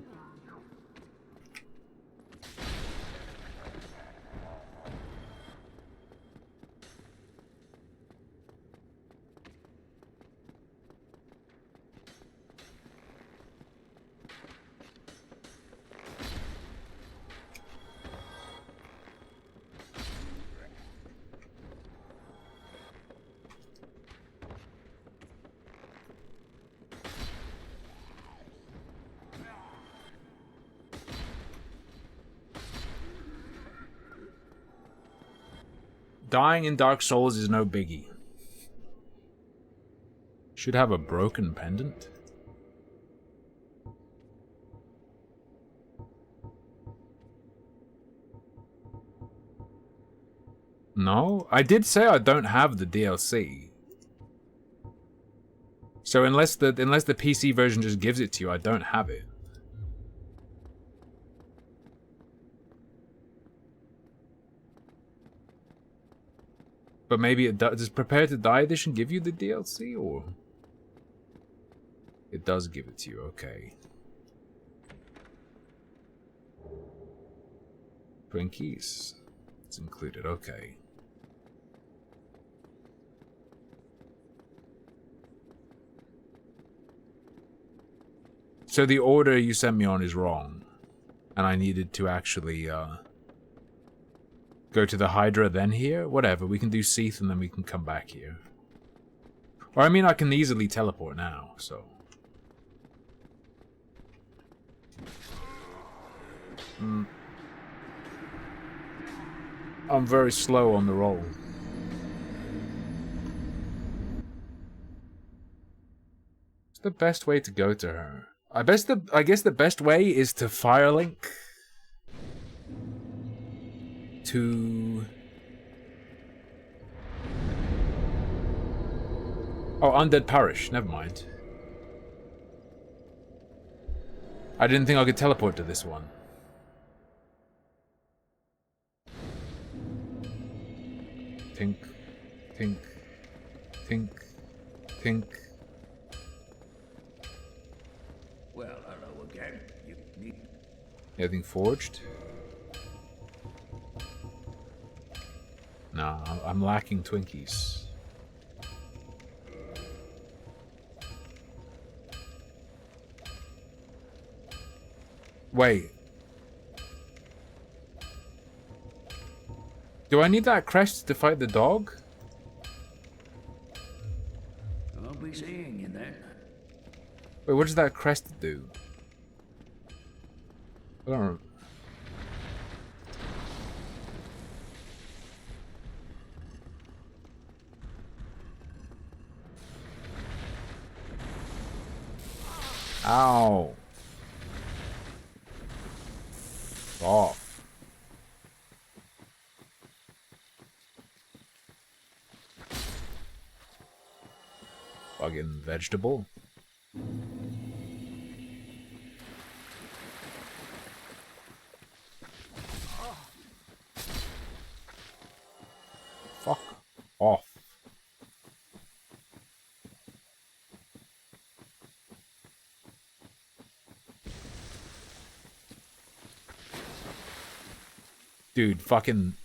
Dying in Dark Souls is no biggie. Should have a broken pendant. No? I did say I don't have the DLC. So unless the PC version just gives it to you, I don't have it. But maybe it does. Does Prepare to Die Edition give you the DLC, or it does give it to you? Okay. Twinkies. It's included. Okay. So the order you sent me on is wrong, and I needed to actually go to the Hydra then here? Whatever, we can do Seath and then we can come back here. Or I mean, I can easily teleport now, so. I'm very slow on the roll. What's the best way to go to her? I guess the best way is to Firelink to... Oh, Undead Parish. Never mind. I didn't think I could teleport to this one. Tink, tink, tink, tink. Well, hello again. You need... Anything forged? No, I'm lacking Twinkies. Wait. Do I need that crest to fight the dog? I'll be seeing you then. Wait, what does that crest do? I don't know. Ow. Off. Fucking vegetable. Fuck off. Dude, fucking...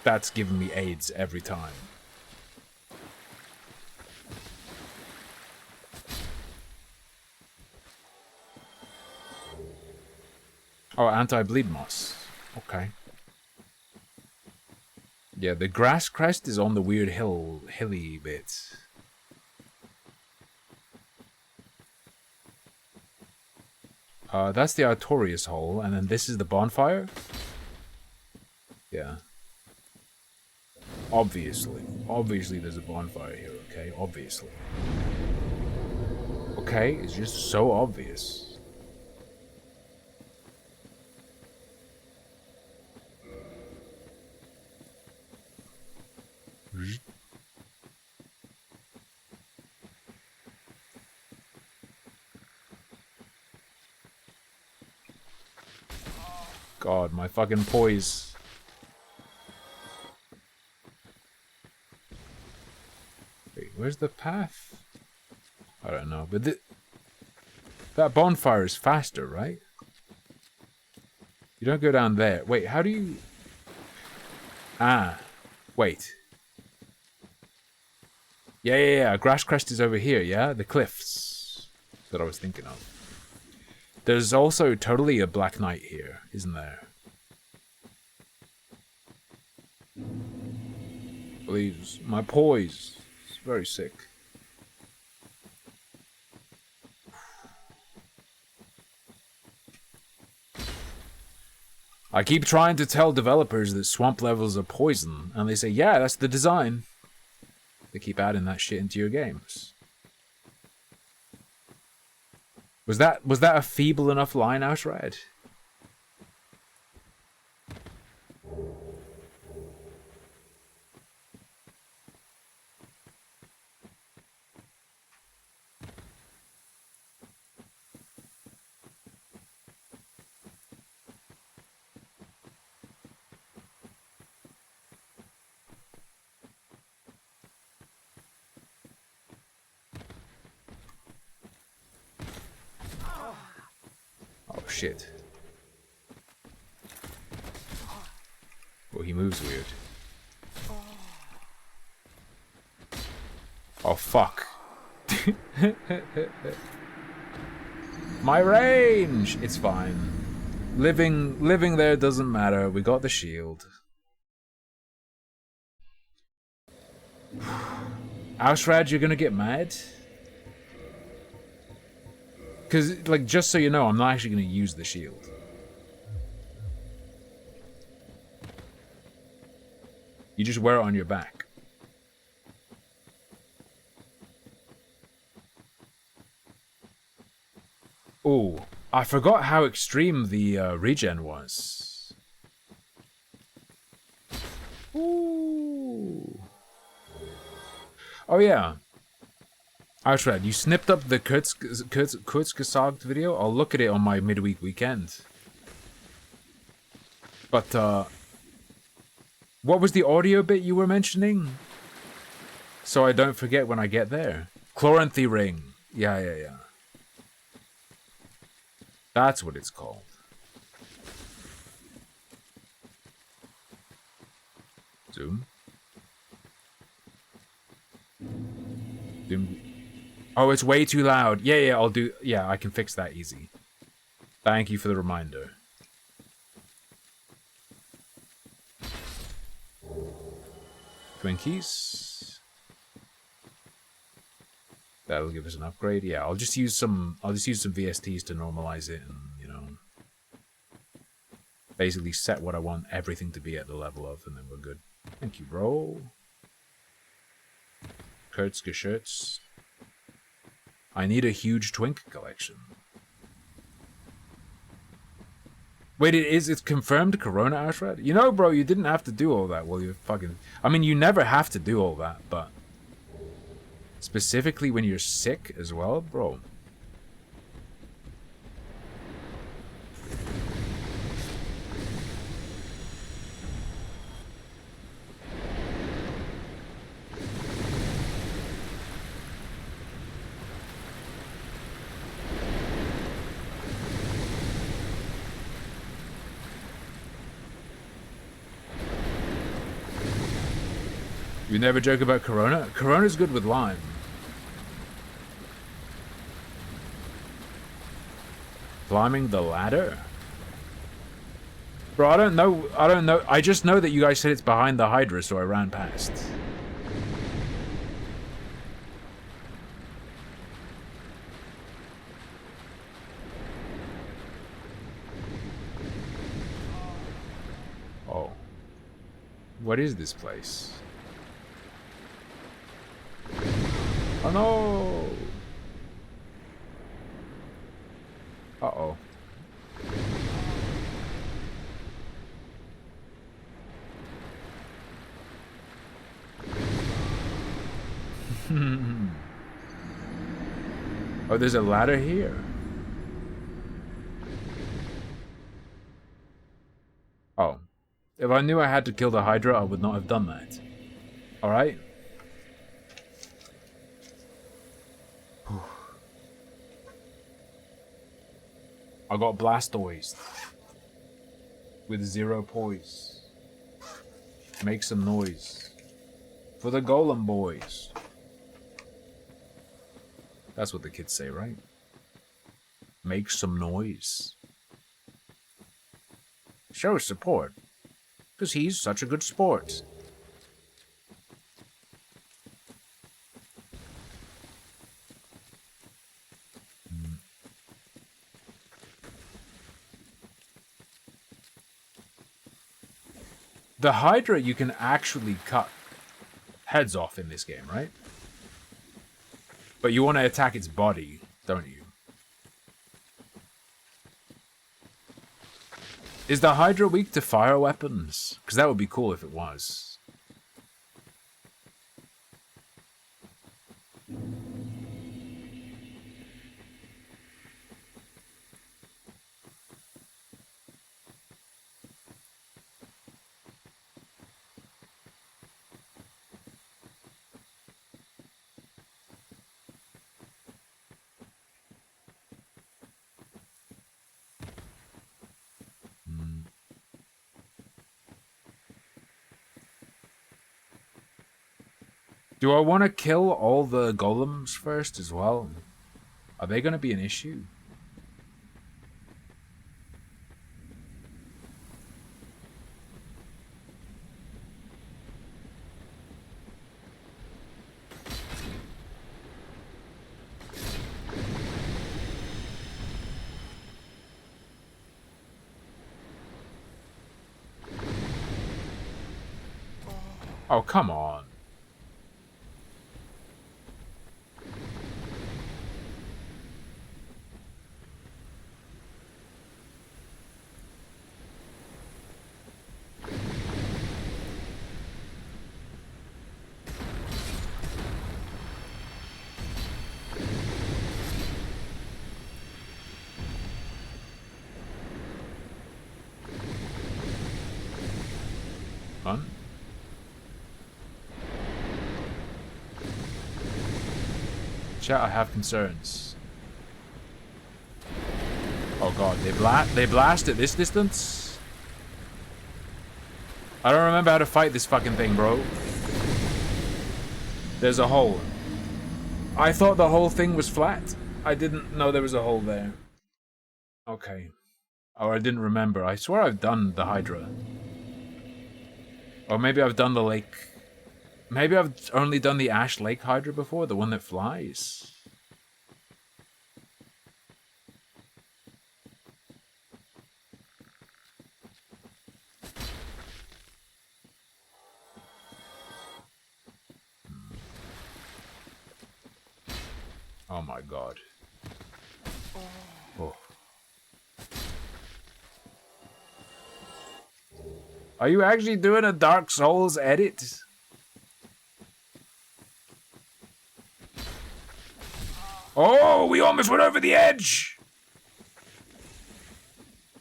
That's giving me AIDS every time. Oh, anti-bleed moss. Okay. Yeah, the grass crest is on the weird hilly bit. That's the Artorias hole, and then this is the bonfire? Yeah. Obviously. Obviously there's a bonfire here, okay? Obviously. Okay, it's just so obvious. God, my fucking poise. Wait, where's the path? I don't know, but that bonfire is faster, right? You don't go down there. Wait, how do you... Ah, wait. Yeah. Grass Crest is over here, yeah? The cliffs that I was thinking of. There's also totally a Black Knight here, isn't there? Please, my poise is very sick. I keep trying to tell developers that swamp levels are poison, and they say, yeah, that's the design. They keep adding that shit into your games. Was that a feeble enough line, Outright? Oh shit. Well, he moves weird. Oh fuck. My range! It's fine. Living there doesn't matter. We got the shield. Ausrad, you're gonna get mad? Because, like, just so you know, I'm not actually gonna use the shield. You just wear it on your back. Oh, I forgot how extreme the regen was. Ooh. Oh yeah. Outrad, you snipped up the Kurzgesagt video? I'll look at it on my midweek weekend. But, what was the audio bit you were mentioning? So I don't forget when I get there. Chloranthy ring. Yeah. That's what it's called. Zoom. Zoom. Oh, it's way too loud. Yeah, I'll do... Yeah, I can fix that easy. Thank you for the reminder. Twinkies. That'll give us an upgrade. Yeah, I'll just use some VSTs to normalize it and, you know, basically set what I want everything to be at the level of, and then we're good. Thank you, bro. Kurzgeschütz. I need a huge twink collection. Wait, it's confirmed Corona Ashred? You know, bro, you didn't have to do all that while you're fucking... I mean, you never have to do all that, but... Specifically when you're sick as well, bro. You never joke about Corona? Corona's good with lime. Climbing the ladder? Bro, I don't know. I just know that you guys said it's behind the Hydra, so I ran past. Oh. What is this place? Oh no! Uh-oh. Oh, there's a ladder here. Oh. If I knew I had to kill the Hydra, I would not have done that. Alright? I got Blastoise. With 0 poise. Make some noise. For the Golem boys. That's what the kids say, right? Make some noise. Show support. Because he's such a good sport. The Hydra, you can actually cut heads off in this game, right? But you want to attack its body, don't you? Is the Hydra weak to fire weapons? Because that would be cool if it was. Do I want to kill all the golems first as well? Are they going to be an issue? Oh, come on. Fun. Chat, I have concerns. Oh god, they blast at this distance? I don't remember how to fight this fucking thing, bro. There's a hole. I thought the whole thing was flat. I didn't know there was a hole there. Okay. Or I didn't remember. I swear I've done the Hydra. Or maybe I've done the lake. Maybe I've only done the Ash Lake Hydra before, the one that flies. Oh my god. Oh. Are you actually doing a Dark Souls edit? Oh, we almost went over the edge!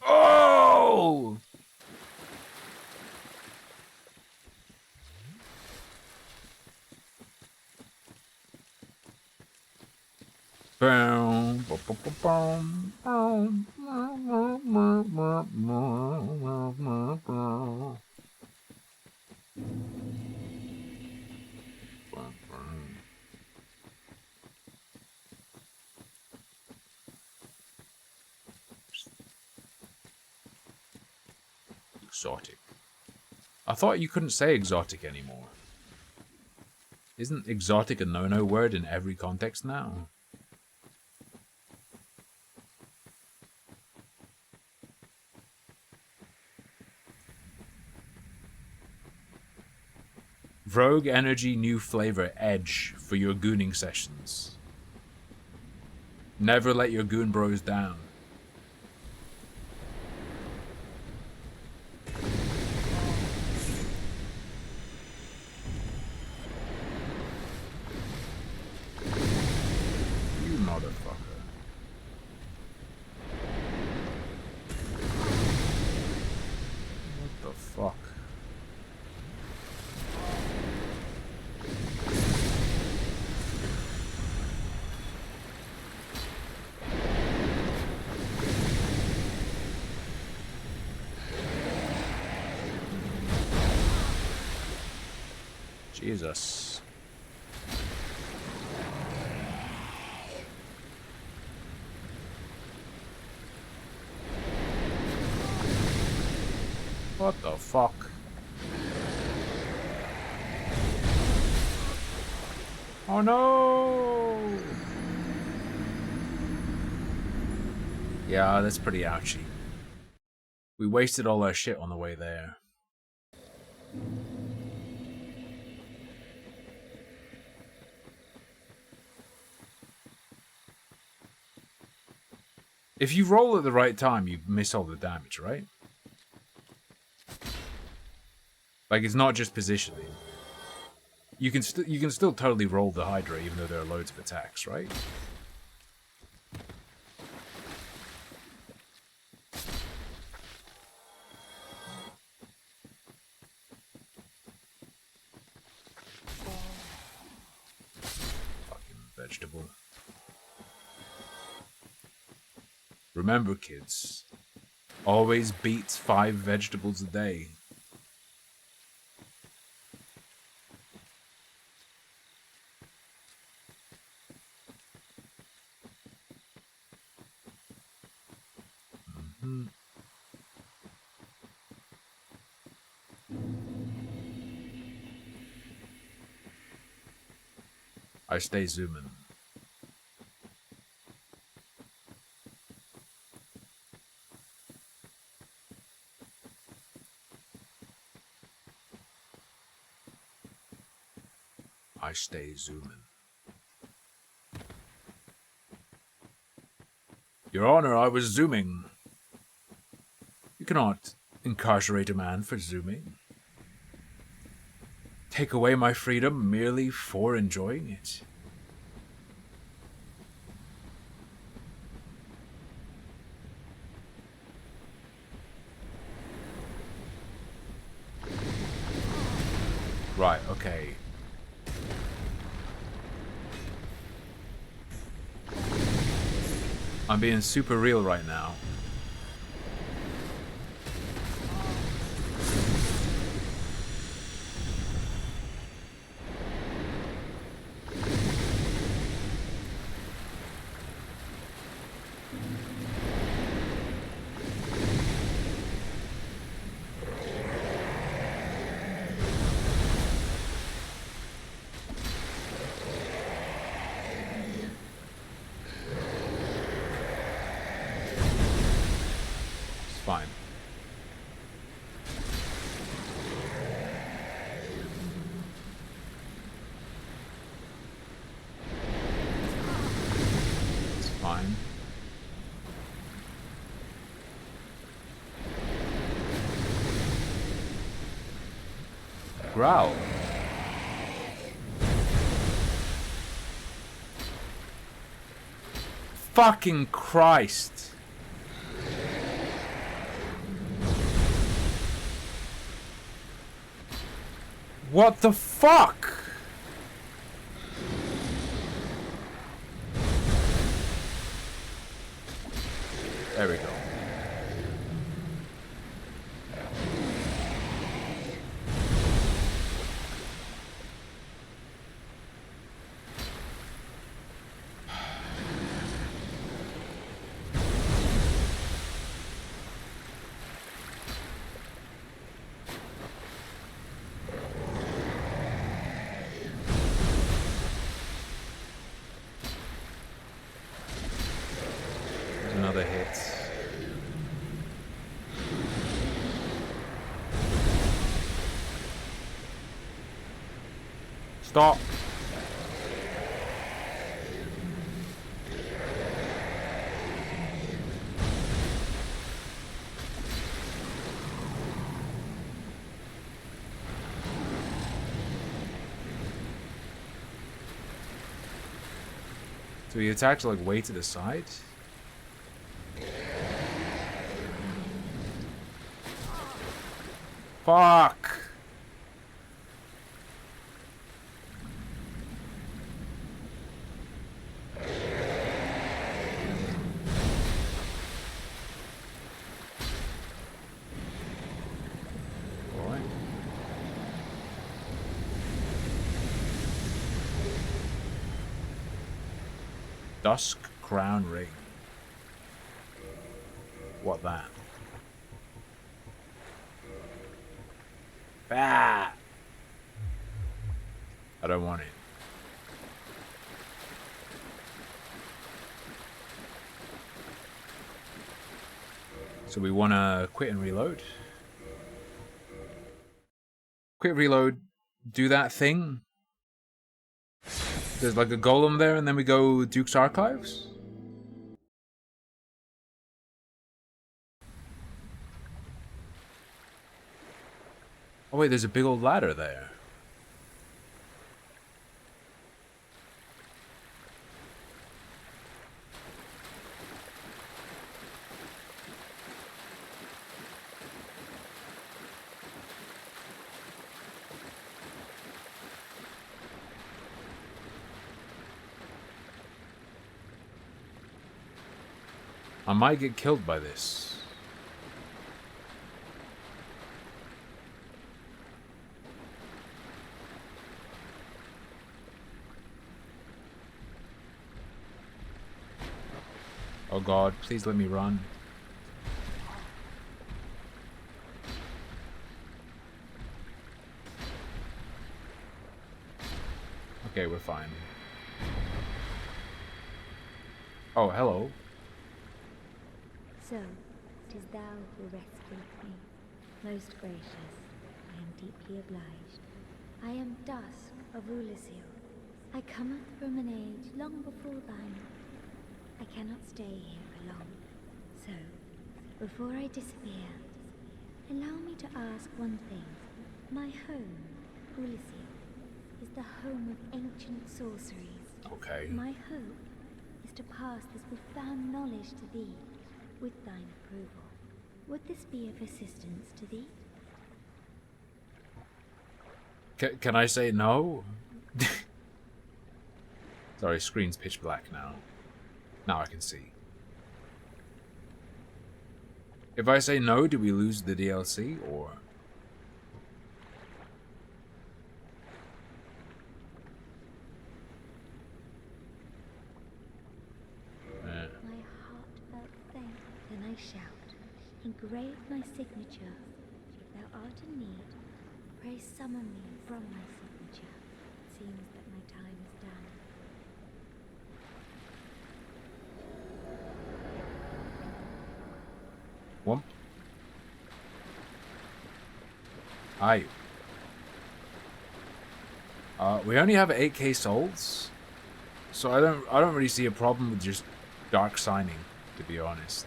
Oh! Boom, boom, boom, boom, boom, boom. Exotic. I thought you couldn't say exotic anymore. Isn't exotic a no-no word in every context now? Rogue Energy new flavor Edge for your gooning sessions. Never let your goon bros down. You motherfucker. What the fuck? Jesus. What the fuck? Oh no! Yeah, that's pretty ouchy. We wasted all our shit on the way there. If you roll at the right time, you miss all the damage, right? Like, it's not just positioning. You can still totally roll the Hydra, even though there are loads of attacks, right? Fucking vegetable. Remember, kids, always beat 5 vegetables a day. I stay zooming. I stay zooming. Your Honor, I was zooming. You cannot incarcerate a man for zooming. Take away my freedom merely for enjoying it. Right, okay. I'm being super real right now. Fine. It's fine. Growl. Fucking Christ. What the fuck? There we go. Another hit. Stop. So he attacked like way to the side? Fuck! Alright. Dusk Crown Ring. What that? Ah! I don't want it. So we want to quit and reload. Quick reload. Do that thing. There's like a golem there, and then we go Duke's Archives. Oh wait, there's a big old ladder there. I might get killed by this. Oh god, please let me run. Okay, we're fine. Oh, hello. So, 'tis thou who rescued me. Most gracious, I am deeply obliged. I am Dusk of Ulisil. I cometh from an age long before thine. I cannot stay here for long. So, before I disappear, allow me to ask one thing. My home, Ulisil, is the home of ancient sorceries. Okay. My hope is to pass this profound knowledge to thee, with thine approval. Would this be of assistance to thee? Can I say no? Sorry, screen's pitch black now. Now I can see. If I say no, do we lose the DLC, or...? My heartfelt thanks, then I shout. Engrave my signature. If thou art in need, pray summon me from my signature. It seems that my time is done. Whomp. Hi. We only have 8k souls, so I don't really see a problem with just dark signing, to be honest.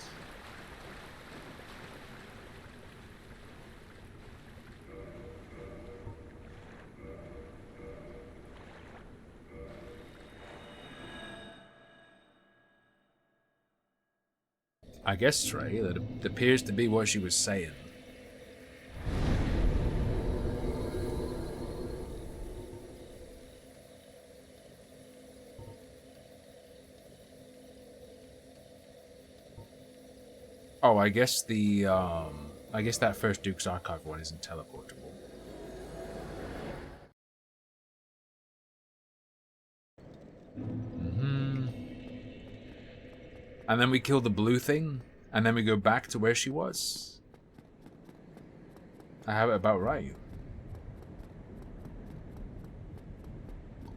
I guess, Trey, that appears to be what she was saying. Oh, I guess that first Duke's Archive one isn't teleportable. And then we kill the blue thing, and then we go back to where she was. I have it about right.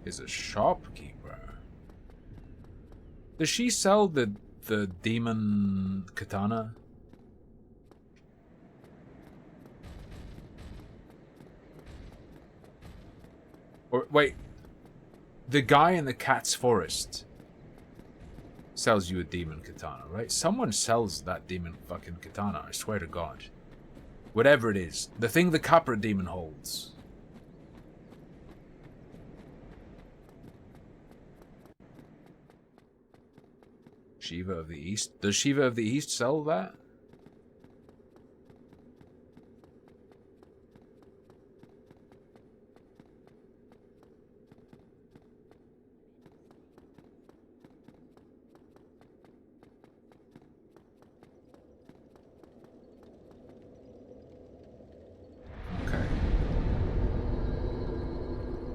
Is a shopkeeper. Does she sell the demon katana? Or wait, the guy in the cat's forest sells you a demon katana, right? Someone sells that demon fucking katana, I swear to God. Whatever it is. The thing the Capra demon holds. Shiva of the East? Does Shiva of the East sell that?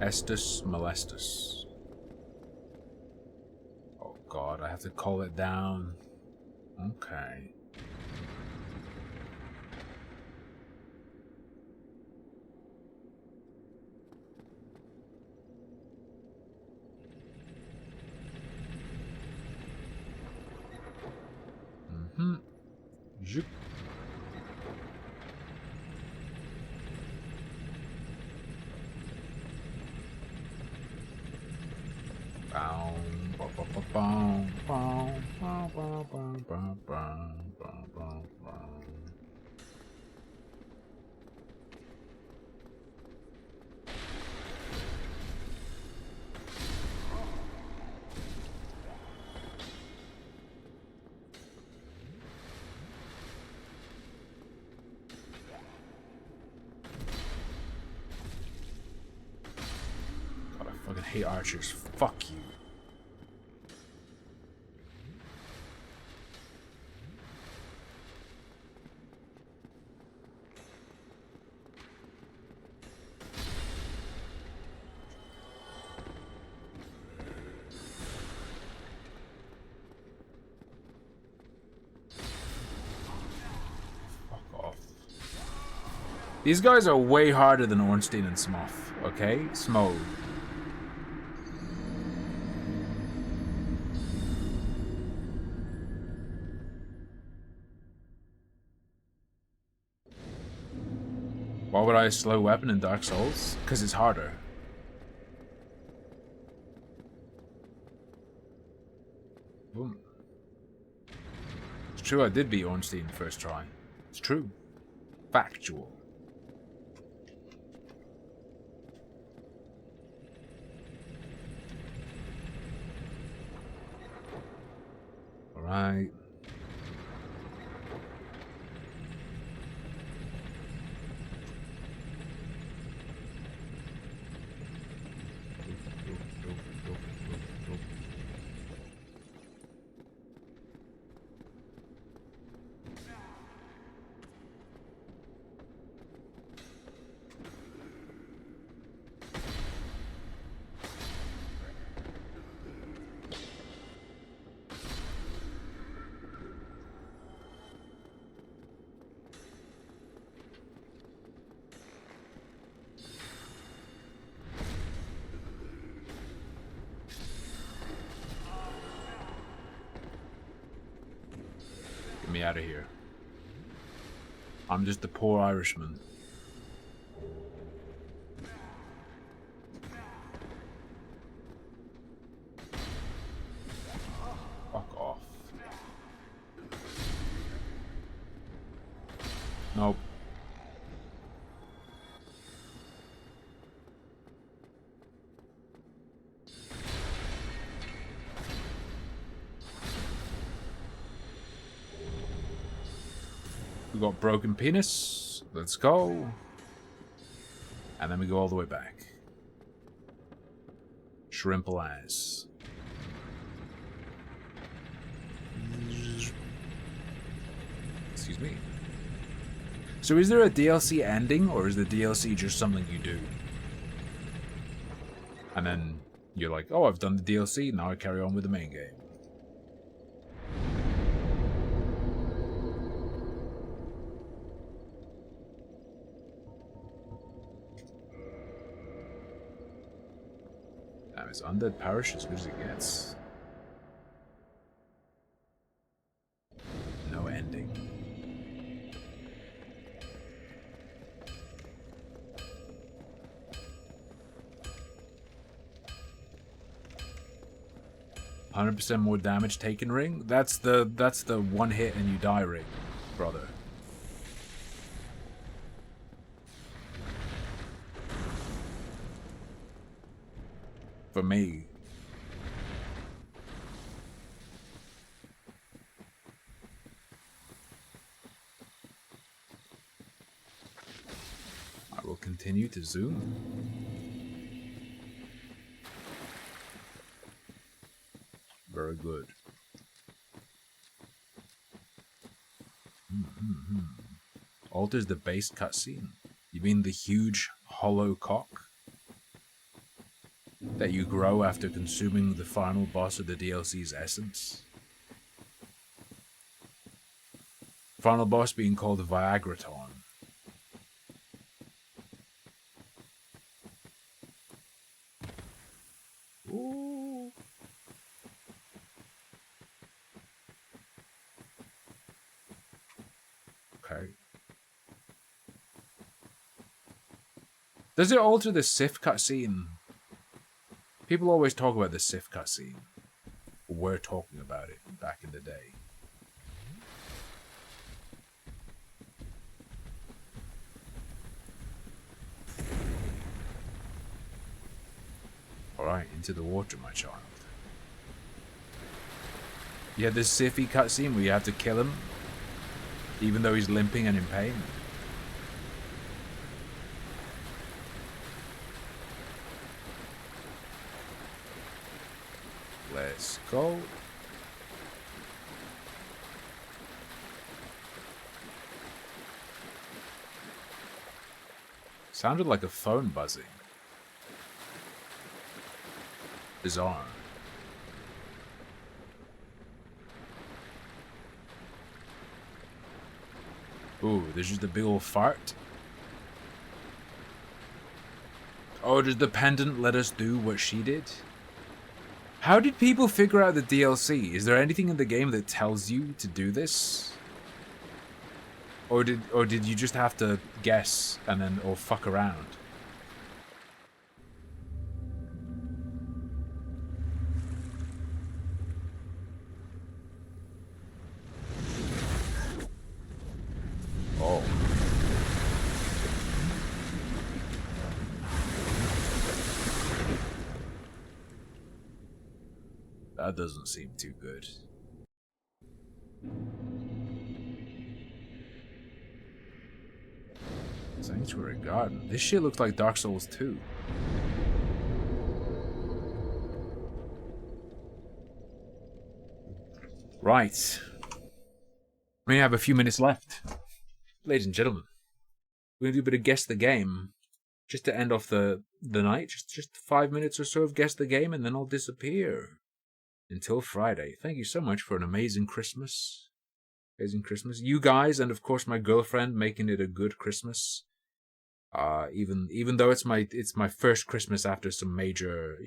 Estus molestus. Oh god, I have to call it down. Okay. Zoop. God, I fucking hate archers. Fuck you. These guys are way harder than Ornstein and Smough, okay? Smough. Why would I slow weapon in Dark Souls? Because it's harder. Boom. It's true I did beat Ornstein first try. It's true. Factual. Alright. Get me out of here. I'm just a poor Irishman. Fuck off. Nope. We got broken penis. Let's go. And then we go all the way back. Shrimple ass. Excuse me. So is there a DLC ending, or is the DLC just something you do? And then you're like, oh, I've done the DLC, now I carry on with the main game. Damn, it's Undead Parish as good as it gets. No ending. %100% more damage taken ring? That's the one hit and you die ring, brother. For me. I will continue to zoom. Very good. Alters the base cutscene. You mean the huge hollow cock that you grow after consuming the final boss of the DLC's essence? Final boss being called Viagraton. Ooh. Okay. Does it alter the Sif cutscene People always talk about the Sif cutscene. We're talking about it back in the day. Alright, into the water, my child. You had this Sify cutscene where you have to kill him, even though he's limping and in pain. Let's go. Sounded like a phone buzzing. Bizarre. Ooh, there's just a big old fart. Oh, does the pendant let us do what she did? How did people figure out the DLC? Is there anything in the game that tells you to do this? Or did you just have to guess and then or fuck around? Oh. That doesn't seem too good. Sanctuary Garden. This shit looks like Dark Souls 2. Right. We have a few minutes left. Ladies and gentlemen, we're going to do a bit of Guess the Game. Just to end off the night. Just 5 minutes or so of Guess the Game, and then I'll disappear. Until Friday. Thank you so much for an amazing Christmas. Amazing Christmas. You guys, and of course my girlfriend, making it a good Christmas. Even though it's my first Christmas after some major,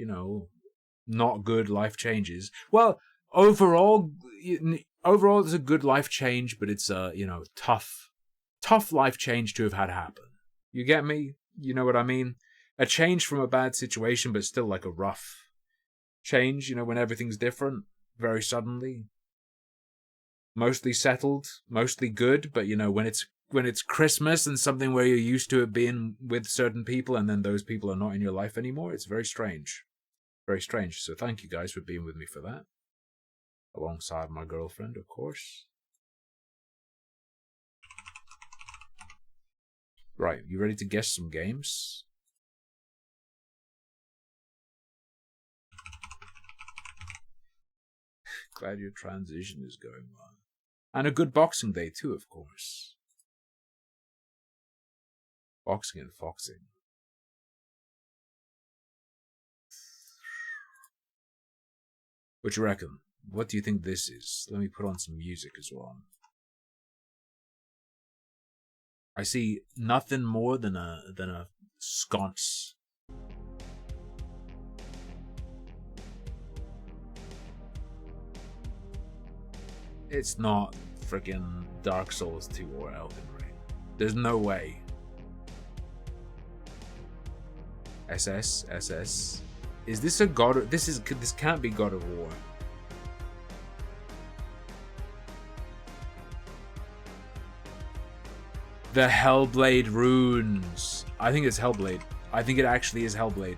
not good life changes. Well, overall it's a good life change, but it's a, tough life change to have had happen. You get me? You know what I mean? A change from a bad situation, but still like a rough change, when everything's different, very suddenly. Mostly settled, mostly good, but when it's Christmas and something where you're used to it being with certain people and then those people are not in your life anymore, it's very strange. Very strange. So thank you guys for being with me for that. Alongside my girlfriend, of course. Right, you ready to guess some games? Glad your transition is going well. And a good Boxing Day too, of course. Boxing and foxing. What you reckon? What do you think this is? Let me put on some music as well. I see nothing more than a sconce. It's not freaking Dark Souls 2 or Elden Ring. There's no way. SS. Is this a God of... This can't be God of War. The Hellblade runes. I think it's Hellblade. I think it actually is Hellblade.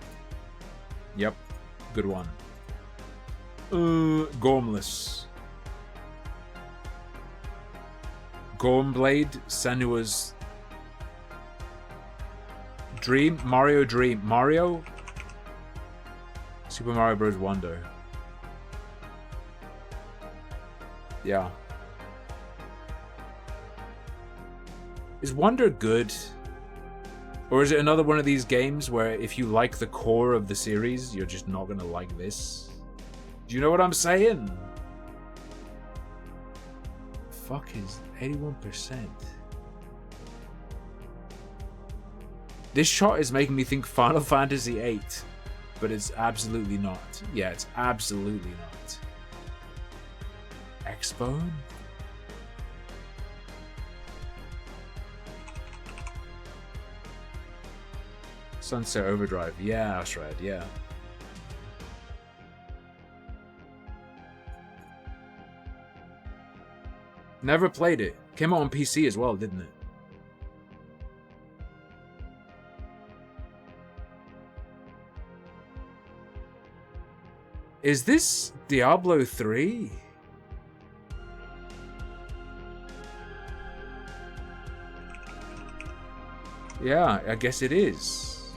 Yep. Good one. Gormless. Gormblade, Senua's Dream, Mario Dream, Mario, Super Mario Bros. Wonder. Yeah. Is Wonder good? Or is it another one of these games where if you like the core of the series, you're just not gonna like this? Do you know what I'm saying? Fuck is 81%. This shot is making me think Final Fantasy VIII, but it's absolutely not. Yeah, it's absolutely not. X-Bone? Sunset Overdrive. Yeah, that's right, yeah. Never played it. Came out on PC as well, didn't it? Is this Diablo 3? Yeah, I guess it is.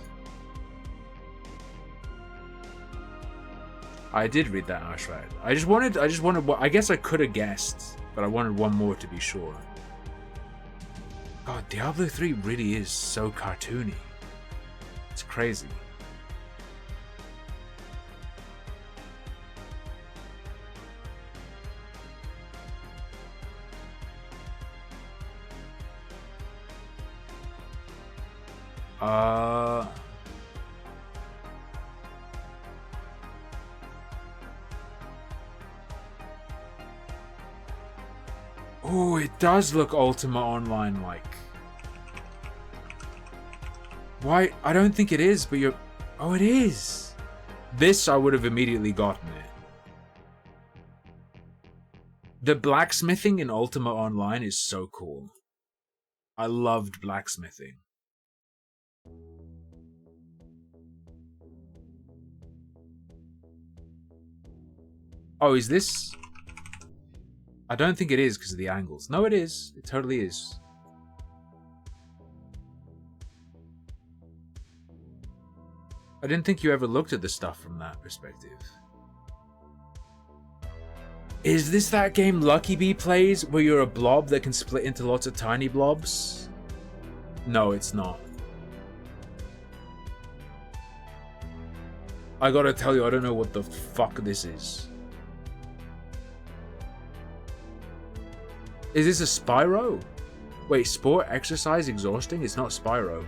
I did read that, Ashrat. I just wanted, I guess I could have guessed, but I wanted one more to be sure. God, Diablo 3 really is so cartoony. It's crazy. Oh, it does look Ultima Online like. Why? I don't think it is, but you're... Oh, it is! This, I would have immediately gotten it. The blacksmithing in Ultima Online is so cool. I loved blacksmithing. Oh, is this... I don't think it is because of the angles. No, it is. It totally is. I didn't think you ever looked at the stuff from that perspective. Is this that game Lucky Bee plays where you're a blob that can split into lots of tiny blobs? No, it's not. I gotta tell you, I don't know what the fuck this is. Is this a Spyro? Wait, sport, exercise, exhausting? It's not Spyro.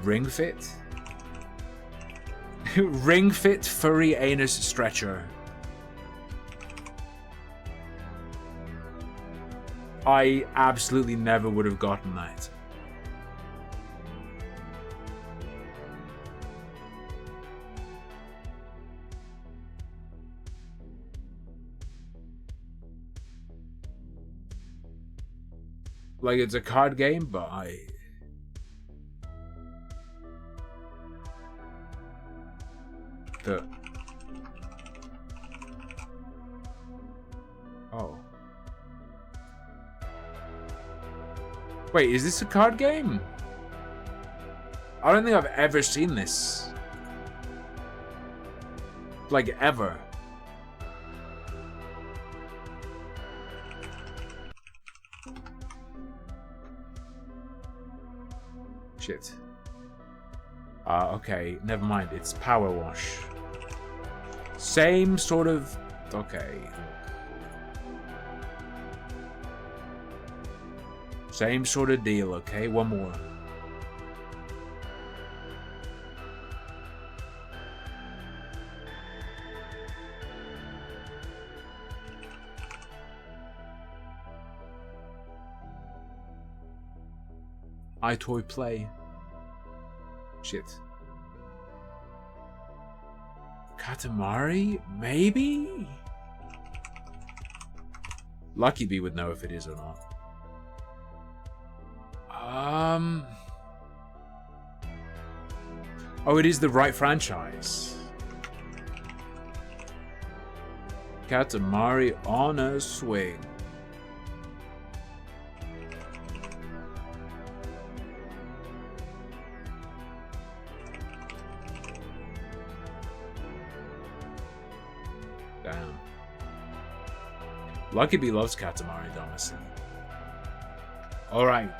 Ring Fit? Ring Fit Furry Anus Stretcher. I absolutely never would have gotten that. Like, it's a card game, but Oh. Wait, is this a card game? I don't think I've ever seen this. Like, ever. Shit. Okay, never mind. It's Power Wash. Same sort of... Okay. Same sort of deal, okay? One more. iToy Play. Shit. Katamari? Maybe? Lucky Bee would know if it is or not. Oh, it is the right franchise. Katamari on a swing. Damn. Lucky Bee loves Katamari Damacy. Alright.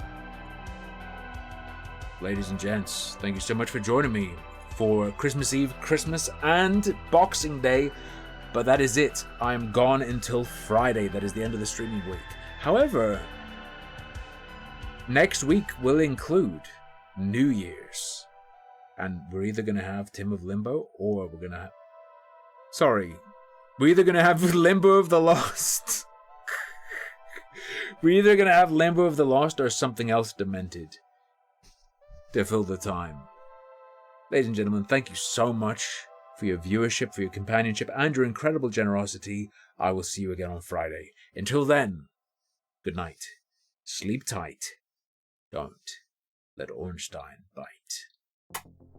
Ladies and gents, thank you so much for joining me for Christmas Eve, Christmas, and Boxing Day. But that is it. I am gone until Friday. That is the end of the streaming week. However, next week will include New Year's. And we're either going to have Tim of Limbo, or we're going to have... Sorry. We're either going to have Limbo of the Lost. We're either going to have Limbo of the Lost or something else demented to fill the time. Ladies and gentlemen, thank you so much for your viewership, for your companionship, and your incredible generosity. I will see you again on Friday. Until then, good night. Sleep tight. Don't let Ornstein bite.